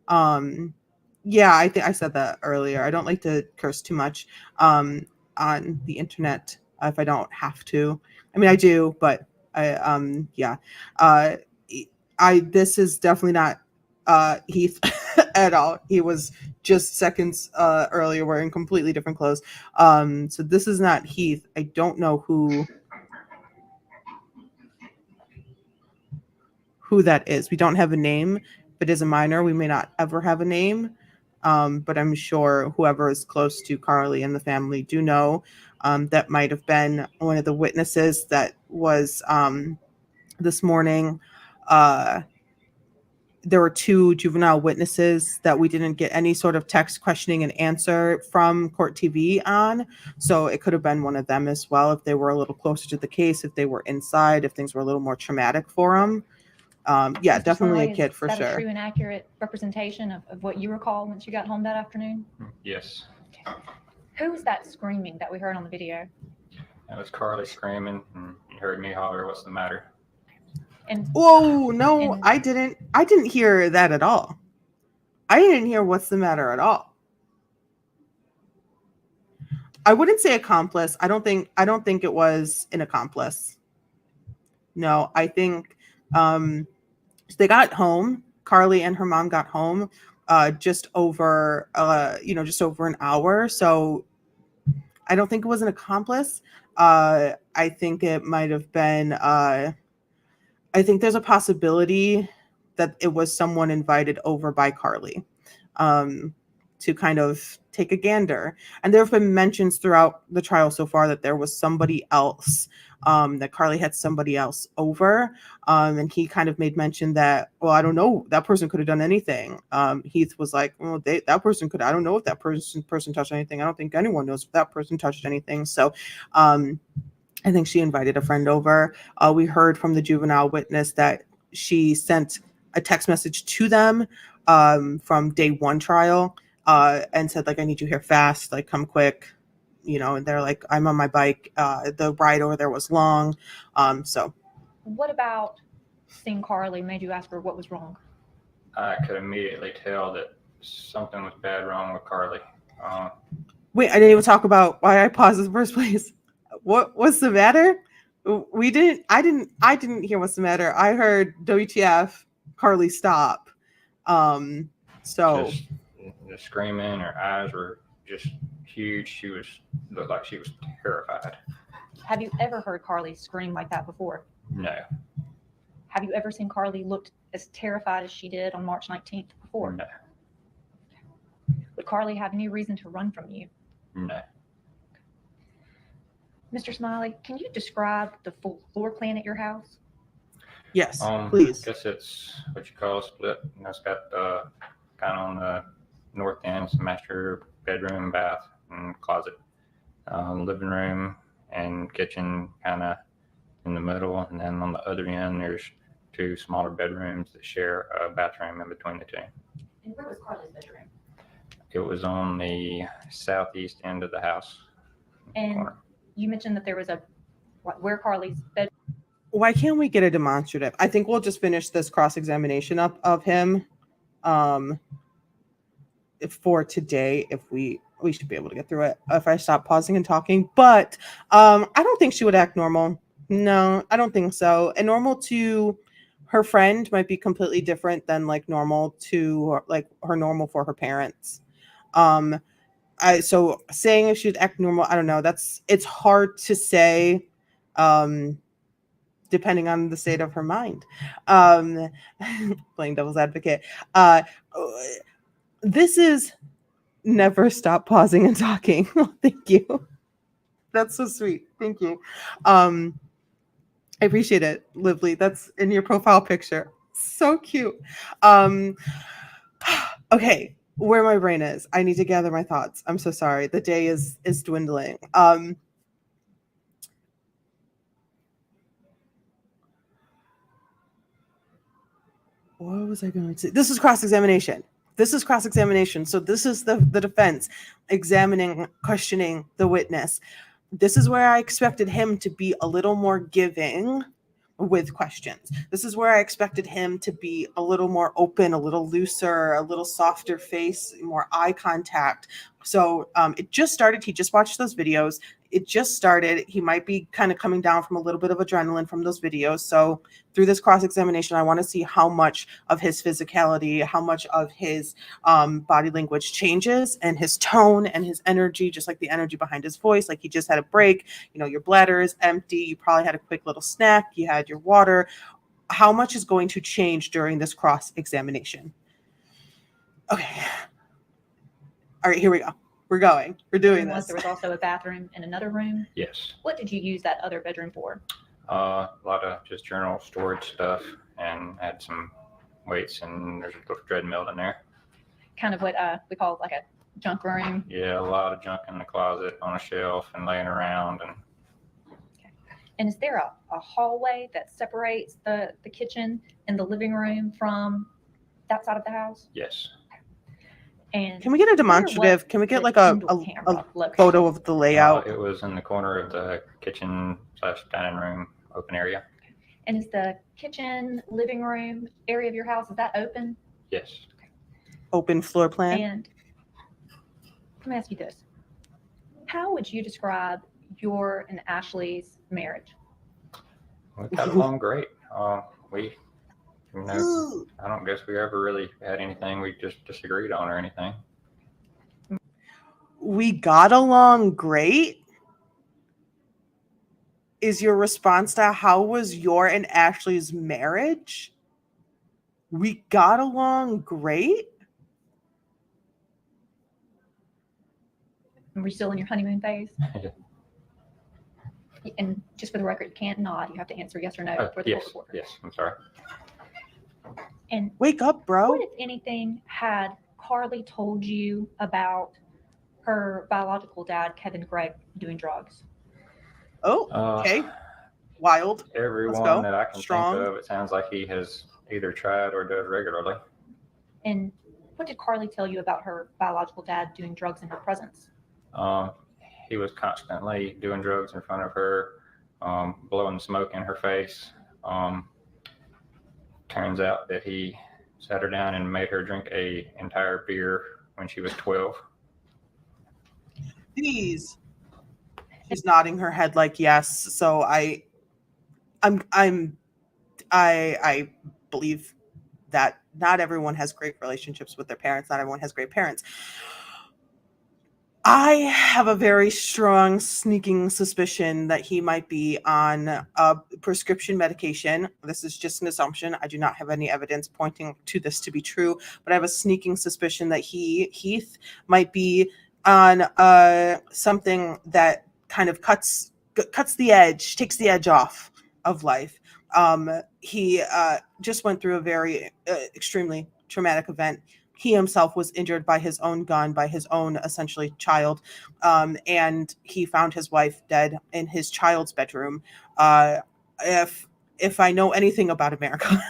yeah, I think I said that earlier. I don't like to curse too much on the internet if I don't have to. I mean, I do, but yeah. This is definitely not Heath at all. He was just seconds earlier wearing completely different clothes. So this is not Heath. I don't know who that is. We don't have a name. If it is a minor, we may not ever have a name. But I'm sure whoever is close to Carly and the family do know. That might have been one of the witnesses that was this morning. There were 2 juvenile witnesses that we didn't get any sort of text questioning and answer from Court TV on. So it could have been one of them as well if they were a little closer to the case, if they were inside, if things were a little more traumatic for them. Yeah, Mr. definitely Smiley, a kid for is that a sure. true and accurate representation of what you recall once you got home that afternoon? Yes. Who was that screaming that we heard on the video? That was Carly screaming, and you heard me holler, "What's the matter?" And Whoa, no, and- I didn't hear that at all. I didn't hear what's the matter at all. I wouldn't say accomplice. I don't think it was an accomplice. No, I think they got home. Carly and her mom got home just over an hour. So I don't think it was an accomplice. I think it might have been I think there's a possibility that it was someone invited over by Carly to kind of take a gander. And there have been mentions throughout the trial so far that there was somebody else, that Carly had somebody else over. And he kind of made mention that, well, I don't know, that person could have done anything. Heath was like, well, that person could, I don't know if that person touched anything. I don't think anyone knows if that person touched anything. So, I think she invited a friend over. We heard from the juvenile witness that she sent a text message to them from day 1 trial and said, like, I need you here fast, like, come quick, and they're like, I'm on my bike. The ride over there was long. So what about seeing Carly made you ask her what was wrong? I could immediately tell that something was bad wrong with Carly. wait, I didn't even talk about why I paused in the first place. What's the matter? I didn't hear what's the matter. I heard WTF, Carly, stop. So Just the screaming, her eyes were just huge. She looked like she was terrified. Have you ever heard Carly scream like that before? No, Have you ever seen Carly look as terrified as she did on March 19th before? no, Would Carly have any reason to run from you? no. Mr. Smiley, can you describe the full floor plan at your house? yes, please. I guess it's what you call a split. And it's got kind of on the north end, it's a master bedroom, bath, and closet. Living room and kitchen kind of in the middle, and then on the other end, there's 2 smaller bedrooms that share a bathroom in between the 2. And where was Carly's bedroom? it was on the southeast end of the house. And corner. you mentioned that there was where Carly's bed. Why can't we get a demonstrative? I think we'll just finish this cross-examination up of him for today. If we should be able to get through it if I stop pausing and talking. But I don't think she would act normal. No, I don't think so. And normal to her friend might be completely different than like normal to like her normal for her parents. So saying if she'd act normal, I don't know. It's hard to say. Depending on the state of her mind. Playing devil's advocate. This is never stop pausing and talking. Thank you. That's so sweet. Thank you. I appreciate it, Lively. That's in your profile picture. So cute. Okay, where my brain is. I need to gather my thoughts. I'm so sorry. The day is dwindling. What was I going to say? This is cross-examination. So this is the defense examining, questioning the witness. This is where I expected him to be a little more giving with questions. This is where I expected him to be a little more open, a little looser, a little softer face, more eye contact. So it just started. He just watched those videos. It just started. He might be kind of coming down from a little bit of adrenaline from those videos. So through this cross-examination, I want to see how much of his physicality, how much of his body language changes, and his tone and his energy, just like the energy behind his voice. Like he just had a break. You know, your bladder is empty. You probably had a quick little snack. You had your water. How much is going to change during this cross-examination? Okay. All right, here we go. We're going. We're doing this. There was also a bathroom in another room. Yes. What did you use that other bedroom for? A lot of just journal storage stuff, and had some weights, and there's a little treadmill in there. Kind of what we call like a junk room. Yeah, a lot of junk in the closet on a shelf and laying around. And is there a hallway that separates the kitchen and the living room from that side of the house? Yes. And can we get a demonstrative? Can we get like a photo of the layout? It was in the corner of the kitchen/dining room open area. And is the kitchen, living room area of your house, is that open? Yes. Open floor plan. And let me ask you this. How would you describe your and Ashley's marriage? We got along great. I don't guess we ever really had anything we just disagreed on or anything. We got along great. Is your response to how was your and Ashley's marriage? We got along great. Were you still in your honeymoon phase? Yeah. And just for the record, you can't nod. You have to answer yes or no for the yes, court reporter. Yes, I'm sorry. And wake up, bro. What, if anything, had Carly told you about her biological dad, Kevin Gregg, doing drugs? Oh, okay. Wild. Everyone that I can think of, it sounds like he has either tried or does regularly. And what did Carly tell you about her biological dad doing drugs in her presence? He was constantly doing drugs in front of her, blowing smoke in her face. Turns out that he sat her down and made her drink an entire beer when she was 12. She's nodding her head like yes. So I believe that not everyone has great relationships with their parents. Not everyone has great parents. I have a very strong sneaking suspicion that he might be on a prescription medication. This is just an assumption. I do not have any evidence pointing to this to be true, but I have a sneaking suspicion that Heath, might be on something that kind of cuts the edge, takes the edge off of life. He just went through a very extremely traumatic event. He himself was injured by his own gun, by his own essentially child, and he found his wife dead in his child's bedroom. If I know anything about America,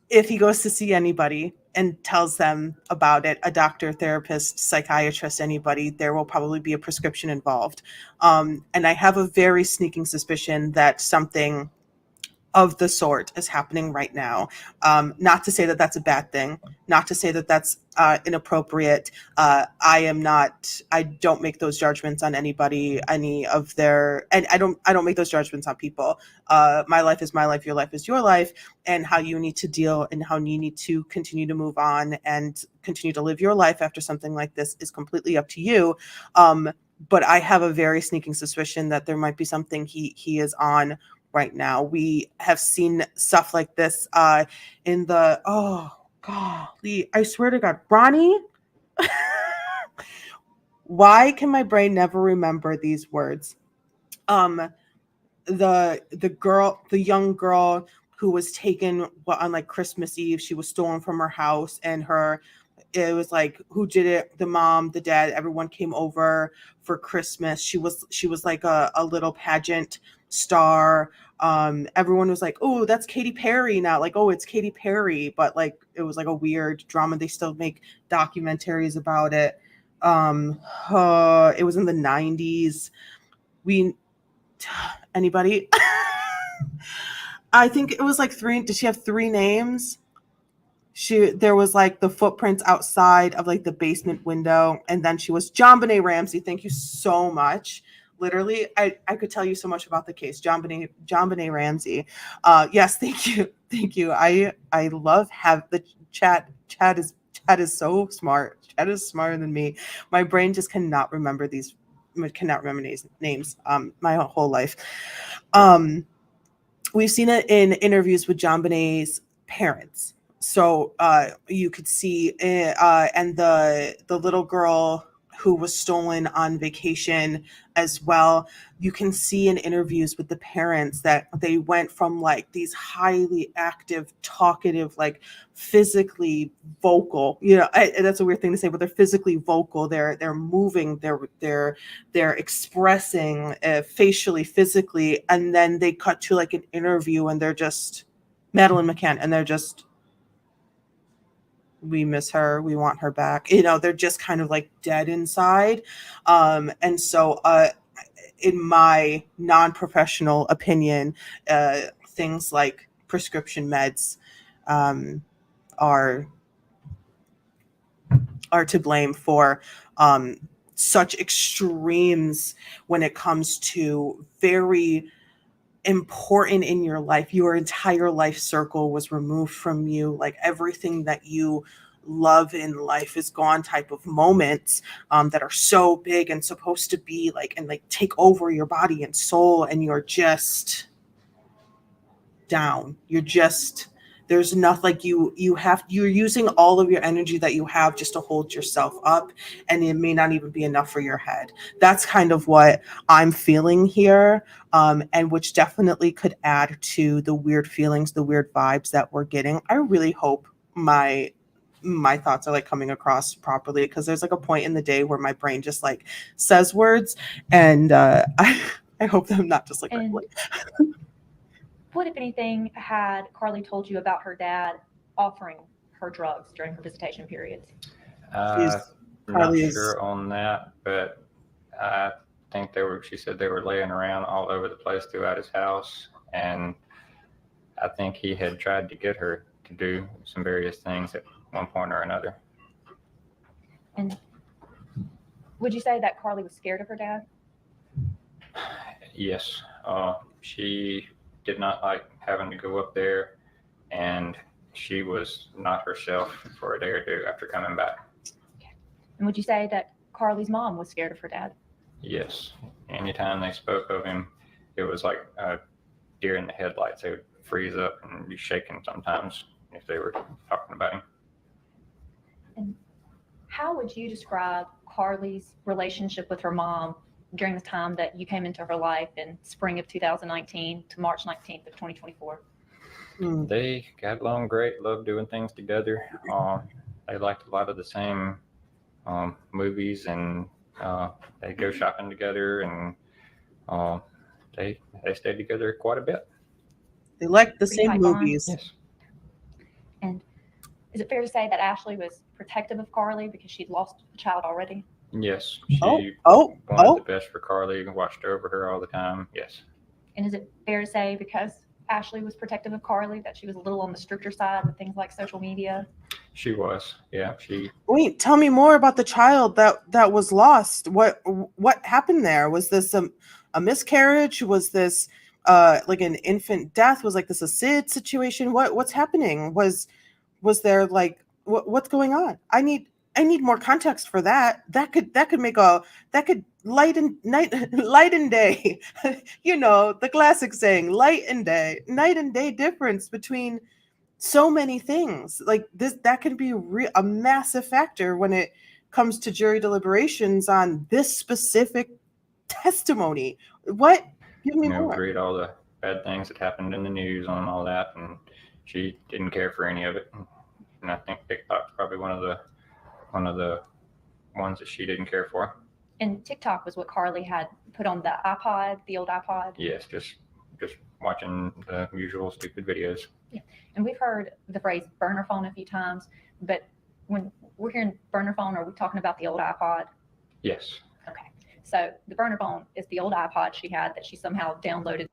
if he goes to see anybody, and tells them about it, a doctor, therapist, psychiatrist, anybody, there will probably be a prescription involved. And I have a very sneaking suspicion that something of the sort is happening right now. Not to say that that's a bad thing, not to say that that's inappropriate. I don't make those judgments on anybody, and I don't make those judgments on people. My life is my life, your life is your life, and how you need to deal and how you need to continue to move on and continue to live your life after something like this is completely up to you. But I have a very sneaking suspicion that there might be something he is on right now. We have seen stuff like this in the, oh golly, I swear to God, Ronnie, why can my brain never remember these words? The young girl who was taken on like Christmas Eve, she was stolen from her house, and it was like, who did it? The mom, the dad, everyone came over for Christmas. She was like a little pageant star. Everyone was like, oh, that's Katy Perry now. Like, oh, it's Katy Perry. But like, it was like a weird drama. They still make documentaries about it. It was in the 90s. Anybody? I think it was like three. Did she have three names? There was like the footprints outside of like the basement window, and then she was JonBenet Ramsey. Thank you so much. Literally, I could tell you so much about the case. JonBenet Ramsey. Yes, thank you. I love have the chat. Chat is so smart. Chat is smarter than me. My brain just cannot remember these names my whole life. We've seen it in interviews with JonBenet's parents. So you could see, and the little girl who was stolen on vacation as well. You can see in interviews with the parents that they went from like these highly active, talkative, like physically vocal. That's a weird thing to say, but they're physically vocal. They're moving. They're expressing facially, physically, and then they cut to like an interview, and they're just Madeline McCann, and they're just, we miss her, we want her back. They're just kind of like dead inside. And so in my non-professional opinion, things like prescription meds are to blame for such extremes when it comes to very important in your life. Your entire life circle was removed from you, like everything that you love in life is gone type of moments that are so big and supposed to be like, and like take over your body and soul, and you're just down. There's nothing, like you're using all of your energy that you have just to hold yourself up, and it may not even be enough for your head. That's kind of what I'm feeling here, and which definitely could add to the weird feelings, the weird vibes that we're getting. I really hope my thoughts are like coming across properly, because there's like a point in the day where my brain just like says words, and I hope that I'm not just like what, if anything, had Carly told you about her dad offering her drugs during her visitation periods? I'm not Carly sure on that, but I think she said they were laying around all over the place throughout his house. And I think he had tried to get her to do some various things at one point or another. And would you say that Carly was scared of her dad? Yes. She did not like having to go up there, and she was not herself for a day or two after coming back. Okay. And would you say that Carly's mom was scared of her dad? Yes. Anytime they spoke of him, it was like a deer in the headlights. They would freeze up and be shaking sometimes if they were talking about him. And how would you describe Carly's relationship with her mom during the time that you came into her life in spring of 2019 to March 19th of 2024? They got along great, loved doing things together. They liked a lot of the same movies, and they go shopping together, and they stayed together quite a bit. They like the Pretty same high movies. Yes. And Is it fair to say that Ashley was protective of Carly because she'd lost a child already? Yes, she Oh, wanted the best for Carly, watched over her all the time. Yes. And is it fair to say because Ashley was protective of Carly that she was a little on the stricter side with things like social media? She was. Yeah. Wait, tell me more about the child that was lost. What happened there? Was this a miscarriage? Was this like an infant death? Was like this a SID situation? What's happening? Was there like what's going on? I need more context for that. That could make that could lighten day. You know, the classic saying, night and day difference between so many things. Like this, that can be a massive factor when it comes to jury deliberations on this specific testimony. What? Give me more. Read all the bad things that happened in the news on all that, and she didn't care for any of it. And I think TikTok's probably one of the ones that she didn't care for. And TikTok was what Carly had put on the iPod, the old iPod. Yes, just watching the usual stupid videos. Yeah. And we've heard the phrase burner phone a few times, but when we're hearing burner phone, are we talking about the old iPod? Yes. Okay. So the burner phone is the old iPod she had that she somehow downloaded.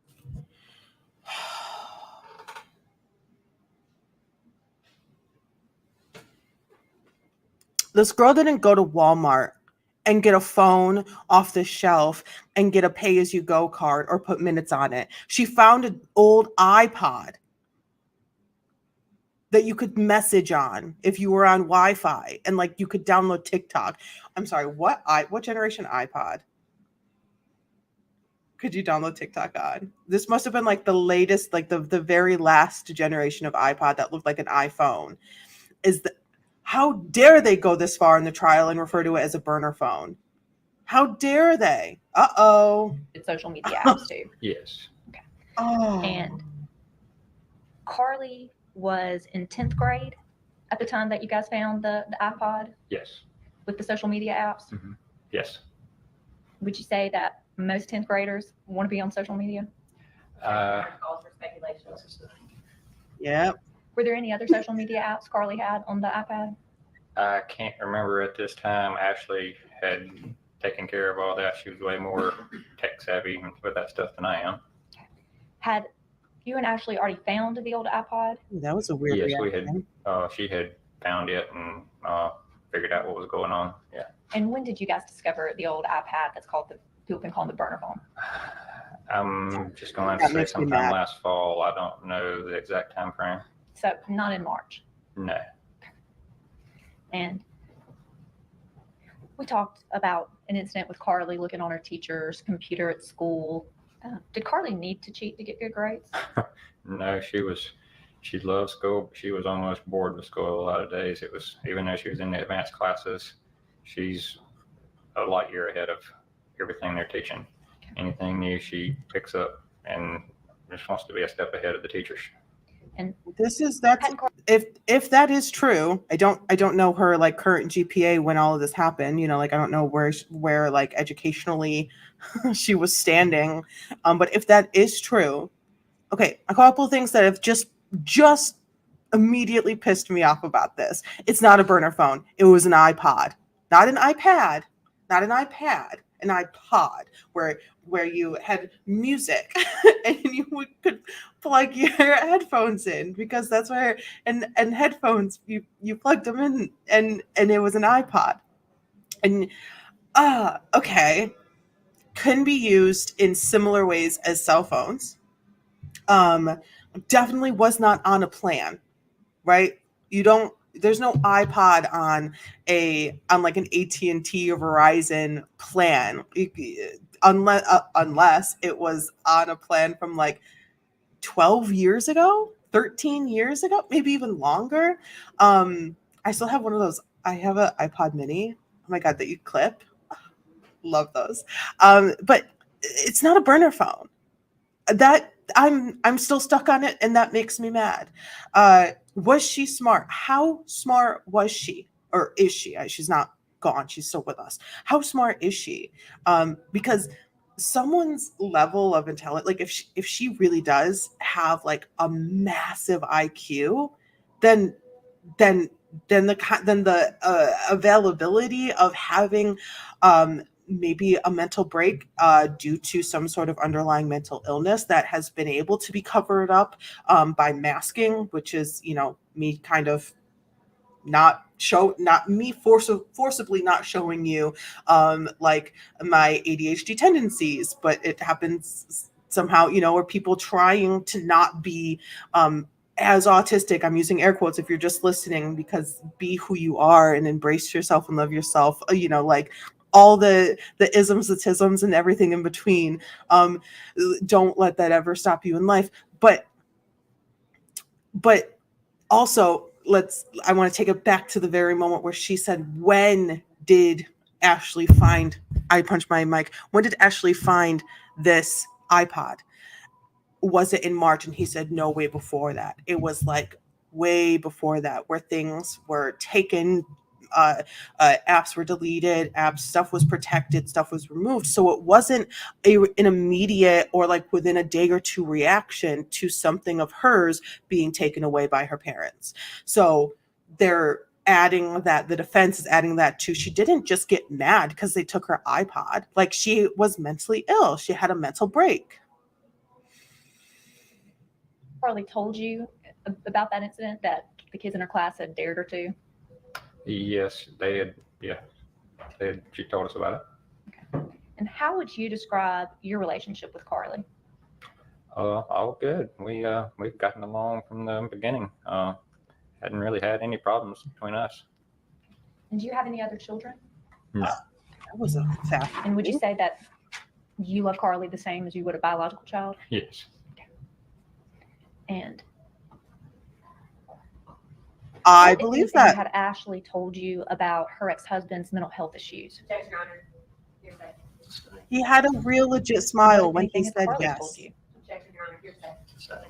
This girl didn't go to Walmart and get a phone off the shelf and get a pay-as-you-go card or put minutes on it. She found an old iPod that you could message on if you were on Wi-Fi, and like you could download TikTok. I'm sorry, what generation iPod could you download TikTok on? This must have been like the latest, like the very last generation of iPod that looked like an iPhone. How dare they go this far in the trial and refer to it as a burner phone? How dare they? Uh-oh. Social media apps too. Yes. Okay. Oh. And Carly was in 10th grade at the time that you guys found the iPod Yes. with the social media apps. Mm-hmm. Yes. Would you say that most 10th graders want to be on social media? Calls for speculation. Yeah. Were there any other social media apps Carly had on the iPad? I can't remember at this time. Ashley had taken care of all that. She was way more tech savvy with that stuff than I am. Had you and Ashley already found the old iPod? That was a weird Yes, reaction. we had. She had found it and figured out what was going on. Yeah. And when did you guys discover the old iPad that's called people have been calling the burner phone? I'm just going to That say makes me sometime mad. last fall. I don't know the exact time frame. So not in March. No. And we talked about an incident with Carly looking on her teacher's computer at school. Did Carly need to cheat to get good grades? No, she loved school, but she was almost bored with school a lot of days. It was, even though she was in the advanced classes, she's a light year ahead of everything they're teaching. Anything new she picks up and just wants to be a step ahead of the teachers. And That's if that is true. I don't know her like current GPA when all of this happened. You know, like I don't know where like educationally she was standing. But if that is true, okay, a couple of things that have just immediately pissed me off about this. It's not a burner phone. It was an iPod, not an iPad, an iPod where you had music and you could plug your headphones in, because that's where and headphones you plugged them in, and it was an iPod. And okay, can be used in similar ways as cell phones. Definitely was not on a plan, right? There's no iPod on like an AT&T or Verizon plan, unless it was on a plan from like 12 years ago, 13 years ago, maybe even longer. I still have one of those. I have an iPod mini. Oh my God, that you clip. Love those. But it's not a burner phone. That I'm still stuck on it, and that makes me mad. Was she smart? How smart was she, or is she? She's not gone. She's still with us. How smart is she? Because someone's level of intelligence, like if she really does have like a massive IQ, then then the availability of having maybe a mental break due to some sort of underlying mental illness that has been able to be covered up by masking, which is, me kind of not me forcibly not showing you like my ADHD tendencies, but it happens somehow, or people trying to not be as autistic. I'm using air quotes if you're just listening, because be who you are and embrace yourself and love yourself, like all the isms, the tisms, and everything in between. Don't let that ever stop you in life. But also, I want to take it back to the very moment where she said, when did Ashley find, I punched my mic, when did Ashley find this iPod? Was it in March? And he said, no, way before that. It was like way before that, where things were taken, apps were deleted, stuff was protected, stuff was removed. So it wasn't an immediate or like within a day or two reaction to something of hers being taken away by her parents. So they're adding that, the defense is adding that too. She didn't just get mad because they took her iPod. Like, she was mentally ill. She had a mental break. Carly told you about that incident, that the kids in her class had dared her to? Yes, they had. Yeah, she told us about it. Okay. And how would you describe your relationship with Carly? All good. We've gotten along from the beginning. Hadn't really had any problems between us. And do you have any other children? No. That was a fact. And would you say that you love Carly the same as you would a biological child? Yes. And I what, believe if anything, that. had Ashley told you about her ex-husband's mental health issues? Objection, Your Honor. Hearsay. He had a real legit smile What, when if anything, he had said Carly yes. told you? Objection, Your Honor. Hearsay.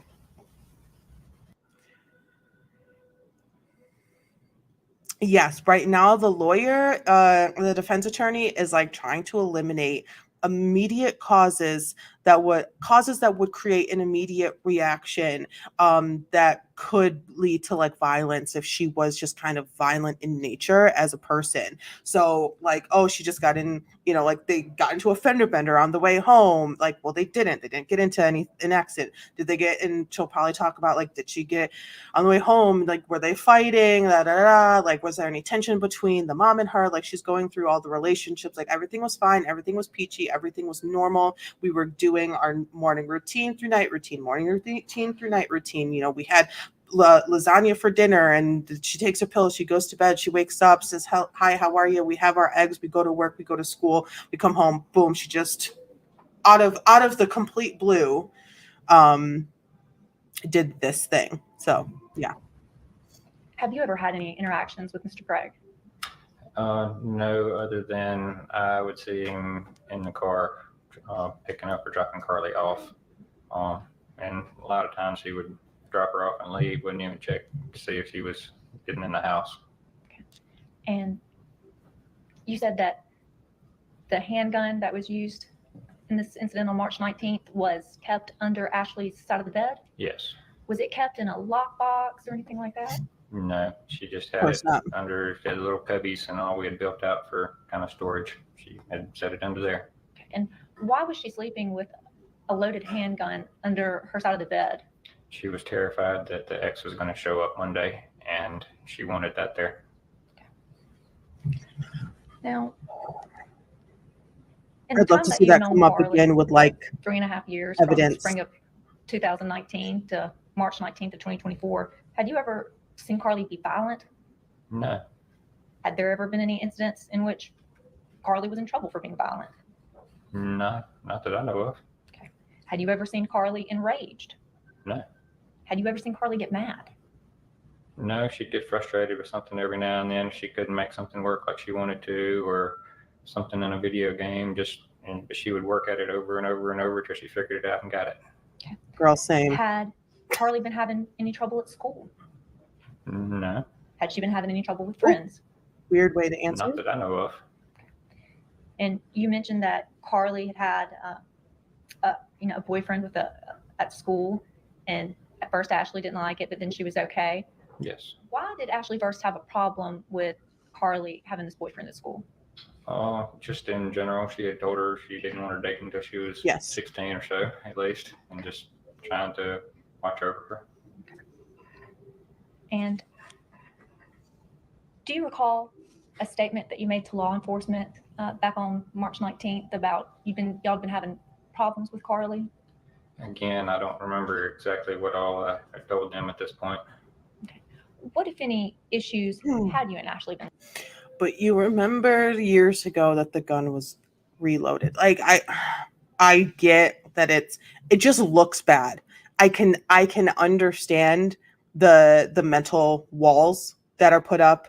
Yes, right now the lawyer, the defense attorney is like trying to eliminate immediate causes that would create an immediate reaction that could lead to like violence if she was just kind of violent in nature as a person. So like, oh, she just got in, like they got into a fender bender on the way home. Like, well, they didn't get into an accident. Did they get in? She'll probably talk about like, did she get on the way home? Like, were they fighting? Like, was there any tension between the mom and her? Like, she's going through all the relationships. Like, everything was fine. Everything was peachy. Everything was normal. We were doing our morning routine through night routine, morning routine through night routine. We had lasagna for dinner, and she takes her pills, she goes to bed, she wakes up, says, hi, how are you? We have our eggs, we go to work, we go to school, we come home, boom, she just out of the complete blue did this thing. So yeah. Have you ever had any interactions with Mr. Gregg? No, other than I would see him in the car picking up or dropping Carly off. And a lot of times he would drop her off and leave, wouldn't even check to see if she was getting in the house. Okay. And you said that the handgun that was used in this incident on March 19th was kept under Ashley's side of the bed? Yes. Was it kept in a lockbox or anything like that? No, she just had course it not. under the little cubbies and all we had built out for kind of storage. She had set it under there. Okay. And why was she sleeping with a loaded handgun under her side of the bed? She was terrified that the ex was going to show up one day, and she wanted that there. Now, in the I'd love time to that see you've that known come up Carly, again with like 3.5 years, evidence. from spring of 2019 to March 19th of 2024, had you ever seen Carly be violent? No. Had there ever been any incidents in which Carly was in trouble for being violent? No, not that I know of. Okay. Had you ever seen Carly enraged? No. Had you ever seen Carly get mad? No, she'd get frustrated with something every now and then. She couldn't make something work like she wanted to, or something in a video game. But she would work at it over and over and over till she figured it out and got it. Okay. Girl, same. Had Carly been having any trouble at school? No. Had she been having any trouble with friends? Weird way to answer. Not that I know of. And you mentioned that Carly had a boyfriend at school, and at first Ashley didn't like it, but then she was okay. Yes. Why did Ashley first have a problem with Carly having this boyfriend at school? Just in general, she had told her she didn't want her dating until she was Yes. 16 or so, at least, and just trying to watch over her. And do you recall a statement that you made to law enforcement back on March 19th about y'all been having problems with Carly? Again, I don't remember exactly what all I told them at this point. What, if any, issues had you and Ashley been? But you remember years ago that the gun was reloaded. Like I get that it just looks bad. I can understand the mental walls that are put up.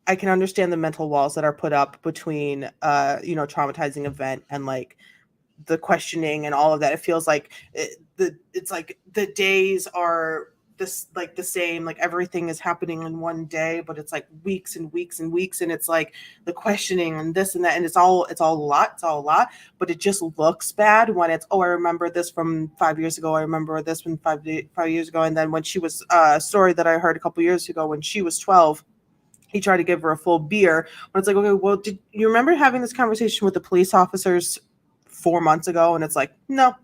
I can understand the mental walls that are put up between traumatizing event and like the questioning and all of that. It feels like it's like the days are this like the same, like everything is happening in one day, but it's like weeks and weeks and weeks, and it's like the questioning and this and that, and it's all a lot, but it just looks bad when it's, oh, I remember this from 5 years ago, I remember this from 5 years ago. And then when she was a story that I heard a couple years ago, when she was 12, he tried to give her a full beer. When it's like, okay, well, did you remember having this conversation with the police officers 4 months ago? And it's like, no,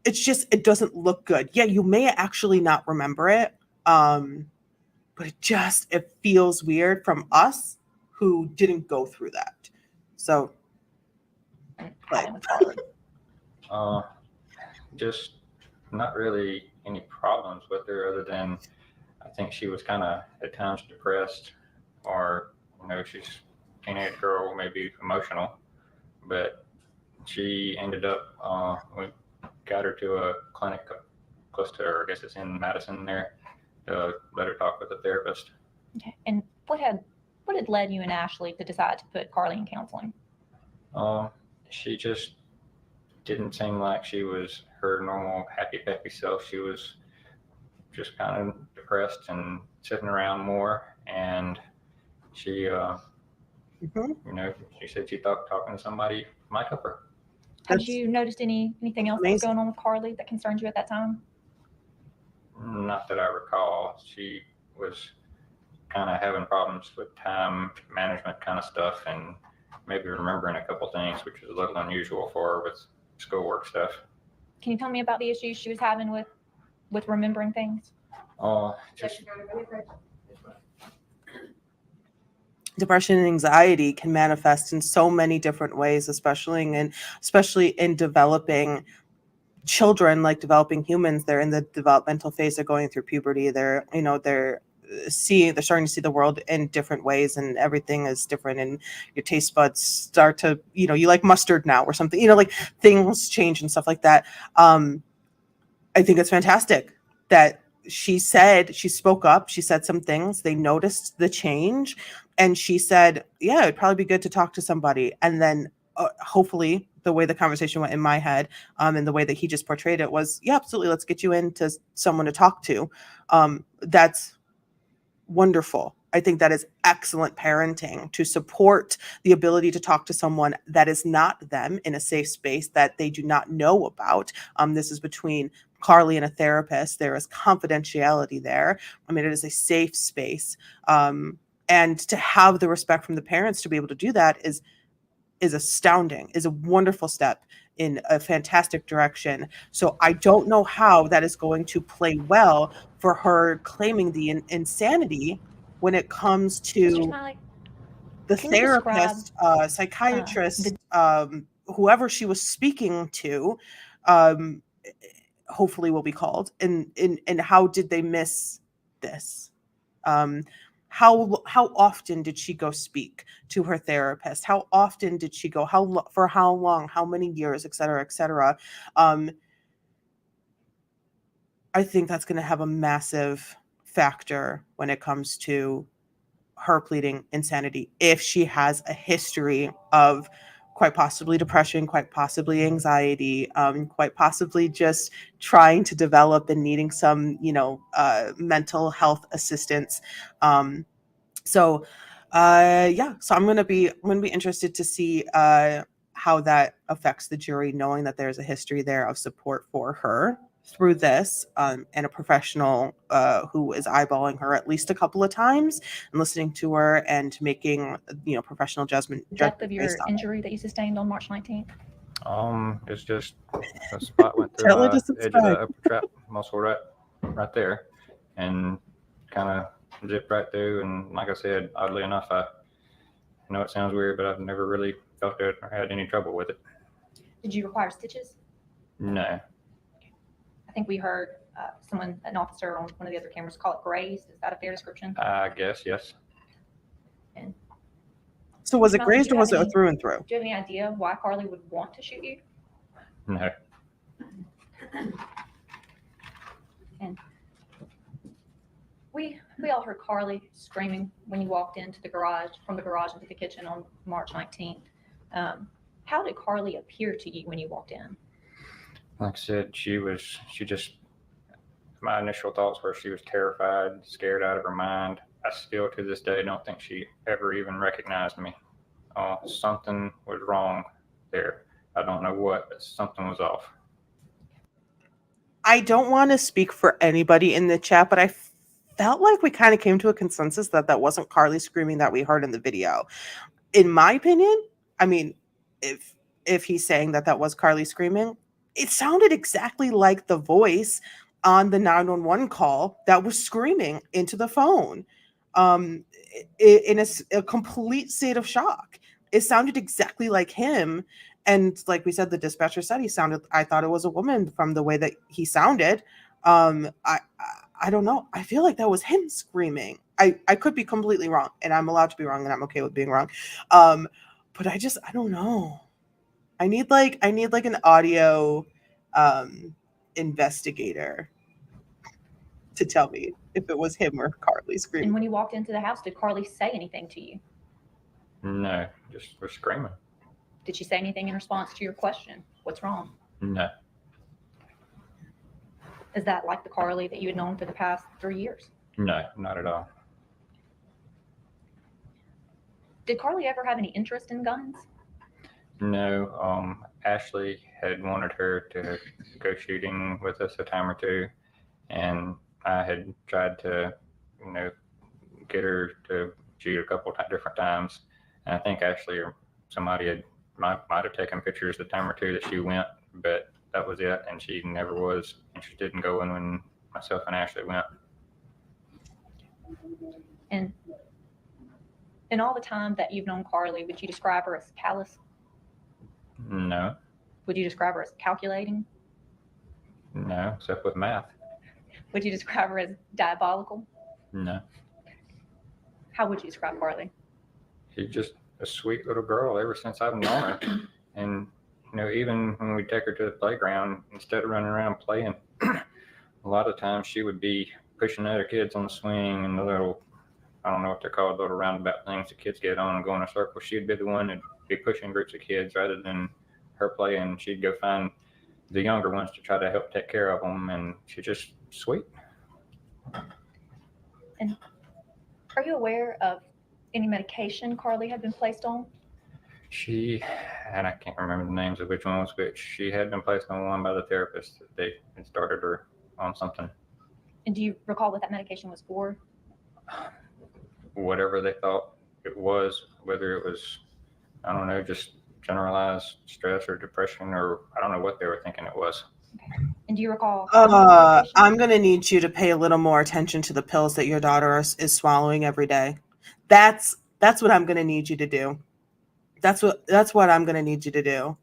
it's just, it doesn't look good. Yeah, you may actually not remember it, but it feels weird from us who didn't go through that. So, Just not really any problems with her other than I think she was kind of at times depressed, or she's a teenage girl, maybe emotional, but she ended up we got her to a clinic close to her, I guess it's in Madison there, to let her talk with a therapist. Okay. And what had led you and Ashley to decide to put Carly in counseling? She just didn't seem like she was her normal happy peppy self. She was just kind of depressed and sitting around more, and she she said she thought talking to somebody might help her. Had you noticed anything else that was going on with Carly that concerned you at that time? Not that I recall. She was kind of having problems with time management kind of stuff, and maybe remembering a couple things, which was a little unusual for her with schoolwork stuff. Can you tell me about the issues she was having with remembering things? Just depression and anxiety can manifest in so many different ways, especially in developing children, like developing humans. They're in the developmental phase. They're going through puberty. They're starting to see the world in different ways, and everything is different, and your taste buds start to, you like mustard now or something, like things change and stuff like that. I think it's fantastic that she spoke up. She said some things. They noticed the change, and she said, yeah, it'd probably be good to talk to somebody. And then hopefully the way the conversation went in my head, and the way that he just portrayed it was, yeah, absolutely, let's get you into someone to talk to. That's wonderful. I think that is excellent parenting, to support the ability to talk to someone that is not them in a safe space that they do not know about. This is between Carly and a therapist. There is confidentiality there. I mean, it is a safe space. And to have the respect from the parents to be able to do that is astounding, is a wonderful step in a fantastic direction. So I don't know how that is going to play well for her claiming the insanity when it comes to the therapist, psychiatrist, whoever she was speaking to, hopefully will be called. And how did they miss this? How often did she go speak to her therapist? How often did she go? For how long? How many years? Et cetera, et cetera. I think that's going to have a massive factor when it comes to her pleading insanity, if she has a history of quite possibly depression, quite possibly anxiety, quite possibly just trying to develop and needing some, mental health assistance. So I'm going to be interested to see how that affects the jury, knowing that there's a history there of support for her. through this, and a professional who is eyeballing her at least a couple of times and listening to her and making, professional judgment Depth of based your on it. injury that you sustained on March 19th? It's just a spot went through Tell her my to edge of subscribe. the upper trap muscle right there, and kind of zipped right through. And like I said, oddly enough, I know it sounds weird, but I've never really felt it or had any trouble with it. Did you require stitches? No. I think we heard an officer on one of the other cameras call it grazed. Is that a fair description? I guess, yes. So was it Melanie, grazed do or you was have it a any- through and through? Do you have any idea why Carly would want to shoot you? No. And we all heard Carly screaming when you walked from the garage into the kitchen on March 19th. How did Carly appear to you when you walked in? Like I said, my initial thoughts were she was terrified, scared out of her mind. I still to this day don't think she ever even recognized me. Something was wrong there. I don't know what, but something was off. I don't want to speak for anybody in the chat, but I felt like we kind of came to a consensus that wasn't Carly screaming that we heard in the video. In my opinion, I mean, if he's saying that was Carly screaming, it sounded exactly like the voice on the 911 call that was screaming into the phone, in a complete state of shock. It sounded exactly like him. And like we said, the dispatcher said I thought it was a woman from the way that he sounded. I don't know. I feel like that was him screaming. I could be completely wrong, and I'm allowed to be wrong, and I'm okay with being wrong. But I don't know. I need like an audio investigator to tell me if it was him or Carly And screaming. when you walked into the house, did Carly say anything to you? No, just was screaming. Did she say anything in response to your question? What's wrong? No. Is that like the Carly that you had known for the past 3 years? No, not at all. Did Carly ever have any interest in guns? No. Ashley had wanted her to go shooting with us a time or two, and I had tried to, get her to shoot a couple different times. And I think Ashley or somebody might have taken pictures the time or two that she went, but that was it. And she never was interested in going when myself and Ashley went. And in all the time that you've known Carly, would you describe her as callous? No, Would you describe her as calculating? no, except with math. Would you describe her as diabolical? No. How would you describe Carly? She's just a sweet little girl ever since I've known her. And, even when we take her to the playground, instead of running around playing, a lot of times she would be pushing other kids on the swing and the little, I don't know what they're called, little roundabout things that kids get on and go in a circle. She'd be the one that'd be pushing groups of kids rather than her playing. She'd go find the younger ones to try to help take care of them. And she's just sweet. And are you aware of any medication Carly had been placed on? And I can't remember the names of which ones, but she had been placed on one by the therapist that they had started her on something. And do you recall what that medication was for? Whatever they thought it was, whether it was, I don't know, just generalized stress or depression, or I don't know what they were thinking it was. And do you recall? how much medication- I'm gonna need you to pay a little more attention to the pills that your daughter is swallowing every day. That's what I'm gonna need you to do. That's what I'm gonna need you to do.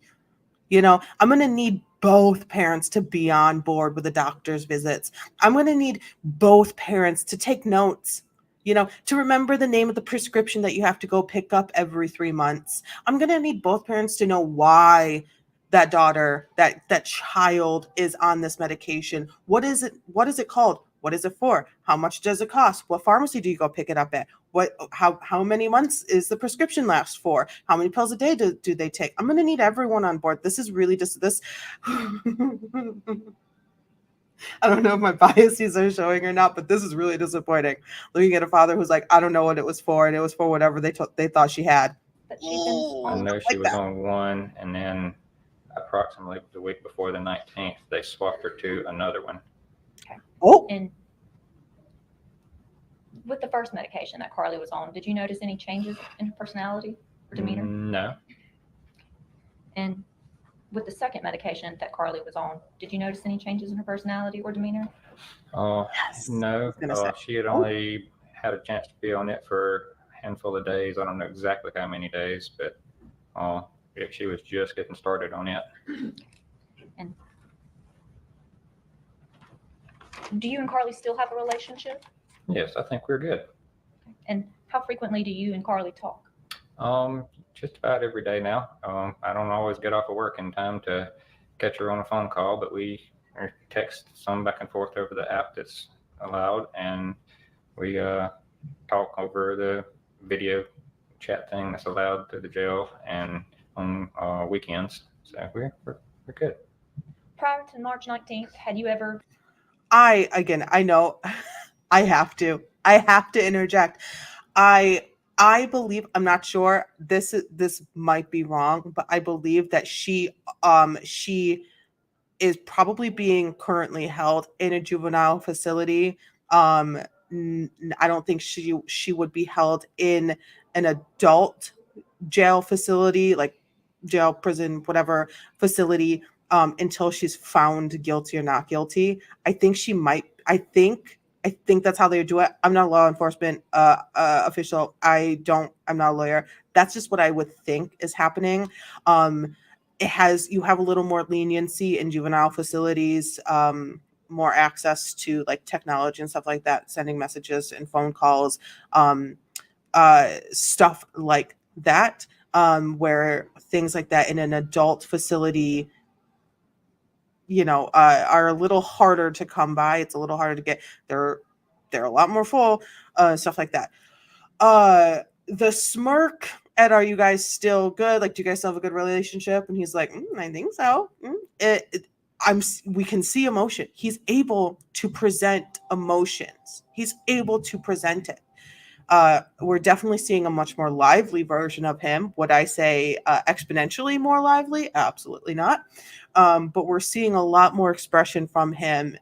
I'm gonna need both parents to be on board with the doctor's visits. I'm gonna need both parents to take notes. To remember the name of the prescription that you have to go pick up every 3 months. I'm gonna need both parents to know why that daughter, that child is on this medication. What is it called? What is it for? How much does it cost? What pharmacy do you go pick it up at? How many months is the prescription last for? How many pills a day do they take? I'm going to need everyone on board. This is really just this. I don't know if my biases are showing or not, but this is really disappointing. Looking at a father who's like, I don't know what it was for, and it was for whatever they thought she had. But she's been I know she was on one, and then approximately the week before the 19th, they swapped her to another one. Oh, And with the first medication that Carly was on, did you notice any changes in her personality or demeanor? No. And with the second medication that Carly was on, did you notice any changes in her personality or demeanor? yes. No. gonna say. She had only had a chance to be on it for a handful of days. I don't know exactly how many days, but she was just getting started on it. And do you and Carly still have a relationship? Yes, I think we're good. And how frequently do you and Carly talk? Just about every day now. I don't always get off of work in time to catch her on a phone call, but we text some back and forth over the app that's allowed, and we talk over the video chat thing that's allowed through the jail and on weekends. So we're good. Prior to March 19th, had you ever? I know I have to interject. I believe, I'm not sure, this might be wrong, but I believe that she is probably being currently held in a juvenile facility. I don't think she would be held in an adult jail facility, like jail, prison, whatever facility, until she's found guilty or not guilty. I think she might. I think that's how they do it. I'm not a law enforcement official. I'm not a lawyer. That's just what I would think is happening. You have a little more leniency in juvenile facilities, more access to like technology and stuff like that, sending messages and phone calls, stuff like that, where things like that in an adult facility, are a little harder to come by. It's a little harder to get. They're a lot more full, stuff like that. The smirk, Ed, are you guys still good? Like, do you guys still have a good relationship? And he's like, I think so. We can see emotion. He's able to present emotions. He's able to present it. We're definitely seeing a much more lively version of him. Would I say exponentially more lively? Absolutely not. But we're seeing a lot more expression from him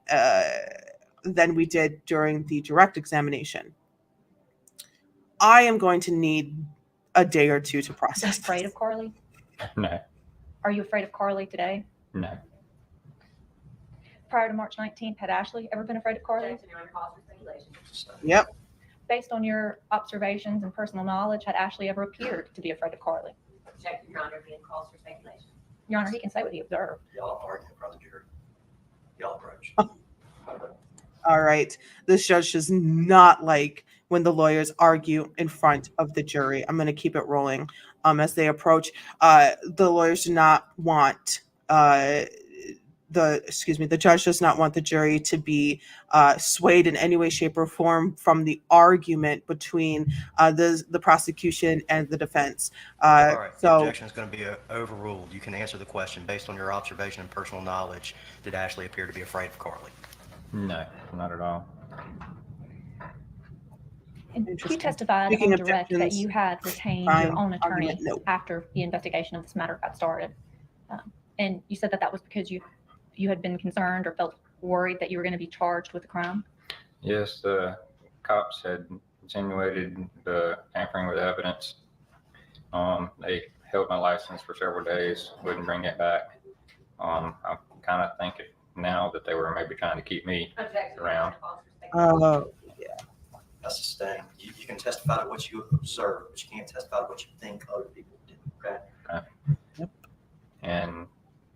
than we did during the direct examination. I am going to need a day or two to Are you process. afraid of Carly? No. Are you afraid of Carly today? No. Prior to March 19th, had Ashley ever been afraid of Carly? Objection, Your Honor, calls for speculation. Yep. Based on your observations and personal knowledge, had Ashley ever appeared to be afraid of Carly? Objection, Your Honor, again, calls for speculation. Your Honor, he can say what he observed. Y'all argue in front of the jury. Y'all approach. All right. This judge does not like when the lawyers argue in front of the jury. I'm going to keep it rolling as they approach. The lawyers do not want the judge does not want the jury to be swayed in any way, shape, or form from the argument between the prosecution and the defense. All right, the So objection is going to be overruled. You can answer the question based on your observation and personal knowledge. Did Ashley appear to be afraid of Carly? No, not at all. And you Interesting. testified Speaking on direct that objections, you had retained fine. your own attorney Argument, no. after the investigation of this matter got started. And you said that was because you had been concerned or felt worried that you were going to be charged with a crime? Yes, the cops had insinuated the tampering with evidence. They held my license for several days, wouldn't bring it back. I kind of think now that they were maybe trying to keep me Objection, Your around. Honor, calls for speculation. That's the thing. You can testify to what you observe, but you can't testify to what you think other people did. Okay. Yep. And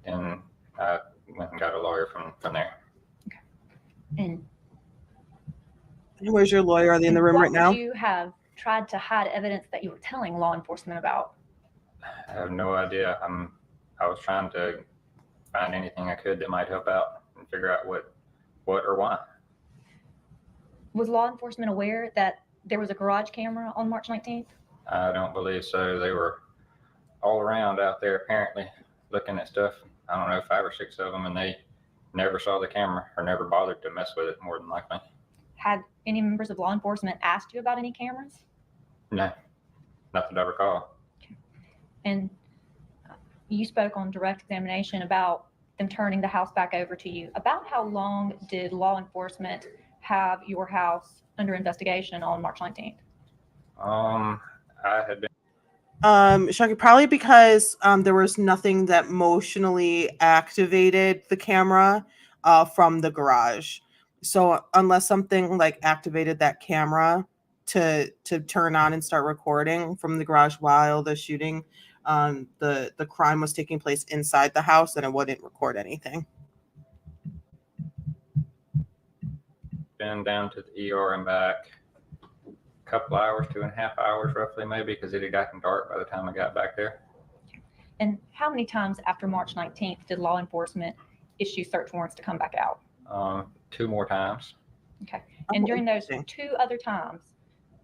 then I went and got a lawyer from there. And where's your lawyer? Are they in the room why right now? would you have tried to hide evidence that you were telling law enforcement about? I have no idea. I was trying to find anything I could that might help out and figure out what or why. Was law enforcement aware that there was a garage camera on March 19th? I don't believe so. They were all around out there apparently looking at stuff. I don't know, 5 or 6 of them, and they never saw the camera or never bothered to mess with it, more than likely. Had any members of law enforcement asked you about any cameras? No, not that I recall. And you spoke on direct examination about them turning the house back over to you. About how long did law enforcement have your house under investigation on March 19th? I had been Shaggy, probably because there was nothing that motionally activated the camera from the garage. So unless something like activated that camera to turn on and start recording from the garage while the shooting, the crime was taking place inside the house, then it wouldn't record anything. been down to the ER and back a couple hours, 2.5 hours roughly, maybe, because it had gotten dark by the time I got back there. And how many times after March 19th did law enforcement issue search warrants to come back out? 2 more times. Okay. And during those interesting. 2 other times,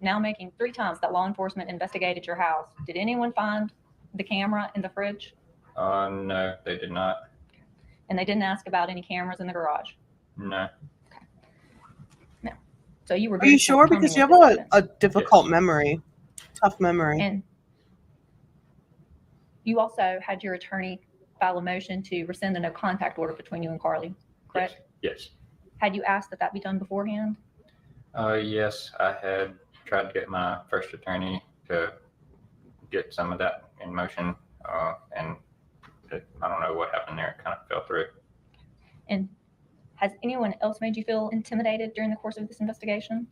now making 3 times that law enforcement investigated your house, did anyone find the camera in the fridge? No, they did not. And they didn't ask about any cameras in the garage? No. So you were Are you very sure? forthcoming Because you with have this evidence. a difficult Yes. memory, tough memory. And you also had your attorney file a motion to rescind the no contact order between you and Carly, correct? Yes. Had you asked that that be done beforehand? Yes, I had tried to get my first attorney to get some of that in motion, and I don't know what happened there. It kind of fell through. And has anyone else made you feel intimidated during the course of this investigation?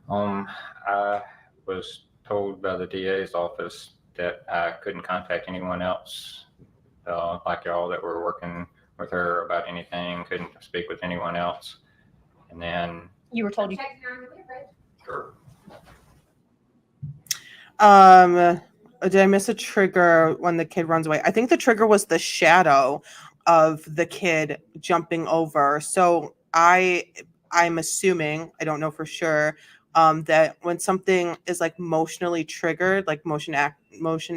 I was told by the DA's office that I couldn't contact anyone else, like y'all that were working with her about anything, couldn't speak with anyone else. And then You were told you, Check your own record. Sure. Did I miss a trigger when the kid runs away? I think the trigger was the shadow of the kid jumping over. So I'm assuming, I don't know for sure, that when something is like motionally triggered, like motion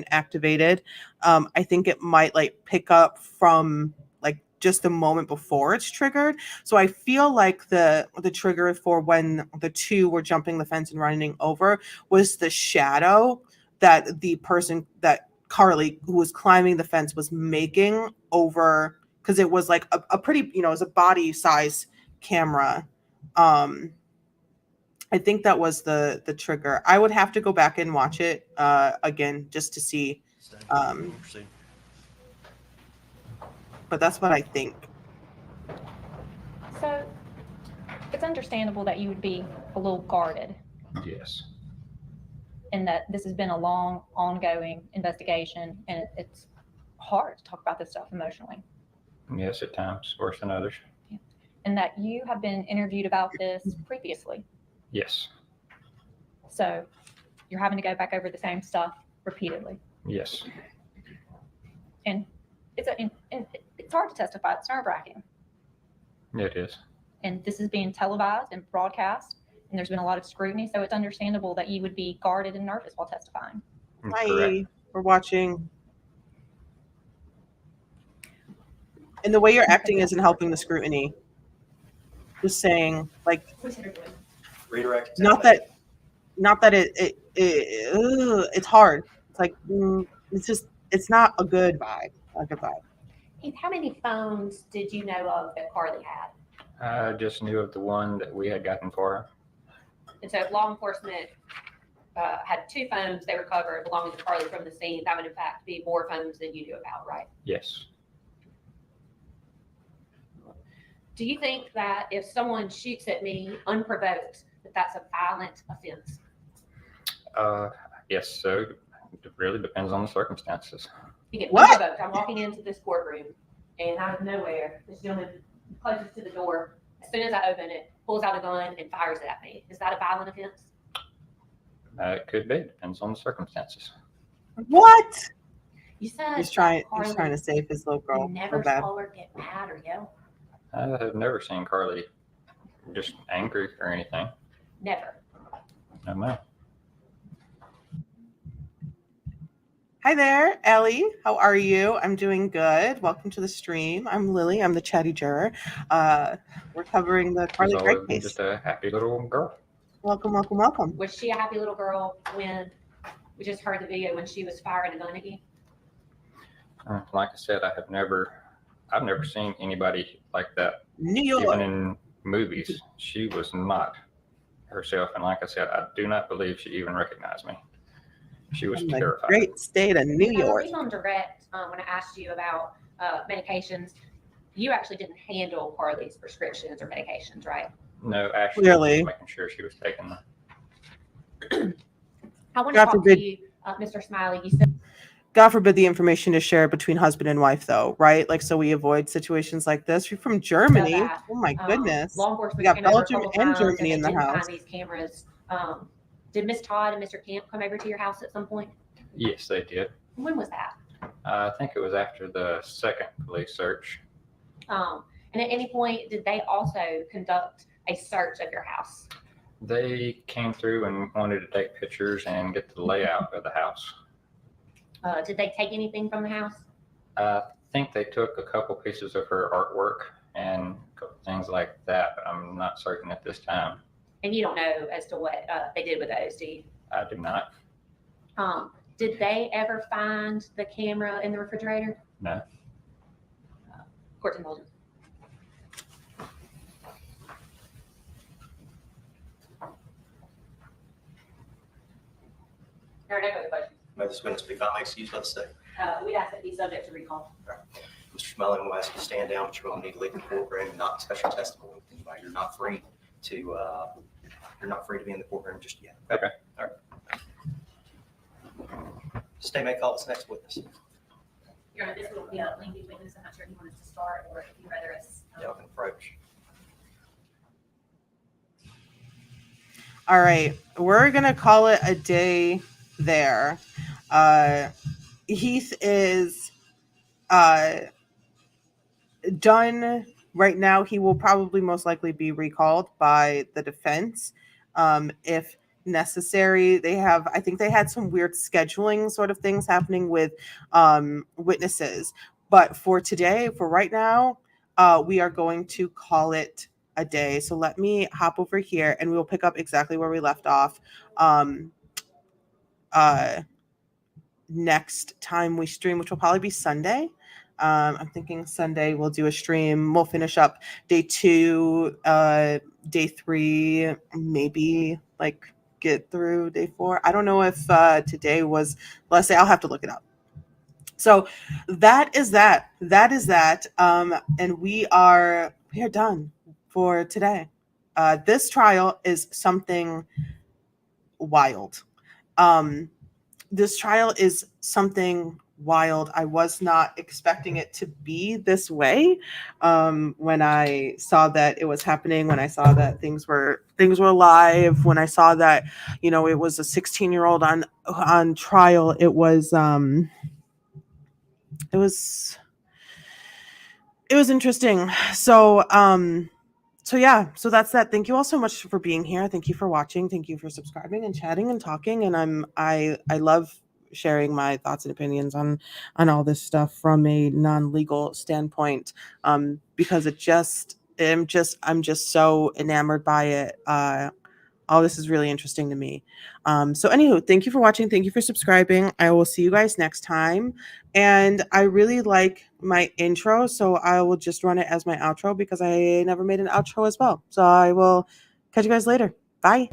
activated, I think it might like pick up from like just a moment before it's triggered. So I feel like the trigger for when the 2 were jumping the fence and running over was the shadow that the person that Carly, who was climbing the fence, was making over, because it was like a pretty, it was a body size camera. I think that was the trigger. I would have to go back and watch it again just to see. But that's what I think. so it's understandable that you would be a little guarded yes. and that this has been a long, ongoing investigation, and it's hard to talk about this stuff emotionally. Yes, at times, worse than others. And that you have been interviewed about this previously. Yes. So you're having to go back over the same stuff repeatedly. Yes. And it's hard to testify. It's nerve-wracking. It is. And this is being televised and broadcast, and there's been a lot of scrutiny. So it's understandable that you would be guarded and nervous while testifying. Hi, Correct. we're watching. And the way you're acting isn't helping the scrutiny. Just saying, like, Redirect. not that it's hard. It's like it's not a good vibe. Not a good vibe. Keith, how many phones did you know of that Carly had? I just knew of the one that we had gotten for her. And so if law enforcement had 2 phones they recovered belonging to Carly from the scene, that would in fact be more phones than you knew about, right? Yes. Do you think that if someone shoots at me unprovoked, that that's a violent offense? Yes, so it really depends on the circumstances. You get What? unprovoked. I'm walking into this courtroom, and out of nowhere, this gentleman closest to the door. As soon as I open it, pulls out a gun and fires it at me. Is that a violent offense? It could be. Depends on the circumstances. What? You said He's trying Carly, to save his little girl. you never So bad. saw her get mad or yell. I have never seen Carly just angry or anything. Never. No, ma'am. Hi there, Ellie. How are you? I'm doing good. Welcome to the stream. I'm Lily. I'm the Chatty Juror. We're covering the Carly She's Gregg always case. just a happy little girl. Welcome, welcome, welcome. Was she a happy little girl when we just heard the video when she was firing a gun at you? Like I said, I've never seen anybody like that. New Even York. in movies, she was not herself. And like I said, I do not believe she even recognized me. She was In the terrified. great state of New I York. believe on direct, when I asked you about medications, you actually didn't handle Carly's prescriptions or medications, right? No, actually, Clearly. just making sure she was taking them. I want to God talk forbid. to you, Mr. Smiley. You said God forbid the information is shared between husband and wife, though, right? Like, so we avoid situations like this. You're from Germany. that, Oh my goodness. law We enforcement got came over a Belgium couple and times Germany in and the they didn't house. find these cameras. Did Miss Todd and Mr. Camp come over to your house at some point? Yes, they did. When was that? I think it was after the second police search. And at any point, did they also conduct a search of your house? They came through and wanted to take pictures and get the layout of the house. Did they take anything from the house? I think they took a couple pieces of her artwork and a couple things like that, but I'm not certain at this time. And you don't know as to what they did with those, do you? I do not. Did they ever find the camera in the refrigerator? No. Court's indulgence. There are no further questions. May this witness be found excused by the state. We'd ask that be subject to recall. Mr. Smiley, we'll ask you to stand down, but you're going to need to leave the courtroom and not discuss your testimony with anybody. You're not free to be in the courtroom just yet. Okay. All right. State may call its next witness. Your Honor, this will be a lengthy witness. I'm not sure if you want us to start or if you'd rather us. Y'all can approach. All right. We're going to call it a day there. Heath is done right now. He will probably most likely be recalled by the defense if necessary. I think they had some weird scheduling sort of things happening with witnesses. But for today, for right now, we are going to call it a day. So let me hop over here and we will pick up exactly where we left off next time we stream, which will probably be Sunday. I'm thinking Sunday we'll do a stream. We'll finish up day 2, day 3, maybe like get through day 4. I don't know if today was, let's say, I'll have to look it up. So that is that. And we are done for today. This trial is something wild. This trial is something wild. I was not expecting it to be this way. When I saw that it was happening, when I saw that things were live, when I saw that, it was a 16-year-old on trial, it was interesting. So yeah, so that's that. Thank you all so much for being here. Thank you for watching. Thank you for subscribing and chatting and talking. And I love sharing my thoughts and opinions on all this stuff from a non-legal standpoint, because I'm just so enamored by it. All this is really interesting to me. So anywho, thank you for watching. Thank you for subscribing. I will see you guys next time. And I really like my intro, so I will just run it as my outro because I never made an outro as well. So I will catch you guys later. Bye.